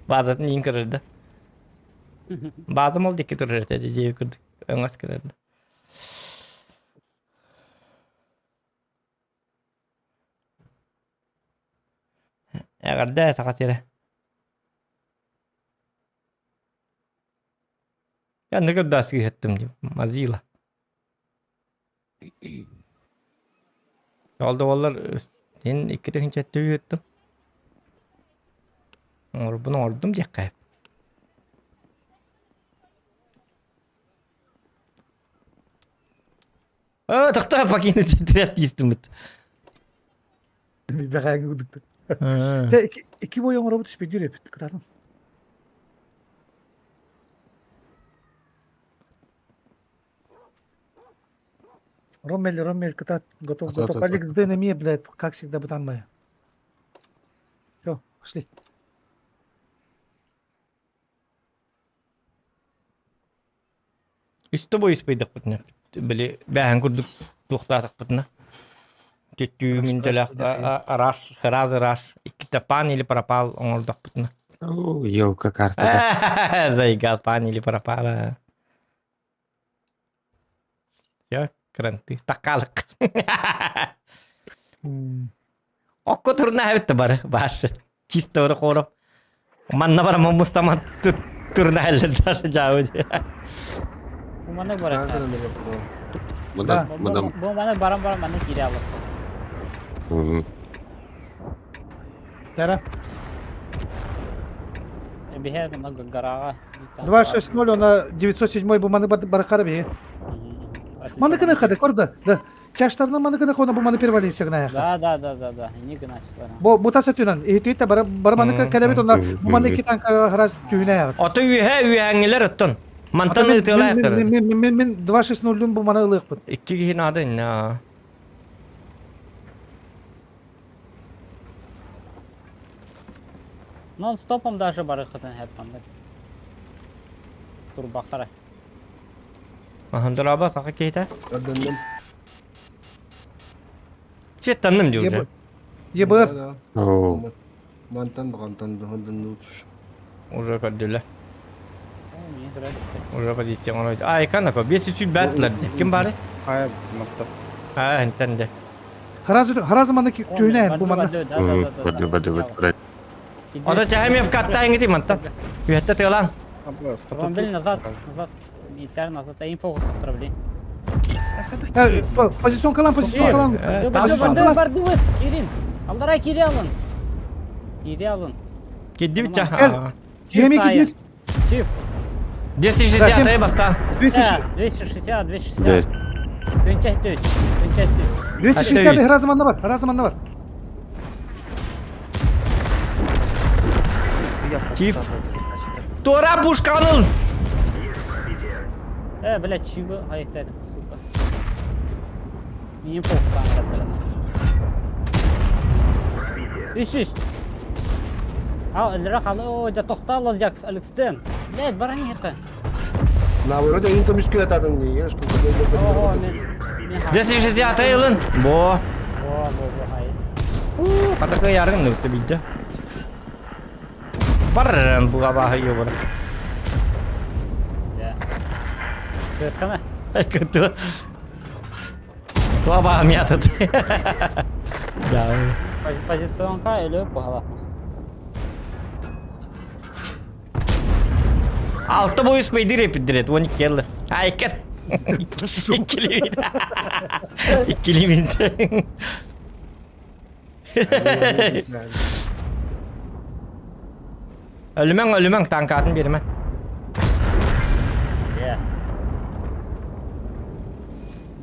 S5: Bazıtın yiyin karardı. Bazı mol dikkat durur dedi, cevi kırdık. Öngaz karardı. Eğer de sakat yere. Ya ne kadar baskı ettim diyor. Mazila. Yolda vallar senin iki de hinçet ettim. Bunu ordum diye kayıp. Takta pakini titriyat istimit.
S3: Бяга гудукты. Iki boy yomra bu tüspek yürüyüp. Kıtardım. Роммель, готов. Алекс с динами, блядь, как всегда, бутан моя. Все, пошли.
S5: Üstü boyu ispeydik butna. Böyle ben kurduk tuhtaatak butna. Tüttü mindelak araş, hıraz araş. İki de paneli parapal onurdak butna.
S1: Ёлка карта.
S5: Заигал paneli parapal. Ya kranti. Takalık. Okko turna evet var. Baş. Çisto ora korum. Manna var ama mustaman turna elde jauh.
S4: Bu mana bırak.
S1: Мына
S4: Bu mana baran mana kiri alır.
S3: Тара.
S4: Bir her buna garağa.
S3: 260, она 907 bu manı барахара бе. Маны кына хады, корда. Да. Чаштарна маны кына хона bu manı перевалися гна яха.
S4: Да. Не гнать.
S3: Bu tasa tünen. Ehti bara manı kelebet ona bu manı iki tanka haraz tüyüne yaha.
S5: Oto üyenger öttün. Mantan ıtıla yaktır.
S3: Men 260'ın bu manı ılık bud.
S5: İki kişi nadı ya.
S4: Non stop'um даже barıkıdan hep bende. Dur bakara.
S5: Mahamdur abi sakı keyte.
S7: Döndüm.
S5: Çet tanım diyor.
S3: Ебыр.
S1: О,
S7: Mantan döndüm uçuş.
S5: Уже kaddiler.
S4: Niye kırarız?
S5: Уже pozisyon oldu. Ay kan ko. Bir süt batlar. Kim bari?
S2: Hayır, matta.
S5: Ha entende.
S3: Haraz manı tüyüne yaha bu manı.
S1: бады.
S5: Oto çahemef katta ingeti mantan. Üyette tığlan.
S4: Ромбель назад. Битер назад. Эйм фокус отправляй.
S3: Pozisyon kalan.
S4: Бар. Кирин. Алдарай кири алın. Kiri alın.
S5: Giddi bir çah.
S3: Yemek gidiyor.
S4: Çift.
S5: 260 basta.
S4: 260.
S1: Да.
S4: Dönçek düz.
S3: 260 haraz manı var.
S5: Çift. Tora puşkanıl.
S4: Блядь, чего? Hayır, сука. Benim fokustan yaratlarına. Üst. Al, elleri kalı. Ooo, da tohta alacaksın Alex'ten. Blядь, baran yakın.
S7: Наоборот, я не мускулят adam niye?
S4: Ooo, men...
S5: 260 yılın. Bu.
S4: Bu, hayır.
S5: Kata ke yarın da bitti bitti. Barren bu abah yiyor burada.
S4: Ya. Gözkana.
S5: Kötü. Слабам ятыт. Да.
S4: Позиционка или пугалатма.
S5: Altta boyu spaydir yapıdırет. 12 geldi. Aykan. İkili bin. İkili bin. Ölümün tankatın birime.
S4: Yeah.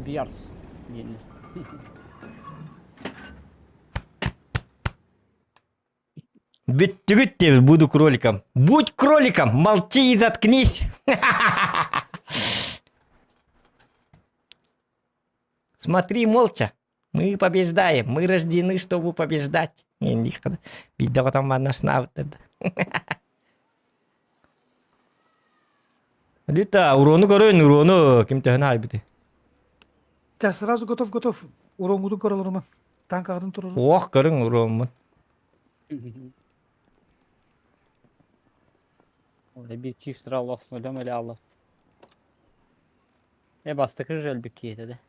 S4: Bears. Yeni.
S5: Ведь буду кроликом. Будь кроликом, молчи и заткнись. Смотри молча. Мы побеждаем. Мы рождены, чтобы побеждать. Никогда. Видно, там наш навык. Лита, урону көрөйүн, урону. Ким төхөн айбыты.
S3: Ja, сразу готов. Урон будут кораларыма. Танк ағдың тұрыр.
S5: Ох, көрің уронмун.
S4: Bir çift sıra Allah'sın ölüm öyle Allah. Bastık rıjel bir kiyete de.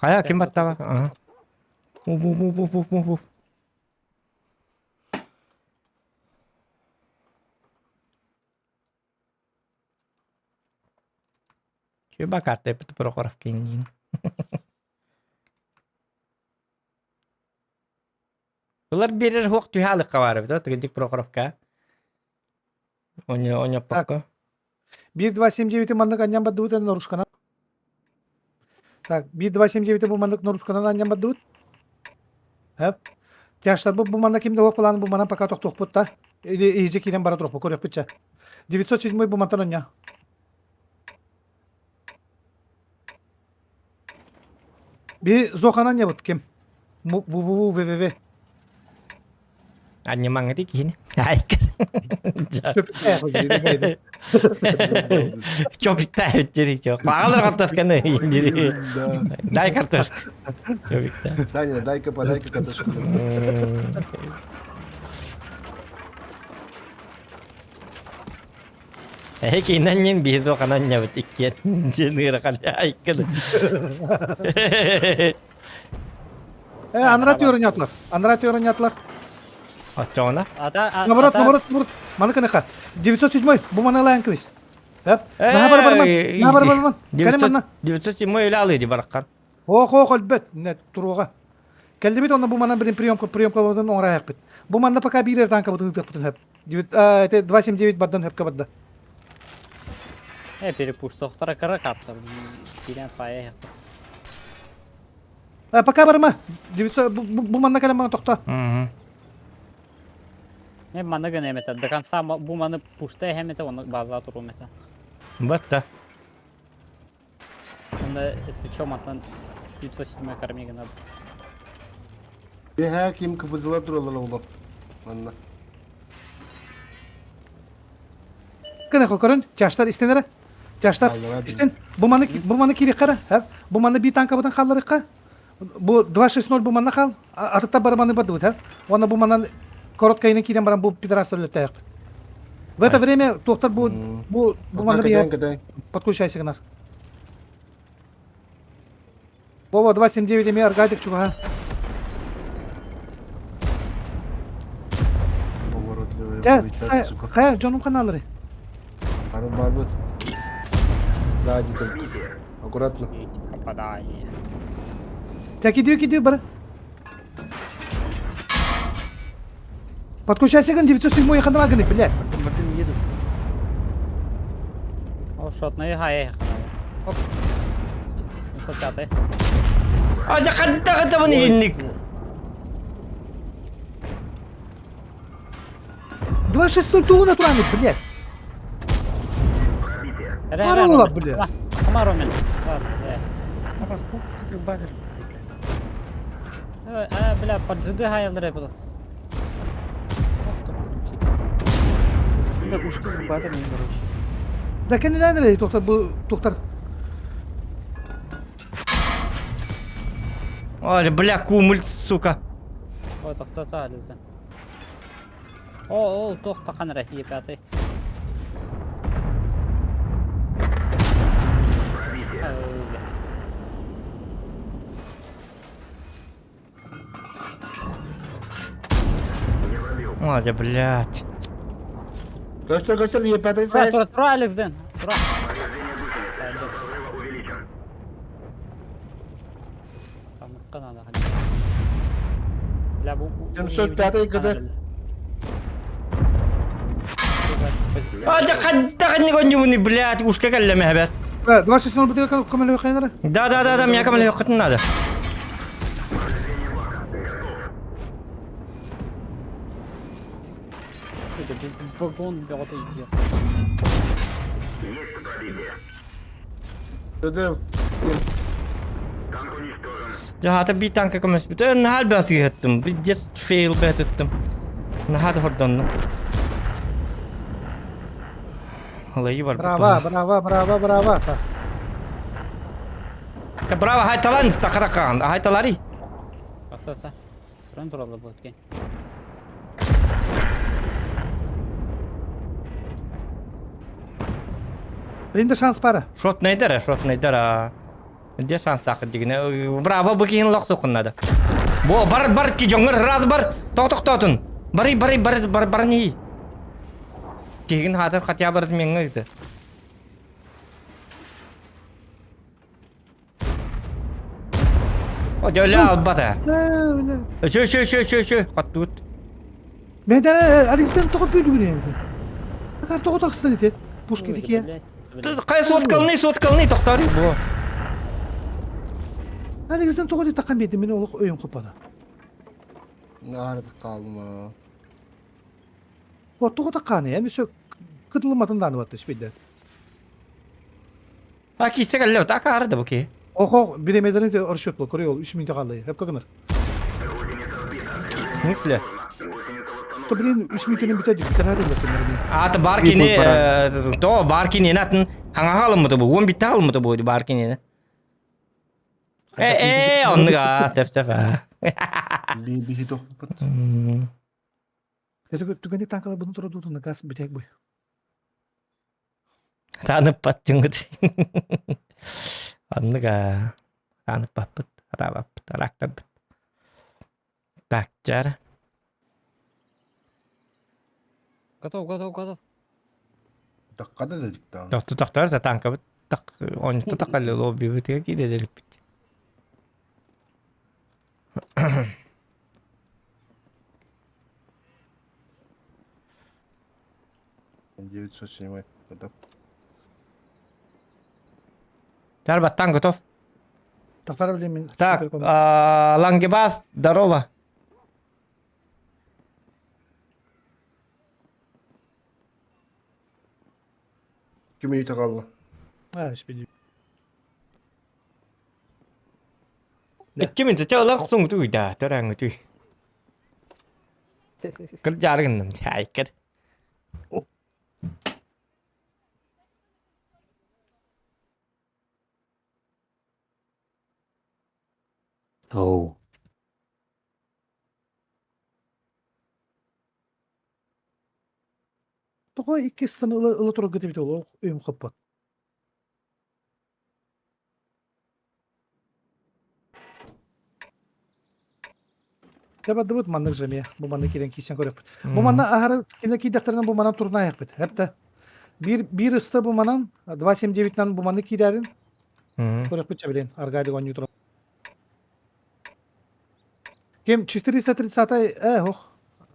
S5: Kaya kim batta bak? Aha. Uf. Coba kate itu Prokhorov kengin. Ular birer hoq tühalık var bir de tıgıcık Prokhorovka. Onya pakka.
S3: 1.279 маннык аньян баддыбыт эне Норушкана. Так, 1.279 бу маннык Норушканан аньян баддыбыт. Хеп. Кяштар бу манна кимде хоқ план бу манан пока тох путта. Иже кирен бара троп көрөк биче. 907 бу мантан оня. Bir Zohan'an yapıt kim? VVV.
S5: Anh mang cái kia này. Cho bir tane içeri çok. Bağlar kartoşkanı indiri. Дай картошку.
S7: Саня, дай-ка, подай-ка картошку.
S5: Heki nanyen bir Zohan'an yapıt ikiye. Jenir kan ayıkın.
S3: Анратиорын ятlar.
S5: Açona.
S3: Наоборот. Маны кыныкка. 907 бу маны лайынкыбыз. Хеп. Набар. Кәлем манна.
S5: 907 öyle alıydı barakkan.
S3: Ох, әлбәт. Не туруга. Келди бит аны бу манан бирин приемка болдун оңраяк бит. Бу манна пока бирер танка бутын тыптын хеп. 279 баддан хепке бадда.
S4: Перепуштоқтара кара каптар. Билен сая yaptı.
S3: Пока барма. 900 бу манна кәлем мана токта.
S4: Ne manna gene meta. Da kan sama bu manı pushta hem meta onu bazı turu meta.
S5: Batta.
S4: Onda esviço matan 107 karmi gene.
S7: Ha kim kıpızıla duralar oğlum. Anla.
S3: Кene kokorun. Çaşlar istenere. Çaşlar isten. Bu manı kiri kara. Hep. Bu manı bir tanka batan kallarıkka. Bu 260 bu manna kal. Atıta барабаны бадут, хеп. Оны bu manı короткайны кирен баран bu пидорастар летаяк. В это время тоқтар bu manı bir подключайся гнар. Вова 279 эме аргадик чуга.
S7: Поворотливый. Сука.
S3: Хэ, Джоном каналары.
S7: Барбут. Сзади только. Аккуратно.
S4: Попадание.
S3: Так иди, бара. Подключайся ган 907 якында вагыны, блядь.
S4: O shotnayı haya. Hop. Satate.
S5: Aja kanta bunu indik.
S3: 260 тугу натуральный, блядь. Парола, блядь.
S4: Комаромен. Бля, поджиды хайалдыр yapılız.
S3: Да kendine nereye doktor bu doktor?
S5: Ой, бля, кумуль, сука.
S4: Ой, тоқтата әлізді. Ол тоқта қаныры, епәті.
S5: Мазя, блядь.
S7: Göster епятый
S4: Тура,
S7: сайт.
S4: тура, Алекс, Дэн. Тура.
S9: Взрыва увеличен.
S4: Тамыққа надо. Бля, бұл...
S7: 705 кыды.
S5: Қаддаған не гонюны, блядь, ушка кәлләме хәбәр.
S3: 26 бутылка камель хайнара.
S5: Да, меня камал ёқытын надо.
S4: Вагон бёрді идет.
S9: Есть пробитие.
S7: Kıdı.
S9: Танк уничтожен.
S5: Жахата би танка көмес бит. Нахал басы геттим. Би just fail беттим. Нахад хордон. Алай бар.
S3: Браво.
S5: Браво, хайталан стахракан. Хайталари.
S4: Аса. Тұран туралы бұл кен.
S3: Ринде шанс пара.
S5: Шот найдара. Де шанс тақы дегене. Браво, bu кейін лақ соқын надо. Бо бар ки жоңыр раз бар. Тоқтын. Бар не. Кейін хатыр қатя бар менің еді. О, дөля албата. Шö. Қаттуыт.
S3: Ben de Alex'ten tokat bölü güneydi. Kadar tokat aksın ete. Puş kedik ya.
S5: Қай соткалны тоқтары. Бо.
S3: Alex'ten tokat takkan bedi meni oluq öyüm kopana.
S7: Ağrıdık kaldım ha.
S3: O tokat takkan ya. Mesela kıtılmadın danı battı şbidde.
S5: Ha kisse кәлләу така арыды bu ki.
S3: Oho bilemeden de arşot bu koruyor 3000 kaldı. Hep kakınır.
S5: Мысли?
S3: То блин 3000 тönün biter biter her yıl bunları.
S5: Аты баркини, то баркини натын хаңа халымыды bu. 10 bitti halımıdı bu barkini. Onныга сеп.
S7: Bir hit ok.
S3: Tükeni tankalar bunu tura durduğunda gaz bitek bu.
S5: Tanıp patçıngıdı. Onныга tanıp papıt. Raktabıt. Bakcar.
S4: Готов.
S7: Dakikada dedik daha.
S5: Тоқтар да танкабыт. Так, он тақаллы лобби битге киделип бит.
S7: Ben 907 kadar.
S5: Тарбаттан готов.
S3: Taklara bileyim ben.
S5: Так, Лангебас, здорово.
S7: Kime yita kaldı?
S3: Ha şbidde.
S5: 2 minut чалах сум туйда, таранг туй. Кыржаргын чайкыр.
S1: Oh.
S3: Toka iki sene ılı tura gıdı bite oluq öyüm koppa. Tabi duvut manlık jamiye. Bu manlık kiren kişen görüp. Bu manna ahara kindeki daktarından bu manan turuna ayak bit. Hatta bir ıstı bu manan 279'dan bu manlık kiderin. Görüp bit çabilen. Argaydı gon yutura. Kim 430 oh.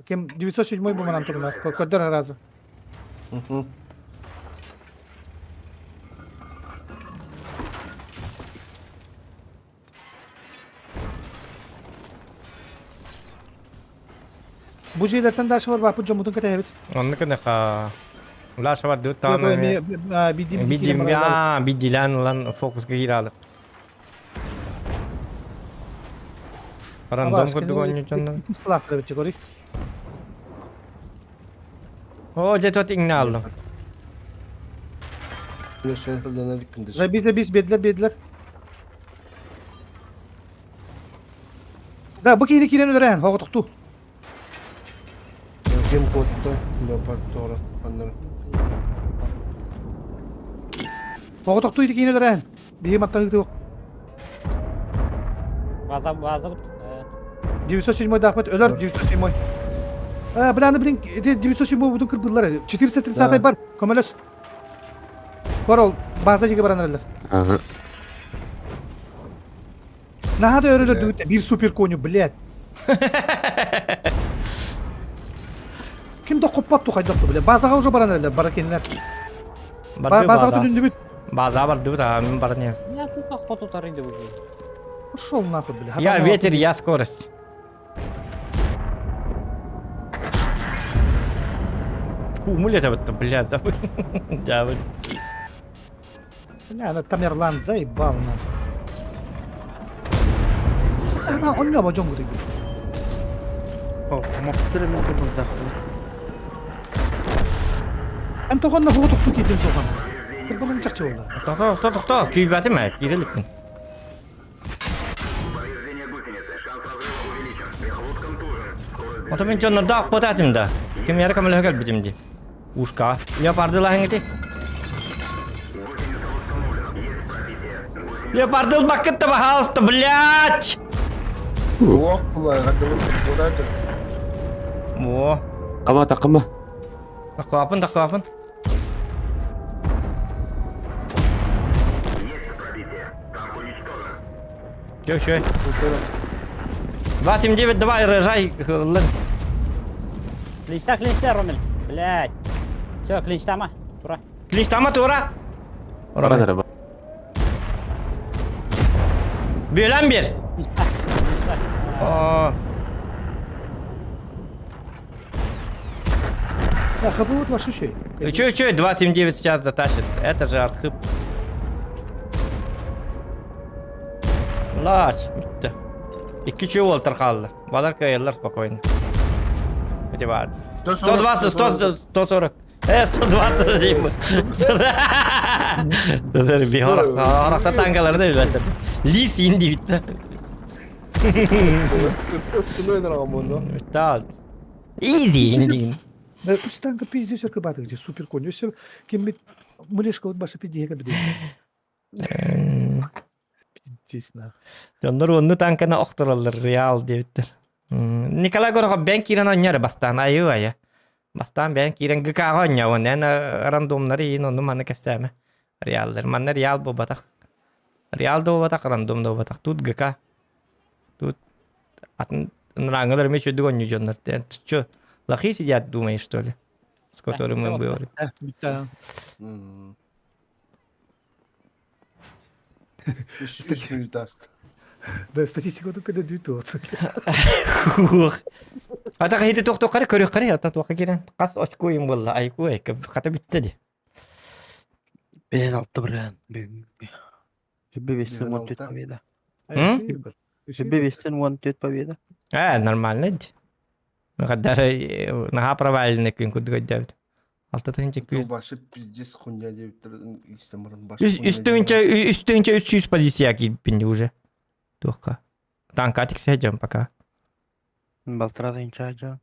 S3: Kim 907 bu manan turuna. Kodlar razı. Bu şeylerden daha var bak bu camutun kata evet.
S5: Onныгы наха. Улар шабар дут таны. Бидим бидилан лан фокуска киралык. Рандом кырдык ойнучандан.
S3: Слак evet çıkarık.
S5: О, жетот иңне алдым.
S7: Yine şehirden elik gündüz.
S3: Ve biz bedler. Da bu kiyini kiren öderen. Hava tuktu.
S7: Kim kodda? Leopard doğru. Anlarım.
S3: Hava tuktu idi kiyini öderen. Bir mattan yok.
S4: Vazı.
S3: 907 dağıt öler 907. Bilen bilin dibisi şu bu kırpıdılar. 430 saat var. Komelos. Korol baza jige baranlar.
S1: Ага.
S3: Nahada öyle düğütte bir süper konyu bilet. Kim de koppat tukaydaktı bile. Bazaga уже baranlar barakenler. Bazaga dün dümüt.
S5: База бар дебит, а мен бар не.
S4: Я тут охоту таринде уже.
S3: Ушел нахуй бля.
S5: Я ветер, я скорость. Кумулет это, блядь, забыл. Забыл.
S3: Bля, Тамерлан заебал нахуй. Ana onunla bacım bu dedi.
S2: О, моптыры мен burada.
S3: Ben tokanla foto tutuk edin tokan. Kırpımın çakçı oldu.
S5: Кто? Күйбәті ме? Кирилікпін.
S9: Повреждение гусеницы. Шанс разрыва увеличен. Мехлодкам тоже. Скорость
S5: Ото мен чоннорда ақ ботатым да. Кем яры камыл хөкел бітім де. Ушка. Леопардыл ахыңыты.
S9: гусеница установлена. Есть пробитие.
S5: Леопардыл бақытты, пожалуйста, блядь!
S7: Ох, бұлай, қадырым, бұдайтыр.
S5: О,
S1: Қама тақыма.
S5: тақуапын.
S9: Есть пробитие. Танк уничтожен.
S5: Чё? 279, давай, рожай, лэнс.
S4: Клинчта, Ромель. Блядь. Все, клинчтама. Тура.
S5: Клиштама тура.
S1: Баранар бар.
S5: Бөлән бер.
S4: Клинчта.
S5: О,
S3: Ya kapı вот ваши şey.
S5: чё, 279 сейчас затащит. Это же архип. Лач, бітті. 2 чё ол қалды. Балар кайырлар спокойно. Өте бар. 120, 140. 120 деймін. Дозор бей орақта танкалар да үлбәттір. Лис инди бітті.
S7: Üstüne ederim onu.
S5: Бітті алды. Изи инди.
S3: Да üstten kapı izliyor kırbatı gece süper konyu. Все kim bir mülешка вот başı pizdiye kadar değil. Pizdiyesin ha.
S5: Jondur onu tankana oqturallar real debittir. Nikolay Gorokov ben kiren oynar bastan ayu aya. Bastan ben kiren gka oynar onu en randomları yin onu manı kesseme. Realler manı real bu batak. Real do batak random do batak tut gka. Tut atın rangalar me şöyle oynuyor jondur. Şu лохи сидят, думаешь, что ли? С которым мы были.
S3: Bitti ha.
S7: Üç minut astı.
S3: Da statistik odu kadar düğütü oldu.
S5: Ата хейди тохто кары көрөк кары ата тока келен. Кас очкойм болла айкой ката битти.
S2: Ben altı bırakın. Тебе весен
S7: Ben
S2: 14
S7: altta.
S2: победа.
S3: Тебе
S2: Тебе весен 14 победа.
S5: Нормально. Гадар наха провальный кин кудгадят. Алта тенче
S7: Bu
S5: күз.
S7: başı pizdes kunya diye bitirdin. İstemir'in başı kunya
S5: Üstünce 300 позиция киппинди уже. Тока. Танкатик сидим пока.
S2: Балтрада инчаджа.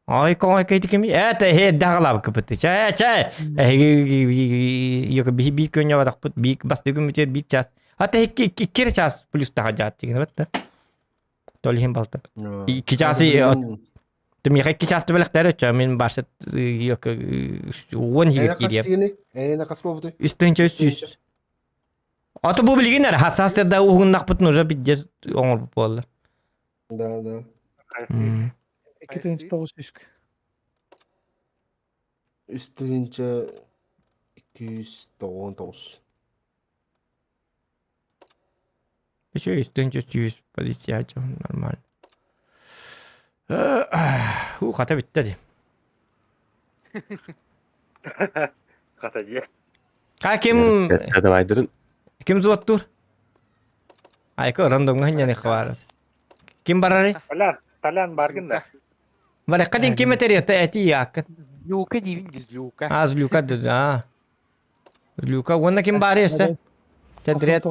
S5: Ай, кой кайти кими? Это дагалап кыпты. Ча. Yok bir könya vadak put bir bastığım müthiş bir ças. Hatta iki ças plus daha jattık ne batta. Tolihim balta. İki çası Tüm iki ças tübelekler ötçe min başat yok 10 higit gidiyor.
S7: Nakas bu bu.
S5: Üstünce 300. Ata bu bilgin ne hassasiyet da uğun nakputun уже bir onlar bu oldu.
S7: Da.
S3: 2.900.
S7: Üstünce 219.
S5: Еще üstünce 300 позиция нормально. Hata bitti hadi.
S8: Катади.
S5: Kim
S1: Hadi baydırın.
S5: kim zuat tur? Ayko random hanya nih khabar. Kim barari?
S8: Талян баргын да.
S5: Bale kadin kim eteri ta eti yak.
S6: Люка дивиндиз, Люка.
S5: Az Luka dedi ha. Luka wonna kim bari ise? Tedret.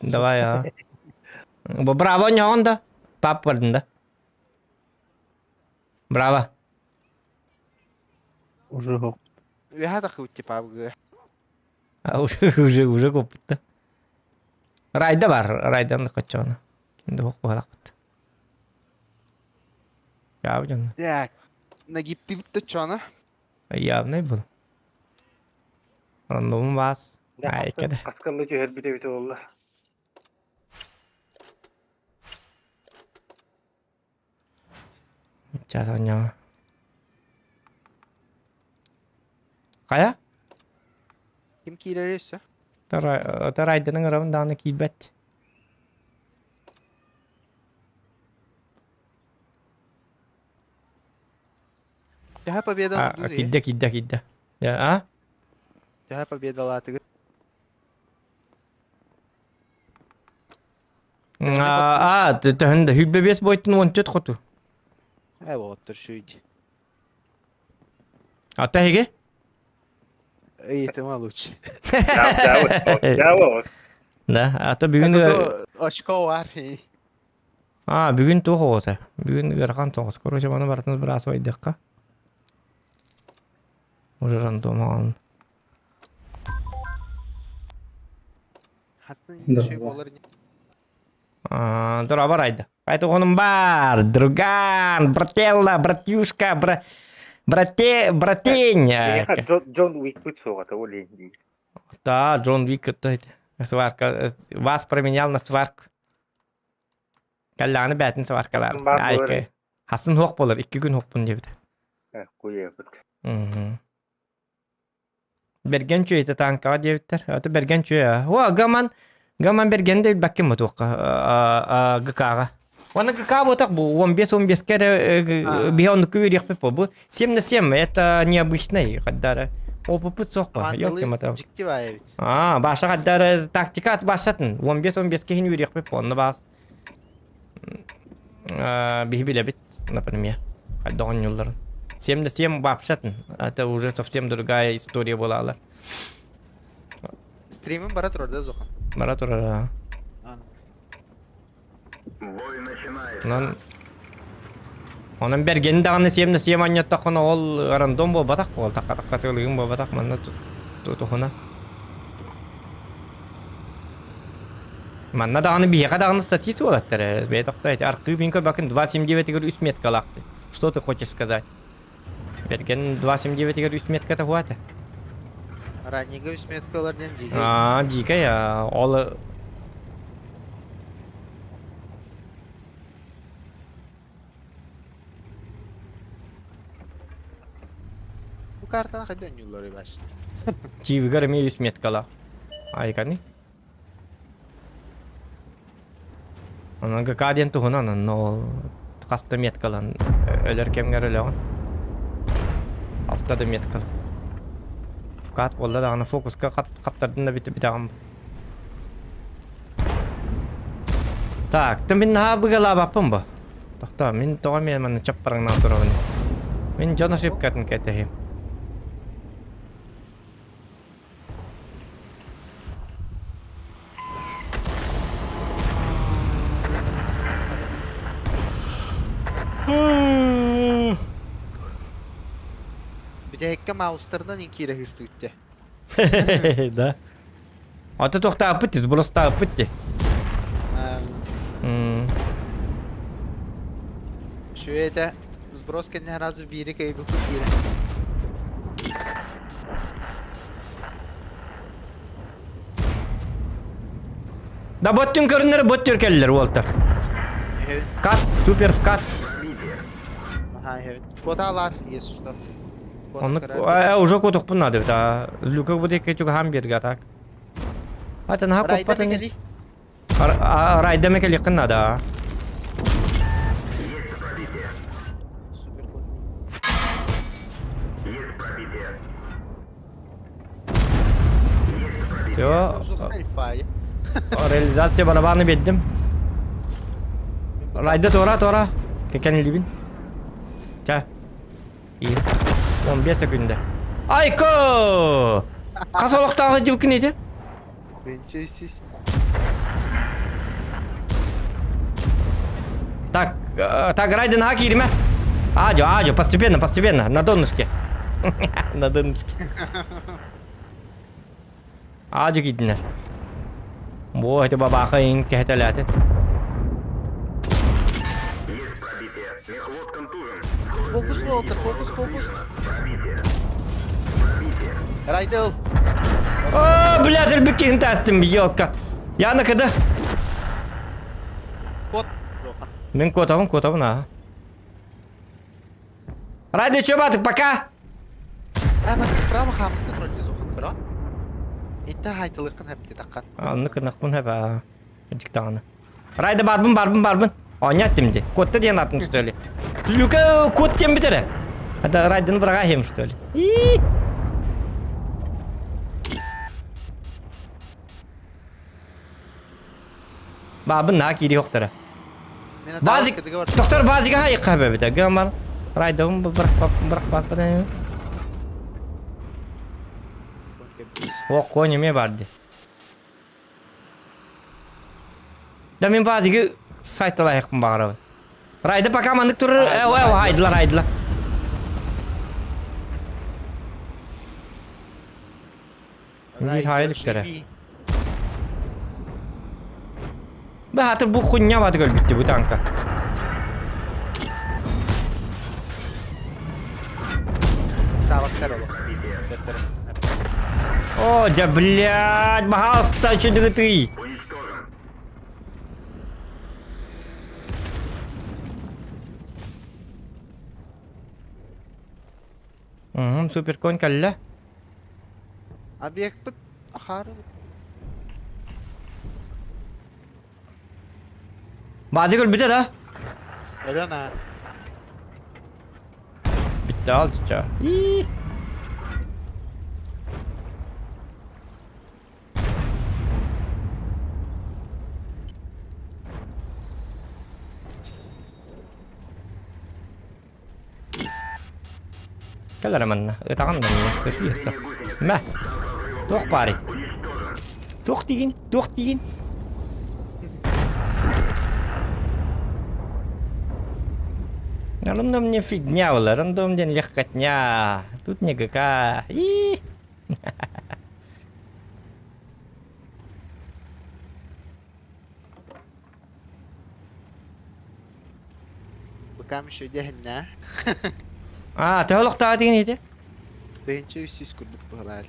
S5: Давай ya. Bravo nyonda. Pap varında. Bravo.
S2: Уже хоп.
S6: Я так вот типа
S5: Уже koptu. Rayda var. Raydan da kaçana. Şimdi hok balak. Ya canım.
S6: Так. Нагиб ты вот чана.
S5: Явный был. Рандом бас. Ай, кеде.
S8: Касканды жер бите олла.
S5: Часanya. Kaya?
S6: Kim kileriyse.
S5: Taraydanın aramın dağını kilbet.
S6: Jaha победа oldu diye.
S5: Kidde. Ya, ha?
S6: Jaha победа latı.
S5: Төхінді хүлбе бес бойтын 14 құту.
S6: Вот, шуйди.
S5: Ата хеге?
S6: И это лучше.
S5: Да, ата бүгін...
S6: Очко var.
S5: Бүгін тоғы оты. Бүгін ғырған тоғыз. Короче, баны бартыңыз бір асы ойдыққа. Уже рандом алын.
S6: Hatta şey olur.
S5: Дура барайды. Қайты оғының бар. Друган, брателла, братюшка, братень.
S8: Джон Уик путь соғаты ол енді.
S5: Да, Джон Уик өттейді. Сварка. Вас променял на сварку. Кәлләғаны бәтін сваркалар. Айкі. Хасын хоқ болар. 2 күн хоқ бұн дебді.
S8: Көйе бұд.
S5: Берген чөй еті танкаға дебіттер. Өті берген чөй. О, Гаман бергенде бәккем мұтуққа ГК-ға. Оны ГК бұтақ бұл 15-15 кәрі бейонды көйірек пеп бұл. 7/7, это необычный қаддары. Опы пұт соқпа. Баша қаддары тактика аты башатын. 15-15 кейін үйрек пеп оны бас. Бейі біле біт, например. Қаддағын юлдарын. 7/7 бапшатын. Это уже совсем другая история болалар.
S6: Стримим бара тұрарда зоқан.
S5: Бара тұрар.
S9: Бой начинается.
S5: Onun bergeni dağını 7/7 anyattakına ol random bo batak bol takka tığılığın bo batak manna tutuğuna. Manna dağını bir dağını статистику olattır. Бетакта аркы бинка bakın 2.79 üst меткалақты. Что ты хочешь сказать? Берген 2.79 üst метката хвата.
S6: Раннего üst metkalardan jiga.
S5: Jiga ya. Ол
S6: Bu kartana kadar yolları baş.
S5: Чивгар ми üst меткала. Айкани. Она гакаден тухана, но каста меткалан өлөр кемгер өлөгөн. Алтада меткал. Фкат болда аны фокуска каптардын да битип битагам. Так, ты мен набыгала бапым ба. Такта, мен тога мен чаппарыңнан турабын. Мен жана шипкатын кетехим.
S6: Bir de hekka mouse'larından inkire hızlı gitti.
S5: Да. А ты тохта апыттис, просто апытти.
S6: Şöyle de sbros kendine her az biri kaybı biri.
S5: Да боттун көрүнөр бот келдилер, Уолтер.
S6: Evet.
S5: Вкат, супер вкат.
S6: Aha evet. Kodalar есть что.
S5: Он уже котук надо, да. Люка буде кечук хамберга так. Это на хакоп патан. Райдаме кели кына да.
S9: Есть пробитие.
S6: Супер код.
S9: Есть пробитие. Есть пробитие.
S5: Все.
S6: Uzun elfayı.
S5: Реализация барабаны беддим. Райда тора. Кекен либин. Ча. И 15 секунда. Айко! Касалыктагы жылкы неде?
S6: Bence siz.
S5: Так, Райден хаки ирме. Аджо, постепенно, на донышке. На донышке. Аджо кидинер. Бо, это бабахаин кехтелятин.
S9: Есть пробитие. Мехвод контужен. Вход
S6: Фокус, Волтер, фокус. Райдл.
S5: О, блядь, рыбки тастим, елка. Я на когда?
S6: Кот.
S5: Мен котабын, а. Райда, чё, баты, пока?
S6: Мат справа хамыз контроль зохан кора. Интер хайтылыкын хепти таккан.
S5: Анны кынакпын хэпа. Диктаны. Райда барбын. Оня тимди. Котта ден атын, что ли? Люка, кот тем битере. Это Райданы брага хем, что ли? Бабын на кири хоқтара. Базик, доктор базига хайық қабы біті. Гамар, Райданы бірақ барпадан. О, конеме барды. Да мен базиги сайтта лайықпын бағарабын. Райда пока мандық тұрыр, хайдылар. Bir hayırlıkları. Ben hatır bu xunya vadı göl bitti bu tanka.
S6: Савак Кароло.
S5: О, да блядь, пожалуйста, что ты? Супер конь калля.
S6: Объект под Ахару.
S5: Bazı gol bitti da.
S6: Elena.
S5: Bitti aldıca. Keller manna. Itakan da ne? Kötü. Ma. Tuh pari. Tuh tigin. Рандом мне фигня была, рандом день легкотня. Тут не ГК.
S6: Bakalım şöyle henne.
S5: Ты олоқтағы деген еді?
S6: Бенче 300 kurduk bu herhal.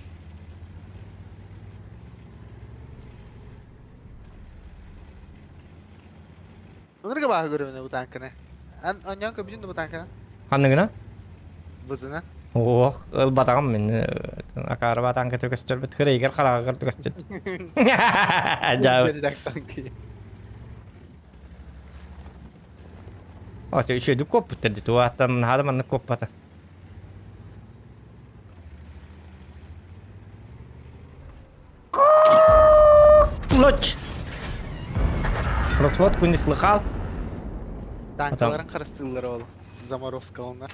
S6: Onları gaba görüyorum bu tankını. Anyan kapıcın da bu tankını.
S5: Қандығына?
S6: Buzuna.
S5: Ох, ыл батағым мен. Акары батаңғы төкістер біт. Хірейгер қарағығыр төкістер. Жауы.
S6: Benim tankı.
S5: Еще du коп теді. Туаттан hadamанны коп бата. Лоч! Расход не слыхал?
S6: Tankların karıştırdılar oğlum. Zamarovska onlar.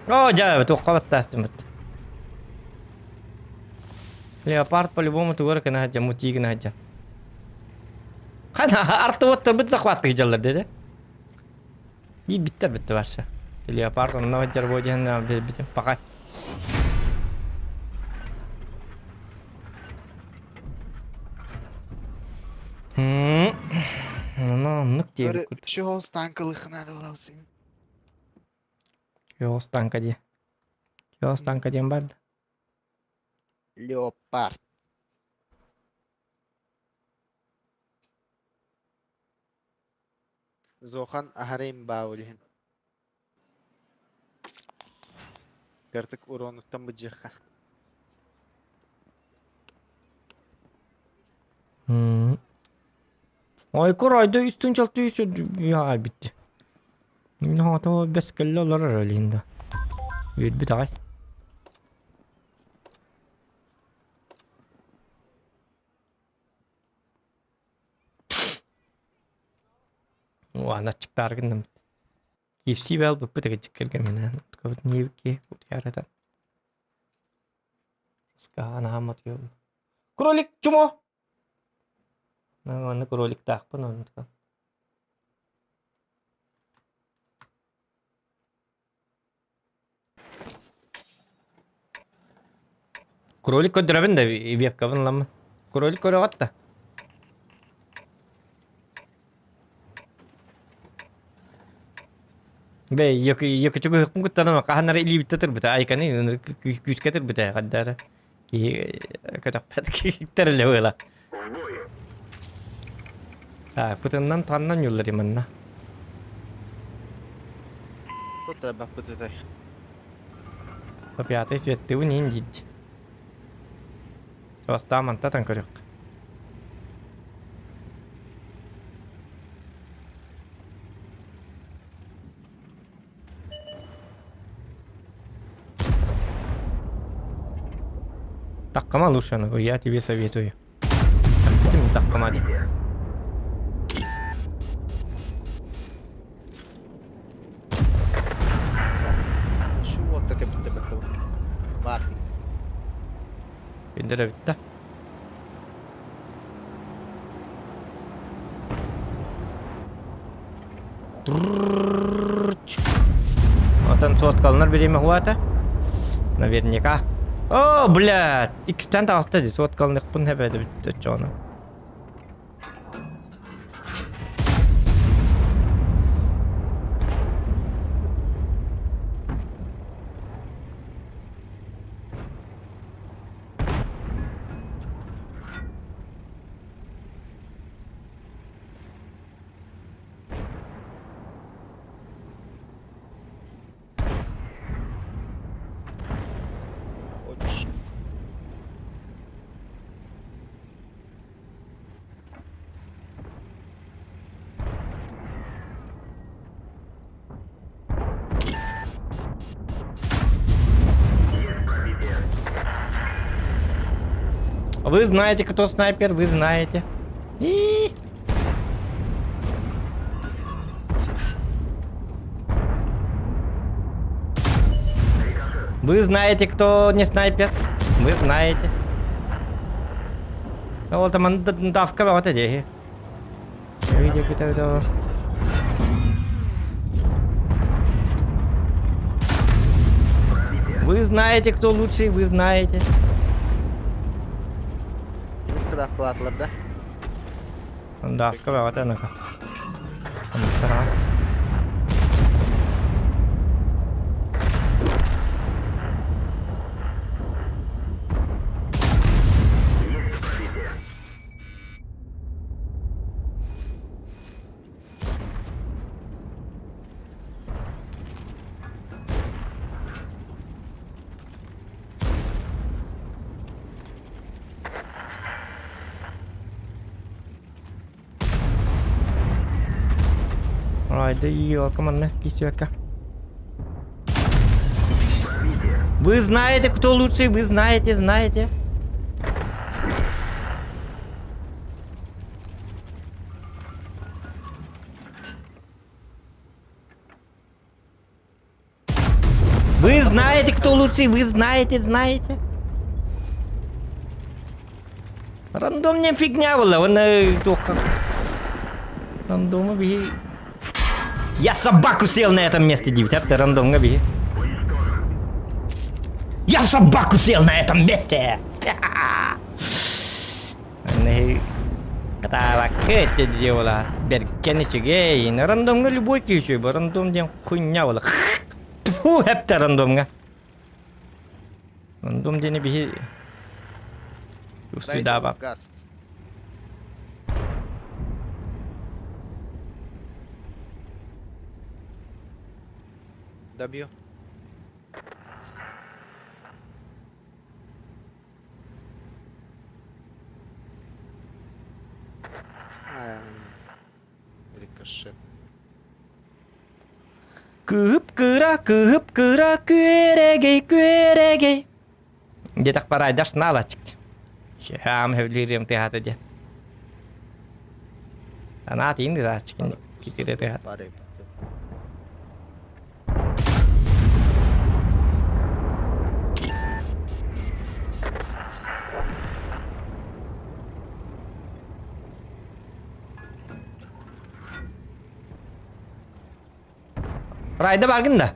S5: О, жа, тоққа баттастым бит. Леопард по-любому тугар кана хаджа, мутигина хаджа. Хана арты оттыр бит захваттық жаллар деді. Биттер бітті барша. Леопард онна хаджар бойден бітім. Пақай. Нық дейбі күрді.
S6: Şu host tankılığına da olasın.
S5: Yoğuz tanka diye. Yoğuz tanka diyen vardı.
S6: Leopard. Zohan aharayım bağlıhın. Artık uronuttan bıcıqa.
S5: Ой, корайда üstün çaltı ya bitti. Min hata beskelli olur herhalde. Bir daha. Вана çıktar gındım. Kifsi bel bu pıtı çıkır gemine. Kavut niye ki bu yarada. Skana hamat yok. Krolik cumo. Nah, krolik tak pun nonton. Кролик код драбин да вебка вон лама. Кролик короватта. Be yok çok kutlanma kahanları ili bitetir bite ay kanı güç getir bite kadar ki kaçak pet ki terle wala. Ha kutundan tandan yolları manna.
S6: Tuota bak tuota.
S5: Tapi ate süette bu nin gid. Sosta manta tan körük. Таккама лучше, но я тебе советую. Ты мне таккама ди.
S6: Şu water ke bitti betul. Mati.
S5: Binde de bitti. Atan соткалнар береме хуата? Наверняка. О, блядь! Икстен да остади соткалных пун хебеде битти чона.
S6: Oç.
S5: Вы знаете, кто снайпер, вы знаете. И... Вы знаете, кто не снайпер. Вы знаете. Ну вот там давка вот эти. Видео какие-то. Вы знаете, кто лучший, вы знаете.
S6: Kadar kulaklarda.
S5: Давка вот она. Вторая. Haydi yiyor команда кисёка. Вы знаете, кто лучший, вы знаете. Вы знаете, кто лучший, вы знаете. Рандомная фигня была, он только... Рандомно беги. Я собаку съел на этом месте, девчата, рандомно беги. Я собаку съел на этом месте! Катава кэти делала. Беркеничи гей. На рандомно любой кичу, рандом дем хуйня была. Фу, хепта рандомно. Рандом день беги. Сюда, баб.
S6: Gaz. W. Рикошет.
S5: Кыра, кюрегей. Где так пора, дашь налочек. Шахам хевлирим ты хата дед. Она ты инди зачки, кикире ты хата.
S6: Пари.
S5: Rayda bargın da.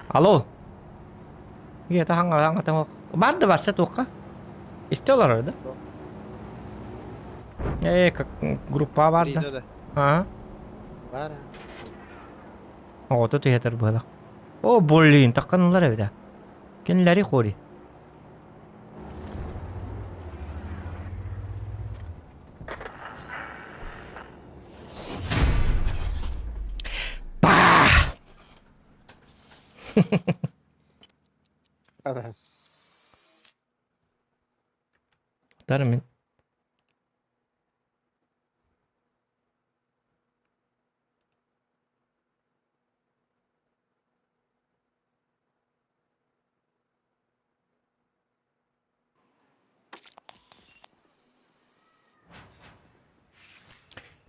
S5: Alo. Iya ta hanga tengok. Barda barsa toka. İstiyorlar orada. Как группа barda.
S6: Приду, да.
S5: Ha.
S6: Пара.
S5: Oğda da yeter bu. O bolliğin takkanlar evde. Kendileri kori. Darmin.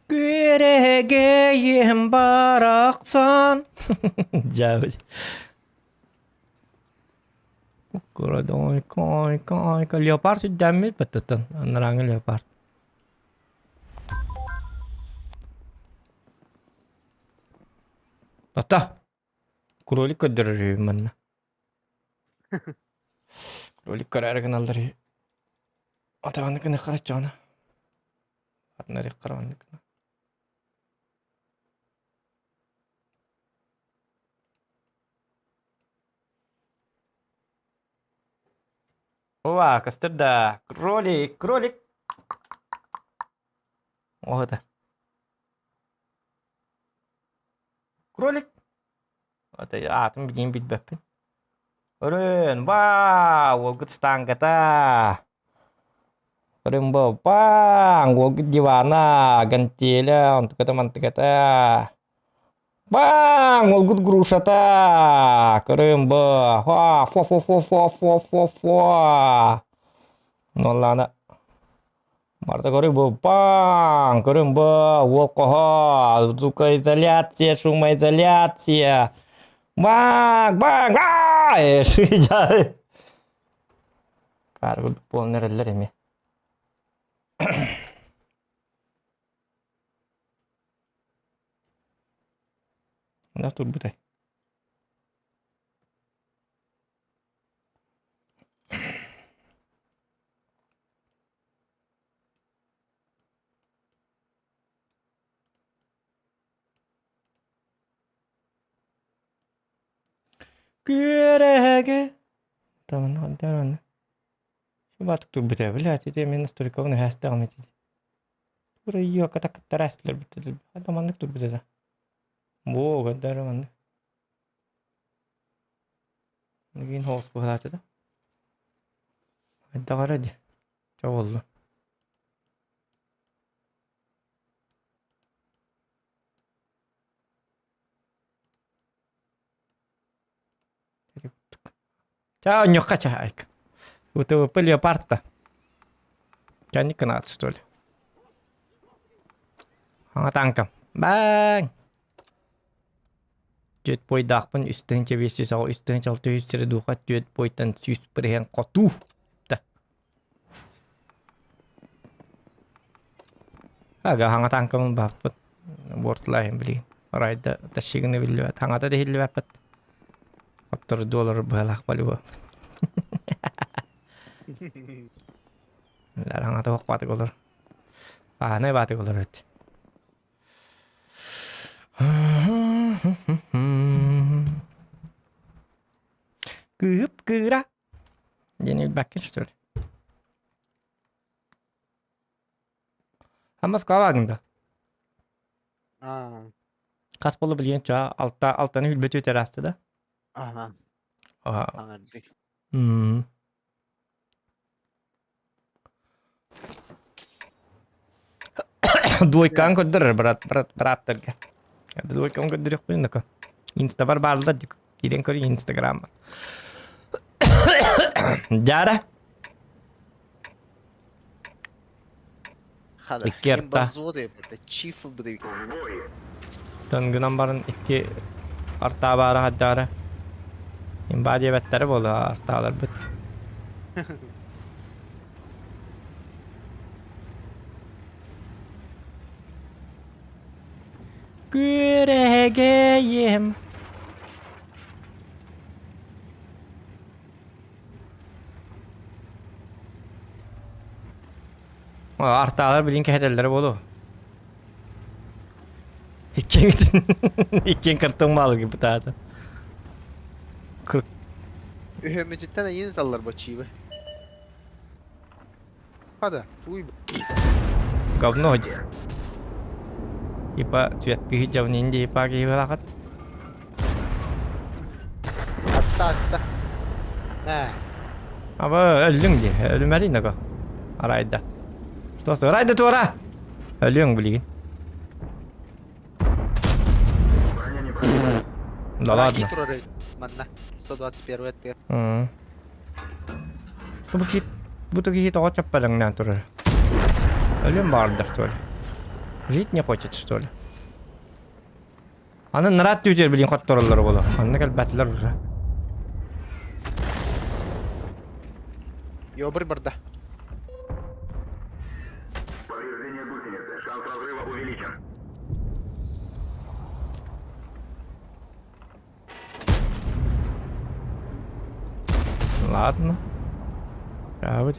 S5: Güregeyim baraksan. Jauh. Kurang koi leopard sih jamin betul tuh nerangin leopard. Tata. Кролик держи mana. Кролик karara kenal dari. Atau kena kerajaan. At nari kerawan kena. Wah, kesterda. Кролик. Oh, это. Кролик. Это там begin bit bapin. Keren, wow, good stang kata. Keren bang, good jiwana, gantilah untuk teman kata. Bang, good груша ta. Keren bah, wah, fo. Nolana. Марта говорит, бang, keren bah, алкоголь, звукоизоляция, шумоизоляция. Bang, Jai. Cara polner eller mi. Nah, tuh butai. Kyrege. Teman. Coba tuh betul lihat itu minus tuh kau nih hashtag kami itu. Pura iya kata wrestler betul. Ada mana tuh betul. Bo kata mana. Lagi host bola itu. Ada apa dia? Coba lah. Ciao, нюхачайка. Вот его леопарда. Я не канат, что ли? Ага, танком. Бang. Jet boy dakpan üstten çevisi sağ üstten çaltı üstere dukat jet boy'tan süs prehen kotu. Da. Aga hanga tankam bapat. Bort lain beli. Rayda taşıgını biliyor. Hanga da hilli bapat. $4 balak paliwa. Larang atau hok $4. Ne $4 et. Kıra. Yeni bir bakın şöyle. Ama skavagında. Kas bolu biliyen çoğa alttan hülbeti terastı da.
S6: Aha.
S5: Aha.
S6: Anladık.
S5: Двойкан көдір брат терге. Двойкан көдір yok bizim de. Insta var barda dik. Giden körü Instagram. Jara.
S6: Hadi.
S5: İki yarta.
S6: En bazı da yapıyor. Chief break.
S5: Döngü nambarın iki arta bara haddara. İmbadiye betteri bolu artalar bit. Güregeyim. Artalar bilin ki hedelleri bolu. İkken karton malı gibi tadı.
S6: Ühemecitten de yeni sallar baçıyı be. Hadi, uy.
S5: Говно hoca. Типа цвет hijau ninja pakai banget.
S6: Hatta. He.
S5: Apa öldün diye. Ölmeli ne ko? Arayda. Что Райда тура. Ölüyorsun bilgin. Да ладно.
S6: Туры. Манна. 121 это.
S5: Bu какие-то очень полегнят тура. Ölüyorum barda что ли? Жить не хочет что ли? Аны нарат түйдер білген қот туралары болу. Аны кәлбәтілер уже.
S6: Ёбр барда.
S9: Повреждение гусеницы. Шанс разрыва увеличен.
S5: Ладно. Правда.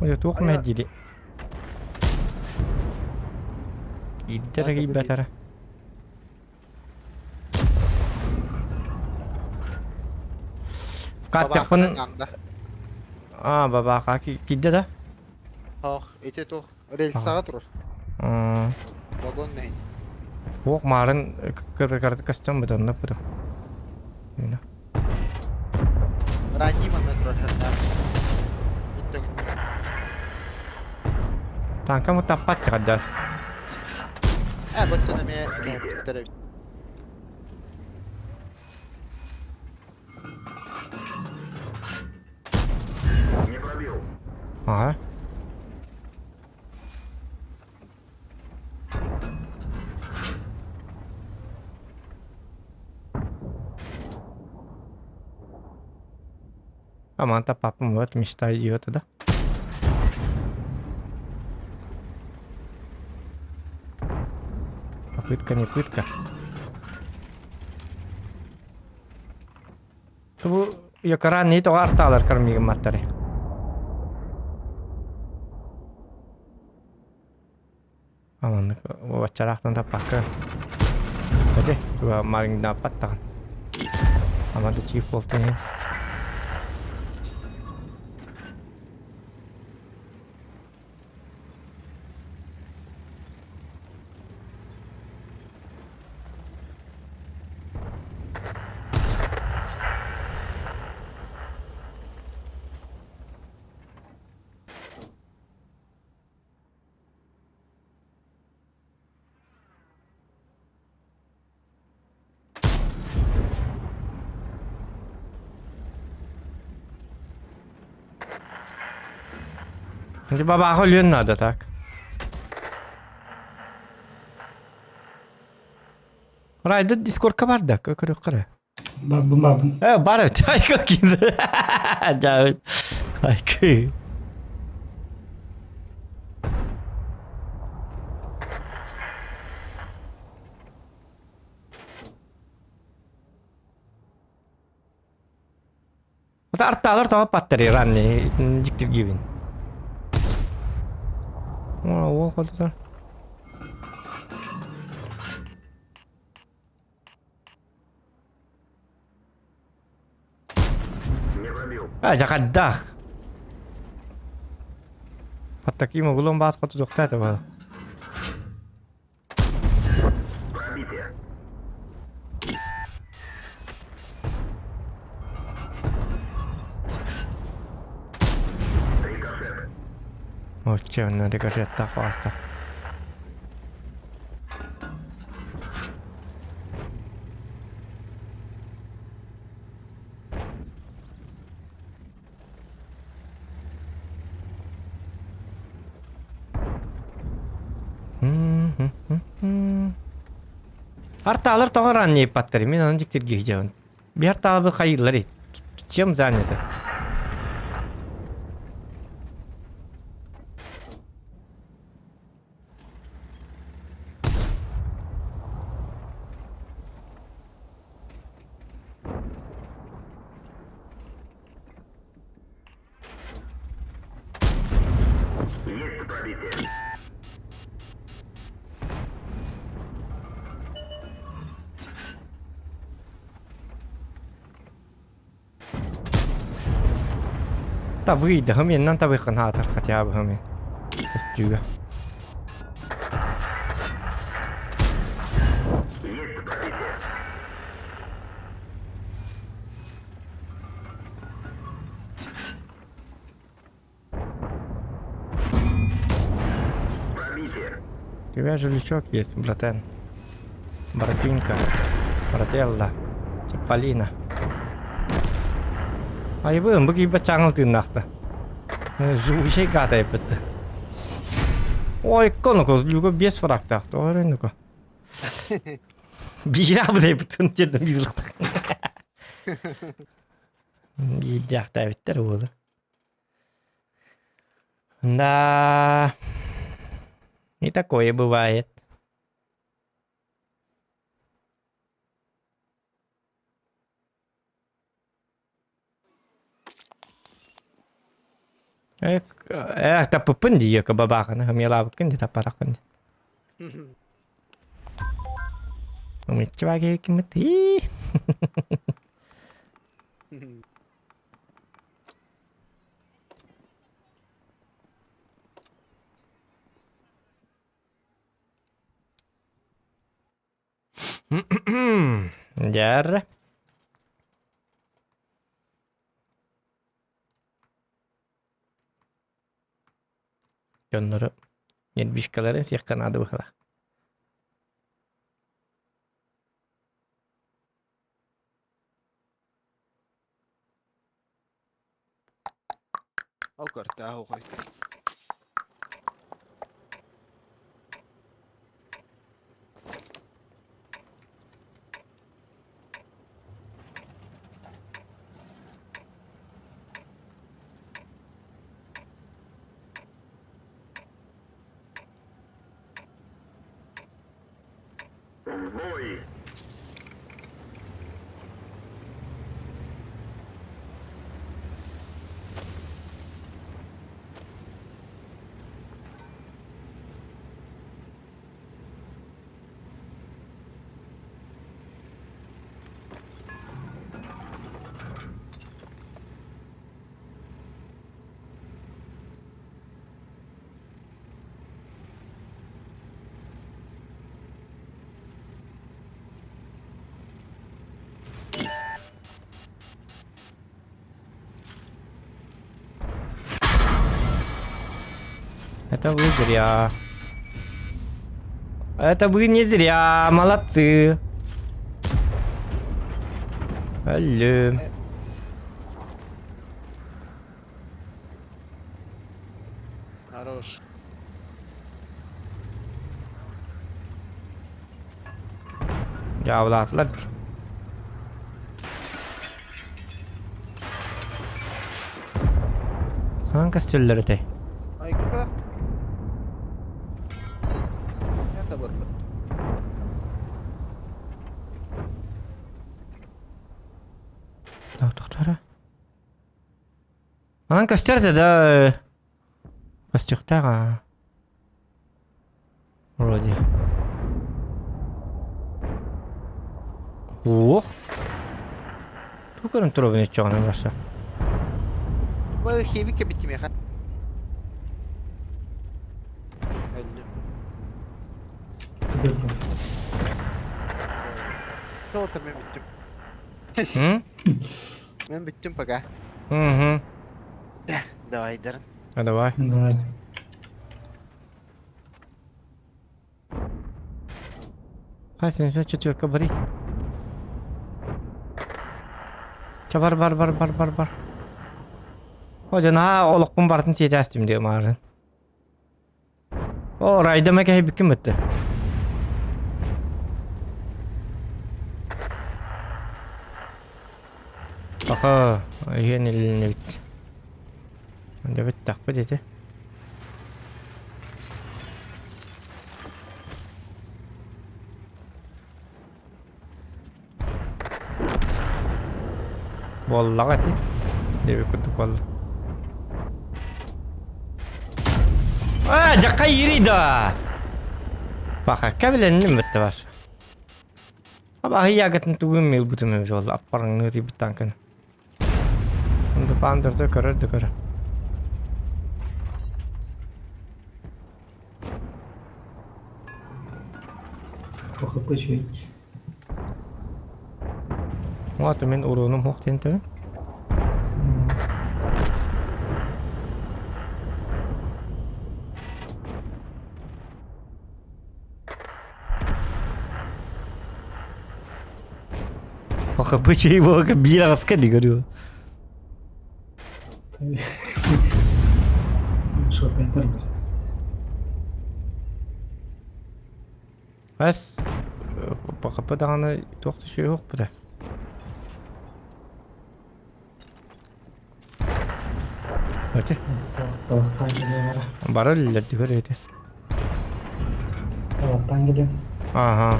S5: Ой, тух медили. Дорогие батары. Вкаттықпын. Бабаға кидді да?
S6: Ох, эти то рельсаға тұрыр. Вагон мәйін.
S5: Оқ марын кірді костюм бұдырны бұды.
S6: Ранний манна тұрыр.
S5: Танка мы таппат қаддар.
S6: Вот она меня кәптірі.
S9: Не пробил.
S5: Ага. Аманта папа вот мечта идиота, да? Попытка не пытка. Бұл якаран не то арталар кармиген маттары. Аманны вачарақтан таппаққа. Өте, туға марыңда паттаған. Аманды чип болты не? Şimdi baba ölüyor nerede tak? Rayda Discord'ka var da kırık.
S8: Babın.
S5: Бар, çay kakıydı. Cavit. Ay. Арталар тағы паттыры ранне жіктер кебін. О, қолды.
S9: Не пробил.
S5: Жақаддақ. Паттаки мұғылын бас қоты жоқта әті бұл.
S9: Пробитие. Рикошет.
S5: Оче, на рикошет так классно. Арталар тоғыр ранне паттары, мен оны жектерге жауын. Bir арталы бір қайырлар ет. Чем заняты?
S9: Пробитие.
S5: Та выйди, гамин, нам та выхан хатар хотя бы гамин. Стюга.
S9: Есть пробитие. Пробитие.
S5: У тебя же лючок есть, братан. Братюнька. Брателла. Чапалина. Ай бым, быки бачангал ты нахта. Жушей гадай бытты. Ой, коноко, люго без фрак тахта. Ой, ну-ка. Бира быдай бытын жерден бирылықты. Едяқта биттер болды. Да. И такое бывает. Tapi pun dia kebabakan. Kami lakukan dia tak parakan. Kami coba ke mati. Jar. Jonnuru 70-каларын сиякканады быхала.
S6: Аугартаа хойт.
S9: В бой.
S5: Это вы зря. Это вы не зря. Молодцы. Алло.
S6: Хорош.
S5: Javlatlar. Hangi stülleri de?
S6: Ayıkla. Nerede barbat?
S5: Доктора. Анан костерде да. Костюктага. Вроде. Ох. Tukun turubun içeceğine başla.
S6: Bu heavy ke bitti mi ha? Öldü. Tamam ben bittim.
S5: Hı?
S6: Ben bittim paga.
S5: Hı.
S6: Давай, Дарren.
S5: Давай. Хасин, что говори? Бар. О, жана олоқпун бартын сетястим диyor марын. О, райдама кеһи бикким битти. Аха, ен илине бит. Анда бит такпы деди. Vallahi ati. Devi kutuk vallahi. Jakka yeri da. Bak kabilenin bitti var. Ama hiyagatın tuğum mil butum valla aparang nuri bitankan. Untuk pandur da karar da karar.
S8: Bakıp geçeyim.
S5: Muat men urunum hoqten tabi. Bakıp geçeyim bakıp bir aska digariyor.
S8: Sohbetler var.
S5: Bas. Bakıp dağına toxtu şey yok bu da. Öte.
S8: Tabaktan geliyor.
S5: Barallar digariyor.
S8: Tabaktan geliyor.
S5: Aha.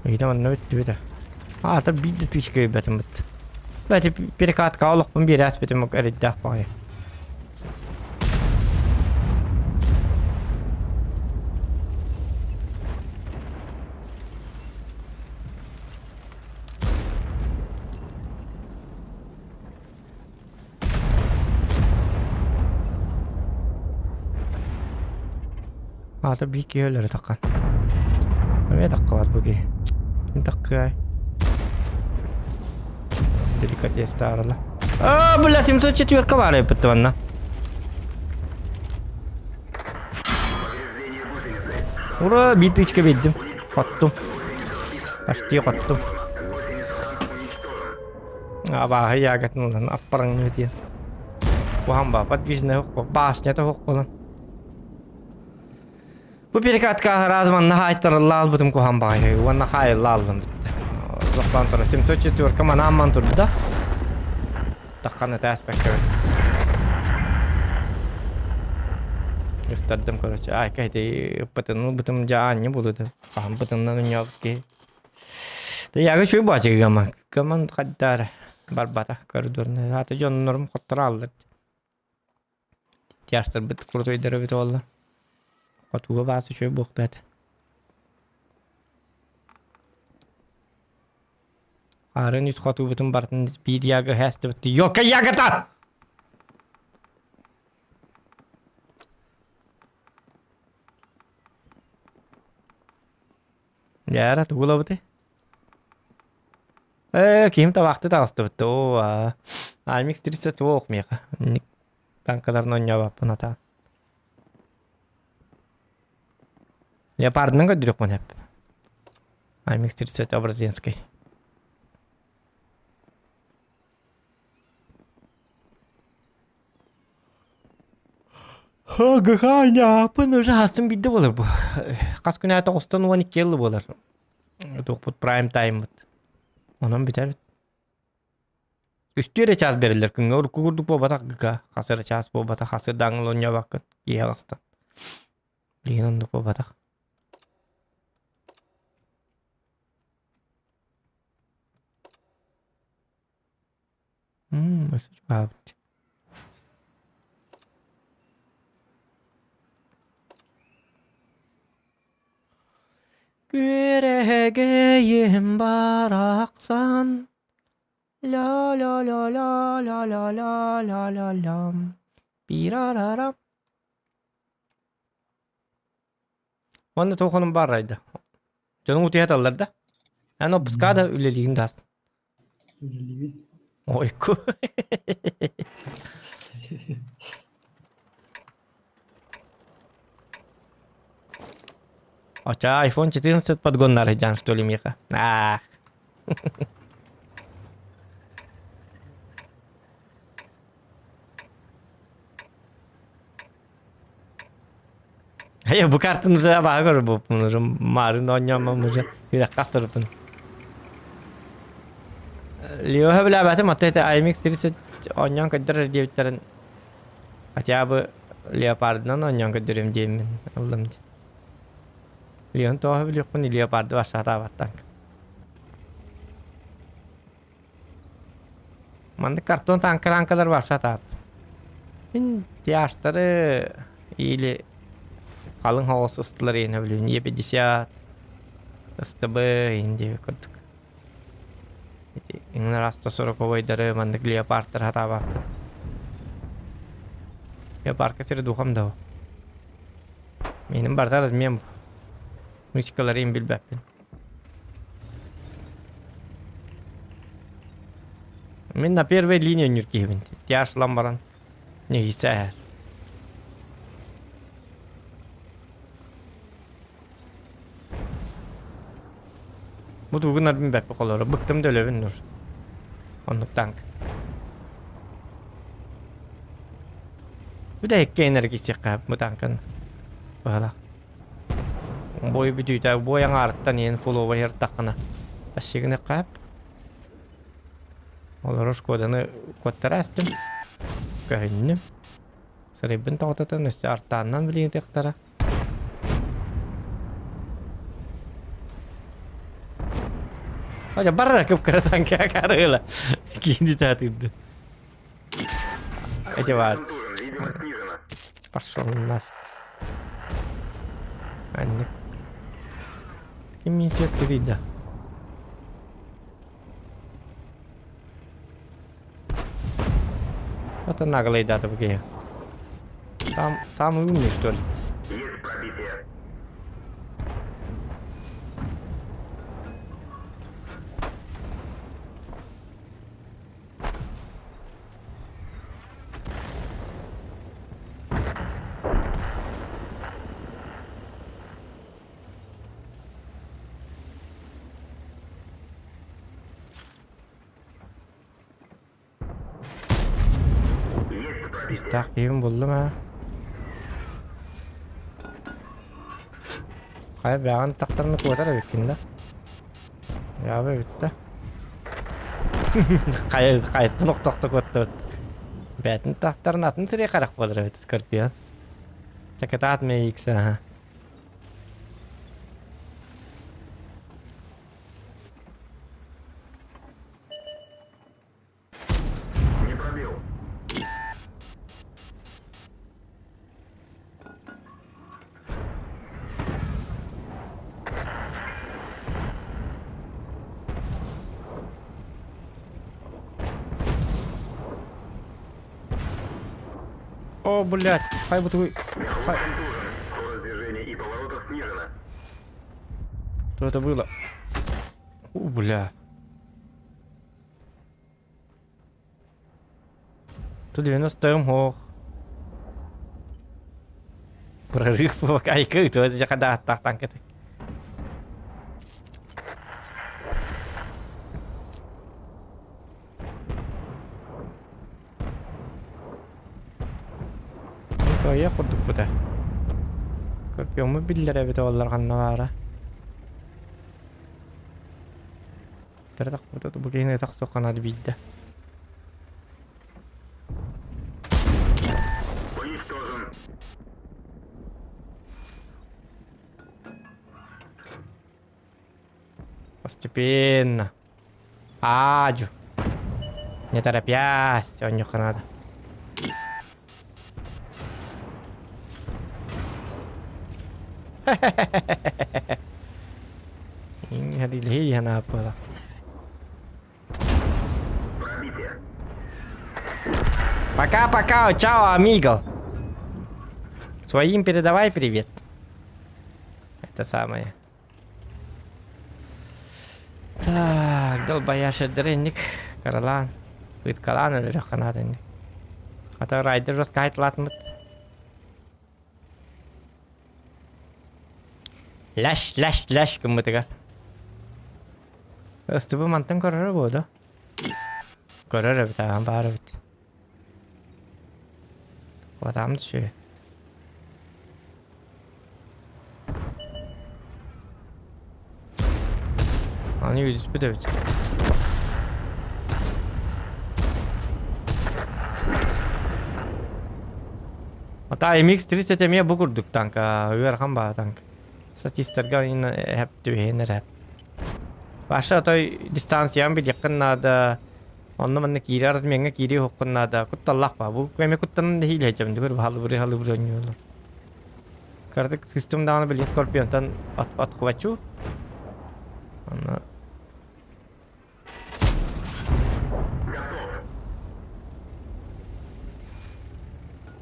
S5: İyi tamam ne bitti bir de. Tabi bir de tüşkü betim bitti. Bence bir kat kağılık bunu bir resmetim yok eriddah bakayım. Tabi bir ki öyle takan. Ne dakika var bu ki? Kim takıyor ay? Delikat yestarla. Bu lazım çekiyor kavar yaptı bana. Ura bir hiç kebildim. Kattım. Başlıyor kattım. Aba ya gatın lan aparang ne diye. Bu hamba pat vizne yok. Basnya da yok falan. Bu bir kat kahraman nihayetler lal butum ku hamba ya. Wana hayır lalım bitti. Zaktan sonra sim çekiyor kaman amman turda. Takkan это aspekt evet. İstedim короче. Ay kaydı patını butum jaannya bulu da. Paham patından nyok ki. De ya şu bahçe ama. Kaman kadar barbata koridoruna. Hatta jonlarım kottara aldı. Yaşlar bit kurdu idare bit valla. Katuğa bazı şey boktu. Arın üst katu bütün partın bir yaga hasta bitti. Yok ya yagata. Ya ra tuğla bitti. Kim ta vakti da hasta bitti. O Almix triste tuğuk mi ya? Ben kadar non cevap buna ta. Ya pardon ka dirok mo hep. Almix triste obrazyenski. Gakanya pun rahatsız bir de olur bu. Kaç gün hayata ostan 12 yıl olur. Dokput prime time. Ondan biter. Üstüre çaz verirler. Kınga urku kurduk bu batak gıka. Kasır çaz bu batak. Kasır dağılınca bakın. İyi hasta. Lihin onduk bu batak. Mesaj babit. Güregeyim baraksan. La la la la la la la la la la. Bir araram. Onda tokunun barraydı. Canım utiyat alırdı. Yani o buzkada üleliğin das. Oyku. Ocha iPhone 14 подгонnar что ли Миха? Ya bu kartın üzerine bakar bu bunun marın oynamamızı bir kastırıpın. Leo habla batı matta IMX dirse oynayan kadar diyebilirim. Acaba Leopard'dan oynayan kadar diyelim Allah'ım. Leon toh biliyor pun Leopard var sahabattan. Manda karton tankalar var sahabat. Мен yaşları или kalın havası ısıtıları yine biliyorum. Niye 50 ısıtıbı indi kurduk. İnler hasta sonra kovaydары mandık leopardlar hata bak. Leopardka seri duham da o. Benim bartarız men müzikalarıyım bilbepin. Men на первой линии нюркебин. Тяж ламбаран. Не гисәр. Bu bugün adımı bepi kolları. Bıktım da öyle bin nur. Onu tank. Bu da hekke enerjisi kap bu tankın. Böyle. Boyu bir düğüde. Bu yan arıttan yeni full over takına. Taşıgını kap. Olur kodanı kodları astım. Gönlüm. Sarıbın tağıtatan üstü artağından bileyim tektara. Hadi barra kıpkara tankı akarıyla. İkinci tatildi. Acaba пошел нафиг. Анник. Kim inisiat berida. Это наглый дата бгея. Там самый умный, что ли?
S9: Есть пробитие.
S5: İstahkiyim buldum ha. Hayır ben taktarını kuvatar bekinde. Ya be bitti. Kayıttı nokta kuvattı. Betin taktarın atını sıraya karak bulur evet Scorpion. Çakata atmaya yıksa ha.
S9: Не пробил.
S5: О, блядь, хай бы твой... Хай...
S9: Контужен. Скорость движения и поворотов снижена.
S5: Что это было? Бля. Тут 90 мох. Прорыв пока и крыто, это же когда танк это. Я курдук бута. Скорпион биллер эбит олар каннавара. Тартак бута бу кейне так соккан бидде.
S9: Уничтожен.
S5: Постепенно. Аджу. Не торопясь, он не надо. Hadi lihat apa lah.
S9: Пробитие.
S5: Пока-пока, чао, амиго. Своим передавай привет. Это самое. Так, долбояший дрынник. Каралан. Будет калан или раханадынник. Хата райдер жесткайт латмыт. Лаш, кыммытыгар. Ыстыбы мантын көрөрө боду. Көрөрө бит, бары бит. Квадам түшө. Аны yüz bir de bit. Ata MX-30 emeye bu kurduk tanka. Uyarkan bağ tank. Statistlerden yine hep düğünler hep. Başta da distansiyam bir yakınlarda Onunla manne kiri arız menge kiri hokkunna da kuttallah ba. Bu keme kuttanın da hile hecem. Diyor halı buri oynuyorlar. Kardık sistem dağını bilin Scorpion'dan at kıvaçu.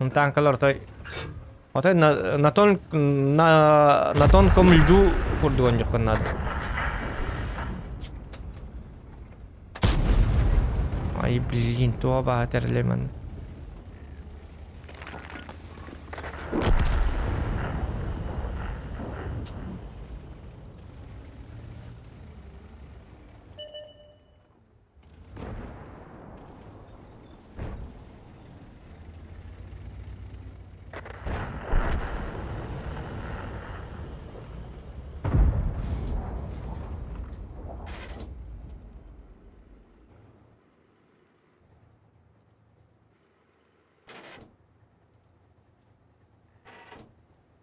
S5: Onu tankalar otoy на тонком льду kurduğun yok onlarda. Ay блин, то батерлеман.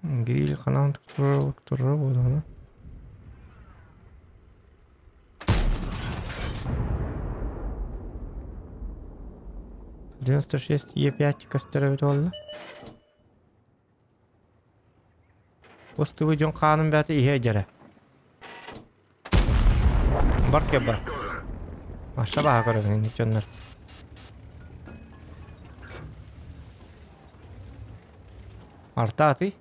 S5: Гриль канал туры болды оны. Е5 көстөрөбүт болду. Остывы жон канын бәті ihe жары. Бар ке бар. Аша баға көрігін жонлар. Арта аты.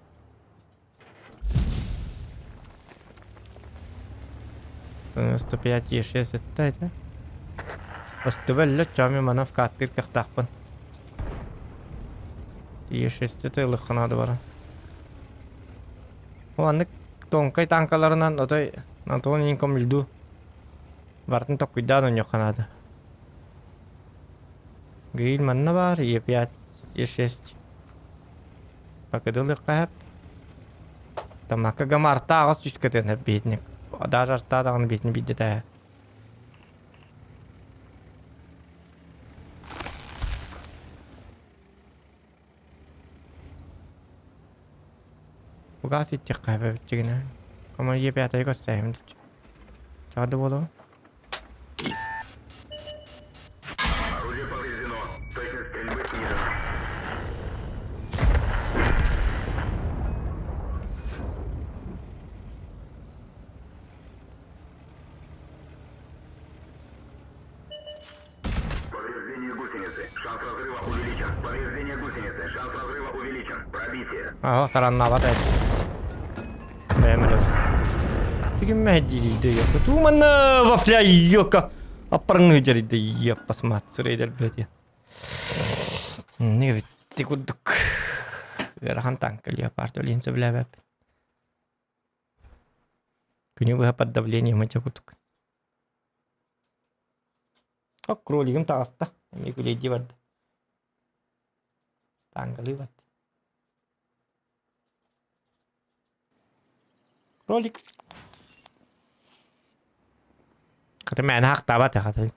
S5: 105 и 6 это. Остывелле чами мана в каттыр кахтахпын. И 6 это лыханады бара. Оаннык тонкай танкаларынан отой Антонин комилду. Бартын ток куйдан он йоханады. Гриль манна бар, Е5, Е6. Пакадылы кахап. Тамака гамарта агас чүскетен хеп бейтник. Даже артадағын бетіне бейді тәе. Бұға сеттек қайбы бітчігіне. Көмір епе атай көстәйім дүйті. Чағады болу.
S9: Орудие повреждено. Точность стрельбы снижена. Повреждение гусеницы. Шанс разрыва увеличен. Повреждение гусеницы. Шанс разрыва увеличен. Пробитие.
S5: Ага, таранна батай. Бәймеліз. Теген мәдейді епі. Туманна вафля йока. Апарыңы жарайды еп басмат. Сүрейдер бәді. Неге бітті күдік. Верхан танкал епарды өлінсі білә бәп. Күні бұға под давление мыча күдік. Ок, кролигім тағыста. Әме күлейді барды. Танкалы барды. Кролик. Қаты мәні хақта баты қаты.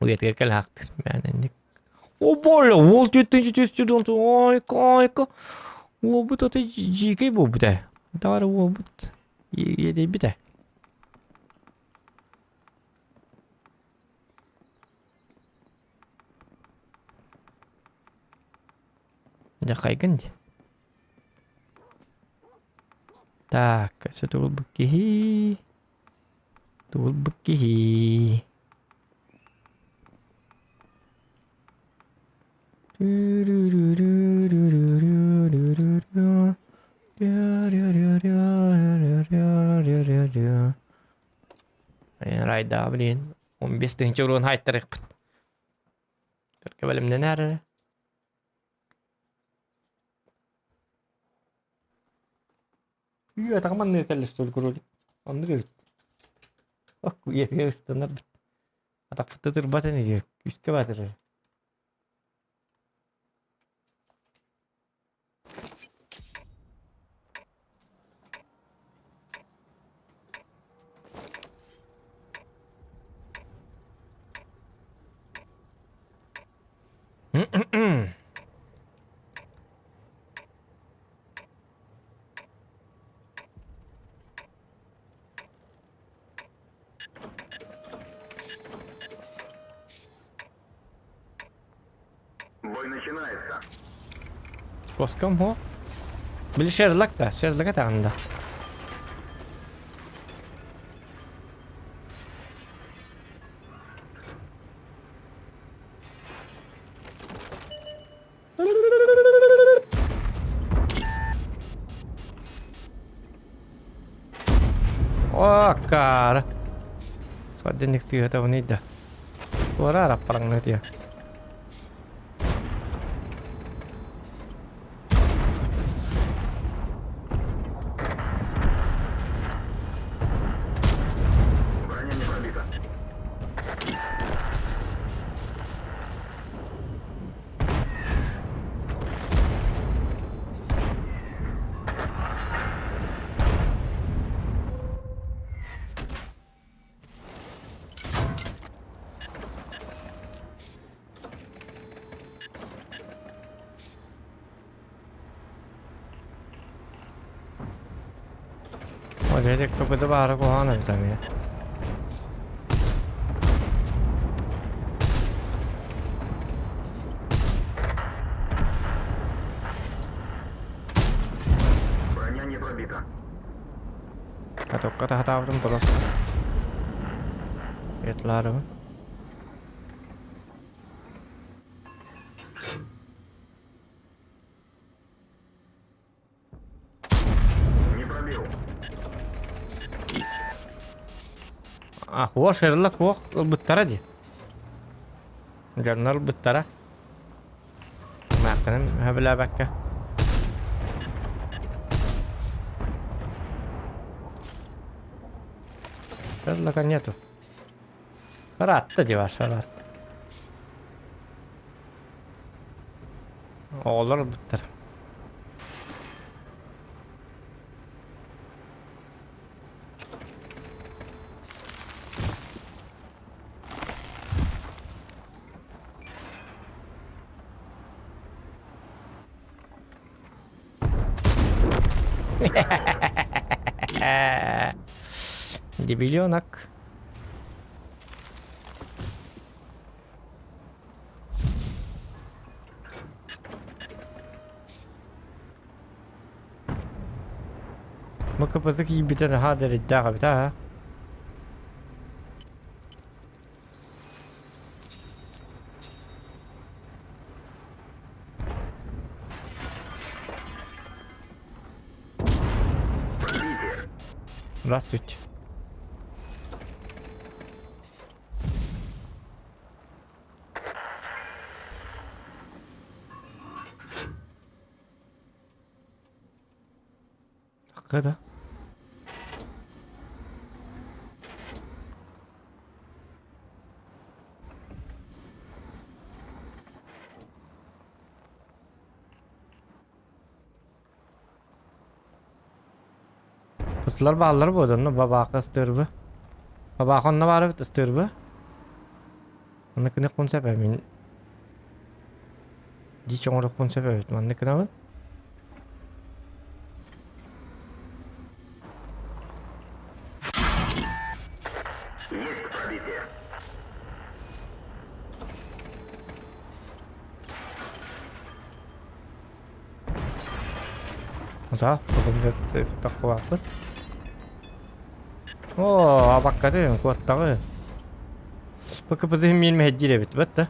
S5: Уетке кәл хақты. Мәні. О, боля, ол түйттінші түйстірді онты. Айка. Ол бұт оты жекей бұл бұтай. Давары ол бұт. Едей бітай. Жақайгын де. Так, это тут быки. Тут быки. Райда, блин. 15-нче урын хайттырык бит. Төркө бөлүмдөн ары. Iya, tak mana kalau stol kuruli. Anda ke? Aku iya ke standar. Atak foto terbatas ni ya. Kiske batas.
S9: Бой начинается.
S5: Koskam ho. Bil Sherlock da. Sherlock'a tağında. Oh, cara. Só de nik sih tahu ni dah. Suara arah perang nanti ya.
S9: Броня не пробита.
S5: Oh, jadi kebetulan baru kau hana macam ni.
S9: Броня не пробита.
S5: Kata tahu pun terus. Itulah tu.
S9: Не пробил.
S5: Ah, هو Sherlock هو بالترى دي. جرنال بالترى. ما كان هبلا بكة. Sherlock kan ya tuh. Rata aja Sherlock. Olur بالترى. Дебиленок. ممكن بس يبتدي هذا الداغ بتاعها. Здравствуйте. كده Kutlar bağları bu odunlu babakı ıstırbı. Babakı onunla bağırı bit ıstırbı. Onu kine kun sebebi min. Di çoğunluk kun sebebi. Onu kine bun.
S9: Есть пробитие.
S5: Да, takwa apa? Oh, abak kata kuat tak? Pakai pasal min mehdi le betul betul.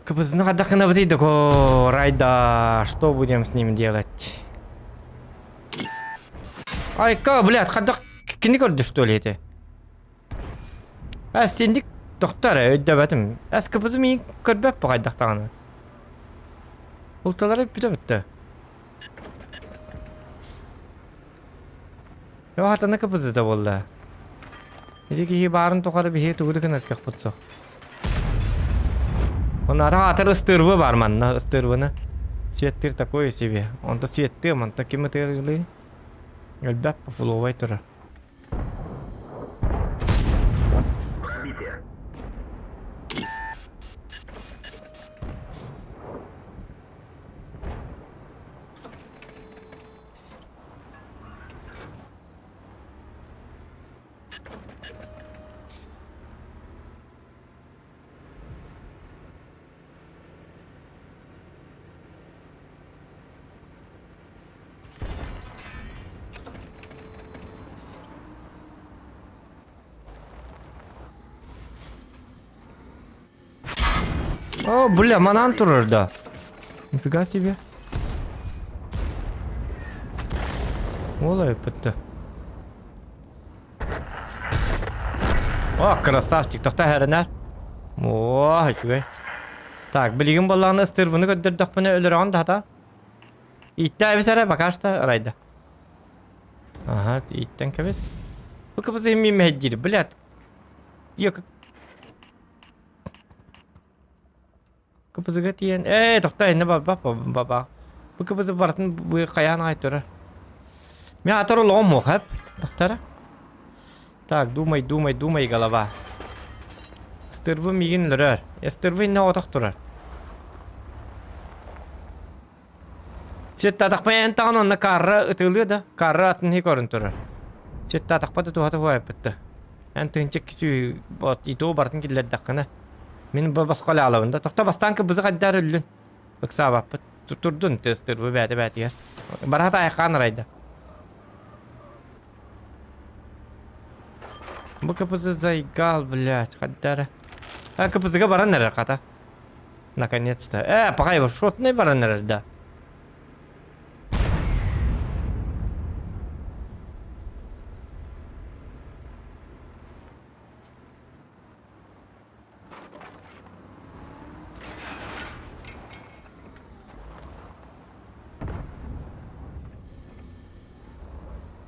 S5: Капозна отдохна на вот такого райда. Что будем с ним делать? Ай, ка, блядь, хадак киникорды что ли это? А сендик доктор, да в этом. А с капозна ми корбе погайдахтана. Улталары бітті. Yo hatana kapızı da bolla. Dedi ki barın tokarı bir heyet uğdu kınar kak putsu. Onlara atar ıstırvı var manna ıstırvını. Siyettir takoyu seviye. Onda siyettir man takim materyali. Elbap fulovay tura.
S9: Пробитие.
S5: О, бля, манан турар да. Нифига себе. Олай, пытты. О, красавчик, тоқта әрінер. О, чугай. Так, білген балағына стырвыны көддірдік бұны өліріған да та. Итті әбіс әрі бақашта райды. Ага, иттен кәбес. Бұл кәбізі емей мәйдері, біләд. Yok. Kıpızı tiyen. Toqta ne baba. Bu kıpızı bartın bu kayağına aytırır. Men atar ol mu hep? Toqtara. Так, думай голова. Стырвы мигин лырар. Стырвы не отaq турар. Сет татақпай ентаған онна карра ытылы да. Карра атын хи көрін турар. Сет татақпады туғаты хуай бітті. Антынчык кичүү бот итоо бартын киллердаккына. Мен басқала алабында. Тоқта бастан кыбызы қаддар үллін. Бықсабап. Турдун тестырвы бәті. Барата айқан райда. Бұл кыпызы зайгал, блядь, қаддары. Кыпызыға баран әрі қата. Наконец-то. Пағай бұл шотный баран әрі, да.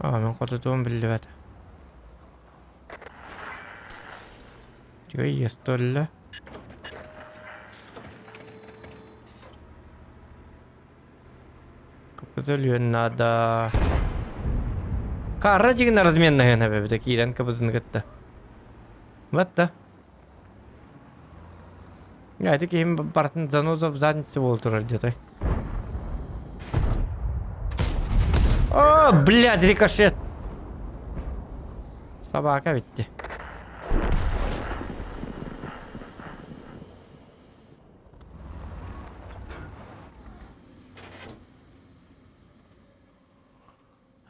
S5: Мен қотытуым білді бәті. Чой, естолі. Капызылуын надо. Қарра жеген разменна ғана бәбіді кейден капызын күтті. Бәтті. Әйті кейім бартын занозов задницы бол тұрар детой. О, блядь, рикошет. Собака бітті.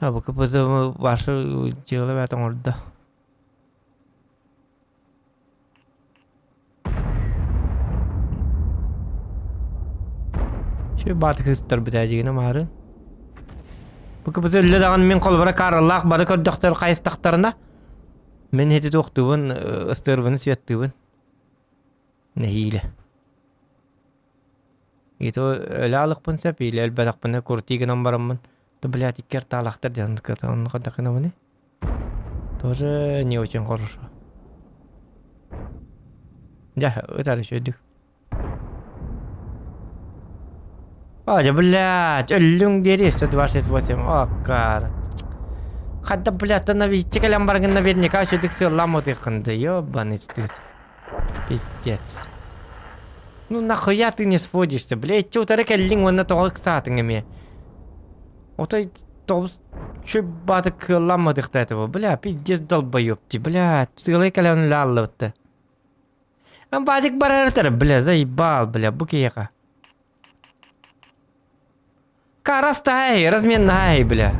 S5: Бұл кіпізі башы жығылы бәтің орды. Шөй баты қыстыр біті әжігіні марын. Бұл кіпізі үлі дағын мен қолбыра қарылақ бады көрдіқтер қайыстақтарына. Мен хеті тоқтуын, ұстырвыны сүйеттуын. Нәхейлі. Еті өлі алықпын сәп, елі әлбәдақпыны көртейгінен барамын. То, блядь, и керталахтар дянка, он ходакана мне. Тоже не очень хорошо. Да, это еще дых. Ой, блядь, люнг дерись 128. О, кар. Хотя, блядь, то навитчик лямбарган наверняка еще дых сил ламут их ханды. Ёбаный стыд. Пиздец. Ну нахуя ты не сводишься, блядь, чё ты рекалинг вон на того кстати. Отой тобс чё бадык ламадык этого, бля, пиздец долбоёбти, бля, целый кален лаллы-то. Базик барартер, бля, заебал, бля, букеха. Карастай, разменай, бля.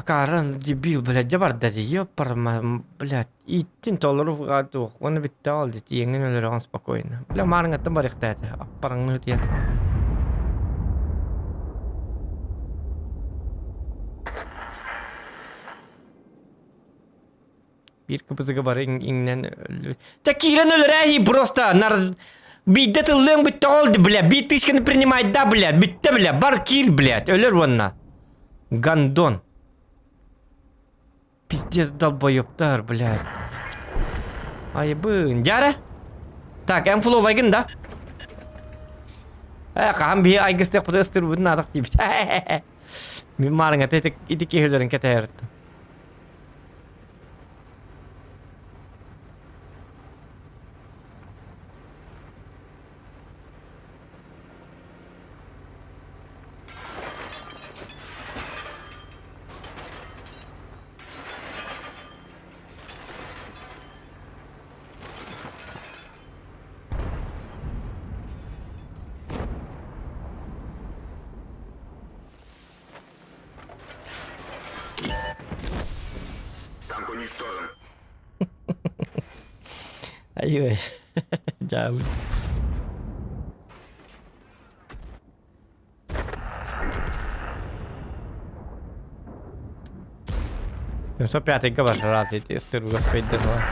S5: Каран дебил, блядь, жабар дади, ёпарма, блядь, иттин толыру гаду, оны битті алды, еңін өліріған спокойно. Бля, марың аттын бар иқтайды, аппарыңны өтия. Bir kıpızıga бар иңнен өлі. Такиран өлір әйі, просто, бейді тылың бітті олды, бля, бейді тышканы принимай, да, бля, бітті, бля, бар кир, блядь, өлір онна. Гандон. Пиздец долбоёбтар, блядь. Айбын, жары? Так, эмфлоу вайгын, да? Қам бей айгыстық бұды ұстыр бұдың адық дейбіт. Мен марыңа тетік өлерін кәті әрітті.
S9: Танк уничтожен.
S5: Ай-ой. Жабы. Семьсот пятый габар рад эти стыру господи дела.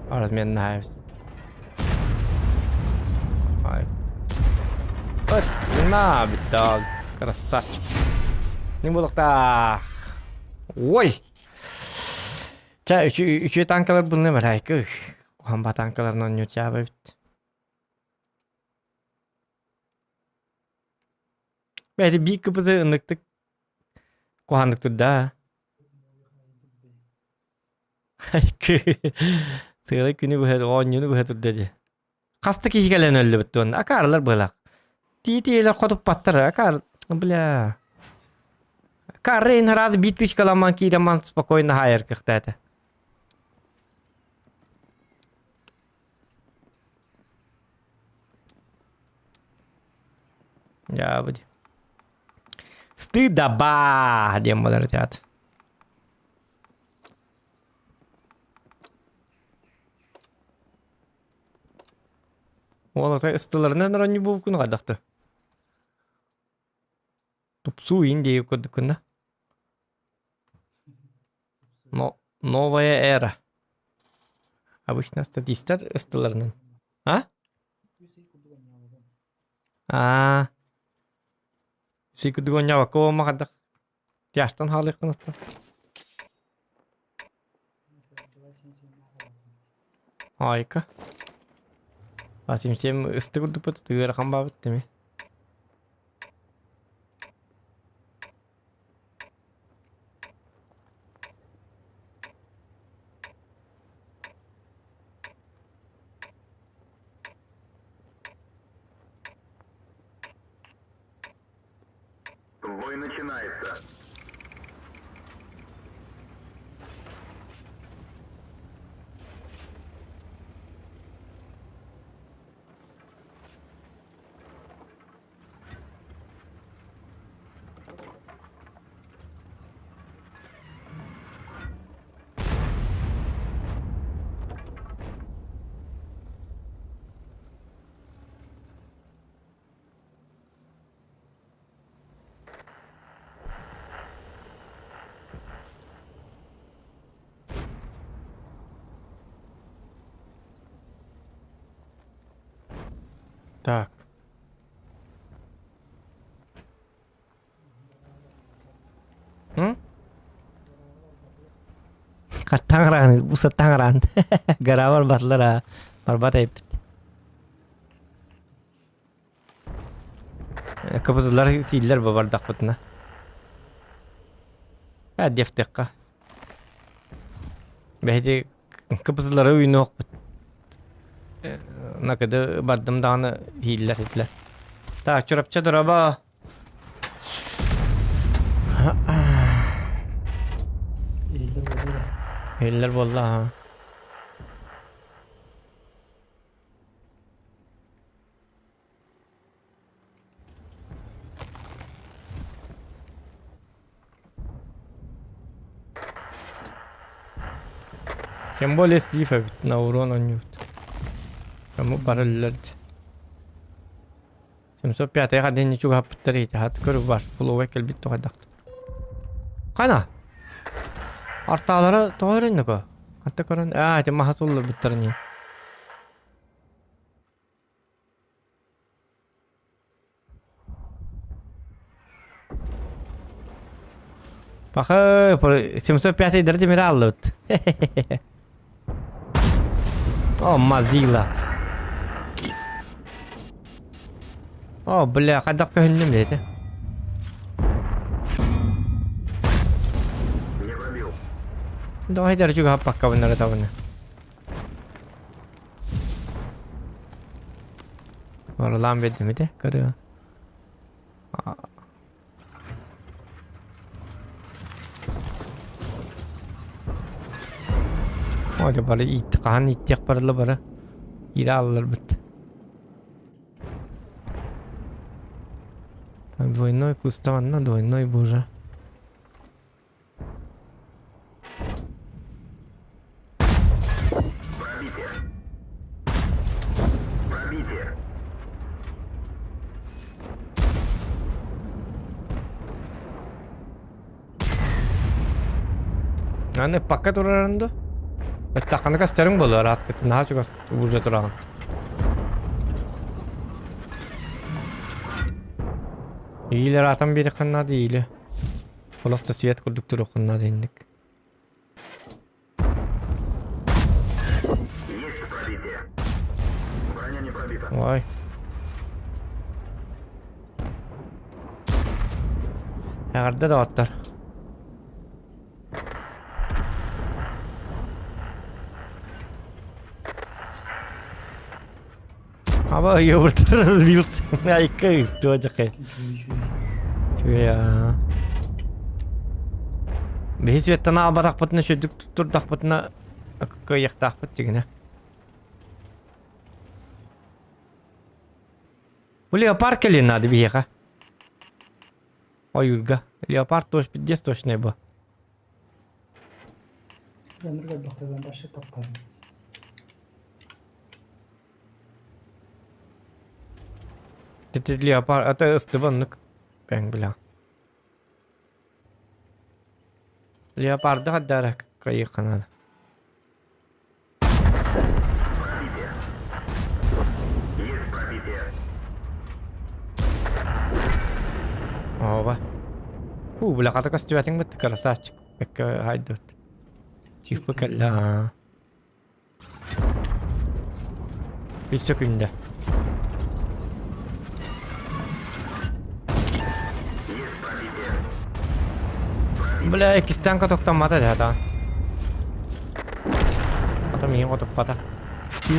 S5: Размен нравится. Ай. Вот, на, бедал. Красавчик. Не буду так. Ой. Çay üçü tankalar bunu var ay. Hamba tankalarını oynuyor çay. Belki bir kıpızı ınıktık. Kuhandık da. Ay Sıra günü bu her oynuyor bu her dedi. Kastı ki hikalen öldü bitti onun. Akarlar bılak. Tiyetiyle kodup patlar. Akar. Bля. Каррейн раз битыш каламан кираман спокойно хайер как-то. Я буду. Стыдоба! Демоны летят. Ola ta ıstalarına naranı bu konu kadaktı. Tupsu indi kodukunda. Новая эра. Обычно статистар ысталарынан. Сүйкүдүк ойнабы коо макадак. Тяштан халы кынатта. Айка. Асимсем ыстыгырдык бут тыгыр камба биттими.
S9: Бой начинается.
S5: Так. Tangraan, usa Tangraan. Garavar batlara. Barbat ayıp. Kapızlar siller babardak butuna. Ha deftekka. Bence kapızları oyunu ok. Nakıdı bardım dağını hiller ettiler. Tak çorapça duraba. Hiller vallahi. Тем более слифа на урон он нют. Кому параллель. 705 хадин ничего хаптерит. Хат көрүп бар. Буловек элбит тохадак. Кана? Арталары тоғырын ко. Хатта көрін. Те махасуллар биттерни. Баха 705 дерди мира аллыт. О, мазила. О, бля, кадак көннүм дейти.
S9: Не пробил.
S5: Давай держу пока вон ратавны. Орлам ведем ите, көрө. Оля бары ит кан иттек барлы бары. Ире аллар бит. Двойной куставанна, двойной бужа. Yani pakka durarında. Takkanı gösterin bolu rahat gittin. Daha çok burcu durağın. İyiler atan biri kınnadı iyili. Polasta siyet kurduk turu kınnadı indik.
S9: Есть пробитие. Броня не пробита.
S5: Vay. Nerede de atlar. Ama yumurtarız bir ayıkayız. Çocuk ay. Ya. Bir süretten alba takpatına şöydük tuttur takpatına kıyık takpat çekine. Bu leopar kelin adı bir yaka. O yurga. Leopar toş bir des toş ne bu? Dedi leopar ata ıstıbanlık. Ben bilen. Leopardı haddara kayık kanadı.
S9: Пробитие. Есть пробитие.
S5: Ova. Bila kata kas tuating bet kala saç. Bek haydut. Çift bakalla. Bir sekünde. Bila ikistan katoktan mata da. Adam iyi katok pata.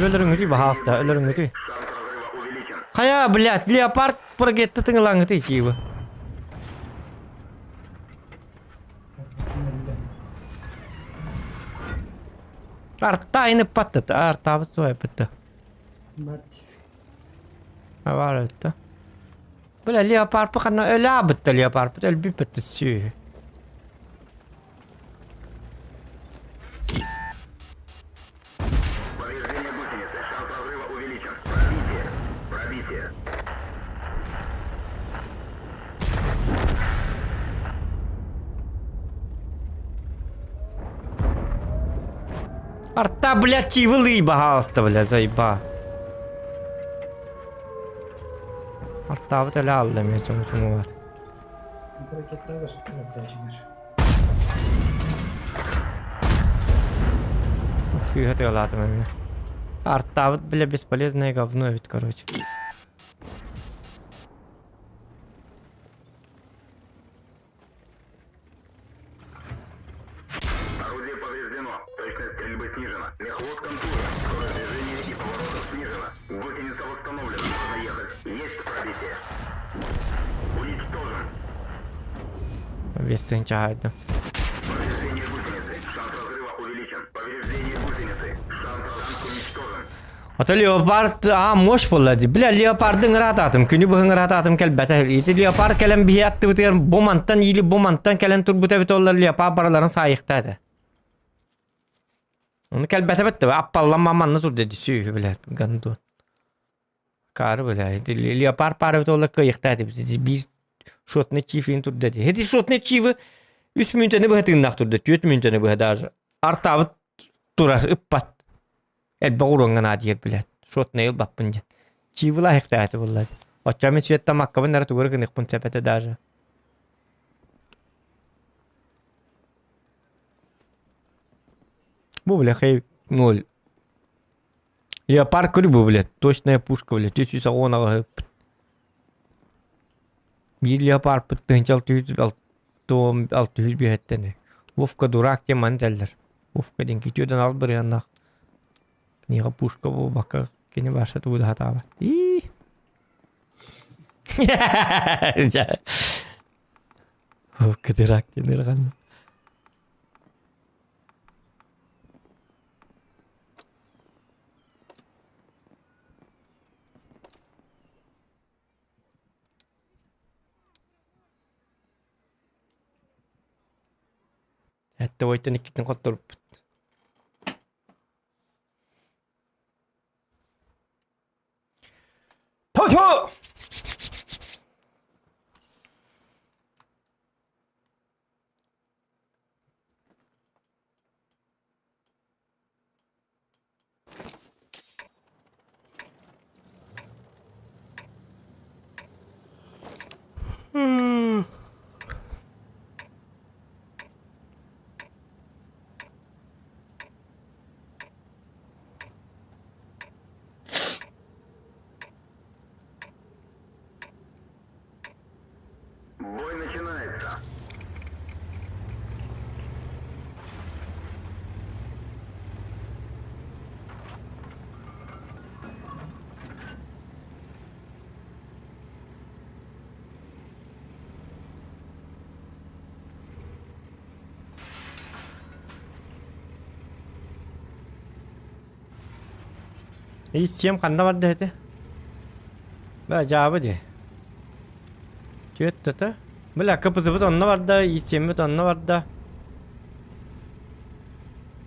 S5: Ölürün gütü bahasta, ölürün gütü.
S9: Шанс разрыва увеличен.
S5: Kaya блядь, leopard pergi tenggelam gitu sih bu. Arta ini patut, arta betul ya betul. Apa itu? Bila leopard pun kena elah betul leopard betul lebih betul sih.
S9: Повреждение гусеницы. Шанс разрыва увеличен. Пробитие. Пробитие.
S5: Arta блядь чивлы bahasta блядь заеба. Arta betul lah Allah macam semua. Все это ладно мне. Арта вот бля бесполезное говно ведь короче.
S9: Орудие повреждено. Точность стрельбы снижена. Мехвод контура. Скорость движения и поворотов снижена. Гусеница восстановлена. Можно ехать. Есть пробитие. Уничтожен.
S5: Весь ты ничего.
S9: Повреждение гусеницы. Шанс разрыва увеличен. Повреждение гусеницы. Шанс разрыва уничтожен.
S5: Ata leopard moş bolladı. Bile leopardın rahatım. Günü bugün rahatım kelbete. İti leopard kelen bir yattı bitiren bomanttan iyili bomanttan kelen turbuta bitollar leopard paraların sayıktaydı. Onu kelbete bitti. Appallan maman nasıl dedi süyü bile. Gandu. Karı bile. Leopard para bitollar kıyıktaydı. Biz şotne çiftliğin tur dedi. Hedi şotne çiftliği 3 münteni bu hetin tur dedi. 4 münteni bu hedar. Artabı turar ıppat. El bağırıngan adiyer bilet. Şot neyil bakpınca. Çivila hektayatı vallahi. Açamı çiğette makkabın nere tuğru kınık pun sepete daja. Bu bile hey nol. Leopard kırı bu bile. Точная пушка bile. 310 ağı. Bir leopard pıttığın 600 bir hetteni. Vufka durak diye man derler. Vufka den gidiyordan al bir yanına. Niye puşka bu bakka kini başa tuğdu hata var. İyi. Vufka durak diye nereden? Hatta o yüzden ikiden kontrol. 터져! İsteyem kanda var dedi. Ben cevabı diye. Tüyet tata. Bıla kapısı bu tonla var da. İsteyem bu tonla var da.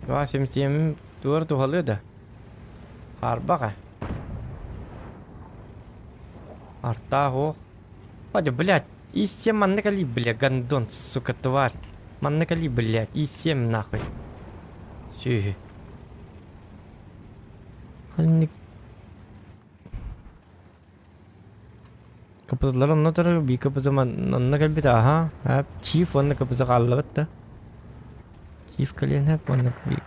S5: Vasim doğru tuhalıyor da. Harba ka. Арта хох. Ладно, блядь, и 7 маннакали, бля, гандон, сука, тварь. Маннакали, блядь, и 7 нахуй. Сюги. Kapılar onunla tarafı bir kapıda onunla kalbi de aha. Hep çift onunla kapıda kaldı da. Çift kaliyen hep onunla bir.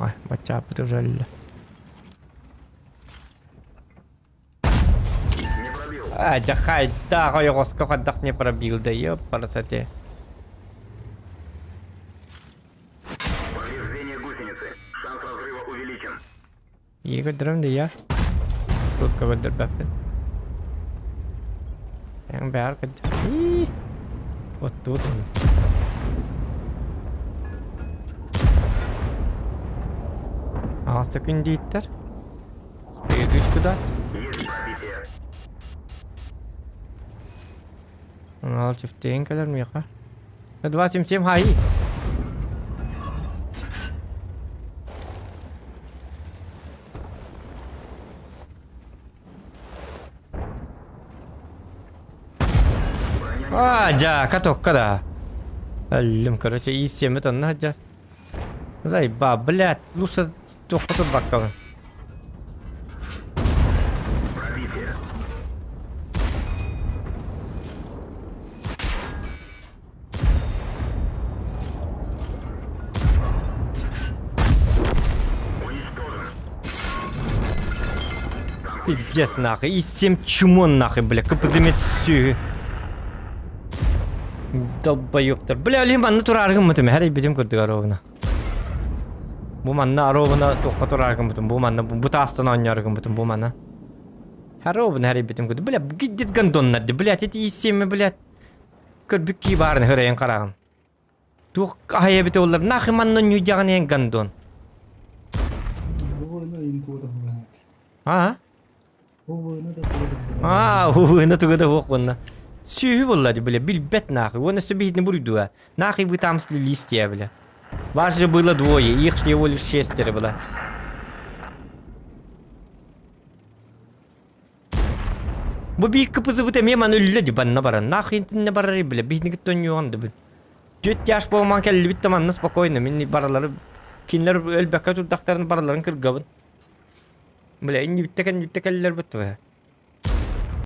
S5: Ay, baca apa tuh rally. Jahai dah kau yang kau kadaknya para build ya pada saatnya.
S9: Повреждение гусеницы. Шанс разрыва увеличен.
S5: Iya kau drum dia. Shoot kau berbapin. Yang bayar kerja. Ih, waktu tu. Sakın değiller. Bir düş kadar.
S9: Есть пробитие.
S5: Al çifteyin kadar mı yaka? Kedua sim hai. Aja katok kada. Alim короче и7 это надо. Заеба, блядь, лучше только тут бакал.
S9: Пробитие. Уничтожен.
S5: Пиздец нахуй, и7 чумон нахуй, бля, капзамет все. Долбоёптар. Бля, лиман натураргым мытым, her bitim kırdık arabına. Bu manna arabına tokaturargım mытым, bu manna bu tastan oynargım mытым, bu manna. Arabına her bitim kırdık. Bля, gidit gandonlar, блядь, эти и7, блядь. Kırbükki barın hırayan karağın. Tuh ahaya bite ollar, nahı manna nyucağın en gandon. Ha? Huvuna tuğda hukuna. Sühü vallahi bile bilbet нахуй. Он себе не буду. Нахуй вы там слились, бля. Вас же было двое, их всего лишь 6 было. Bu bir kapısı bu temeye man öyle di banna bara. Нахуй не барары, бля. Бить никто не он да. Төт яш болман келли бит таманны спокойно. Мен баралары кинлер өлбәккә турдактарын бараларын кыргабын. Бля, инде биттекән биттекәлләр бит.